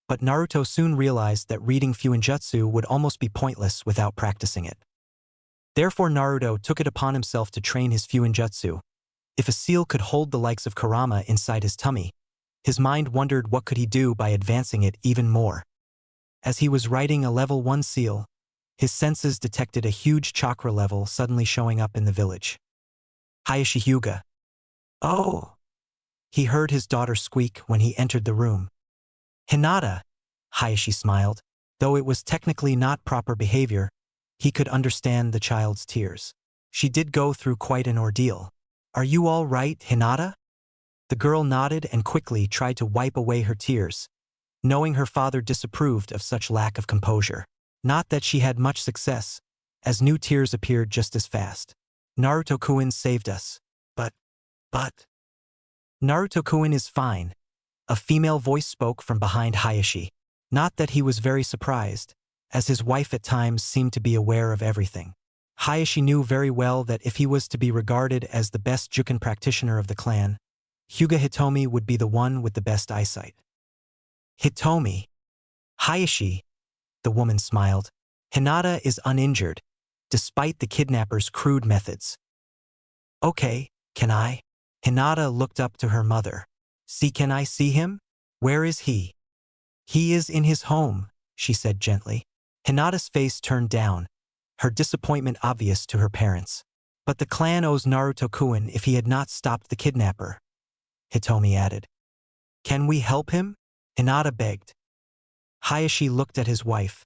but Naruto soon realized that reading Fuinjutsu would almost be pointless without practicing it. Therefore Naruto took it upon himself to train his Fuinjutsu. If a seal could hold the likes of Kurama inside his tummy, his mind wondered what could he do by advancing it even more. As he was writing a level 1 seal, his senses detected a huge chakra level suddenly showing up in the village. Hayashi Huga. "Oh!" he heard his daughter squeak when he entered the room. "Hinata," Hayashi smiled. Though it was technically not proper behavior, he could understand the child's tears. She did go through quite an ordeal. "Are you all right, Hinata?" The girl nodded and quickly tried to wipe away her tears, knowing her father disapproved of such lack of composure. Not that she had much success, as new tears appeared just as fast. "Naruto-kun saved us. But... Naruto-kun is fine," a female voice spoke from behind Hayashi. Not that he was very surprised, as his wife at times seemed to be aware of everything. Hayashi knew very well that if he was to be regarded as the best Juken practitioner of the clan, Huga Hitomi would be the one with the best eyesight. "Hitomi." "Hayashi," the woman smiled. "Hinata is uninjured, despite the kidnapper's crude methods." "Okay, can I?" Hinata looked up to her mother. Can I see him? Where is he?" "He is in his home," she said gently. Hinata's face turned down, her disappointment obvious to her parents. "But the clan owes Naruto-kun if he had not stopped the kidnapper." Hitomi added. Can we help him? Hinata begged. Hayashi looked at his wife,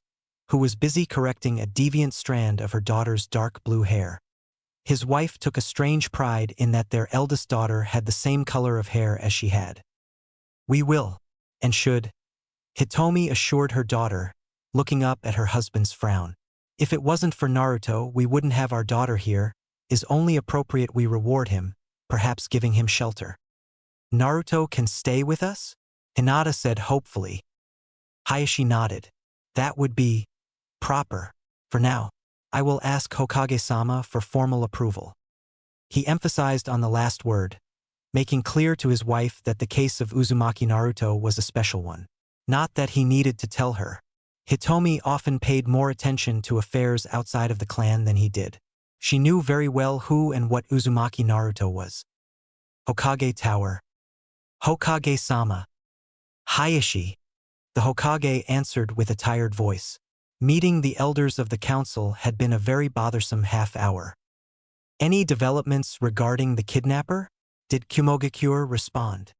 who was busy correcting a deviant strand of her daughter's dark blue hair. His wife took a strange pride in that their eldest daughter had the same color of hair as she had. We will, and should, Hitomi assured her daughter, looking up at her husband's frown. If it wasn't for Naruto, we wouldn't have our daughter here. Is only appropriate we reward him, perhaps giving him shelter. Naruto can stay with us? Hinata said hopefully. Hayashi nodded. That would be proper. For now, I will ask Hokage-sama for formal approval. He emphasized on the last word, making clear to his wife that the case of Uzumaki Naruto was a special one. Not that he needed to tell her. Hitomi often paid more attention to affairs outside of the clan than he did. She knew very well who and what Uzumaki Naruto was. Hokage Tower. Hokage-sama. Hayashi. The Hokage answered with a tired voice. Meeting the elders of the council had been a very bothersome half-hour. Any developments regarding the kidnapper? Did Kumogakure respond?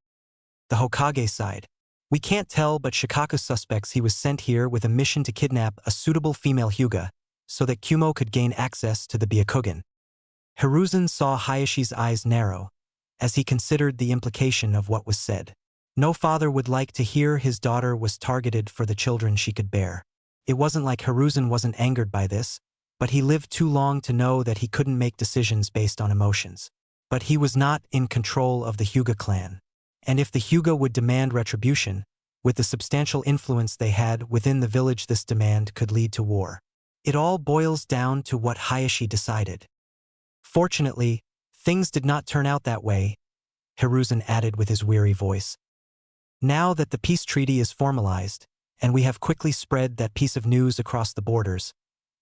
The Hokage sighed. We can't tell, but Shikaku suspects he was sent here with a mission to kidnap a suitable female Huga, so that Kumo could gain access to the Byakugan. Hiruzen saw Hayashi's eyes narrow, as he considered the implication of what was said. No father would like to hear his daughter was targeted for the children she could bear. It wasn't like Hiruzen wasn't angered by this, but he lived too long to know that he couldn't make decisions based on emotions. But he was not in control of the Huga clan. And if the Huga would demand retribution, with the substantial influence they had within the village, this demand could lead to war. It all boils down to what Hayashi decided. Fortunately, things did not turn out that way, Hiruzen added with his weary voice. Now that the peace treaty is formalized, and we have quickly spread that piece of news across the borders,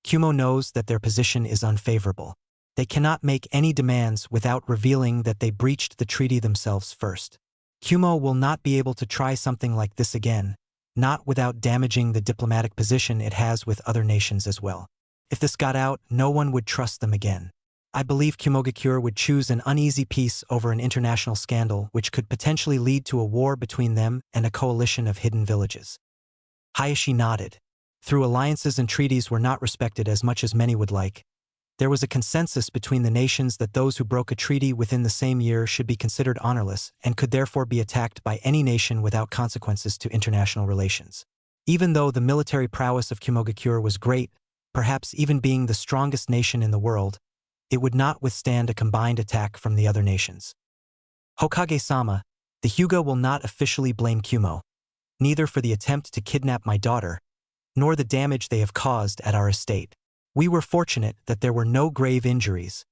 Kumo knows that their position is unfavorable. They cannot make any demands without revealing that they breached the treaty themselves first. Kumo will not be able to try something like this again, not without damaging the diplomatic position it has with other nations as well. If this got out, no one would trust them again. I believe Kumogakure would choose an uneasy peace over an international scandal which could potentially lead to a war between them and a coalition of hidden villages. Hayashi nodded. Through alliances and treaties were not respected as much as many would like. There was a consensus between the nations that those who broke a treaty within the same year should be considered honorless and could therefore be attacked by any nation without consequences to international relations. Even though the military prowess of Kumogakure was great, perhaps even being the strongest nation in the world, it would not withstand a combined attack from the other nations. Hokage-sama, the Huga will not officially blame Kumo, neither for the attempt to kidnap my daughter, nor the damage they have caused at our estate. We were fortunate that there were no grave injuries,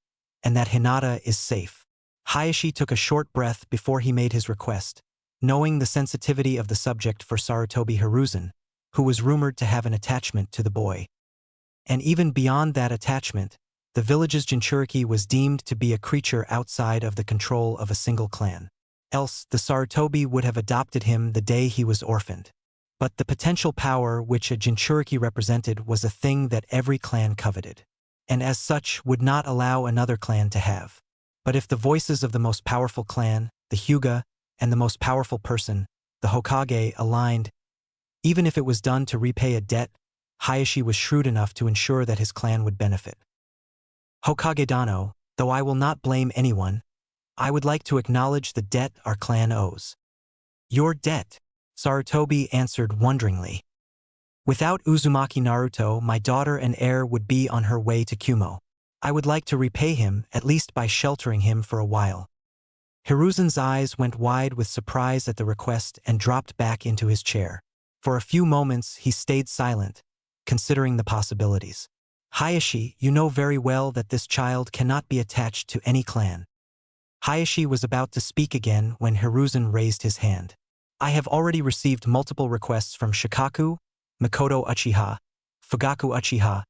and that Hinata is safe. Hayashi took a short breath before he made his request, knowing the sensitivity of the subject for Sarutobi Hiruzen, who was rumored to have an attachment to the boy. And even beyond that attachment, the village's Jinchuriki was deemed to be a creature outside of the control of a single clan. Else, the Sarutobi would have adopted him the day he was orphaned. But the potential power which a Jinchuriki represented was a thing that every clan coveted, and as such would not allow another clan to have. But if the voices of the most powerful clan, the Huga, and the most powerful person, the Hokage, aligned, even if it was done to repay a debt, Hayashi was shrewd enough to ensure that his clan would benefit. Hokage Dano, though I will not blame anyone, I would like to acknowledge the debt our clan owes. Your debt? Sarutobi answered wonderingly. Without Uzumaki Naruto, my daughter and heir would be on her way to Kumo. I would like to repay him, at least by sheltering him for a while. Hiruzen's eyes went wide with surprise at the request and dropped back into his chair. For a few moments he stayed silent, considering the possibilities. Hayashi, you know very well that this child cannot be attached to any clan. Hayashi was about to speak again when Hiruzen raised his hand. I have already received multiple requests from Shikaku, Mikoto Uchiha, Fugaku Uchiha,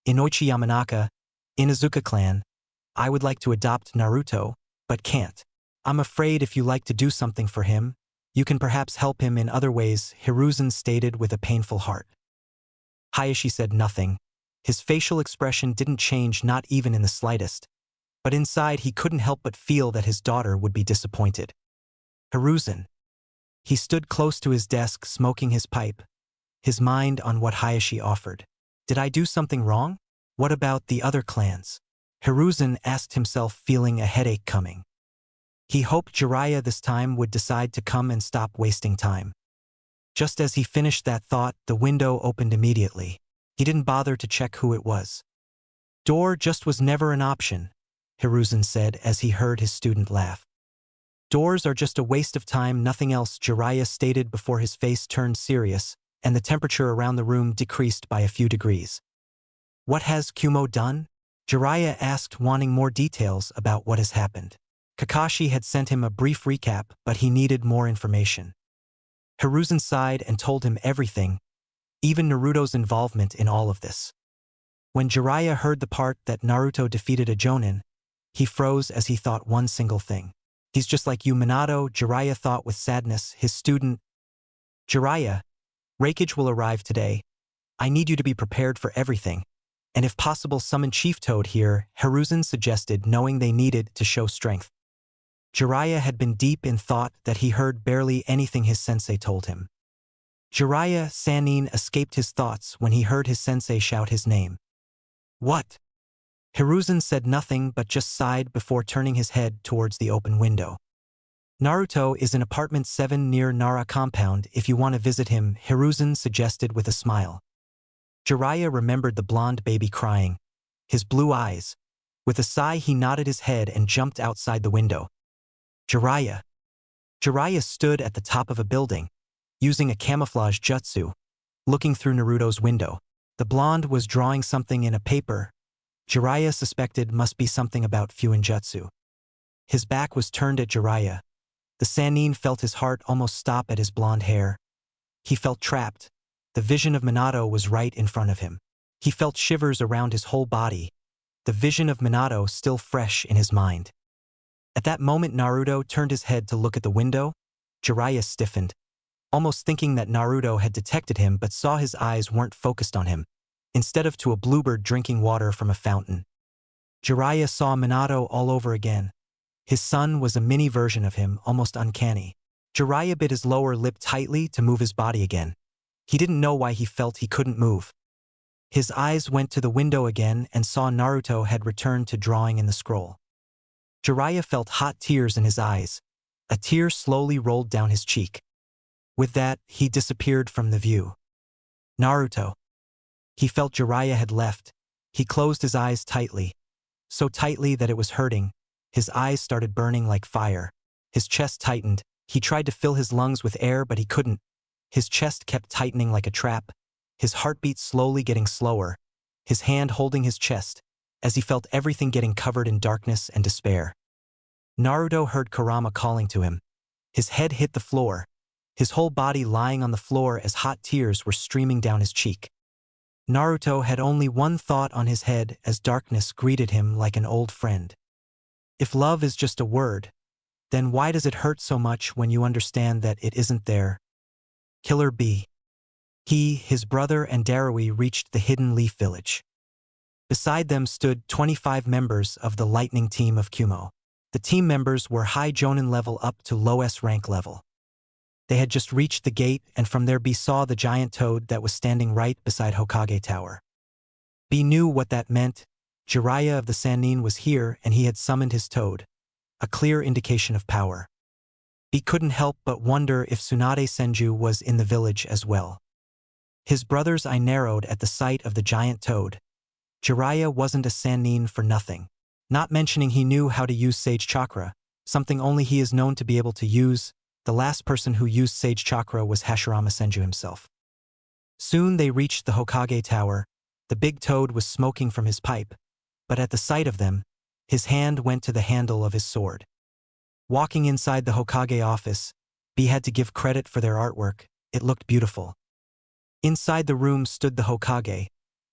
Inoichi Yamanaka, Inazuka clan. I would like to adopt Naruto, but can't. I'm afraid if you like to do something for him, you can perhaps help him in other ways, Hiruzen stated with a painful heart. Hayashi said nothing. His facial expression didn't change, not even in the slightest. But inside he couldn't help but feel that his daughter would be disappointed. Hiruzen. He stood close to his desk smoking his pipe, his mind on what Hayashi offered. Did I do something wrong? What about the other clans? Hiruzen asked himself, feeling a headache coming. He hoped Jeriah this time would decide to come and stop wasting time. Just as he finished that thought, the window opened immediately. He didn't bother to check who it was. Door just was never an option, Hiruzen said as he heard his student laugh. Doors are just a waste of time, nothing else, Jeriah stated before his face turned serious, and the temperature around the room decreased by a few degrees. What has Kumo done? Jeriah asked, wanting more details about what has happened. Kakashi had sent him a brief recap, but he needed more information. Hiruzen sighed and told him everything, even Naruto's involvement in all of this. When Jeriah heard the part that Naruto defeated a Jonin, he froze as he thought one single thing. He's just like you, Minato, Jeriah thought with sadness, his student. Jeriah, Raikage will arrive today. I need you to be prepared for everything. And if possible, summon Chief Toad here, Hiruzen suggested, knowing they needed to show strength. Jeriah had been deep in thought that he heard barely anything his sensei told him. Jeriah Sannin escaped his thoughts when he heard his sensei shout his name. What? Hiruzen said nothing but just sighed before turning his head towards the open window. Naruto is in apartment 7 near Nara compound if you want to visit him, Hiruzen suggested with a smile. Jeriah remembered the blonde baby crying, his blue eyes. With a sigh he nodded his head and jumped outside the window. Jeriah. Jeriah stood at the top of a building, using a camouflage jutsu, looking through Naruto's window. The blonde was drawing something in a paper. Jeriah suspected must be something about Fuinjutsu. His back was turned at Jeriah. The Sannin felt his heart almost stop at his blonde hair. He felt trapped. The vision of Minato was right in front of him. He felt shivers around his whole body, the vision of Minato still fresh in his mind. At that moment Naruto turned his head to look at the window. Jeriah stiffened, almost thinking that Naruto had detected him, but saw his eyes weren't focused on him, instead of to a bluebird drinking water from a fountain. Jeriah saw Minato all over again. His son was a mini version of him, almost uncanny. Jeriah bit his lower lip tightly to move his body again. He didn't know why he felt he couldn't move. His eyes went to the window again and saw Naruto had returned to drawing in the scroll. Jeriah felt hot tears in his eyes. A tear slowly rolled down his cheek. With that, he disappeared from the view. Naruto. He felt Jeriah had left. He closed his eyes tightly, so tightly that it was hurting. His eyes started burning like fire. His chest tightened. He tried to fill his lungs with air, but he couldn't. His chest kept tightening like a trap, his heartbeat slowly getting slower, his hand holding his chest, as he felt everything getting covered in darkness and despair. Naruto heard Kurama calling to him. His head hit the floor, his whole body lying on the floor as hot tears were streaming down his cheek. Naruto had only one thought on his head as darkness greeted him like an old friend. If love is just a word, then why does it hurt so much when you understand that it isn't there? Killer B. He, his brother, and Darui reached the Hidden Leaf Village. Beside them stood 25 members of the Lightning Team of Kumo. The team members were high Jonin level up to low S rank level. They had just reached the gate, and from there B saw the giant toad that was standing right beside Hokage Tower. B knew what that meant. Jeriah of the Sannin was here, and he had summoned his toad, a clear indication of power. B couldn't help but wonder if Tsunade Senju was in the village as well. His brother's eye narrowed at the sight of the giant toad. Jeriah wasn't a Sannin for nothing. Not mentioning he knew how to use Sage Chakra, something only he is known to be able to use. The last person who used Sage Chakra was Hashirama Senju himself. Soon they reached the Hokage Tower. The big toad was smoking from his pipe, but at the sight of them, his hand went to the handle of his sword. Walking inside the Hokage office, B had to give credit for their artwork. It looked beautiful. Inside the room stood the Hokage.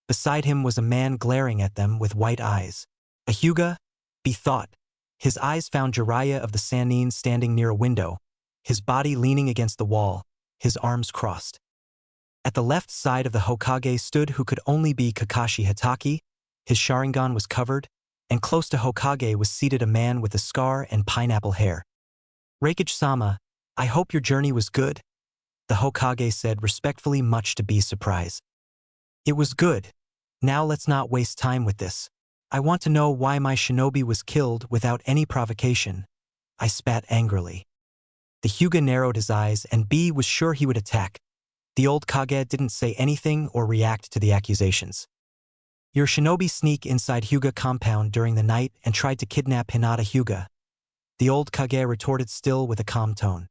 Beside him was a man glaring at them with white eyes. A Huga? B thought. His eyes found Jeriah of the Sannin standing near a window, his body leaning against the wall, his arms crossed. At the left side of the Hokage stood who could only be Kakashi Hatake. His Sharingan was covered, and close to Hokage was seated a man with a scar and pineapple hair. Raikage-sama, I hope your journey was good, the Hokage said respectfully, much to B's surprise. It was good. Now let's not waste time with this. I want to know why my shinobi was killed without any provocation. I spat angrily. The Huga narrowed his eyes and B was sure he would attack. The old Kage didn't say anything or react to the accusations. Your shinobi sneak inside Huga compound during the night and tried to kidnap Hinata Huga. The old Kage retorted, still with a calm tone.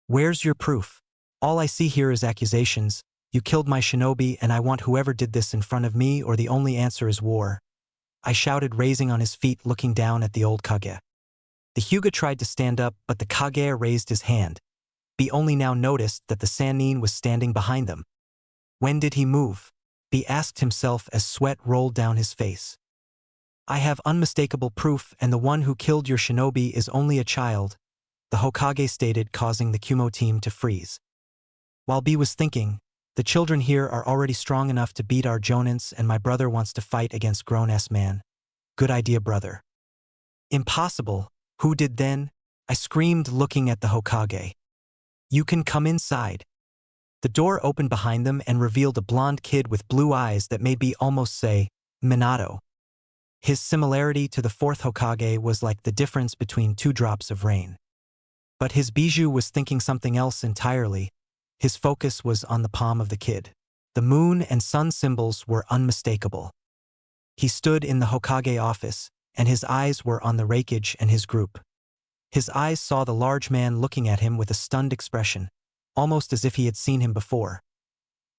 Where's your proof? All I see here is accusations. You killed my shinobi and I want whoever did this in front of me, or the only answer is war. I shouted, raising on his feet, looking down at the old Kage. The Huga tried to stand up, but the Kage raised his hand. B only now noticed that the Sannin was standing behind them. When did he move? B asked himself as sweat rolled down his face. I have unmistakable proof, and the one who killed your shinobi is only a child, the Hokage stated, causing the Kumo team to freeze. While B was thinking, the children here are already strong enough to beat our jonins, and my brother wants to fight against grown-ass man. Good idea, brother. Impossible. Who did then? I screamed, looking at the Hokage. You can come inside. The door opened behind them and revealed a blonde kid with blue eyes that made B almost say, Minato. His similarity to the fourth Hokage was like the difference between 2 drops of rain. But his Bijou was thinking something else entirely. His focus was on the palm of the kid. The moon and sun symbols were unmistakable. He stood in the Hokage office, and his eyes were on the Raikage and his group. His eyes saw the large man looking at him with a stunned expression, almost as if he had seen him before.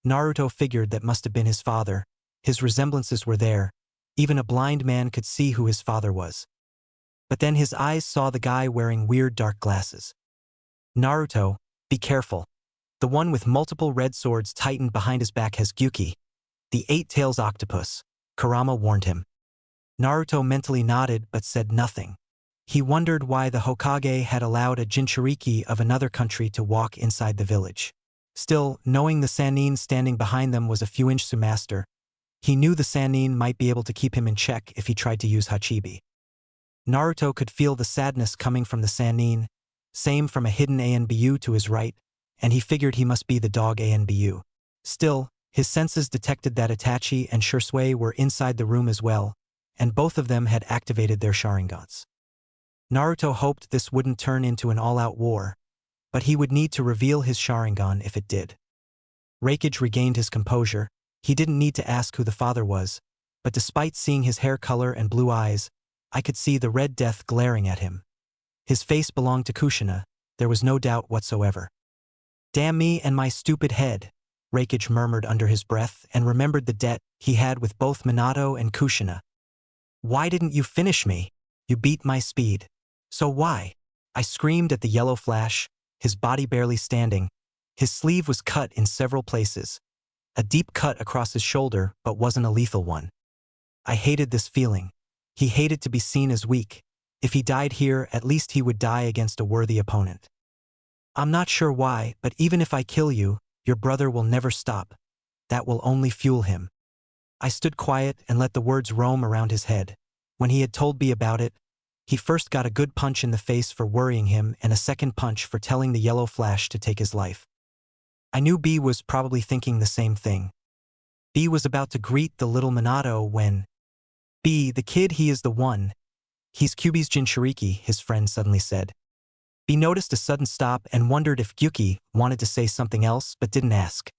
Naruto figured that must have been his father. His resemblances were there. Even a blind man could see who his father was. But then his eyes saw the guy wearing weird dark glasses. Naruto, be careful. The one with multiple red swords tightened behind his back has Gyuki, the 8-tails octopus, Kurama warned him. Naruto mentally nodded but said nothing. He wondered why the Hokage had allowed a Jinchuriki of another country to walk inside the village. Still, knowing the Sannin standing behind them was a Fuinshitsu master, he knew the Sannin might be able to keep him in check if he tried to use Hachibi. Naruto could feel the sadness coming from the Sannin, same from a hidden Anbu to his right, and he figured he must be the dog Anbu. Still, his senses detected that Itachi and Shursui were inside the room as well, and both of them had activated their Sharingans. Naruto hoped this wouldn't turn into an all-out war, but he would need to reveal his Sharingan if it did. Raikage regained his composure. He didn't need to ask who the father was, but despite seeing his hair color and blue eyes, I could see the Red Death glaring at him. His face belonged to Kushina, there was no doubt whatsoever. Damn me and my stupid head, Raikage murmured under his breath and remembered the debt he had with both Minato and Kushina. Why didn't you finish me? You beat my speed. So why? I screamed at the yellow flash, his body barely standing. His sleeve was cut in several places. A deep cut across his shoulder, but wasn't a lethal one. I hated this feeling. He hated to be seen as weak. If he died here, at least he would die against a worthy opponent. I'm not sure why, but even if I kill you, your brother will never stop. That will only fuel him. I stood quiet and let the words roam around his head. When he had told B about it, he first got a good punch in the face for worrying him and a second punch for telling the yellow flash to take his life. I knew B was probably thinking the same thing. B was about to greet the little Minato when... B, the kid, he is the one. He's Kyuubi's Jinchuriki, his friend suddenly said. B noticed a sudden stop and wondered if Gyuki wanted to say something else but didn't ask.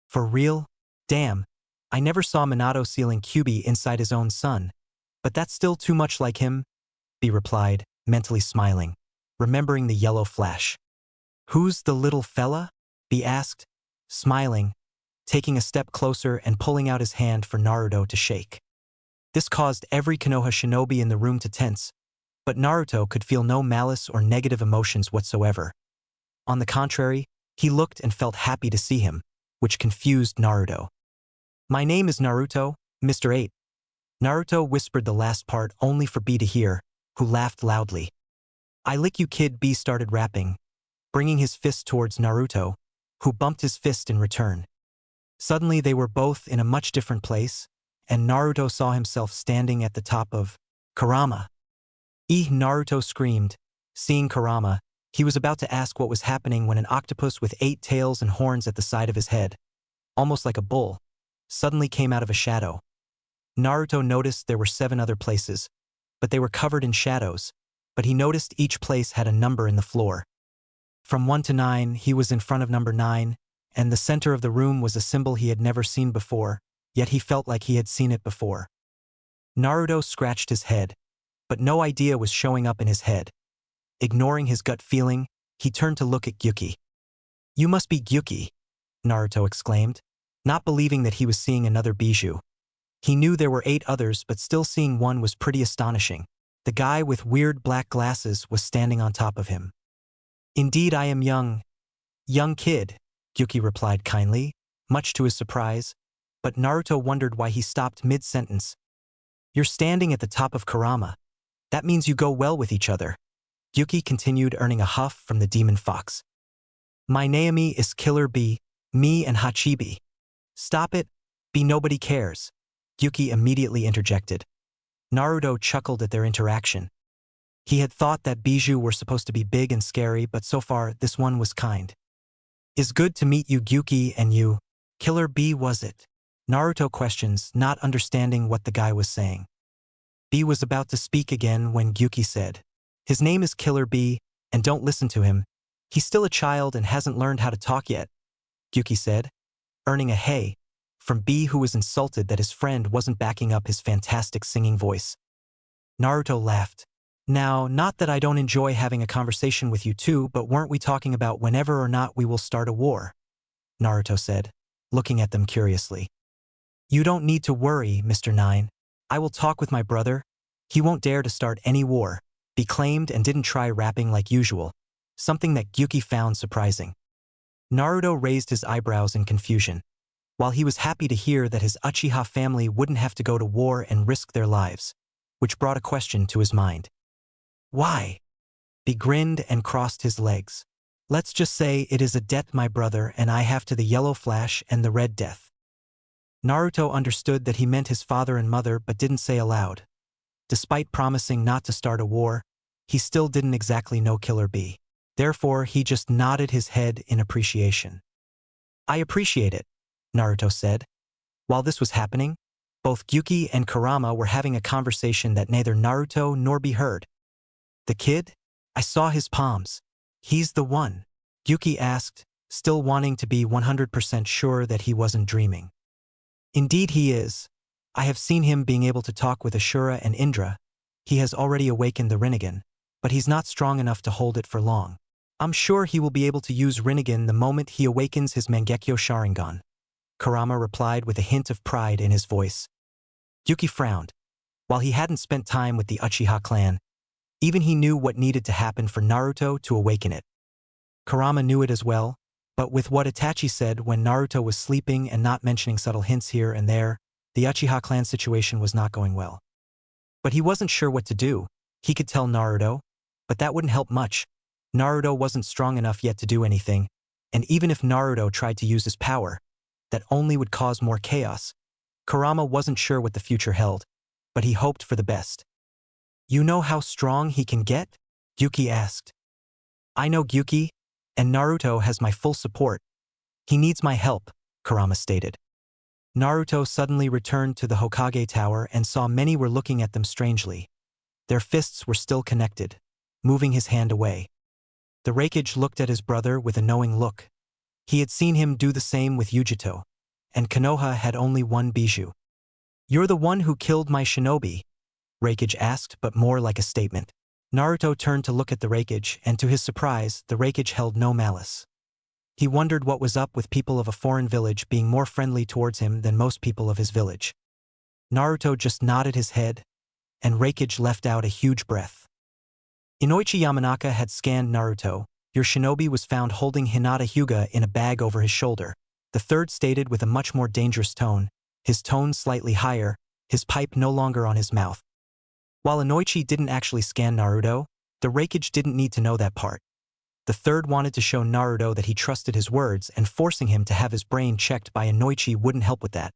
For real? Damn. I never saw Minato sealing Kyuubi inside his own son. But that's still too much like him, B replied, mentally smiling, remembering the yellow flash. Who's the little fella? B asked, smiling, taking a step closer and pulling out his hand for Naruto to shake. This caused every Konoha shinobi in the room to tense, but Naruto could feel no malice or negative emotions whatsoever. On the contrary, he looked and felt happy to see him, which confused Naruto. My name is Naruto, Mr. 8. Naruto whispered the last part only for B to hear, who laughed loudly. I lick you kid, B started rapping, bringing his fist towards Naruto, who bumped his fist in return. Suddenly they were both in a much different place, and Naruto saw himself standing at the top of Kurama. Naruto screamed. Seeing Kurama, He was about to ask what was happening when an octopus with 8 tails and horns at the side of his head, almost like a bull, suddenly came out of a shadow. Naruto noticed there were 7 other places, but they were covered in shadows, but he noticed each place had a number in the floor. From 1 to 9, he was in front of number 9, and the center of the room was a symbol he had never seen before, yet he felt like he had seen it before. Naruto scratched his head, but no idea was showing up in his head. Ignoring his gut feeling, he turned to look at Gyuki. "You must be Gyuki," Naruto exclaimed, not believing that he was seeing another bijou. He knew there were 8 others, but still seeing one was pretty astonishing. The guy with weird black glasses was standing on top of him. "Indeed, I am young kid," Gyuki replied kindly, much to his surprise, but Naruto wondered why he stopped mid-sentence. "You're standing at the top of Kurama. That means you go well with each other," Gyuki continued, earning a huff from the demon fox. "My Naomi is Killer Bee, me and Hachibi." "Stop it, Bee, nobody cares," Gyuki immediately interjected. Naruto chuckled at their interaction. He had thought that bijou were supposed to be big and scary, but so far this one was kind. "Is good to meet you, Gyuki, and you, Killer Bee, was it?" Naruto questions, not understanding what the guy was saying. Bee was about to speak again when Gyuki said, "His name is Killer Bee, and don't listen to him. He's still a child and hasn't learned how to talk yet," Gyuki said, earning a hey from Bee, who was insulted that his friend wasn't backing up his fantastic singing voice. Naruto laughed. "Now, not that I don't enjoy having a conversation with you too, but weren't we talking about whenever or not we will start a war?" Naruto said, looking at them curiously. "You don't need to worry, Mr. 9. I will talk with my brother. He won't dare to start any war," Bee claimed, and didn't try rapping like usual, something that Gyuki found surprising. Naruto raised his eyebrows in confusion. While he was happy to hear that his Uchiha family wouldn't have to go to war and risk their lives, which brought a question to his mind. "Why?" He grinned and crossed his legs. "Let's just say it is a debt my brother and I have to the Yellow Flash and the Red Death." Naruto understood that he meant his father and mother, but didn't say aloud. Despite promising not to start a war, he still didn't exactly know Killer Bee. Therefore, he just nodded his head in appreciation. "I appreciate it," Naruto said. While this was happening, both Gyuki and Kurama were having a conversation that neither Naruto nor Bee heard. "The kid? I saw his palms. He's the one?" Gyuki asked, still wanting to be 100% sure that he wasn't dreaming. "Indeed he is. I have seen him being able to talk with Ashura and Indra. He has already awakened the Rinnegan, but he's not strong enough to hold it for long. I'm sure he will be able to use Rinnegan the moment he awakens his Mangekyo Sharingan," Kurama replied with a hint of pride in his voice. Gyuki frowned. While he hadn't spent time with the Uchiha clan, even he knew what needed to happen for Naruto to awaken it. Kurama knew it as well, but with what Itachi said when Naruto was sleeping and not mentioning subtle hints here and there, the Uchiha clan situation was not going well. But he wasn't sure what to do. He could tell Naruto, but that wouldn't help much. Naruto wasn't strong enough yet to do anything, and even if Naruto tried to use his power, that only would cause more chaos. Kurama wasn't sure what the future held, but he hoped for the best. "You know how strong he can get?" Gyuki asked. "I know, Gyuki, and Naruto has my full support. He needs my help," Kurama stated. Naruto suddenly returned to the Hokage tower and saw many were looking at them strangely. Their fists were still connected, moving his hand away. The Raikage looked at his brother with a knowing look. He had seen him do the same with Yujito, and Konoha had only one bijou. "You're the one who killed my shinobi?" Raikage asked, but more like a statement. Naruto turned to look at the Raikage, and to his surprise, the Raikage held no malice. He wondered what was up with people of a foreign village being more friendly towards him than most people of his village. Naruto just nodded his head, and Raikage left out a huge breath. Inoichi Yamanaka had scanned Naruto. "Your shinobi was found holding Hinata Huga in a bag over his shoulder," the third stated with a much more dangerous tone, his tone slightly higher, his pipe no longer on his mouth. While Inoichi didn't actually scan Naruto, the Raikage didn't need to know that part. The third wanted to show Naruto that he trusted his words, and forcing him to have his brain checked by Inoichi wouldn't help with that.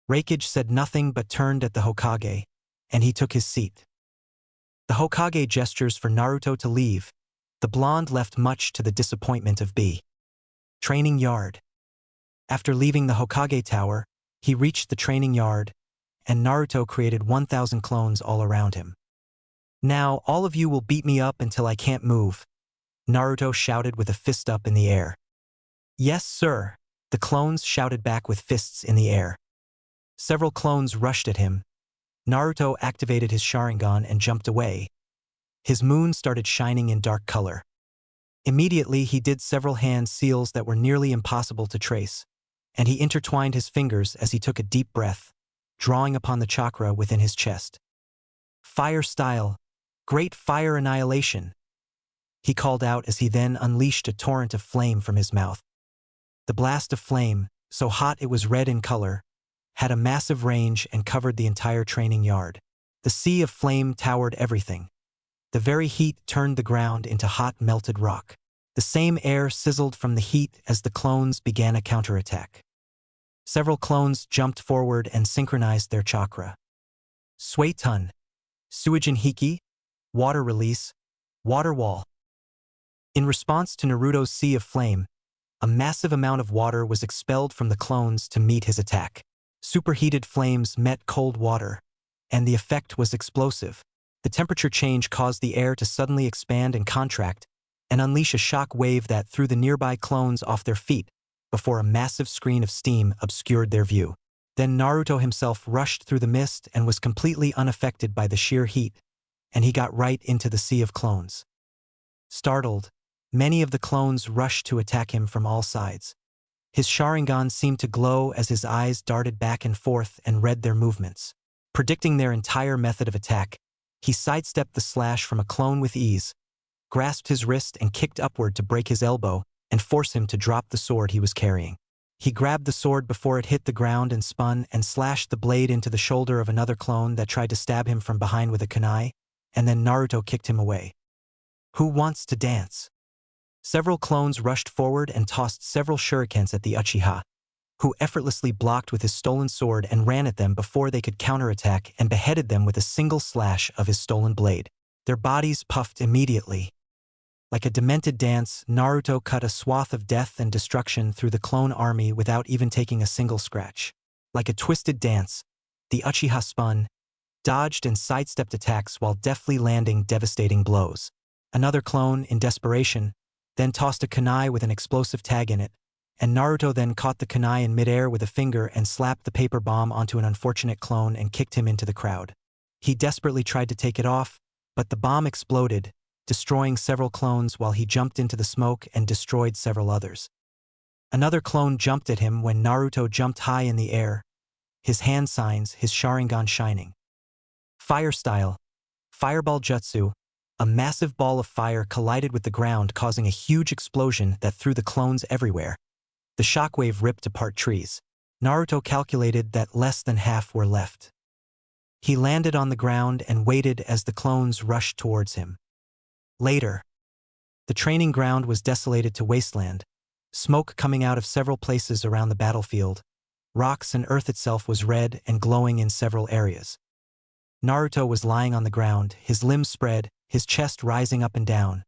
Raikage said nothing but turned at the Hokage, and he took his seat. The Hokage gestures for Naruto to leave. The blonde left much to the disappointment of B. Training yard. After leaving the Hokage Tower, he reached the training yard, and Naruto created 1,000 clones all around him. "Now, all of you will beat me up until I can't move," Naruto shouted with a fist up in the air. "Yes, sir," the clones shouted back with fists in the air. Several clones rushed at him. Naruto activated his Sharingan and jumped away. His moon started shining in dark color. Immediately, he did several hand seals that were nearly impossible to trace, and he intertwined his fingers as he took a deep breath, drawing upon the chakra within his chest. "Fire style! Great fire annihilation!" he called out as he then unleashed a torrent of flame from his mouth. The blast of flame, so hot it was red in color, had a massive range and covered the entire training yard. The sea of flame towered everything. The very heat turned the ground into hot melted rock. The same air sizzled from the heat as the clones began a counterattack. Several clones jumped forward and synchronized their chakra. Suetun, Suijin Hiki, water release, water wall. In response to Naruto's sea of flame, a massive amount of water was expelled from the clones to meet his attack. Superheated flames met cold water, and the effect was explosive. The temperature change caused the air to suddenly expand and contract, and unleash a shock wave that threw the nearby clones off their feet before a massive screen of steam obscured their view. Then Naruto himself rushed through the mist and was completely unaffected by the sheer heat, and he got right into the sea of clones. Startled, many of the clones rushed to attack him from all sides. His Sharingan seemed to glow as his eyes darted back and forth and read their movements. Predicting their entire method of attack, he sidestepped the slash from a clone with ease, grasped his wrist and kicked upward to break his elbow and force him to drop the sword he was carrying. He grabbed the sword before it hit the ground and spun and slashed the blade into the shoulder of another clone that tried to stab him from behind with a kunai, and then Naruto kicked him away. "Who wants to dance?" Several clones rushed forward and tossed several shurikens at the Uchiha, who effortlessly blocked with his stolen sword and ran at them before they could counterattack and beheaded them with a single slash of his stolen blade. Their bodies puffed immediately. Like a demented dance, Naruto cut a swath of death and destruction through the clone army without even taking a single scratch. Like a twisted dance, the Uchiha spun, dodged and sidestepped attacks while deftly landing devastating blows. Another clone, in desperation, then tossed a kunai with an explosive tag in it, and Naruto then caught the kunai in midair with a finger and slapped the paper bomb onto an unfortunate clone and kicked him into the crowd. He desperately tried to take it off, but the bomb exploded, destroying several clones while he jumped into the smoke and destroyed several others. Another clone jumped at him when Naruto jumped high in the air, his hand signs, his Sharingan shining. Fire style, Fireball Jutsu, a massive ball of fire collided with the ground, causing a huge explosion that threw the clones everywhere. The shockwave ripped apart trees. Naruto calculated that less than half were left. He landed on the ground and waited as the clones rushed towards him. Later, the training ground was desolated to wasteland, smoke coming out of several places around the battlefield. Rocks and earth itself was red and glowing in several areas. Naruto was lying on the ground, his limbs spread, his chest rising up and down.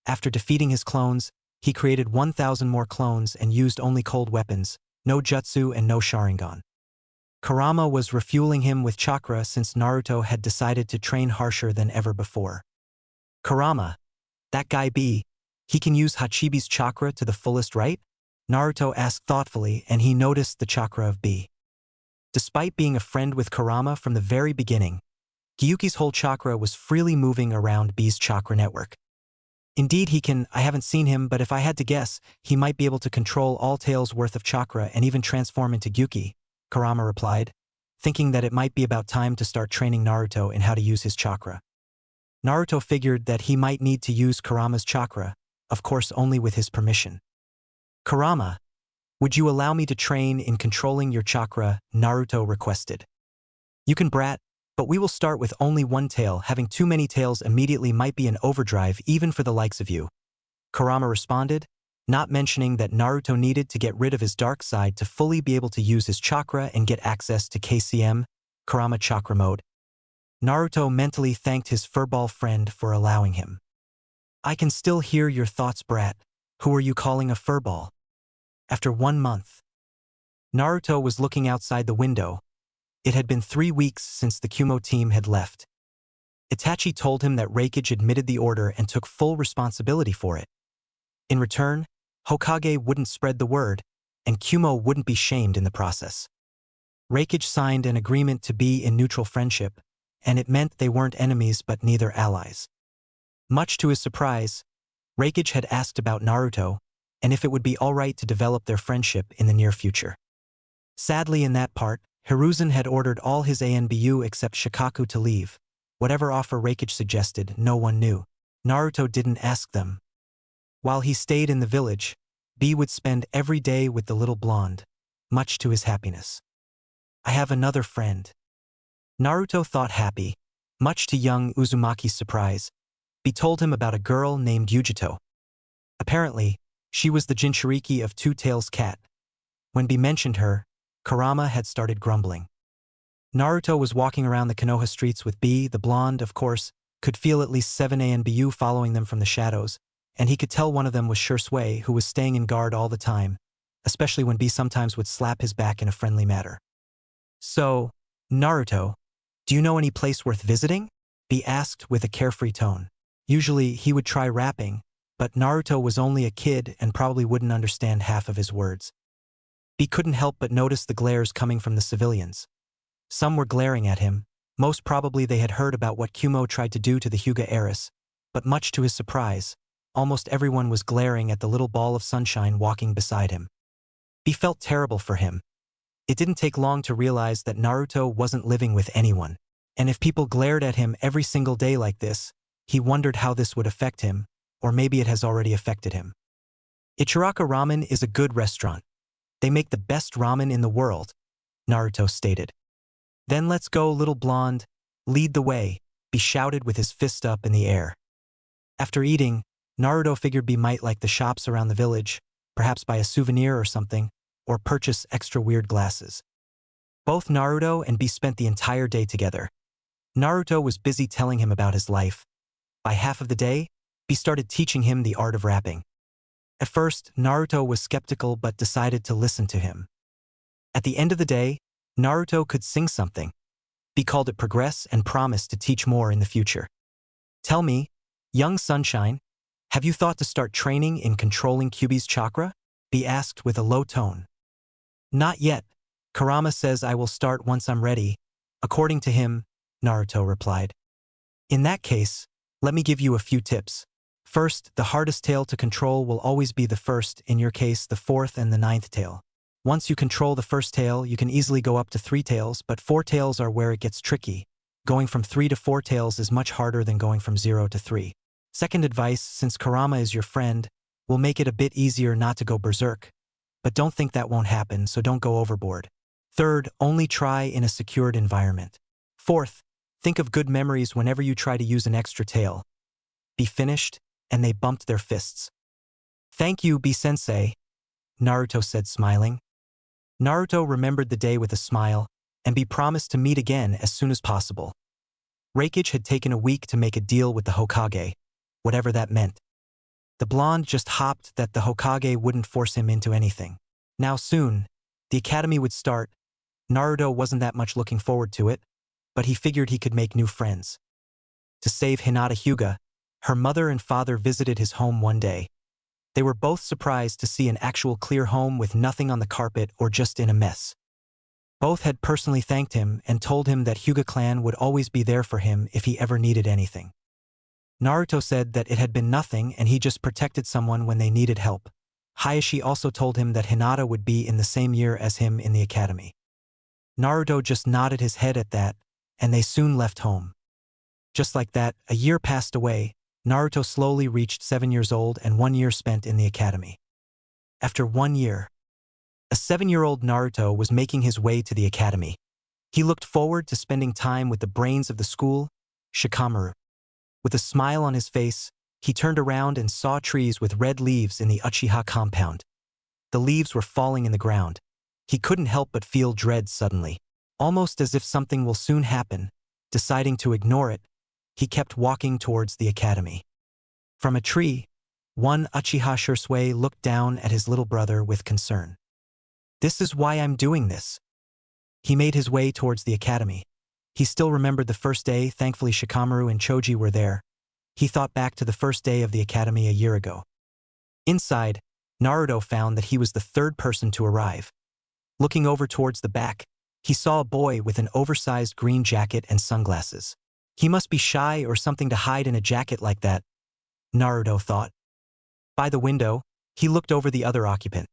After defeating his clones, he created 1,000 more clones and used only cold weapons, no jutsu and no Sharingan. Kurama was refueling him with chakra since Naruto had decided to train harsher than ever before. "Kurama, that guy B, he can use Hachibi's chakra to the fullest, right?" Naruto asked thoughtfully, and he noticed the chakra of B. Despite being a friend with Kurama from the very beginning, Gyuki's whole chakra was freely moving around B's chakra network. "Indeed he can. I haven't seen him, but if I had to guess, he might be able to control all Tail's worth of chakra and even transform into Gyuki," Kurama replied, thinking that it might be about time to start training Naruto in how to use his chakra. Naruto figured that he might need to use Kurama's chakra, of course only with his permission. "Kurama, would you allow me to train in controlling your chakra?" Naruto requested. "You can, brat, but we will start with only one tail. Having too many tails immediately might be an overdrive even for the likes of you," Kurama responded, not mentioning that Naruto needed to get rid of his dark side to fully be able to use his chakra and get access to KCM, Kurama Chakra Mode. Naruto mentally thanked his furball friend for allowing him. I can still hear your thoughts, brat. Who are you calling a furball? After 1 month. Naruto was looking outside the window. It had been 3 weeks since the Kumo team had left. Itachi told him that Reikage admitted the order and took full responsibility for it. In return, Hokage wouldn't spread the word, and Kumo wouldn't be shamed in the process. Reikage signed an agreement to be in neutral friendship, and it meant they weren't enemies but neither allies. Much to his surprise, Reikage had asked about Naruto, and if it would be alright to develop their friendship in the near future. Sadly in that part, Hiruzen had ordered all his ANBU except Shikaku to leave. Whatever offer Reikage suggested, no one knew. Naruto didn't ask them. While he stayed in the village, B would spend every day with the little blonde, much to his happiness. I have another friend. Naruto thought happy, much to young Uzumaki's surprise. B told him about a girl named Yujito. Apparently, she was the Jinchuriki of Two Tails Cat. When B mentioned her, Kurama had started grumbling. Naruto was walking around the Konoha streets with B, the blonde, of course, could feel at least 7 ANBU following them from the shadows, and he could tell one of them was Shursui, who was staying in guard all the time, especially when B sometimes would slap his back in a friendly manner. So, Naruto, do you know any place worth visiting? B asked with a carefree tone. Usually, he would try rapping, but Naruto was only a kid and probably wouldn't understand half of his words. B couldn't help but notice the glares coming from the civilians. Some were glaring at him. Most probably they had heard about what Kumo tried to do to the Huga heiress, but much to his surprise, almost everyone was glaring at the little ball of sunshine walking beside him. B felt terrible for him. It didn't take long to realize that Naruto wasn't living with anyone, and if people glared at him every single day like this, he wondered how this would affect him, or maybe it has already affected him. Ichiraka Ramen is a good restaurant. They make the best ramen in the world, Naruto stated. Then let's go, little blonde, lead the way, B shouted with his fist up in the air. After eating, Naruto figured B might like the shops around the village, perhaps buy a souvenir or something, or purchase extra weird glasses. Both Naruto and B spent the entire day together. Naruto was busy telling him about his life. By half of the day, B started teaching him the art of rapping. At first, Naruto was skeptical but decided to listen to him. At the end of the day, Naruto could sing something. B called it progress and promised to teach more in the future. Tell me, young sunshine, have you thought to start training in controlling Kyuubi's chakra? B asked with a low tone. Not yet. Kurama says I will start once I'm ready. According to him, Naruto replied. In that case, let me give you a few tips. First, the hardest tail to control will always be the first, in your case the 4th and the 9th tail. Once you control the first tail, you can easily go up to 3 tails, but 4 tails are where it gets tricky. Going from 3 to 4 tails is much harder than going from 0 to 3. Second advice, since Kurama is your friend, will make it a bit easier not to go berserk. But don't think that won't happen, so don't go overboard. Third, only try in a secured environment. Fourth, think of good memories whenever you try to use an extra tail. Be finished, and they bumped their fists. Thank you, B-sensei, Naruto said smiling. Naruto remembered the day with a smile, and B promised to meet again as soon as possible. Reikage had taken a week to make a deal with the Hokage, whatever that meant. The blonde just hoped that the Hokage wouldn't force him into anything. Now soon, the academy would start. Naruto wasn't that much looking forward to it, but he figured he could make new friends. To save Hinata Huga, her mother and father visited his home one day. They were both surprised to see an actual clear home with nothing on the carpet or just in a mess. Both had personally thanked him and told him that Huga clan would always be there for him if he ever needed anything. Naruto said that it had been nothing and he just protected someone when they needed help. Hayashi also told him that Hinata would be in the same year as him in the academy. Naruto just nodded his head at that, and they soon left home. Just like that, a year passed away. Naruto slowly reached 7 years old and 1 year spent in the academy. After 1 year, a 7-year-old Naruto was making his way to the academy. He looked forward to spending time with the brains of the school, Shikamaru. With a smile on his face, he turned around and saw trees with red leaves in the Uchiha compound. The leaves were falling in the ground. He couldn't help but feel dread suddenly. Almost as if something will soon happen, deciding to ignore it, he kept walking towards the academy. From a tree, one Uchiha Shursui looked down at his little brother with concern. This is why I'm doing this. He made his way towards the academy. He still remembered the first day. Thankfully Shikamaru and Choji were there. He thought back to the first day of the academy a year ago. Inside, Naruto found that he was the third person to arrive. Looking over towards the back, he saw a boy with an oversized green jacket and sunglasses. He must be shy or something to hide in a jacket like that, Naruto thought. By the window, he looked over the other occupant.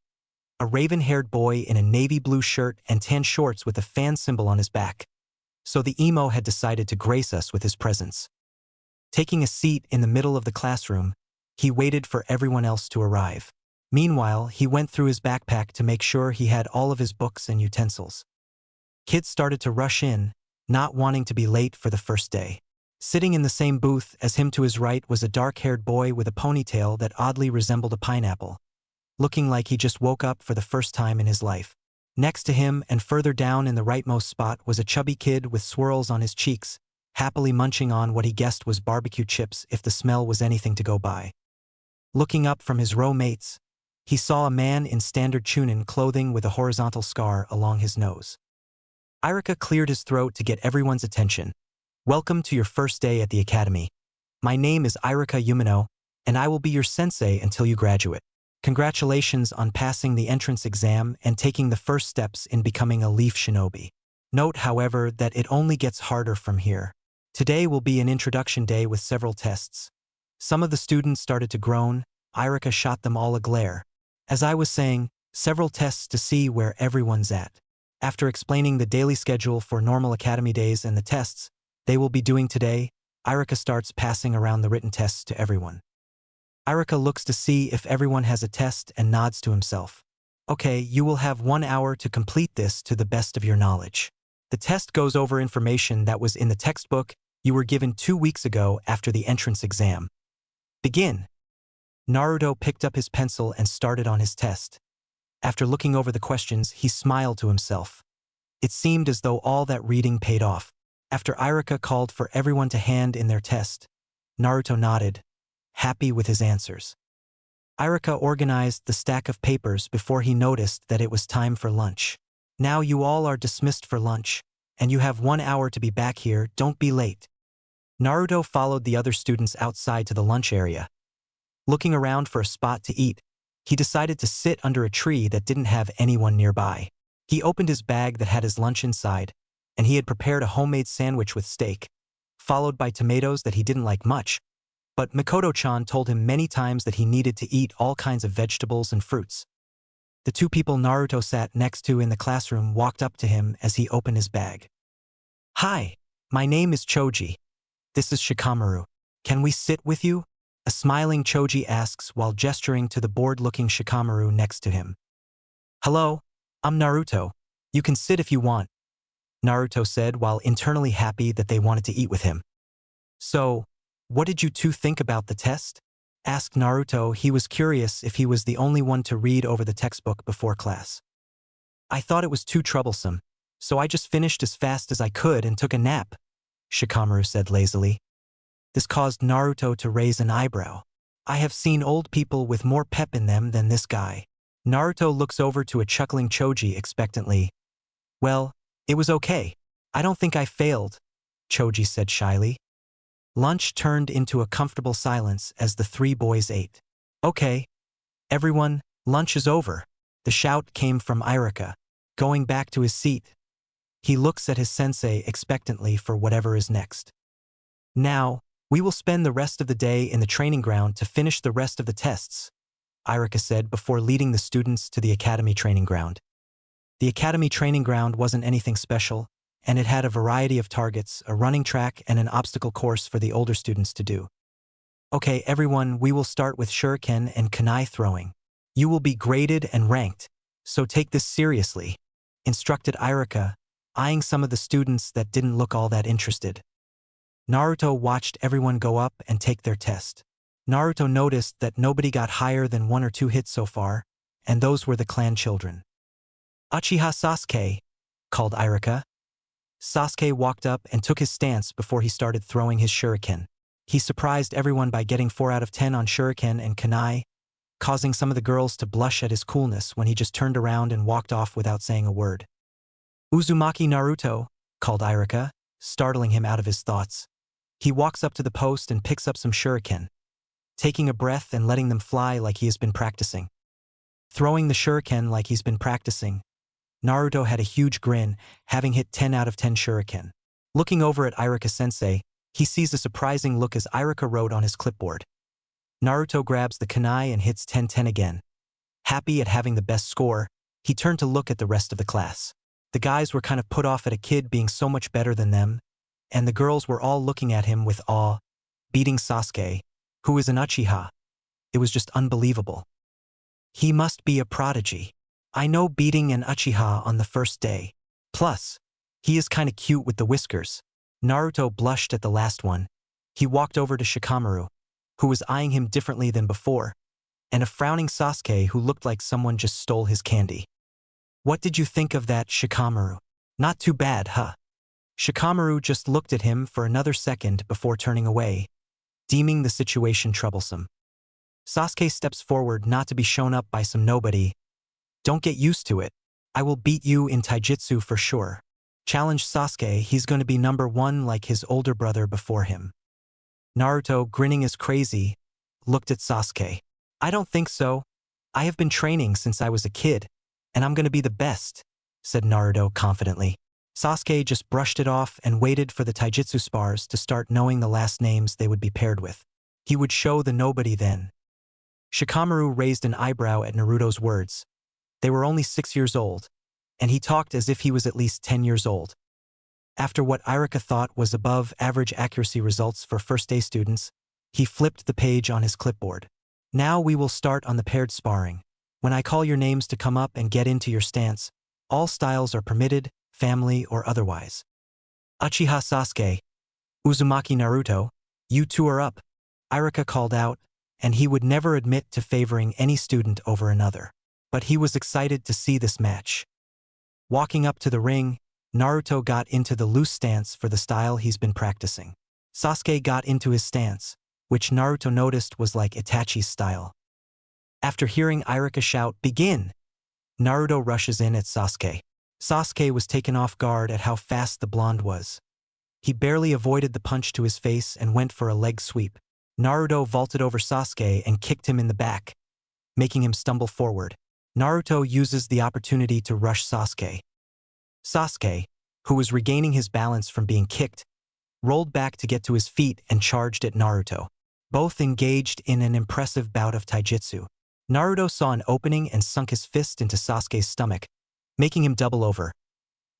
A raven-haired boy in a navy blue shirt and tan shorts with a fan symbol on his back. So the emo had decided to grace us with his presence. Taking a seat in the middle of the classroom, he waited for everyone else to arrive. Meanwhile, he went through his backpack to make sure he had all of his books and utensils. Kids started to rush in, not wanting to be late for the first day. Sitting in the same booth as him to his right was a dark-haired boy with a ponytail that oddly resembled a pineapple, looking like he just woke up for the first time in his life. Next to him and further down in the rightmost spot was a chubby kid with swirls on his cheeks, happily munching on what he guessed was barbecue chips if the smell was anything to go by. Looking up from his row mates, he saw a man in standard chunin clothing with a horizontal scar along his nose. Irika cleared his throat to get everyone's attention. Welcome to your first day at the academy. My name is Irika Yumino, and I will be your sensei until you graduate. Congratulations on passing the entrance exam and taking the first steps in becoming a leaf shinobi. Note, however, that it only gets harder from here. Today will be an introduction day with several tests. Some of the students started to groan. Irika shot them all a glare. As I was saying, several tests to see where everyone's at. After explaining the daily schedule for normal academy days and the tests they will be doing today, Irika starts passing around the written tests to everyone. Irika looks to see if everyone has a test and nods to himself. Okay, you will have 1 hour to complete this to the best of your knowledge. The test goes over information that was in the textbook you were given 2 weeks ago after the entrance exam. Begin. Naruto picked up his pencil and started on his test. After looking over the questions, he smiled to himself. It seemed as though all that reading paid off. After Irika called for everyone to hand in their test, Naruto nodded, happy with his answers. Irika organized the stack of papers before he noticed that it was time for lunch. Now you all are dismissed for lunch, and you have 1 hour to be back here. Don't be late. Naruto followed the other students outside to the lunch area. Looking around for a spot to eat, he decided to sit under a tree that didn't have anyone nearby. He opened his bag that had his lunch inside, and he had prepared a homemade sandwich with steak, followed by tomatoes that he didn't like much. But Mikoto-chan told him many times that he needed to eat all kinds of vegetables and fruits. The two people Naruto sat next to in the classroom walked up to him as he opened his bag. Hi, my name is Choji. This is Shikamaru. Can we sit with you? A smiling Choji asks while gesturing to the bored-looking Shikamaru next to him. Hello, I'm Naruto. You can sit if you want, Naruto said while internally happy that they wanted to eat with him. So, what did you two think about the test? Asked Naruto. He was curious if he was the only one to read over the textbook before class. I thought it was too troublesome, so I just finished as fast as I could and took a nap, Shikamaru said lazily. This caused Naruto to raise an eyebrow. I have seen old people with more pep in them than this guy. Naruto looks over to a chuckling Choji expectantly. Well, it was okay. I don't think I failed, Choji said shyly. Lunch turned into a comfortable silence as the three boys ate. Okay. Everyone, lunch is over. The shout came from Irika, going back to his seat. He looks at his sensei expectantly for whatever is next. Now, we will spend the rest of the day in the training ground to finish the rest of the tests, Irika said before leading the students to the academy training ground. The academy training ground wasn't anything special, and it had a variety of targets, a running track, and an obstacle course for the older students to do. Okay, everyone, we will start with shuriken and kunai throwing. You will be graded and ranked, so take this seriously, instructed Irika, eyeing some of the students that didn't look all that interested. Naruto watched everyone go up and take their test. Naruto noticed that nobody got higher than 1 or 2 hits so far, and those were the clan children. Uchiha Sasuke, called Irika. Sasuke walked up and took his stance before he started throwing his shuriken. He surprised everyone by getting 4 out of 10 on shuriken and kunai, causing some of the girls to blush at his coolness when he just turned around and walked off without saying a word. "Uzumaki Naruto," called Irika, startling him out of his thoughts. He walks up to the post and picks up some shuriken, taking a breath and letting them fly like he has been practicing. Throwing the shuriken like he's been practicing, Naruto had a huge grin, having hit 10 out of 10 shuriken. Looking over at Irika-sensei, he sees a surprising look as Irika wrote on his clipboard. Naruto grabs the kunai and hits 10-10 again. Happy at having the best score, he turned to look at the rest of the class. The guys were kind of put off at a kid being so much better than them, and the girls were all looking at him with awe, beating Sasuke, who is an Uchiha. It was just unbelievable. He must be a prodigy. I know, beating an Uchiha on the first day. Plus, he is kinda cute with the whiskers. Naruto blushed at the last one. He walked over to Shikamaru, who was eyeing him differently than before, and a frowning Sasuke who looked like someone just stole his candy. "What did you think of that, Shikamaru? Not too bad, huh?" Shikamaru just looked at him for another second before turning away, deeming the situation troublesome. Sasuke steps forward not to be shown up by some nobody. "Don't get used to it. I will beat you in taijutsu for sure." Challenged Sasuke, he's going to be number 1 like his older brother before him. Naruto, grinning as crazy, looked at Sasuke. "I don't think so. I have been training since I was a kid, and I'm going to be the best," said Naruto confidently. Sasuke just brushed it off and waited for the taijutsu spars to start, knowing the last names they would be paired with. He would show the nobody then. Shikamaru raised an eyebrow at Naruto's words. They were only 6 years old, and he talked as if he was at least 10 years old. After what Irika thought was above-average accuracy results for first-day students, he flipped the page on his clipboard. "Now we will start on the paired sparring. When I call your names to come up and get into your stance, all styles are permitted, family or otherwise. Uchiha Sasuke, Uzumaki Naruto, you two are up," Irika called out, and he would never admit to favoring any student over another. But he was excited to see this match. Walking up to the ring, Naruto got into the loose stance for the style he's been practicing. Sasuke got into his stance, which Naruto noticed was like Itachi's style. After hearing Irika shout, "Begin!" Naruto rushes in at Sasuke. Sasuke was taken off guard at how fast the blonde was. He barely avoided the punch to his face and went for a leg sweep. Naruto vaulted over Sasuke and kicked him in the back, making him stumble forward. Naruto uses the opportunity to rush Sasuke. Sasuke, who was regaining his balance from being kicked, rolled back to get to his feet and charged at Naruto. Both engaged in an impressive bout of taijutsu. Naruto saw an opening and sunk his fist into Sasuke's stomach, making him double over.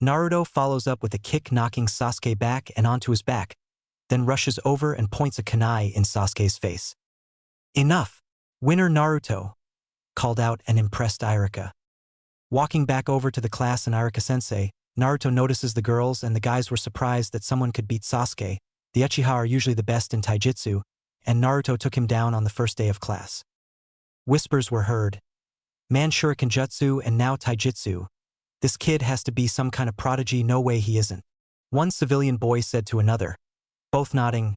Naruto follows up with a kick, knocking Sasuke back and onto his back, then rushes over and points a kunai in Sasuke's face. "Enough! Winner Naruto!" called out an impressed Irika. Walking back over to the class and Irika-sensei, Naruto notices the girls and the guys were surprised that someone could beat Sasuke. The Uchiha are usually the best in taijutsu, and Naruto took him down on the first day of class. Whispers were heard. "Man shuriken jutsu and now taijutsu. This kid has to be some kind of prodigy, no way he isn't." One civilian boy said to another, both nodding.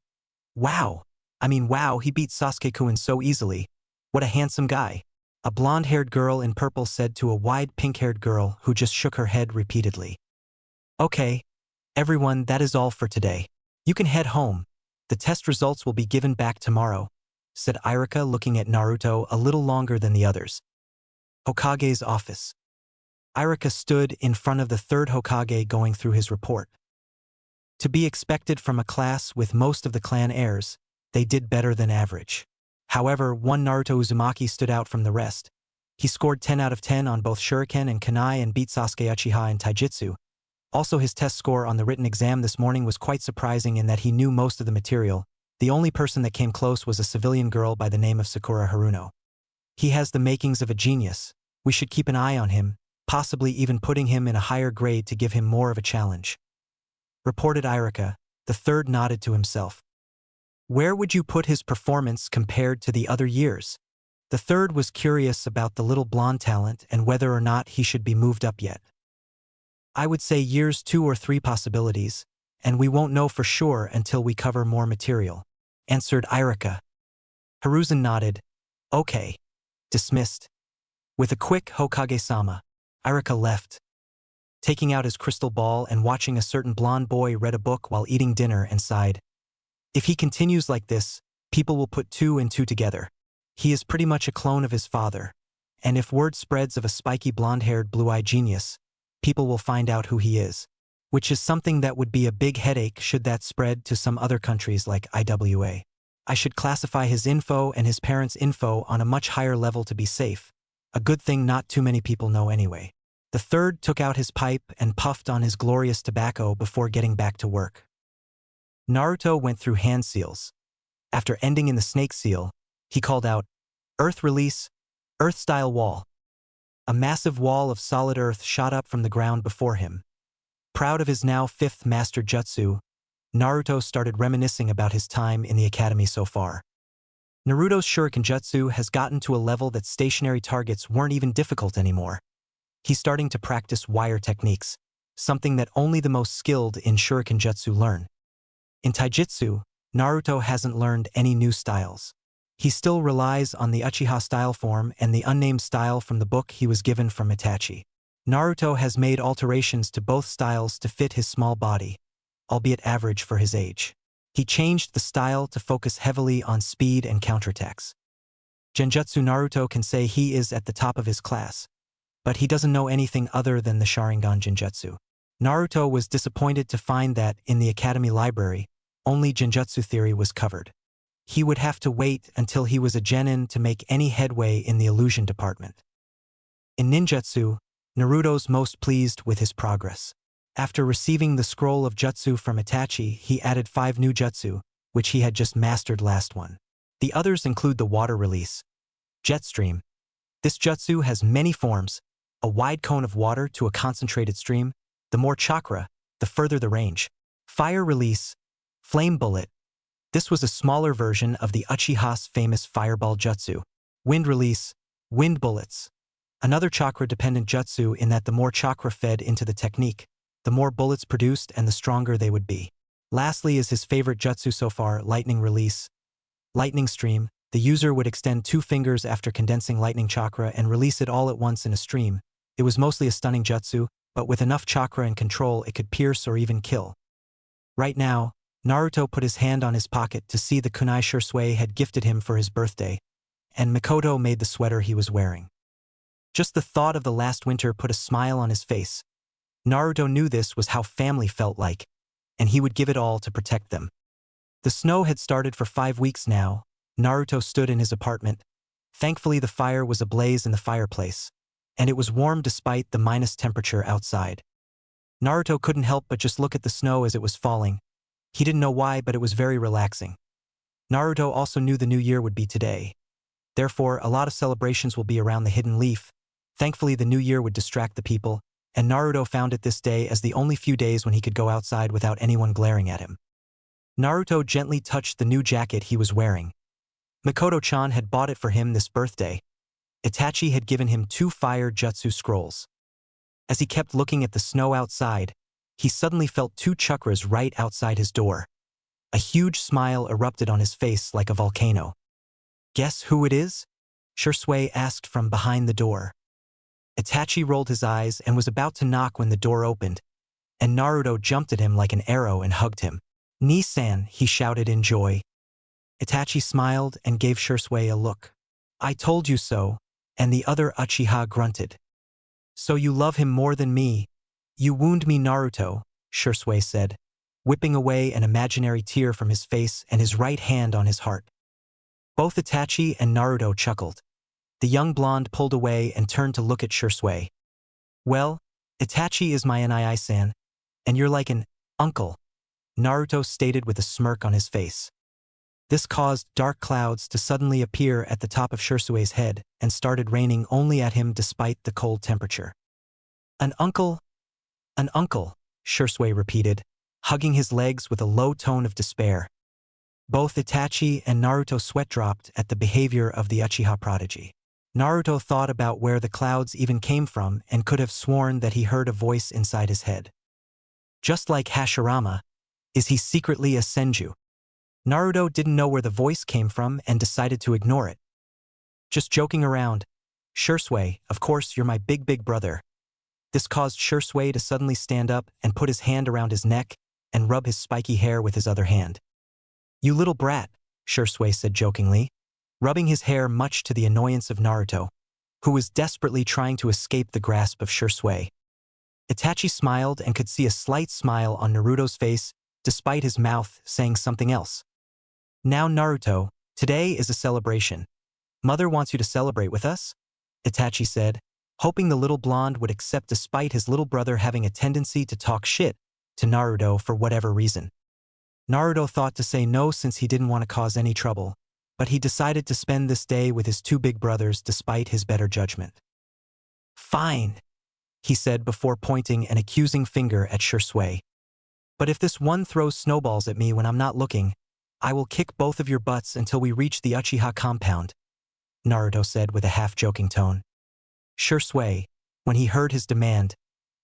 Wow, he beat Sasuke-kun so easily. What a handsome guy." A blonde-haired girl in purple said to a wide pink-haired girl who just shook her head repeatedly. "Okay, everyone, that is all for today. You can head home. The test results will be given back tomorrow," said Irika, looking at Naruto a little longer than the others. Hokage's office. Irika stood in front of the third Hokage going through his report. To be expected from a class with most of the clan heirs, they did better than average. However, one Naruto Uzumaki stood out from the rest. He scored 10 out of 10 on both shuriken and kunai and beat Sasuke Uchiha in taijutsu. Also, his test score on the written exam this morning was quite surprising in that he knew most of the material. The only person that came close was a civilian girl by the name of Sakura Haruno. He has the makings of a genius. We should keep an eye on him, possibly even putting him in a higher grade to give him more of a challenge," reported Irika. The third nodded to himself. "Where would you put his performance compared to the other years?" The third was curious about the little blonde talent and whether or not he should be moved up yet. "I would say years 2 or 3 possibilities, and we won't know for sure until we cover more material." answered Irika. Hiruzen nodded. Okay. Dismissed. With a quick Hokage-sama, Irika left, taking out his crystal ball and watching a certain blonde boy read a book while eating dinner and sighed. If he continues like this, people will put two and two together. He is pretty much a clone of his father. And if word spreads of a spiky blonde-haired blue-eyed genius, people will find out who he is. Which is something that would be a big headache should that spread to some other countries like IWA. I should classify his info and his parents' info on a much higher level to be safe. A good thing not too many people know anyway. The third took out his pipe and puffed on his glorious tobacco before getting back to work. Naruto went through hand seals. After ending in the snake seal, he called out, "Earth release, Earth-style wall." A massive wall of solid earth shot up from the ground before him. Proud of his now fifth master jutsu, Naruto started reminiscing about his time in the academy so far. Naruto's shuriken jutsu has gotten to a level that stationary targets weren't even difficult anymore. He's starting to practice wire techniques, something that only the most skilled in shuriken jutsu learn. In taijutsu, Naruto hasn't learned any new styles. He still relies on the Uchiha style form and the unnamed style from the book he was given from Itachi. Naruto has made alterations to both styles to fit his small body, albeit average for his age. He changed the style to focus heavily on speed and counterattacks. Genjutsu Naruto can say he is at the top of his class, but he doesn't know anything other than the Sharingan Genjutsu. Naruto was disappointed to find that, in the academy library, only Genjutsu theory was covered. He would have to wait until he was a genin to make any headway in the illusion department. In ninjutsu, Naruto's most pleased with his progress. After receiving the scroll of jutsu from Itachi, he added 5 new jutsu, which he had just mastered last one. The others include the water release, jet stream. This jutsu has many forms, a wide cone of water to a concentrated stream. The more chakra, the further the range. Fire release, flame bullet. This was a smaller version of the Uchiha's famous fireball jutsu. Wind release, wind bullets. Another chakra-dependent jutsu in that the more chakra fed into the technique, the more bullets produced and the stronger they would be. Lastly is his favorite jutsu so far, lightning release. Lightning stream, the user would extend 2 fingers after condensing lightning chakra and release it all at once in a stream. It was mostly a stunning jutsu, but with enough chakra and control it could pierce or even kill. Right now, Naruto put his hand on his pocket to see the kunai Shursui had gifted him for his birthday, and Mikoto made the sweater he was wearing. Just the thought of the last winter put a smile on his face. Naruto knew this was how family felt like, and he would give it all to protect them. The snow had started for 5 weeks now. Naruto stood in his apartment. Thankfully the fire was ablaze in the fireplace, and it was warm despite the minus temperature outside. Naruto couldn't help but just look at the snow as it was falling. He didn't know why, but it was very relaxing. Naruto also knew the new year would be today. Therefore, a lot of celebrations will be around the hidden leaf. Thankfully, the new year would distract the people, and Naruto found it this day as the only few days when he could go outside without anyone glaring at him. Naruto gently touched the new jacket he was wearing. Mikoto-chan had bought it for him this birthday. Itachi had given him 2 fire jutsu scrolls. As he kept looking at the snow outside, he suddenly felt 2 chakras right outside his door. A huge smile erupted on his face like a volcano. "Guess who it is?" Shursui asked from behind the door. Itachi rolled his eyes and was about to knock when the door opened, and Naruto jumped at him like an arrow and hugged him. "Ni-san," he shouted in joy. Itachi smiled and gave Shursui a look. "I told you so," and the other Uchiha grunted. "So you love him more than me? You wound me, Naruto," Shursui said, whipping away an imaginary tear from his face and his right hand on his heart. Both Itachi and Naruto chuckled. The young blonde pulled away and turned to look at Shursui. "Well, Itachi is my Nii-san, and you're like an uncle," Naruto stated with a smirk on his face. This caused dark clouds to suddenly appear at the top of Shursui's head and started raining only at him despite the cold temperature. "An uncle? An uncle," Shursui repeated, hugging his legs with a low tone of despair. Both Itachi and Naruto sweat dropped at the behavior of the Uchiha prodigy. Naruto thought about where the clouds even came from and could have sworn that he heard a voice inside his head. Just like Hashirama, is he secretly a senju? Naruto didn't know where the voice came from and decided to ignore it. Just joking around. Shursui, of course you're my big brother. This caused Shursui to suddenly stand up and put his hand around his neck and rub his spiky hair with his other hand. You little brat, Shursui said jokingly, rubbing his hair much to the annoyance of Naruto, who was desperately trying to escape the grasp of Shursui. Itachi smiled and could see a slight smile on Naruto's face despite his mouth saying something else. Now Naruto, today is a celebration. Mother wants you to celebrate with us? Itachi said, hoping the little blonde would accept despite his little brother having a tendency to talk shit to Naruto for whatever reason. Naruto thought to say no since he didn't want to cause any trouble, but he decided to spend this day with his two big brothers despite his better judgment. Fine, he said before pointing an accusing finger at Shursui. But if this one throws snowballs at me when I'm not looking, I will kick both of your butts until we reach the Uchiha compound, Naruto said with a half-joking tone. Shursui, when he heard his demand,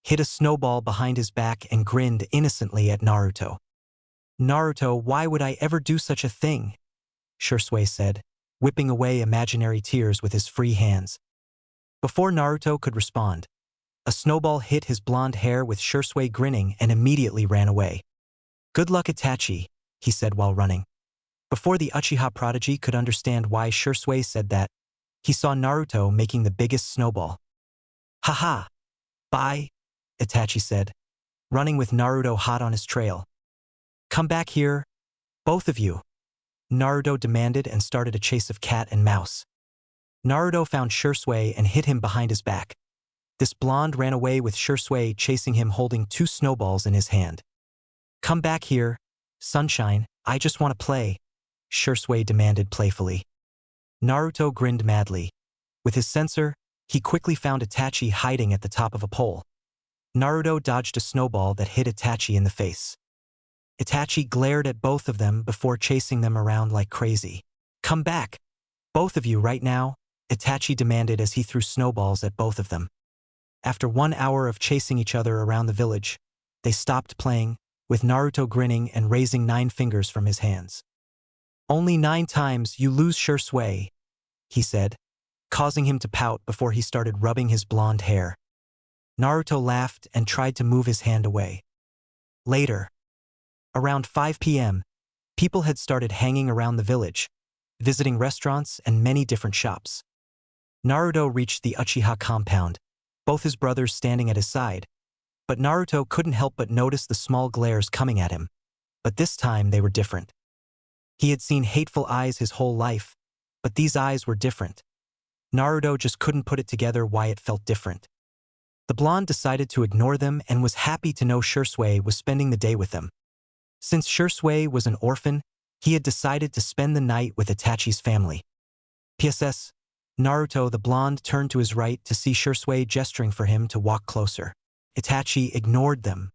hit a snowball behind his back and grinned innocently at Naruto. Naruto, why would I ever do such a thing? Shursui said, whipping away imaginary tears with his free hands. Before Naruto could respond, a snowball hit his blonde hair with Shursui grinning and immediately ran away. Good luck Itachi, he said while running. Before the Uchiha prodigy could understand why Shursui said that, he saw Naruto making the biggest snowball. Haha! Bye, Itachi said, running with Naruto hot on his trail. Come back here, both of you, Naruto demanded and started a chase of cat and mouse. Naruto found Shursui and hit him behind his back. This blonde ran away with Shursui chasing him holding two snowballs in his hand. Come back here, sunshine, I just want to play, Shursui demanded playfully. Naruto grinned madly. With his sensor, he quickly found Itachi hiding at the top of a pole. Naruto dodged a snowball that hit Itachi in the face. Itachi glared at both of them before chasing them around like crazy. Come back, both of you right now, Itachi demanded as he threw snowballs at both of them. After 1 hour of chasing each other around the village, they stopped playing, with Naruto grinning and raising 9 fingers from his hands. Only 9 times you lose Shursui, he said, causing him to pout before he started rubbing his blonde hair. Naruto laughed and tried to move his hand away. Later, around 5 p.m., people had started hanging around the village, visiting restaurants and many different shops. Naruto reached the Uchiha compound, both his brothers standing at his side, but Naruto couldn't help but notice the small glares coming at him, but this time they were different. He had seen hateful eyes his whole life, but these eyes were different. Naruto just couldn't put it together why it felt different. The blonde decided to ignore them and was happy to know Shursui was spending the day with them. Since Shursui was an orphan, he had decided to spend the night with Itachi's family. PSS, Naruto the blonde turned to his right to see Shursui gesturing for him to walk closer. Itachi ignored them.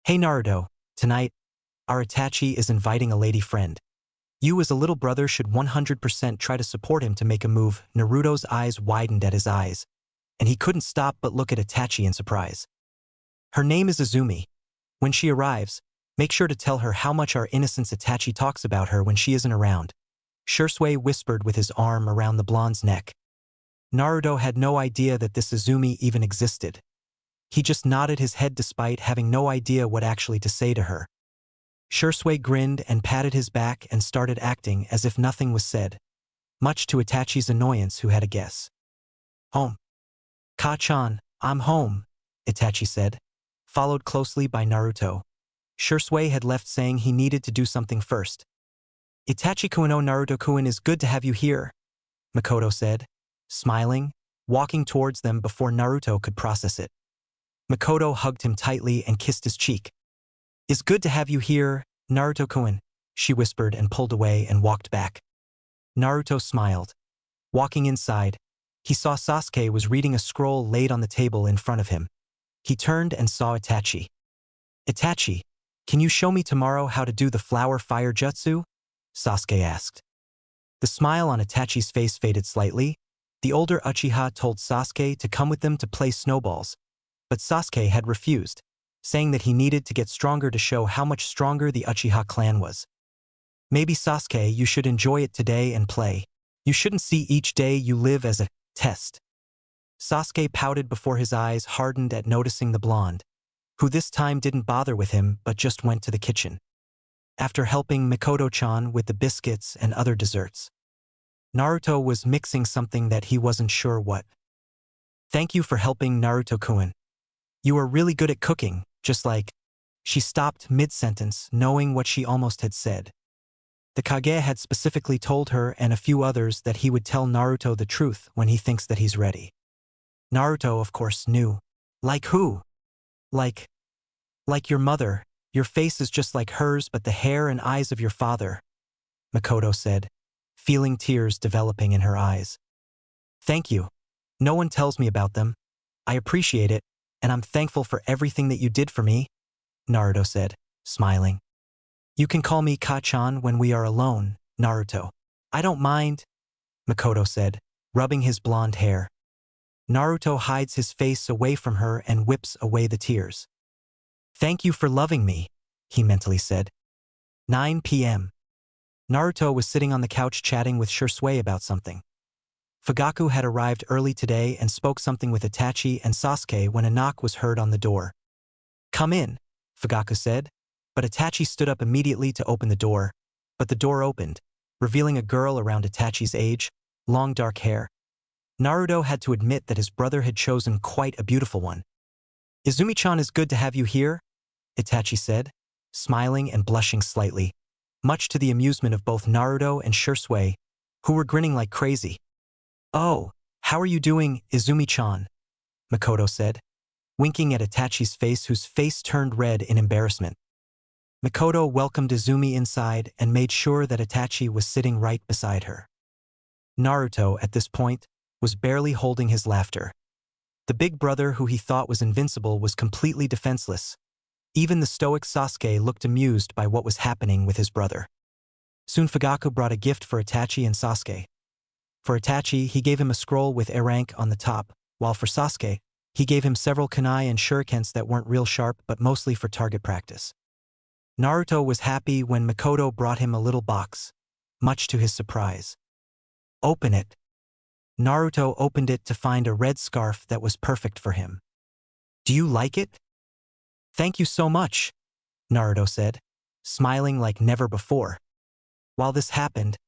Hey Naruto, tonight, our Itachi is inviting a lady friend. You as a little brother should 100% try to support him to make a move. Naruto's eyes widened at his eyes, and he couldn't stop but look at Itachi in surprise. Her name is Izumi. When she arrives, make sure to tell her how much our innocence Itachi talks about her when she isn't around. Shursui whispered with his arm around the blonde's neck. Naruto had no idea that this Izumi even existed. He just nodded his head despite having no idea what actually to say to her. Shursui grinned and patted his back and started acting as if nothing was said, much to Itachi's annoyance who had a guess. Home. Ka-chan, I'm home, Itachi said, followed closely by Naruto. Shursui had left saying he needed to do something first. Itachi-kun o Naruto-kun is good to have you here, Makoto said, smiling, walking towards them before Naruto could process it. Makoto hugged him tightly and kissed his cheek. It's good to have you here, Naruto-kun, she whispered and pulled away and walked back. Naruto smiled. Walking inside, he saw Sasuke was reading a scroll laid on the table in front of him. He turned and saw Itachi. Itachi, can you show me tomorrow how to do the flower fire jutsu? Sasuke asked. The smile on Itachi's face faded slightly. The older Uchiha told Sasuke to come with them to play snowballs, but Sasuke had refused, saying that he needed to get stronger to show how much stronger the Uchiha clan was. Maybe Sasuke, you should enjoy it today and play. You shouldn't see each day you live as a test. Sasuke pouted before his eyes hardened at noticing the blonde, who this time didn't bother with him but just went to the kitchen. After helping Mikoto-chan with the biscuits and other desserts, Naruto was mixing something that he wasn't sure what. Thank you for helping, Naruto-kun. You are really good at cooking, just like. She stopped mid-sentence, knowing what she almost had said. The Kage had specifically told her and a few others that he would tell Naruto the truth when he thinks that he's ready. Naruto, of course, knew. Like who? Like your mother. Your face is just like hers, but the hair and eyes of your father, Mikoto said, feeling tears developing in her eyes. Thank you. No one tells me about them. I appreciate it, and I'm thankful for everything that you did for me, Naruto said, smiling. You can call me Ka-chan when we are alone, Naruto. I don't mind, Mikoto said, rubbing his blonde hair. Naruto hides his face away from her and whips away the tears. Thank you for loving me, he mentally said. 9 p.m. Naruto was sitting on the couch chatting with Shisui about something. Fugaku had arrived early today and spoke something with Itachi and Sasuke when a knock was heard on the door. Come in, Fugaku said, but Itachi stood up immediately to open the door, but the door opened, revealing a girl around Itachi's age, long dark hair. Naruto had to admit that his brother had chosen quite a beautiful one. Izumi-chan, is good to have you here, Itachi said, smiling and blushing slightly, much to the amusement of both Naruto and Shisui, who were grinning like crazy. Oh, how are you doing, Izumi-chan? Mikoto said, winking at Itachi's face, whose face turned red in embarrassment. Mikoto welcomed Izumi inside and made sure that Itachi was sitting right beside her. Naruto, at this point, was barely holding his laughter. The big brother who he thought was invincible was completely defenseless. Even the stoic Sasuke looked amused by what was happening with his brother. Soon Fugaku brought a gift for Itachi and Sasuke. For Itachi, he gave him a scroll with A rank on the top, while for Sasuke, he gave him several kunai and shurikens that weren't real sharp but mostly for target practice. Naruto was happy when Mikoto brought him a little box, much to his surprise. Open it. Naruto opened it to find a red scarf that was perfect for him. Do you like it? Thank you so much, Naruto said, smiling like never before. While this happened,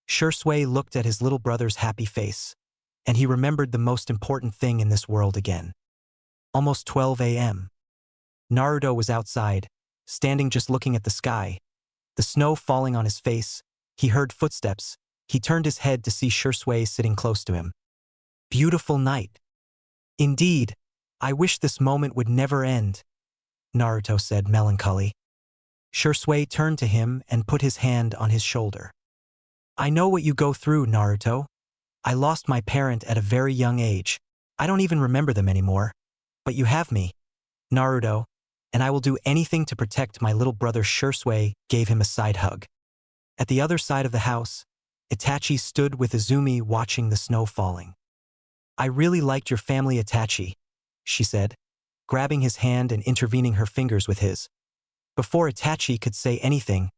Shisui looked at his little brother's happy face, and he remembered the most important thing in this world again. Almost 12 a.m. Naruto was outside, standing just looking at the sky, the snow falling on his face. He heard footsteps. He turned his head to see Shisui sitting close to him. Beautiful night. Indeed, I wish this moment would never end, Naruto said melancholy. Shisui turned to him and put his hand on his shoulder. I know what you go through, Naruto. I lost my parent at a very young age. I don't even remember them anymore. But you have me, Naruto, and I will do anything to protect my little brother. Shisui gave him a side hug. At the other side of the house, Itachi stood with Izumi watching the snow falling. I really liked your family, Itachi, she said, grabbing his hand and intervening her fingers with his. Before Itachi could say anything,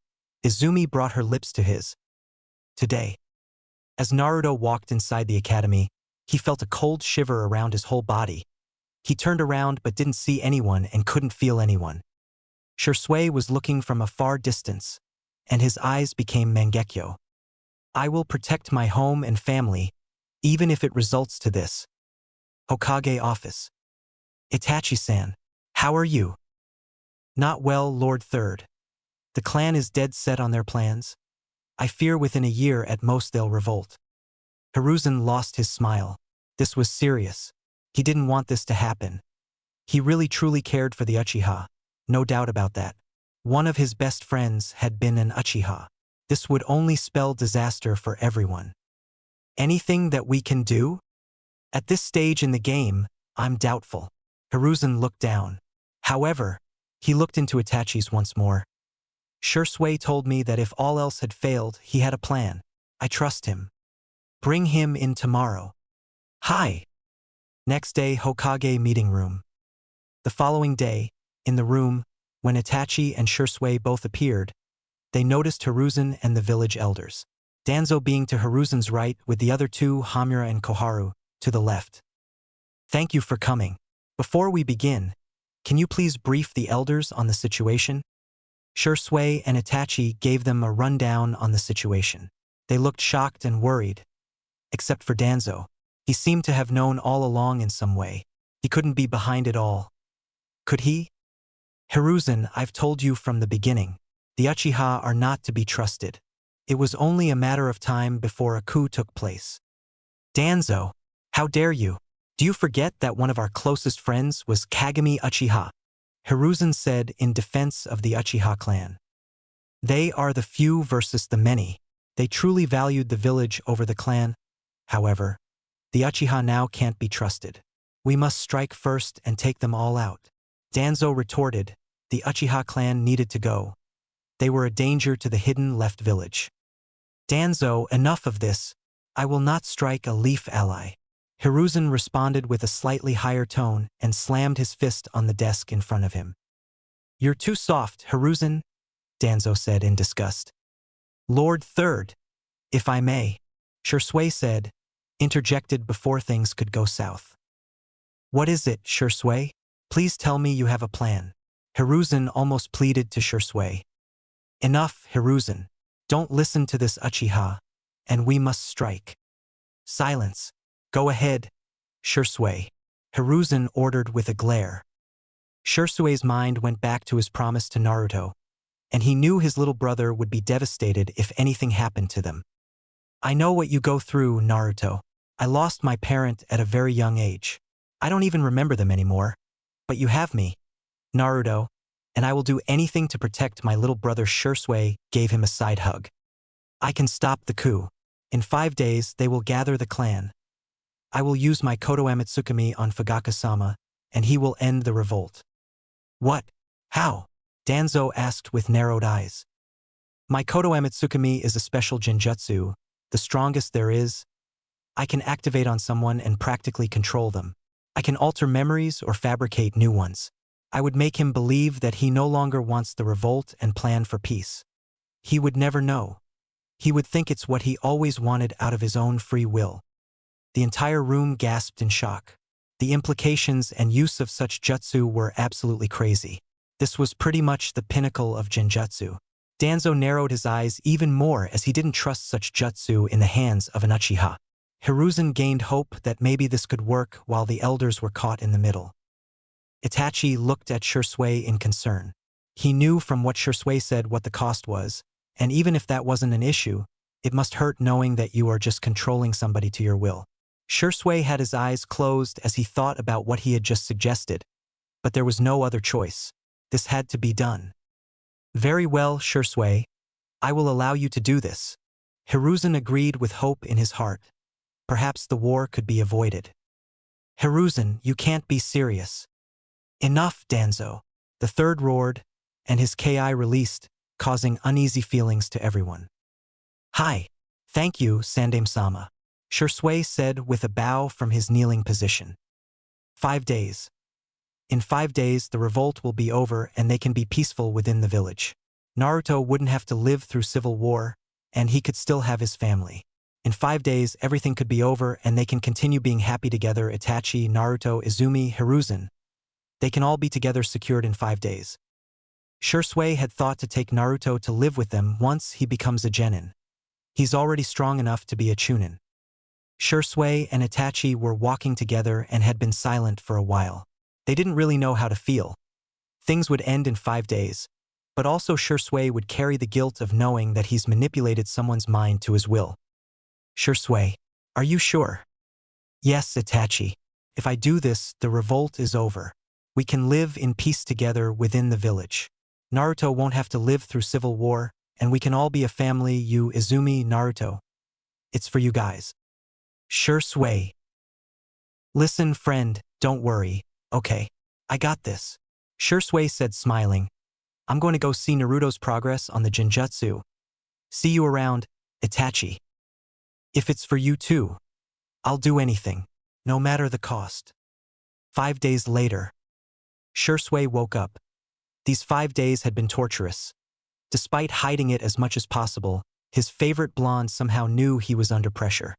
Izumi brought her lips to his. Today. As Naruto walked inside the academy, he felt a cold shiver around his whole body. He turned around but didn't see anyone and couldn't feel anyone. Shisui was looking from a far distance, and his eyes became Mangekyo. I will protect my home and family, even if it results to this. Hokage office. Itachi-san, how are you? Not well, Lord Third. The clan is dead set on their plans. I fear within a year at most they'll revolt. Hiruzen lost his smile. This was serious. He didn't want this to happen. He really truly cared for the Uchiha, no doubt about that. One of his best friends had been an Uchiha. This would only spell disaster for everyone. Anything that we can do? At this stage in the game, I'm doubtful. Hiruzen looked down. However, he looked into Itachi's once more. Shisui told me that if all else had failed, he had a plan. I trust him. Bring him in tomorrow. Hi. Next day, Hokage meeting room. The following day, in the room, when Itachi and Shisui both appeared, they noticed Hiruzen and the village elders. Danzo being to Hiruzen's right with the other two, Hamura and Koharu, to the left. Thank you for coming. Before we begin, can you please brief the elders on the situation? Shursui and Itachi gave them a rundown on the situation. They looked shocked and worried. Except for Danzo. He seemed to have known all along in some way. He couldn't be behind it all. Could he? Hiruzen, I've told you from the beginning. The Uchiha are not to be trusted. It was only a matter of time before a coup took place. Danzo, how dare you? Do you forget that one of our closest friends was Kagami Uchiha? Hiruzen said in defense of the Uchiha clan. They are the few versus the many. They truly valued the village over the clan. However, the Uchiha now can't be trusted. We must strike first and take them all out. Danzo retorted, the Uchiha clan needed to go. They were a danger to the hidden left village. Danzo, enough of this. I will not strike a leaf ally. Hiruzen responded with a slightly higher tone and slammed his fist on the desk in front of him. You're too soft, Hiruzen, Danzo said in disgust. Lord Third, if I may, Shursui said, interjected before things could go south. What is it, Shursui? Please tell me you have a plan. Hiruzen almost pleaded to Shursui. Enough, Hiruzen. Don't listen to this Uchiha, and we must strike. Silence. Go ahead, Shursui, Hiruzen ordered with a glare. Shursui's mind went back to his promise to Naruto, and he knew his little brother would be devastated if anything happened to them. I know what you go through, Naruto. I lost my parent at a very young age. I don't even remember them anymore. But you have me, Naruto, and I will do anything to protect my little brother. Shursui gave him a side hug. I can stop the coup. In 5 days, they will gather the clan. I will use my Koto Amitsukami on Fugaka-sama, and he will end the revolt. What? How? Danzo asked with narrowed eyes. My Koto Amitsukami is a special genjutsu, the strongest there is. I can activate on someone and practically control them. I can alter memories or fabricate new ones. I would make him believe that he no longer wants the revolt and plan for peace. He would never know. He would think it's what he always wanted out of his own free will. The entire room gasped in shock. The implications and use of such jutsu were absolutely crazy. This was pretty much the pinnacle of genjutsu. Danzo narrowed his eyes even more as he didn't trust such jutsu in the hands of an Uchiha. Hiruzen gained hope that maybe this could work while the elders were caught in the middle. Itachi looked at Shursui in concern. He knew from what Shursui said what the cost was, and even if that wasn't an issue, it must hurt knowing that you are just controlling somebody to your will. Shursui had his eyes closed as he thought about what he had just suggested, but there was no other choice. This had to be done. Very well, Shursui. I will allow you to do this. Hiruzen agreed with hope in his heart. Perhaps the war could be avoided. Hiruzen, you can't be serious. Enough, Danzo. The third roared, and his ki released, causing uneasy feelings to everyone. Hi. Thank you, Sandame-sama. Shursui said with a bow from his kneeling position. 5 days. In 5 days, the revolt will be over and they can be peaceful within the village. Naruto wouldn't have to live through civil war, and he could still have his family. In 5 days, everything could be over and they can continue being happy together. Itachi, Naruto, Izumi, Hiruzen. They can all be together secured in 5 days. Shursui had thought to take Naruto to live with them once he becomes a genin. He's already strong enough to be a chunin. Shursui and Itachi were walking together and had been silent for a while. They didn't really know how to feel. Things would end in 5 days, but also Shursui would carry the guilt of knowing that he's manipulated someone's mind to his will. Shursui, are you sure? Yes, Itachi. If I do this, the revolt is over. We can live in peace together within the village. Naruto won't have to live through civil war, and we can all be a family. You, Izumi, Naruto. It's for you guys. Shursui. Listen, friend, don't worry. Okay, I got this. Shursui said, smiling. I'm going to go see Naruto's progress on the genjutsu. See you around, Itachi. If it's for you too, I'll do anything, no matter the cost. 5 days later. Shursui woke up. These 5 days had been torturous. Despite hiding it as much as possible, his favorite blonde somehow knew he was under pressure.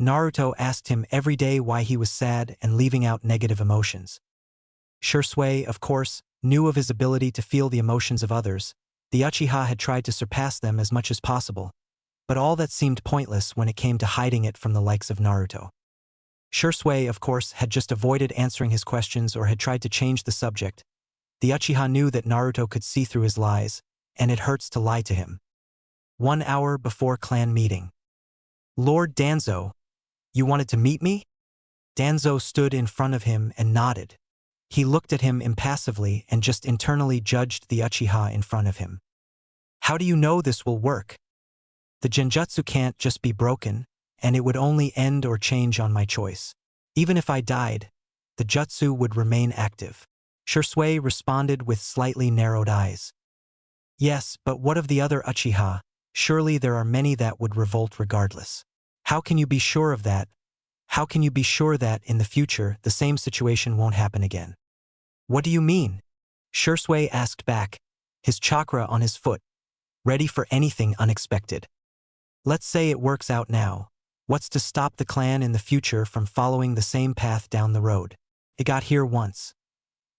Naruto asked him every day why he was sad and leaving out negative emotions. Shursui, of course, knew of his ability to feel the emotions of others. The Uchiha had tried to surpass them as much as possible, but all that seemed pointless when it came to hiding it from the likes of Naruto. Shursui, of course, had just avoided answering his questions or had tried to change the subject. The Uchiha knew that Naruto could see through his lies, and it hurts to lie to him. 1 hour before clan meeting. Lord Danzo, you wanted to meet me? Danzo stood in front of him and nodded. He looked at him impassively and just internally judged the Uchiha in front of him. How do you know this will work? The genjutsu can't just be broken, and it would only end or change on my choice. Even if I died, the jutsu would remain active. Shursui responded with slightly narrowed eyes. Yes, but what of the other Uchiha? Surely there are many that would revolt regardless. How can you be sure of that? How can you be sure that, in the future, the same situation won't happen again? What do you mean? Shursui asked back, his chakra on his foot, ready for anything unexpected. Let's say it works out now. What's to stop the clan in the future from following the same path down the road? It got here once.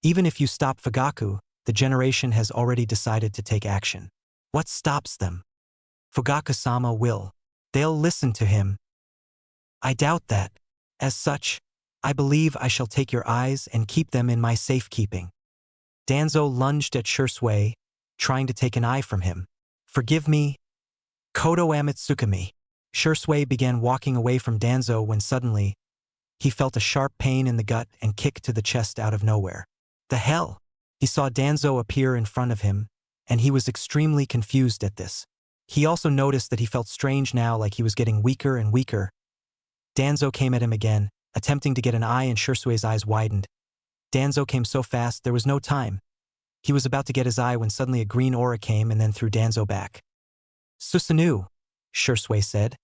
Even if you stop Fugaku, the generation has already decided to take action. What stops them? Fugaku-sama will. They'll listen to him. I doubt that. As such, I believe I shall take your eyes and keep them in my safekeeping. Danzo lunged at Shursui, trying to take an eye from him. Forgive me. Kodo Amitsukami. Shursui began walking away from Danzo when suddenly, he felt a sharp pain in the gut and kick to the chest out of nowhere. The hell? He saw Danzo appear in front of him, and he was extremely confused at this. He also noticed that he felt strange now, like he was getting weaker and weaker. Danzo came at him again, attempting to get an eye, and Shursui's eyes widened. Danzo came so fast there was no time. He was about to get his eye when suddenly a green aura came and then threw Danzo back. Susanoo, Shursui said,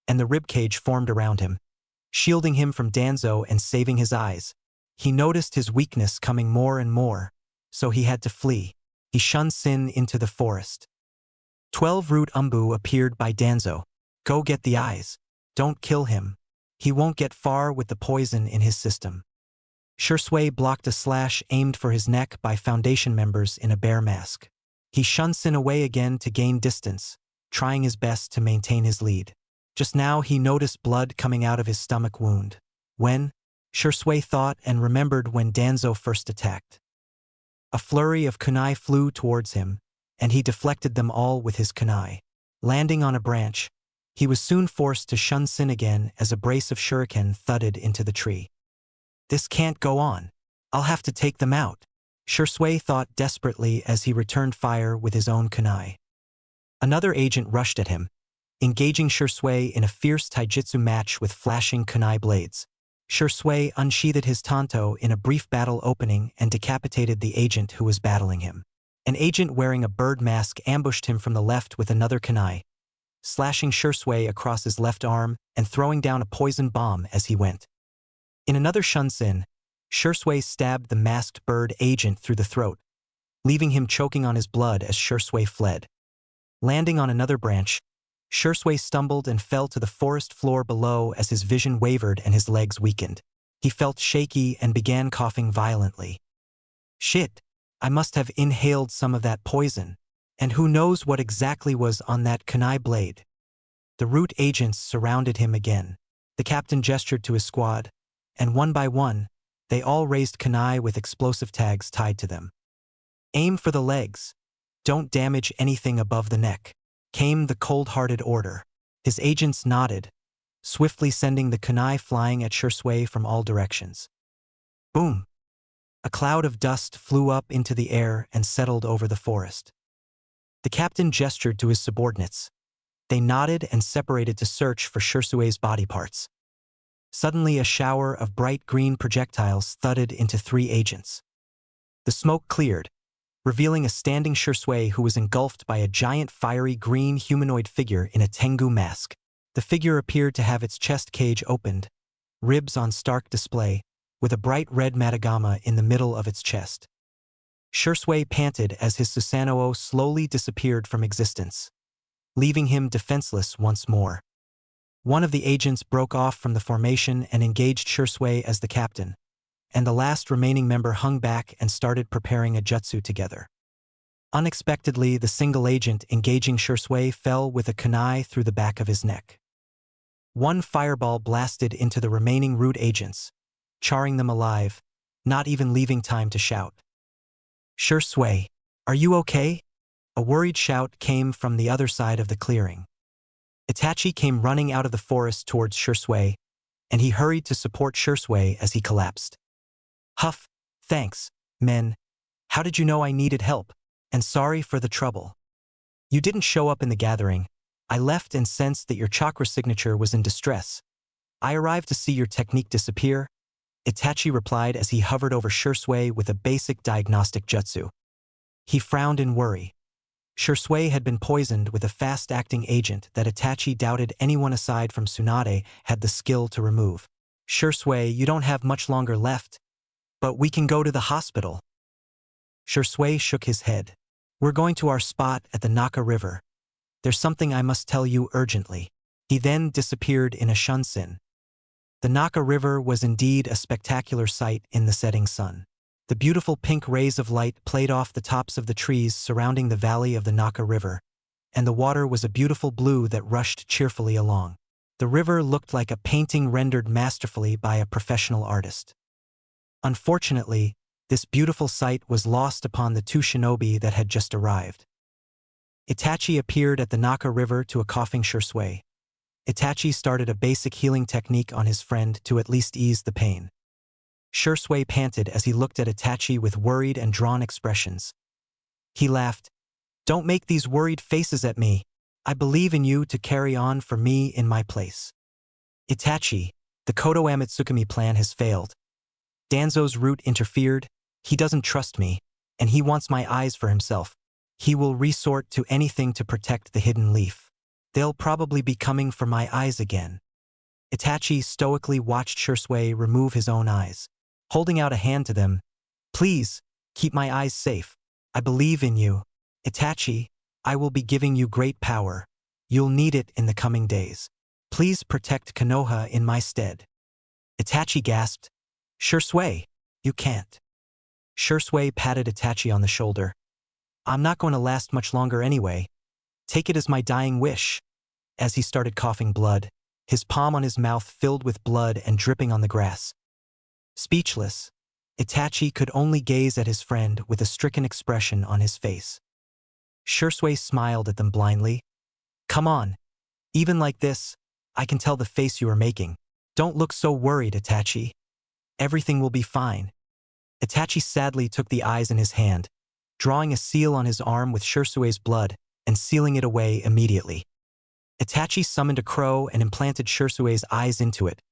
and the ribcage formed around him, shielding him from Danzo and saving his eyes. He noticed his weakness coming more and more, so he had to flee. He shunned Sin into the forest. 12-root Umbu appeared by Danzo. Go get the eyes. Don't kill him. He won't get far with the poison in his system. Shursui blocked a slash aimed for his neck by Foundation members in a bear mask. He shunned Sin away again to gain distance, trying his best to maintain his lead. Just now he noticed blood coming out of his stomach wound. When? Shursui thought and remembered when Danzo first attacked. A flurry of kunai flew towards him, and he deflected them all with his kunai. Landing on a branch, he was soon forced to shun Sin again as a brace of shuriken thudded into the tree. This can't go on. I'll have to take them out, Shursui thought desperately as he returned fire with his own kunai. Another agent rushed at him, engaging Shursui in a fierce taijutsu match with flashing kunai blades. Shursui unsheathed his tanto in a brief battle opening and decapitated the agent who was battling him. An agent wearing a bird mask ambushed him from the left with another kunai, slashing Shursui across his left arm and throwing down a poison bomb as he went. In another shunsin, Shursui stabbed the masked bird agent through the throat, leaving him choking on his blood as Shursui fled. Landing on another branch, Shursui stumbled and fell to the forest floor below as his vision wavered and his legs weakened. He felt shaky and began coughing violently. Shit, I must have inhaled some of that poison, and who knows what exactly was on that kunai blade. The root agents surrounded him again. The captain gestured to his squad, and one by one, they all raised kunai with explosive tags tied to them. Aim for the legs. Don't damage anything above the neck, came the cold-hearted order. His agents nodded, swiftly sending the kunai flying at Shursui from all directions. Boom! A cloud of dust flew up into the air and settled over the forest. The captain gestured to his subordinates. They nodded and separated to search for Shursui's body parts. Suddenly a shower of bright green projectiles thudded into 3 agents. The smoke cleared, revealing a standing Shursui who was engulfed by a giant fiery green humanoid figure in a Tengu mask. The figure appeared to have its chest cage opened, ribs on stark display, with a bright red matagama in the middle of its chest. Shursui panted as his Susanoo slowly disappeared from existence, leaving him defenseless once more. One of the agents broke off from the formation and engaged Shursui as the captain, and the last remaining member hung back and started preparing a jutsu together. Unexpectedly, the single agent engaging Shursui fell with a kunai through the back of his neck. One fireball blasted into the remaining root agents, charring them alive, not even leaving time to shout. "Shursui, are you okay?" A worried shout came from the other side of the clearing. Itachi came running out of the forest towards Shursui, and he hurried to support Shursui as he collapsed. "Huff, thanks, men. How did you know I needed help? And sorry for the trouble. You didn't show up in the gathering. I left and sensed that your chakra signature was in distress. I arrived to see your technique disappear," Itachi replied as he hovered over Shursui with a basic diagnostic jutsu. He frowned in worry. Shursui had been poisoned with a fast-acting agent that Itachi doubted anyone aside from Tsunade had the skill to remove. "Shursui, you don't have much longer left, but we can go to the hospital." Shursui shook his head. "We're going to our spot at the Naka River. There's something I must tell you urgently." He then disappeared in a shunsin. The Naka River was indeed a spectacular sight in the setting sun. The beautiful pink rays of light played off the tops of the trees surrounding the valley of the Naka River, and the water was a beautiful blue that rushed cheerfully along. The river looked like a painting rendered masterfully by a professional artist. Unfortunately, this beautiful sight was lost upon the two shinobi that had just arrived. Itachi appeared at the Naka River to a coughing Shursui. Itachi started a basic healing technique on his friend to at least ease the pain. Shursui panted as he looked at Itachi with worried and drawn expressions. He laughed. "Don't make these worried faces at me. I believe in you to carry on for me in my place." "Itachi, the Kodo Amitsukami plan has failed. Danzo's root interfered. He doesn't trust me, and he wants my eyes for himself. He will resort to anything to protect the hidden leaf. They'll probably be coming for my eyes again." Itachi stoically watched Shursui remove his own eyes, holding out a hand to them. "Please, keep my eyes safe. I believe in you. Itachi, I will be giving you great power. You'll need it in the coming days. Please protect Konoha in my stead." Itachi gasped. "Shursui, you can't." Shursui patted Itachi on the shoulder. "I'm not going to last much longer anyway. Take it as my dying wish." As he started coughing blood, his palm on his mouth filled with blood and dripping on the grass. Speechless, Itachi could only gaze at his friend with a stricken expression on his face. Shursui smiled at them blindly. "Come on. Even like this, I can tell the face you are making. Don't look so worried, Itachi. Everything will be fine." Itachi sadly took the eyes in his hand, drawing a seal on his arm with Shursui's blood and sealing it away immediately. Itachi summoned a crow and implanted Shursui's eyes into it,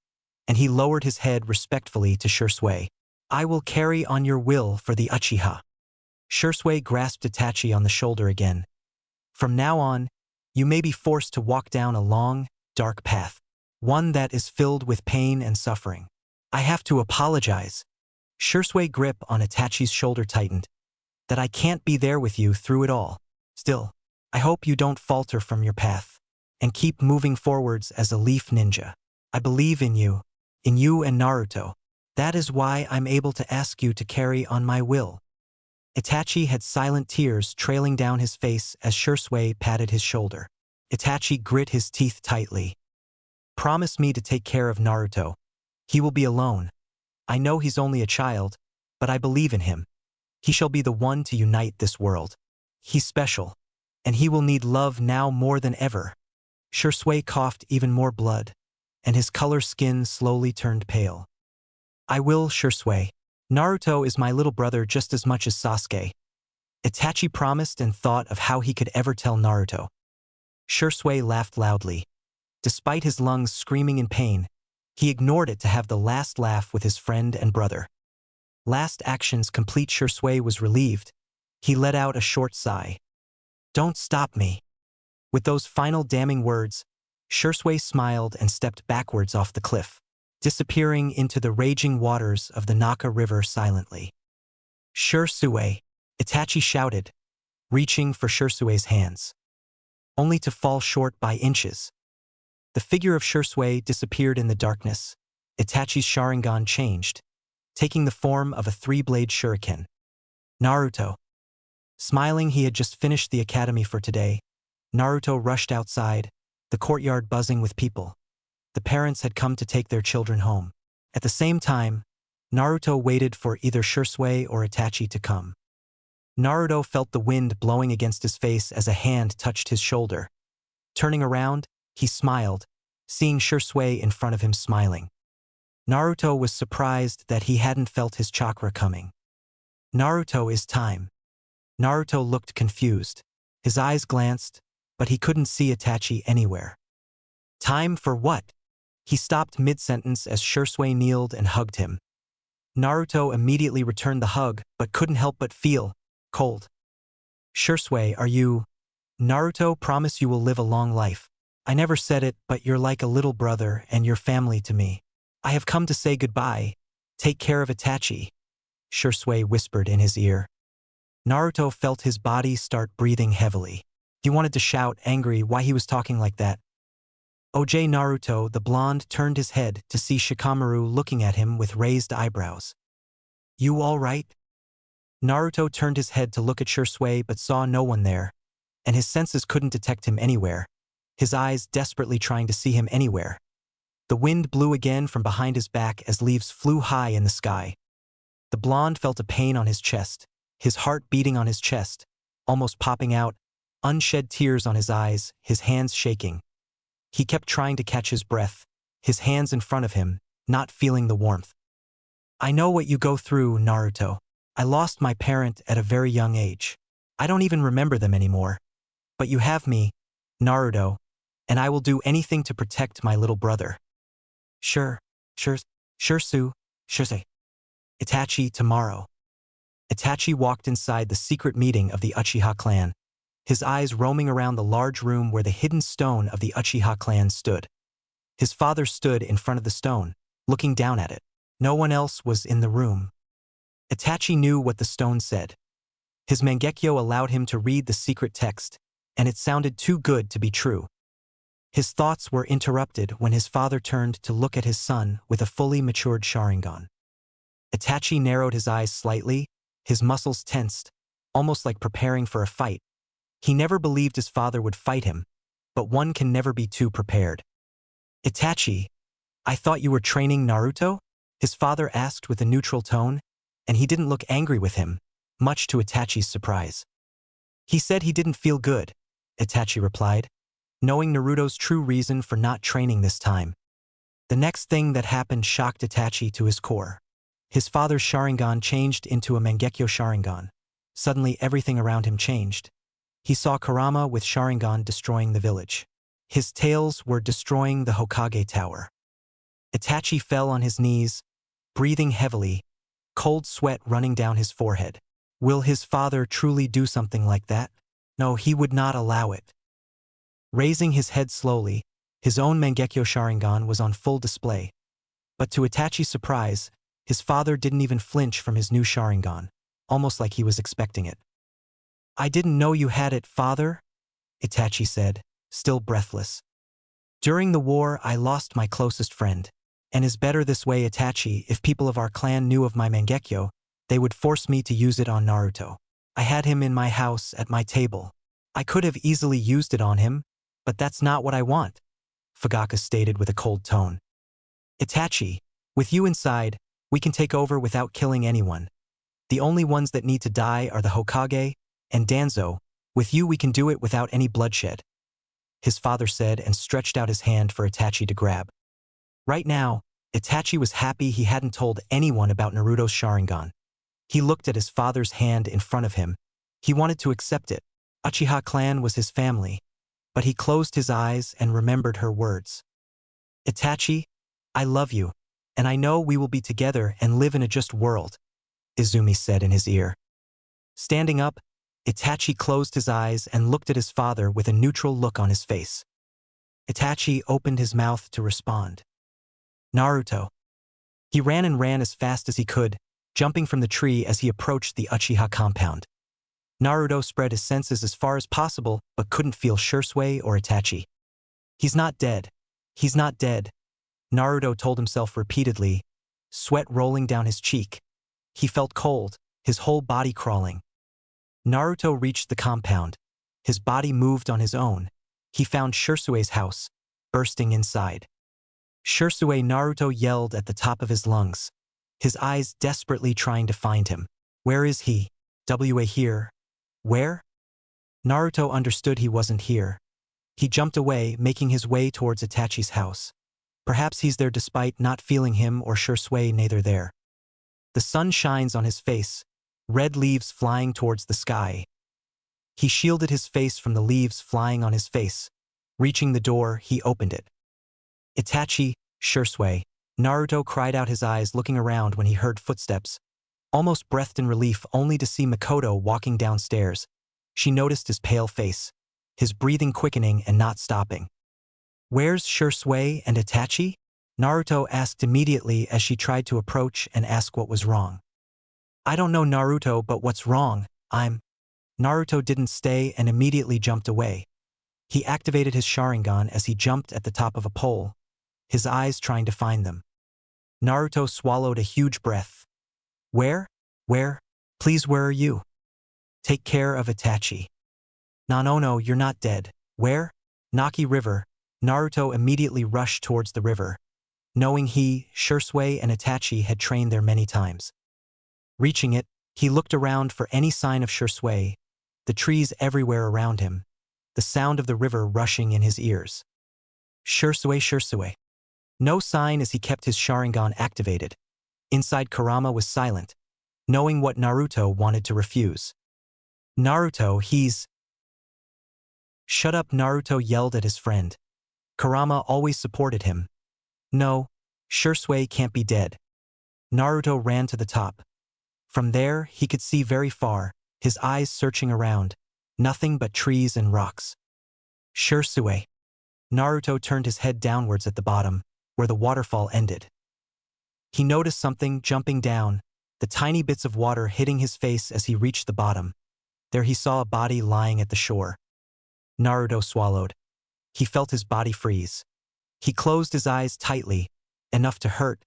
and he lowered his head respectfully to Shursui. "I will carry on your will for the Uchiha." Shursui grasped Itachi on the shoulder again. "From now on, you may be forced to walk down a long, dark path, one that is filled with pain and suffering. I have to apologize." Shursui grip on Itachi's shoulder tightened. "That I can't be there with you through it all. Still, I hope you don't falter from your path, and keep moving forwards as a leaf ninja. I believe in you and Naruto. That is why I'm able to ask you to carry on my will." Itachi had silent tears trailing down his face as Shursui patted his shoulder. Itachi grit his teeth tightly. "Promise me to take care of Naruto. He will be alone. I know he's only a child, but I believe in him. He shall be the one to unite this world. He's special, and he will need love now more than ever." Shursui coughed even more blood, and his color skin slowly turned pale. "I will, Shursui. Naruto is my little brother just as much as Sasuke." Itachi promised and thought of how he could ever tell Naruto. Shursui laughed loudly. Despite his lungs screaming in pain, he ignored it to have the last laugh with his friend and brother. Last actions complete, Shursui was relieved. He let out a short sigh. "Don't stop me." With those final damning words, Shursui smiled and stepped backwards off the cliff, disappearing into the raging waters of the Naka River silently. "Shursui," Itachi shouted, reaching for Shirsue's hands, only to fall short by inches. The figure of Shirsue disappeared in the darkness. Itachi's Sharingan changed, taking the form of a three-blade shuriken. Naruto. Smiling he had just finished the academy for today, Naruto rushed outside, the courtyard buzzing with people. The parents had come to take their children home. At the same time, Naruto waited for either Shirsue or Itachi to come. Naruto felt the wind blowing against his face as a hand touched his shoulder. Turning around, he smiled, seeing Shirsue in front of him smiling. Naruto was surprised that he hadn't felt his chakra coming. Naruto, is time. Naruto looked confused. His eyes glanced, but he couldn't see Itachi anywhere. Time for what? He stopped mid-sentence as Shirsue kneeled and hugged him. Naruto immediately returned the hug, but couldn't help but feel cold. Shirsue, are you? Naruto, promise you will live a long life. I never said it, but you're like a little brother and your family to me. I have come to say goodbye. Take care of Itachi, Shirsue whispered in his ear. Naruto felt his body start breathing heavily. He wanted to shout, angry why he was talking like that. OJ Naruto, the blonde, turned his head to see Shikamaru looking at him with raised eyebrows. You all right? Naruto turned his head to look at Shirsue but saw no one there, and his senses couldn't detect him anywhere, his eyes desperately trying to see him anywhere. The wind blew again from behind his back as leaves flew high in the sky. The blonde felt a pain on his chest, his heart beating on his chest, almost popping out, unshed tears on his eyes, his hands shaking. He kept trying to catch his breath, his hands in front of him, not feeling the warmth. I know what you go through, Naruto. I lost my parent at a very young age. I don't even remember them anymore. But you have me, Naruto, and I will do anything to protect my little brother. Sure, Shirsu, Shirsue. Itachi, tomorrow. Itachi walked inside the secret meeting of the Uchiha clan, his eyes roaming around the large room where the hidden stone of the Uchiha clan stood. His father stood in front of the stone, looking down at it. No one else was in the room. Itachi knew what the stone said. His Mangekyo allowed him to read the secret text, and it sounded too good to be true. His thoughts were interrupted when his father turned to look at his son with a fully matured Sharingan. Itachi narrowed his eyes slightly, his muscles tensed, almost like preparing for a fight. He never believed his father would fight him, but one can never be too prepared. Itachi, I thought you were training Naruto? His father asked with a neutral tone, and he didn't look angry with him, much to Itachi's surprise. He said he didn't feel good, Itachi replied, knowing Naruto's true reason for not training this time. The next thing that happened shocked Itachi to his core. His father's Sharingan changed into a Mangekyo Sharingan. Suddenly everything around him changed. He saw Kurama with Sharingan destroying the village. His tails were destroying the Hokage tower. Itachi fell on his knees, breathing heavily, cold sweat running down his forehead. Will his father truly do something like that? No, he would not allow it. Raising his head slowly, his own Mangekyo Sharingan was on full display. But to Itachi's surprise, his father didn't even flinch from his new Sharingan, almost like he was expecting it. I didn't know you had it, father, Itachi said, still breathless. During the war, I lost my closest friend, and is better this way, Itachi. If people of our clan knew of my Mangekyo, they would force me to use it on Naruto. I had him in my house at my table. I could have easily used it on him, but that's not what I want, Fugaka stated with a cold tone. Itachi, with you inside, we can take over without killing anyone. The only ones that need to die are the Hokage and Danzo. With you we can do it without any bloodshed, his father said and stretched out his hand for Itachi to grab. Right now, Itachi was happy he hadn't told anyone about Naruto's Sharingan. He looked at his father's hand in front of him. He wanted to accept it. Uchiha clan was his family, but he closed his eyes and remembered her words. Itachi, I love you, and I know we will be together and live in a just world, Izumi said in his ear. Standing up, Itachi closed his eyes and looked at his father with a neutral look on his face. Itachi opened his mouth to respond. Naruto. He ran as fast as he could, jumping from the tree as he approached the Uchiha compound. Naruto spread his senses as far as possible but couldn't feel Shursui or Itachi. He's not dead. He's not dead, Naruto told himself repeatedly, sweat rolling down his cheek. He felt cold, his whole body crawling. Naruto reached the compound. His body moved on his own. He found Shursue's house, bursting inside. Shursui, Naruto yelled at the top of his lungs, his eyes desperately trying to find him. Where is he? Wa here? Where? Naruto understood he wasn't here. He jumped away, making his way towards Itachi's house. Perhaps he's there despite not feeling him or Shursui neither there. The sun shines on his face, red leaves flying towards the sky. He shielded his face from the leaves flying on his face. Reaching the door, he opened it. Itachi, Shursui, Naruto cried out, his eyes looking around when he heard footsteps, almost breathed in relief only to see Makoto walking downstairs. She noticed his pale face, his breathing quickening and not stopping. Where's Shursui and Itachi? Naruto asked immediately as she tried to approach and ask what was wrong. I don't know, Naruto, but what's wrong? Naruto didn't stay and immediately jumped away. He activated his Sharingan as he jumped at the top of a pole, his eyes trying to find them. Naruto swallowed a huge breath. Where? Please, where are you? Take care of Itachi. No, you're not dead. Where? Naki River. Naruto immediately rushed towards the river, knowing he, Shursui, and Itachi had trained there many times. Reaching it, he looked around for any sign of Shursui, the trees everywhere around him, the sound of the river rushing in his ears. Shursui. No sign as he kept his Sharingan activated. Inside, Kurama was silent, knowing what Naruto wanted to refuse. Naruto, he's... Shut up, Naruto yelled at his friend. Kurama always supported him. No, Shursui can't be dead. Naruto ran to the top. From there, he could see very far, his eyes searching around, nothing but trees and rocks. Shursui. Naruto turned his head downwards at the bottom, where the waterfall ended. He noticed something jumping down, the tiny bits of water hitting his face as he reached the bottom. There he saw a body lying at the shore. Naruto swallowed. He felt his body freeze. He closed his eyes tightly, enough to hurt,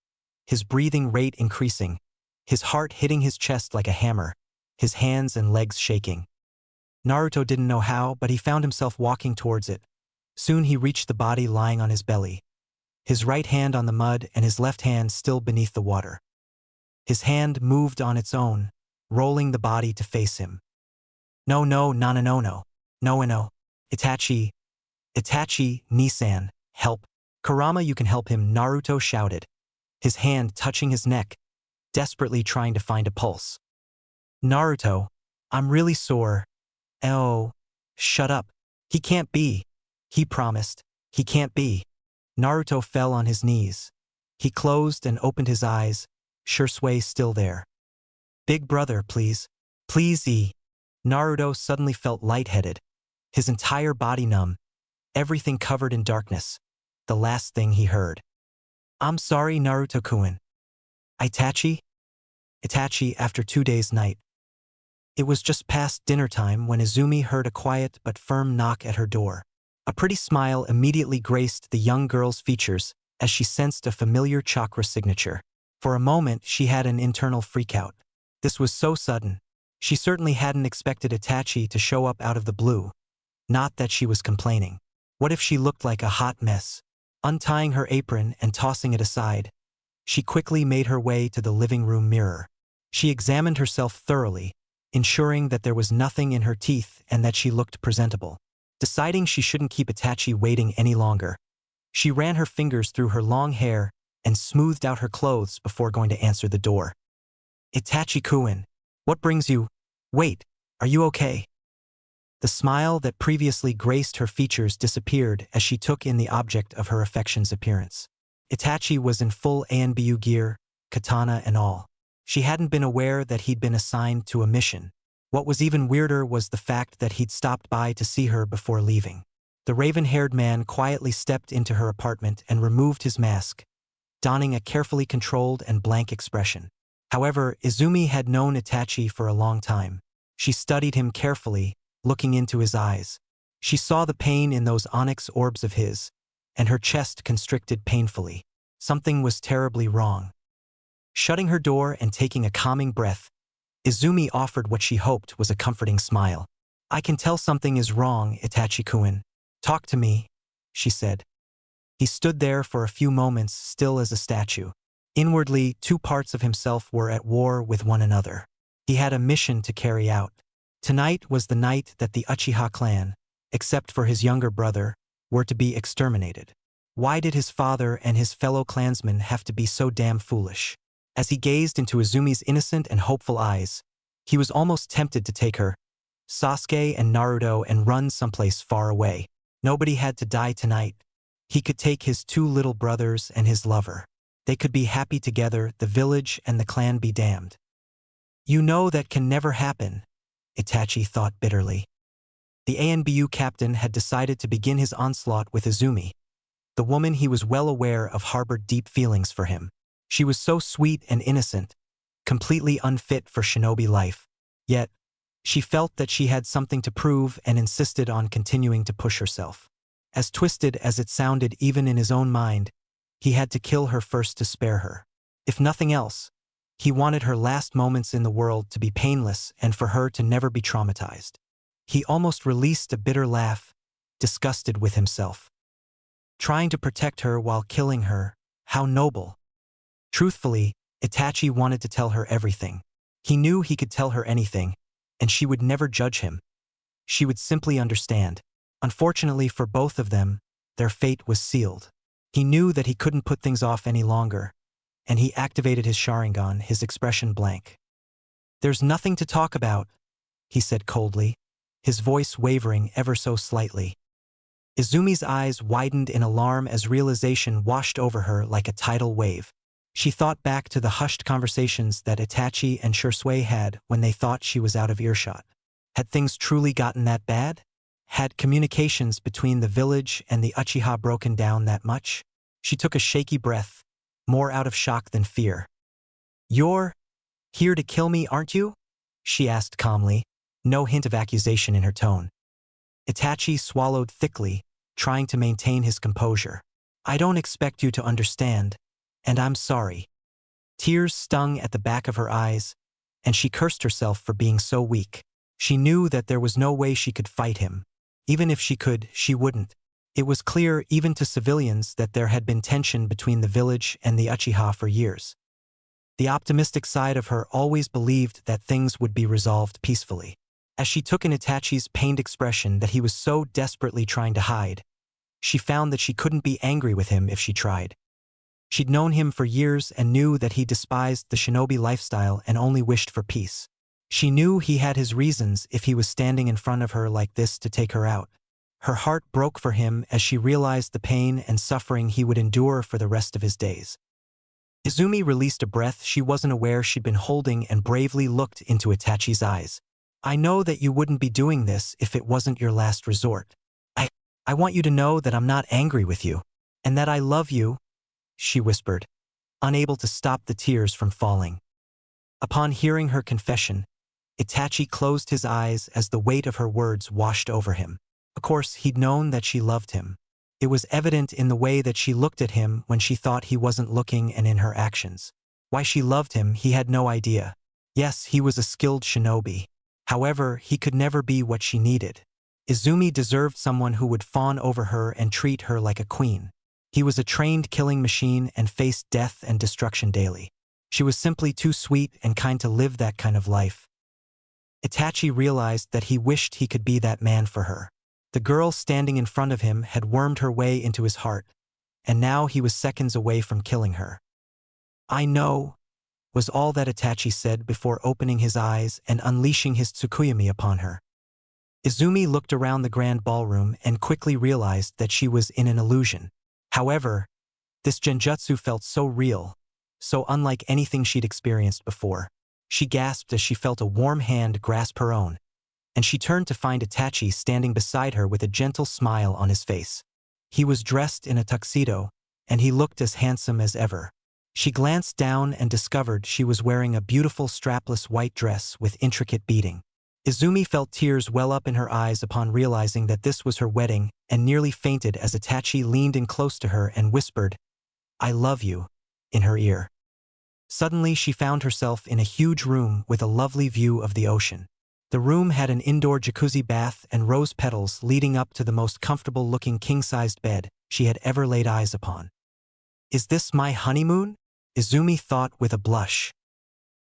his breathing rate increasing, his heart hitting his chest like a hammer, his hands and legs shaking. Naruto didn't know how, but he found himself walking towards it. Soon he reached the body lying on his belly, his right hand on the mud and his left hand still beneath the water. His hand moved on its own, rolling the body to face him. No. Itachi, Nisan, help. Kurama, you can help him, Naruto shouted, his hand touching his neck, desperately trying to find a pulse. Naruto, I'm really sore. Oh, shut up. He can't be. He promised. He can't be. Naruto fell on his knees. He closed and opened his eyes, Shursui still there. Big brother, please. Please, Naruto suddenly felt lightheaded, his entire body numb, everything covered in darkness. The last thing he heard. I'm sorry, Naruto-kun. Itachi, after 2 days' night. It was just past dinner time when Izumi heard a quiet but firm knock at her door. A pretty smile immediately graced the young girl's features as she sensed a familiar chakra signature. For a moment, she had an internal freakout. This was so sudden. She certainly hadn't expected Itachi to show up out of the blue. Not that she was complaining. What if she looked like a hot mess? Untying her apron and tossing it aside, she quickly made her way to the living room mirror. She examined herself thoroughly, ensuring that there was nothing in her teeth and that she looked presentable. Deciding she shouldn't keep Itachi waiting any longer, she ran her fingers through her long hair and smoothed out her clothes before going to answer the door. Itachi-kun, what brings you? Wait, are you okay? The smile that previously graced her features disappeared as she took in the object of her affection's appearance. Itachi was in full Anbu gear, katana and all. She hadn't been aware that he'd been assigned to a mission. What was even weirder was the fact that he'd stopped by to see her before leaving. The raven-haired man quietly stepped into her apartment and removed his mask, donning a carefully controlled and blank expression. However, Izumi had known Itachi for a long time. She studied him carefully, looking into his eyes. She saw the pain in those onyx orbs of his, and her chest constricted painfully. Something was terribly wrong. Shutting her door and taking a calming breath, Izumi offered what she hoped was a comforting smile. "I can tell something is wrong, Itachi-kun. Talk to me," she said. He stood there for a few moments, still as a statue. Inwardly, two parts of himself were at war with one another. He had a mission to carry out. Tonight was the night that the Uchiha clan, except for his younger brother, were to be exterminated. Why did his father and his fellow clansmen have to be so damn foolish? As he gazed into Izumi's innocent and hopeful eyes, he was almost tempted to take her, Sasuke and Naruto, and run someplace far away. Nobody had to die tonight. He could take his two little brothers and his lover. They could be happy together, the village and the clan be damned. "You know that can never happen," Itachi thought bitterly. The ANBU captain had decided to begin his onslaught with Izumi. The woman he was well aware of harbored deep feelings for him. She was so sweet and innocent, completely unfit for shinobi life. Yet, she felt that she had something to prove and insisted on continuing to push herself. As twisted as it sounded even in his own mind, he had to kill her first to spare her. If nothing else, he wanted her last moments in the world to be painless and for her to never be traumatized. He almost released a bitter laugh, disgusted with himself. Trying to protect her while killing her, how noble. Truthfully, Itachi wanted to tell her everything. He knew he could tell her anything, and she would never judge him. She would simply understand. Unfortunately for both of them, their fate was sealed. He knew that he couldn't put things off any longer, and he activated his Sharingan, his expression blank. "There's nothing to talk about," he said coldly, his voice wavering ever so slightly. Izumi's eyes widened in alarm as realization washed over her like a tidal wave. She thought back to the hushed conversations that Itachi and Shursui had when they thought she was out of earshot. Had things truly gotten that bad? Had communications between the village and the Uchiha broken down that much? She took a shaky breath, more out of shock than fear. "You're here to kill me, aren't you?" she asked calmly, no hint of accusation in her tone. Itachi swallowed thickly, trying to maintain his composure. "I don't expect you to understand, and I'm sorry." Tears stung at the back of her eyes, and she cursed herself for being so weak. She knew that there was no way she could fight him. Even if she could, she wouldn't. It was clear even to civilians that there had been tension between the village and the Uchiha for years. The optimistic side of her always believed that things would be resolved peacefully. As she took in Itachi's pained expression that he was so desperately trying to hide, she found that she couldn't be angry with him if she tried. She'd known him for years and knew that he despised the shinobi lifestyle and only wished for peace. She knew he had his reasons if he was standing in front of her like this to take her out. Her heart broke for him as she realized the pain and suffering he would endure for the rest of his days. Izumi released a breath she wasn't aware she'd been holding and bravely looked into Itachi's eyes. "I know that you wouldn't be doing this if it wasn't your last resort. I want you to know that I'm not angry with you, and that I love you," she whispered, unable to stop the tears from falling. Upon hearing her confession, Itachi closed his eyes as the weight of her words washed over him. Of course, he'd known that she loved him. It was evident in the way that she looked at him when she thought he wasn't looking and in her actions. Why she loved him, he had no idea. Yes, he was a skilled shinobi. However, he could never be what she needed. Izumi deserved someone who would fawn over her and treat her like a queen. He was a trained killing machine and faced death and destruction daily. She was simply too sweet and kind to live that kind of life. Itachi realized that he wished he could be that man for her. The girl standing in front of him had wormed her way into his heart, and now he was seconds away from killing her. "I know," was all that Itachi said before opening his eyes and unleashing his Tsukuyomi upon her. Izumi looked around the grand ballroom and quickly realized that she was in an illusion. However, this genjutsu felt so real, so unlike anything she'd experienced before. She gasped as she felt a warm hand grasp her own, and she turned to find Itachi standing beside her with a gentle smile on his face. He was dressed in a tuxedo, and he looked as handsome as ever. She glanced down and discovered she was wearing a beautiful strapless white dress with intricate beading. Izumi felt tears well up in her eyes upon realizing that this was her wedding and nearly fainted as Itachi leaned in close to her and whispered, "I love you," in her ear. Suddenly she found herself in a huge room with a lovely view of the ocean. The room had an indoor jacuzzi bath and rose petals leading up to the most comfortable-looking king-sized bed she had ever laid eyes upon. "Is this my honeymoon?" Izumi thought with a blush.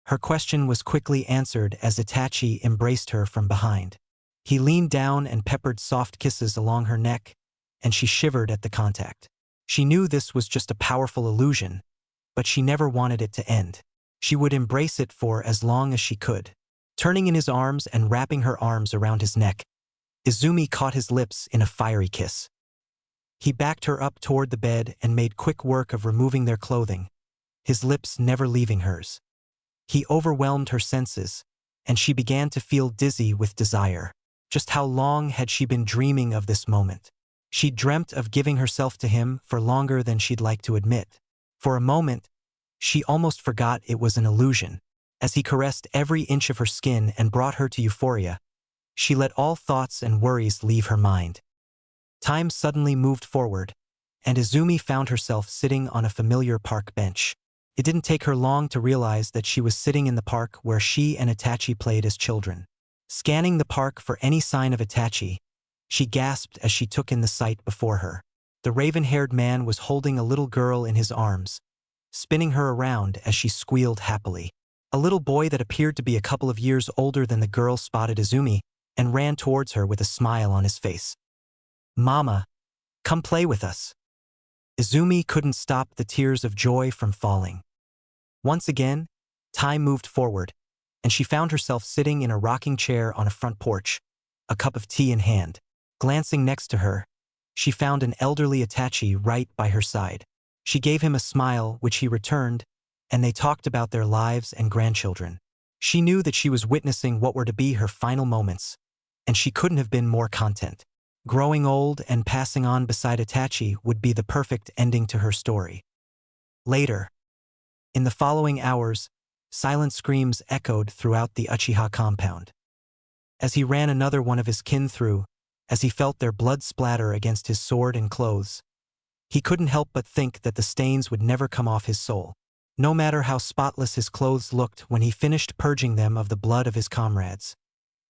Her question was quickly answered as Itachi embraced her from behind. He leaned down and peppered soft kisses along her neck, and she shivered at the contact. She knew this was just a powerful illusion, but she never wanted it to end. She would embrace it for as long as she could. Turning in his arms and wrapping her arms around his neck, Izumi caught his lips in a fiery kiss. He backed her up toward the bed and made quick work of removing their clothing, his lips never leaving hers. He overwhelmed her senses, and she began to feel dizzy with desire. Just how long had she been dreaming of this moment? She dreamt of giving herself to him for longer than she'd like to admit. For a moment, she almost forgot it was an illusion. As he caressed every inch of her skin and brought her to euphoria, she let all thoughts and worries leave her mind. Time suddenly moved forward, and Izumi found herself sitting on a familiar park bench. It didn't take her long to realize that she was sitting in the park where she and Itachi played as children. Scanning the park for any sign of Itachi, she gasped as she took in the sight before her. The raven-haired man was holding a little girl in his arms, spinning her around as she squealed happily. A little boy that appeared to be a couple of years older than the girl spotted Izumi and ran towards her with a smile on his face. "Mama, come play with us." Izumi couldn't stop the tears of joy from falling. Once again, time moved forward, and she found herself sitting in a rocking chair on a front porch, a cup of tea in hand. Glancing next to her, she found an elderly Itachi right by her side. She gave him a smile, which he returned, and they talked about their lives and grandchildren. She knew that she was witnessing what were to be her final moments, and she couldn't have been more content. Growing old and passing on beside Itachi would be the perfect ending to her story. Later, in the following hours, silent screams echoed throughout the Uchiha compound. As he ran another one of his kin through, as he felt their blood splatter against his sword and clothes, he couldn't help but think that the stains would never come off his soul. No matter how spotless his clothes looked when he finished purging them of the blood of his comrades,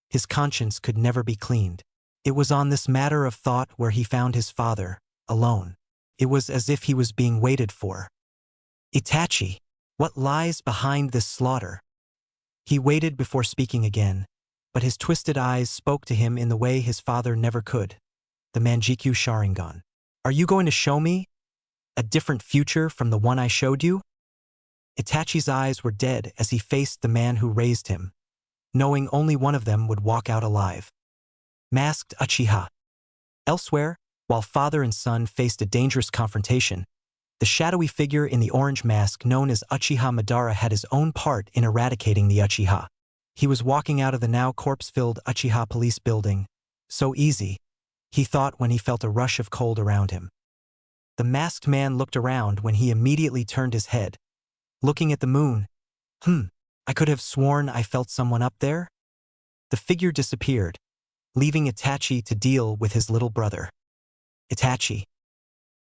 his conscience could never be cleaned. It was on this matter of thought where he found his father, alone. It was as if he was being waited for. "Itachi, what lies behind this slaughter?" He waited before speaking again, but his twisted eyes spoke to him in the way his father never could. The Manjikyu Sharingan. "Are you going to show me a different future from the one I showed you?" Itachi's eyes were dead as he faced the man who raised him, knowing only one of them would walk out alive. Masked Uchiha. Elsewhere, while father and son faced a dangerous confrontation, the shadowy figure in the orange mask known as Uchiha Madara had his own part in eradicating the Uchiha. He was walking out of the now corpse-filled Uchiha police building. So easy, he thought when he felt a rush of cold around him. The masked man looked around when he immediately turned his head, looking at the moon. I could have sworn I felt someone up there." The figure disappeared, leaving Itachi to deal with his little brother. Itachi.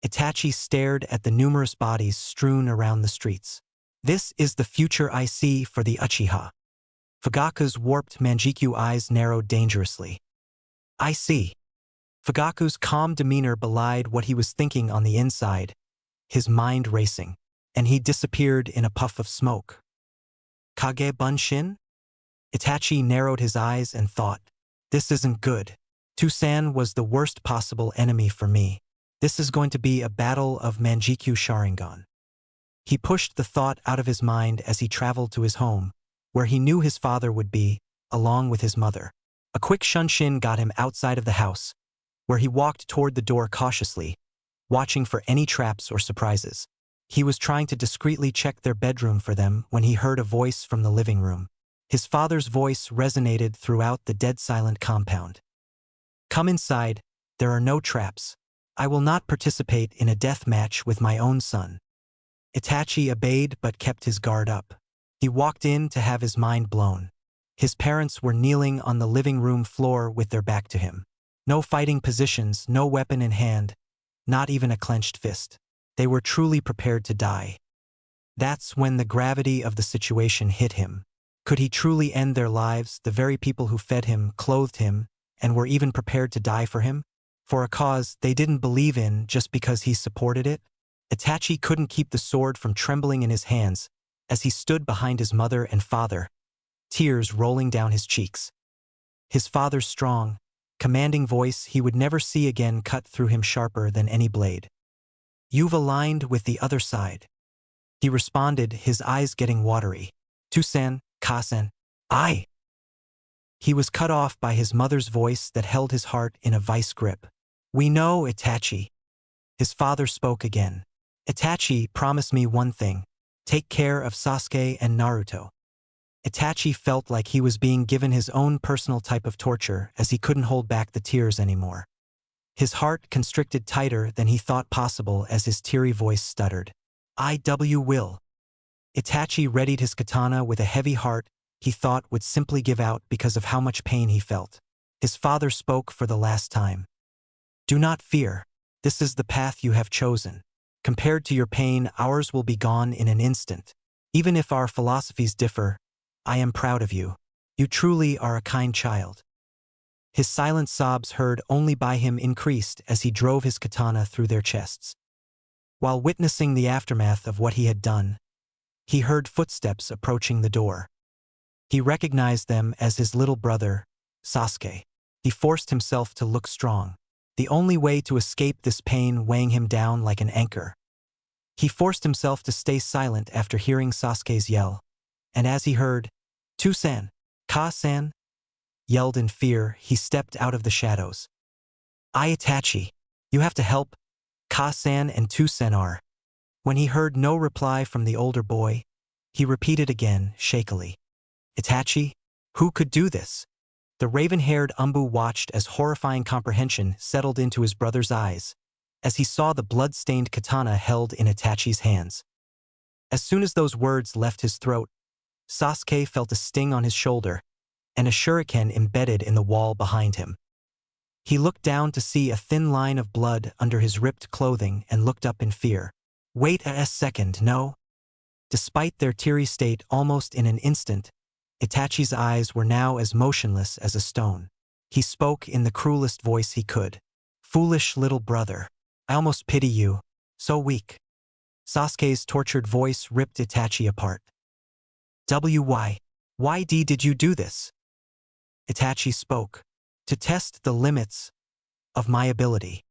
Itachi stared at the numerous bodies strewn around the streets. "This is the future I see for the Uchiha." Fugaku's warped Manjikyu eyes narrowed dangerously. "I see." Fugaku's calm demeanor belied what he was thinking on the inside, his mind racing, and he disappeared in a puff of smoke. Kage Bunshin? Itachi narrowed his eyes and thought, "This isn't good. Tusan was the worst possible enemy for me. This is going to be a battle of Manjikyu Sharingan." He pushed the thought out of his mind as he traveled to his home, where he knew his father would be, along with his mother. A quick shunshin got him outside of the house, where he walked toward the door cautiously, watching for any traps or surprises. He was trying to discreetly check their bedroom for them when he heard a voice from the living room. His father's voice resonated throughout the dead-silent compound. "Come inside, there are no traps. I will not participate in a death match with my own son." Itachi obeyed but kept his guard up. He walked in to have his mind blown. His parents were kneeling on the living room floor with their back to him. No fighting positions, no weapon in hand, not even a clenched fist. They were truly prepared to die. That's when the gravity of the situation hit him. Could he truly end their lives, the very people who fed him, clothed him, and were even prepared to die for him? For a cause they didn't believe in just because he supported it? Itachi couldn't keep the sword from trembling in his hands as he stood behind his mother and father, tears rolling down his cheeks. His father's strong, commanding voice he would never see again cut through him sharper than any blade. "You've aligned with the other side," he responded, his eyes getting watery. "Tusen, Kasen, I." He was cut off by his mother's voice that held his heart in a vice grip. "We know, Itachi." His father spoke again. "Itachi, promise me one thing. Take care of Sasuke and Naruto." Itachi felt like he was being given his own personal type of torture as he couldn't hold back the tears anymore. His heart constricted tighter than he thought possible as his teary voice stuttered. "I will." Itachi readied his katana with a heavy heart he thought would simply give out because of how much pain he felt. His father spoke for the last time. "Do not fear. This is the path you have chosen. Compared to your pain, ours will be gone in an instant. Even if our philosophies differ, I am proud of you. You truly are a kind child." His silent sobs heard only by him increased as he drove his katana through their chests. While witnessing the aftermath of what he had done, he heard footsteps approaching the door. He recognized them as his little brother, Sasuke. He forced himself to look strong, the only way to escape this pain weighing him down like an anchor. He forced himself to stay silent after hearing Sasuke's yell, and as he heard, "Tusen, Ka-san," yelled in fear, he stepped out of the shadows. "I Itachi, you have to help. Ka-san and Tusen are." When he heard no reply from the older boy, he repeated again, shakily. "Itachi? Who could do this?" The raven-haired Umbu watched as horrifying comprehension settled into his brother's eyes, as he saw the blood-stained katana held in Itachi's hands. As soon as those words left his throat, Sasuke felt a sting on his shoulder, and a shuriken embedded in the wall behind him. He looked down to see a thin line of blood under his ripped clothing and looked up in fear. "Wait a second, no?" Despite their teary state almost in an instant, Itachi's eyes were now as motionless as a stone. He spoke in the cruelest voice he could. "Foolish little brother. I almost pity you. So weak." Sasuke's tortured voice ripped Itachi apart. Why did you do this?" Itachi spoke. "To test the limits of my ability."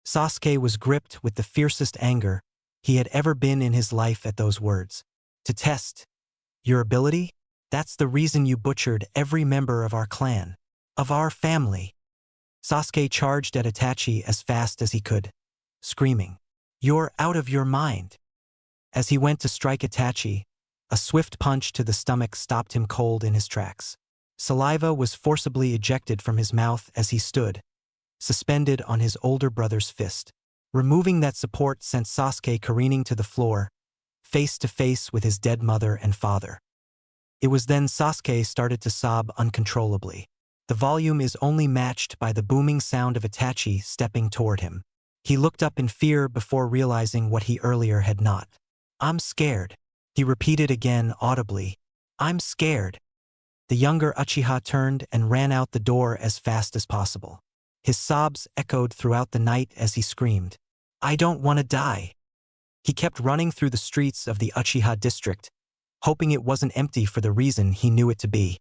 Sasuke was gripped with the fiercest anger he had ever been in his life at those words. "To test your ability? That's the reason you butchered every member of our clan, of our family." Sasuke charged at Itachi as fast as he could, screaming, "You're out of your mind." As he went to strike Itachi, a swift punch to the stomach stopped him cold in his tracks. Saliva was forcibly ejected from his mouth as he stood, suspended on his older brother's fist. Removing that support sent Sasuke careening to the floor, face to face with his dead mother and father. It was then Sasuke started to sob uncontrollably. The volume is only matched by the booming sound of Itachi stepping toward him. He looked up in fear before realizing what he earlier had not. "I'm scared," he repeated again audibly. "I'm scared." The younger Uchiha turned and ran out the door as fast as possible. His sobs echoed throughout the night as he screamed, "I don't want to die." He kept running through the streets of the Uchiha district, hoping it wasn't empty for the reason he knew it to be.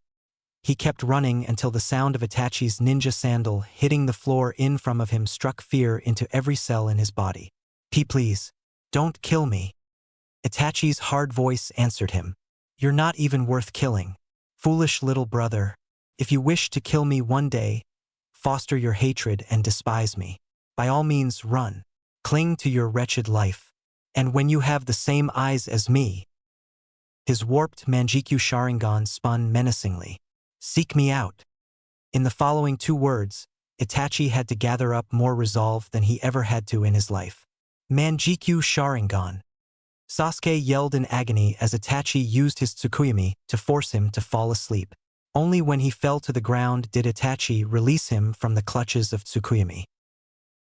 He kept running until the sound of Itachi's ninja sandal hitting the floor in front of him struck fear into every cell in his body. Please, don't kill me." Itachi's hard voice answered him. "You're not even worth killing. Foolish little brother. If you wish to kill me one day, foster your hatred and despise me. By all means run. Cling to your wretched life. And when you have the same eyes as me." His warped Manjikyu Sharingan spun menacingly. "Seek me out." In the following 2 words, Itachi had to gather up more resolve than he ever had to in his life. "Manjikyu Sharingan." Sasuke yelled in agony as Itachi used his Tsukuyomi to force him to fall asleep. Only when he fell to the ground did Itachi release him from the clutches of Tsukuyomi.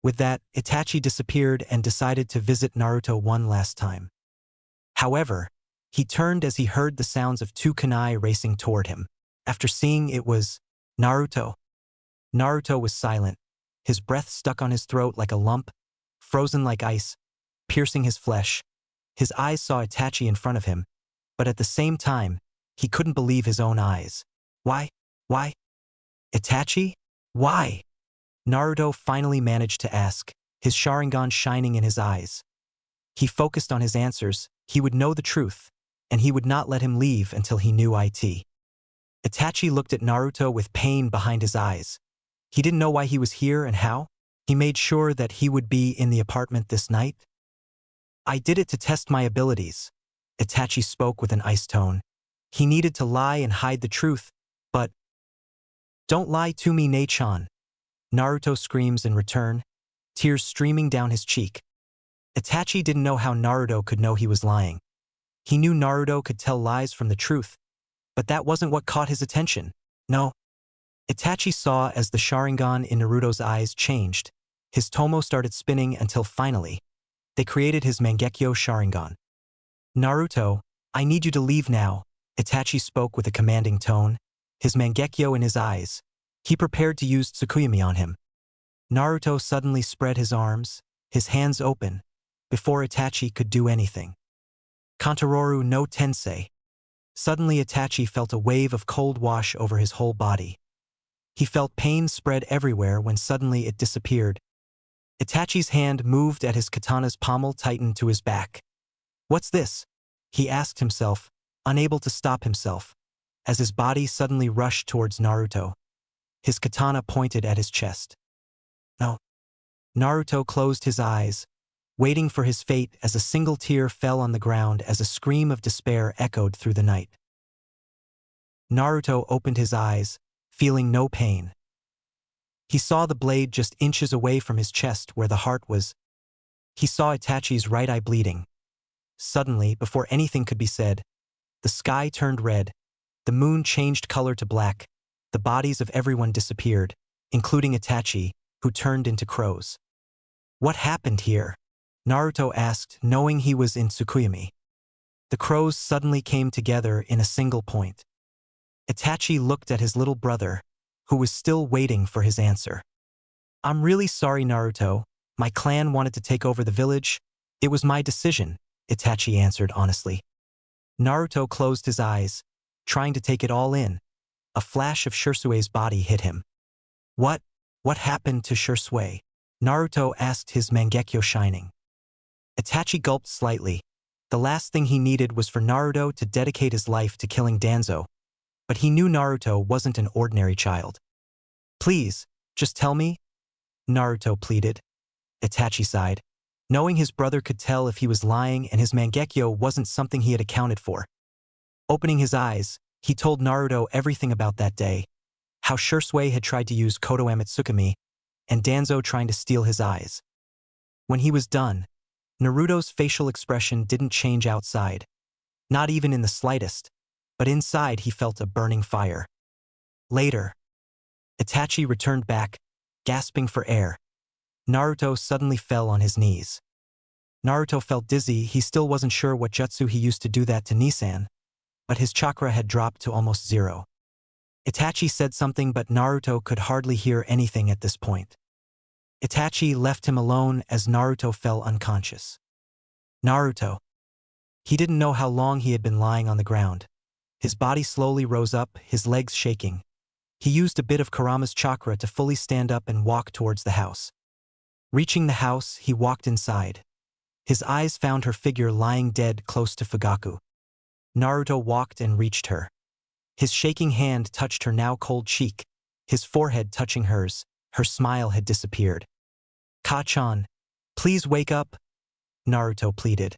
With that, Itachi disappeared and decided to visit Naruto one last time. However, he turned as he heard the sounds of two kunai racing toward him. After seeing it was Naruto. Naruto was silent, his breath stuck on his throat like a lump, frozen like ice, piercing his flesh. His eyes saw Itachi in front of him, but at the same time, he couldn't believe his own eyes. Why? Why? Itachi? Why? Naruto finally managed to ask, his Sharingan shining in his eyes. He focused on his answers, he would know the truth, and he would not let him leave until he knew it. Itachi looked at Naruto with pain behind his eyes. He didn't know why he was here and how. He made sure that he would be in the apartment this night. I did it to test my abilities. Itachi spoke with an ice tone. He needed to lie and hide the truth, but... Don't lie to me, Ne-chan. Naruto screams in return, tears streaming down his cheek. Itachi didn't know how Naruto could know he was lying. He knew Naruto could tell lies from the truth, but that wasn't what caught his attention. No. Itachi saw as the Sharingan in Naruto's eyes changed. His tomo started spinning until finally, they created his Mangekyo Sharingan. Naruto, I need you to leave now, Itachi spoke with a commanding tone, his Mangekyo in his eyes. He prepared to use Tsukuyomi on him. Naruto suddenly spread his arms, his hands open, before Itachi could do anything. Kantaroru no Tensei. Suddenly Itachi felt a wave of cold wash over his whole body. He felt pain spread everywhere when suddenly it disappeared. Itachi's hand moved at his katana's pommel tightened to his back. What's this? He asked himself, unable to stop himself, as his body suddenly rushed towards Naruto. His katana pointed at his chest. No. Naruto closed his eyes, waiting for his fate as a single tear fell on the ground as a scream of despair echoed through the night. Naruto opened his eyes, feeling no pain. He saw the blade just inches away from his chest where the heart was. He saw Itachi's right eye bleeding. Suddenly, before anything could be said, the sky turned red, the moon changed color to black, the bodies of everyone disappeared, including Itachi, who turned into crows. What happened here? Naruto asked, knowing he was in Tsukuyomi. The crows suddenly came together in a single point. Itachi looked at his little brother, who was still waiting for his answer. I'm really sorry, Naruto. My clan wanted to take over the village. It was my decision, Itachi answered honestly. Naruto closed his eyes, trying to take it all in. A flash of Shirsue's body hit him. What happened to Shirsue? Naruto asked, his Mangekyo shining. Itachi gulped slightly. The last thing he needed was for Naruto to dedicate his life to killing Danzo, but he knew Naruto wasn't an ordinary child. Please, just tell me, Naruto pleaded. Itachi sighed, knowing his brother could tell if he was lying and his Mangekyo wasn't something he had accounted for. Opening his eyes, he told Naruto everything about that day, how Shirsue had tried to use Koto Amatsukami, and Danzo trying to steal his eyes. When he was done, Naruto's facial expression didn't change outside, not even in the slightest, but inside he felt a burning fire. Later, Itachi returned back, gasping for air. Naruto suddenly fell on his knees. Naruto felt dizzy. He still wasn't sure what jutsu he used to do that to Nisan, but his chakra had dropped to almost zero. Itachi said something, but Naruto could hardly hear anything at this point. Itachi left him alone as Naruto fell unconscious. Naruto. He didn't know how long he had been lying on the ground. His body slowly rose up, his legs shaking. He used a bit of Kurama's chakra to fully stand up and walk towards the house. Reaching the house, he walked inside. His eyes found her figure lying dead close to Fugaku. Naruto walked and reached her. His shaking hand touched her now cold cheek, his forehead touching hers. Her smile had disappeared. Ka-chan, please wake up, Naruto pleaded,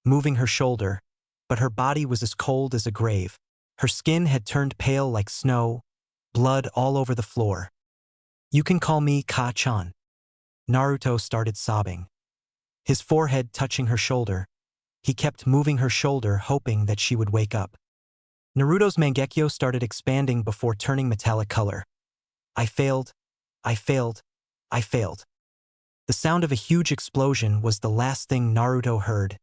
moving her shoulder, but her body was as cold as a grave. Her skin had turned pale like snow, blood all over the floor. You can call me Ka-chan. Naruto started sobbing, his forehead touching her shoulder. He kept moving her shoulder, hoping that she would wake up. Naruto's Mangekyo started expanding before turning metallic color. I failed. I failed. I failed. The sound of a huge explosion was the last thing Naruto heard.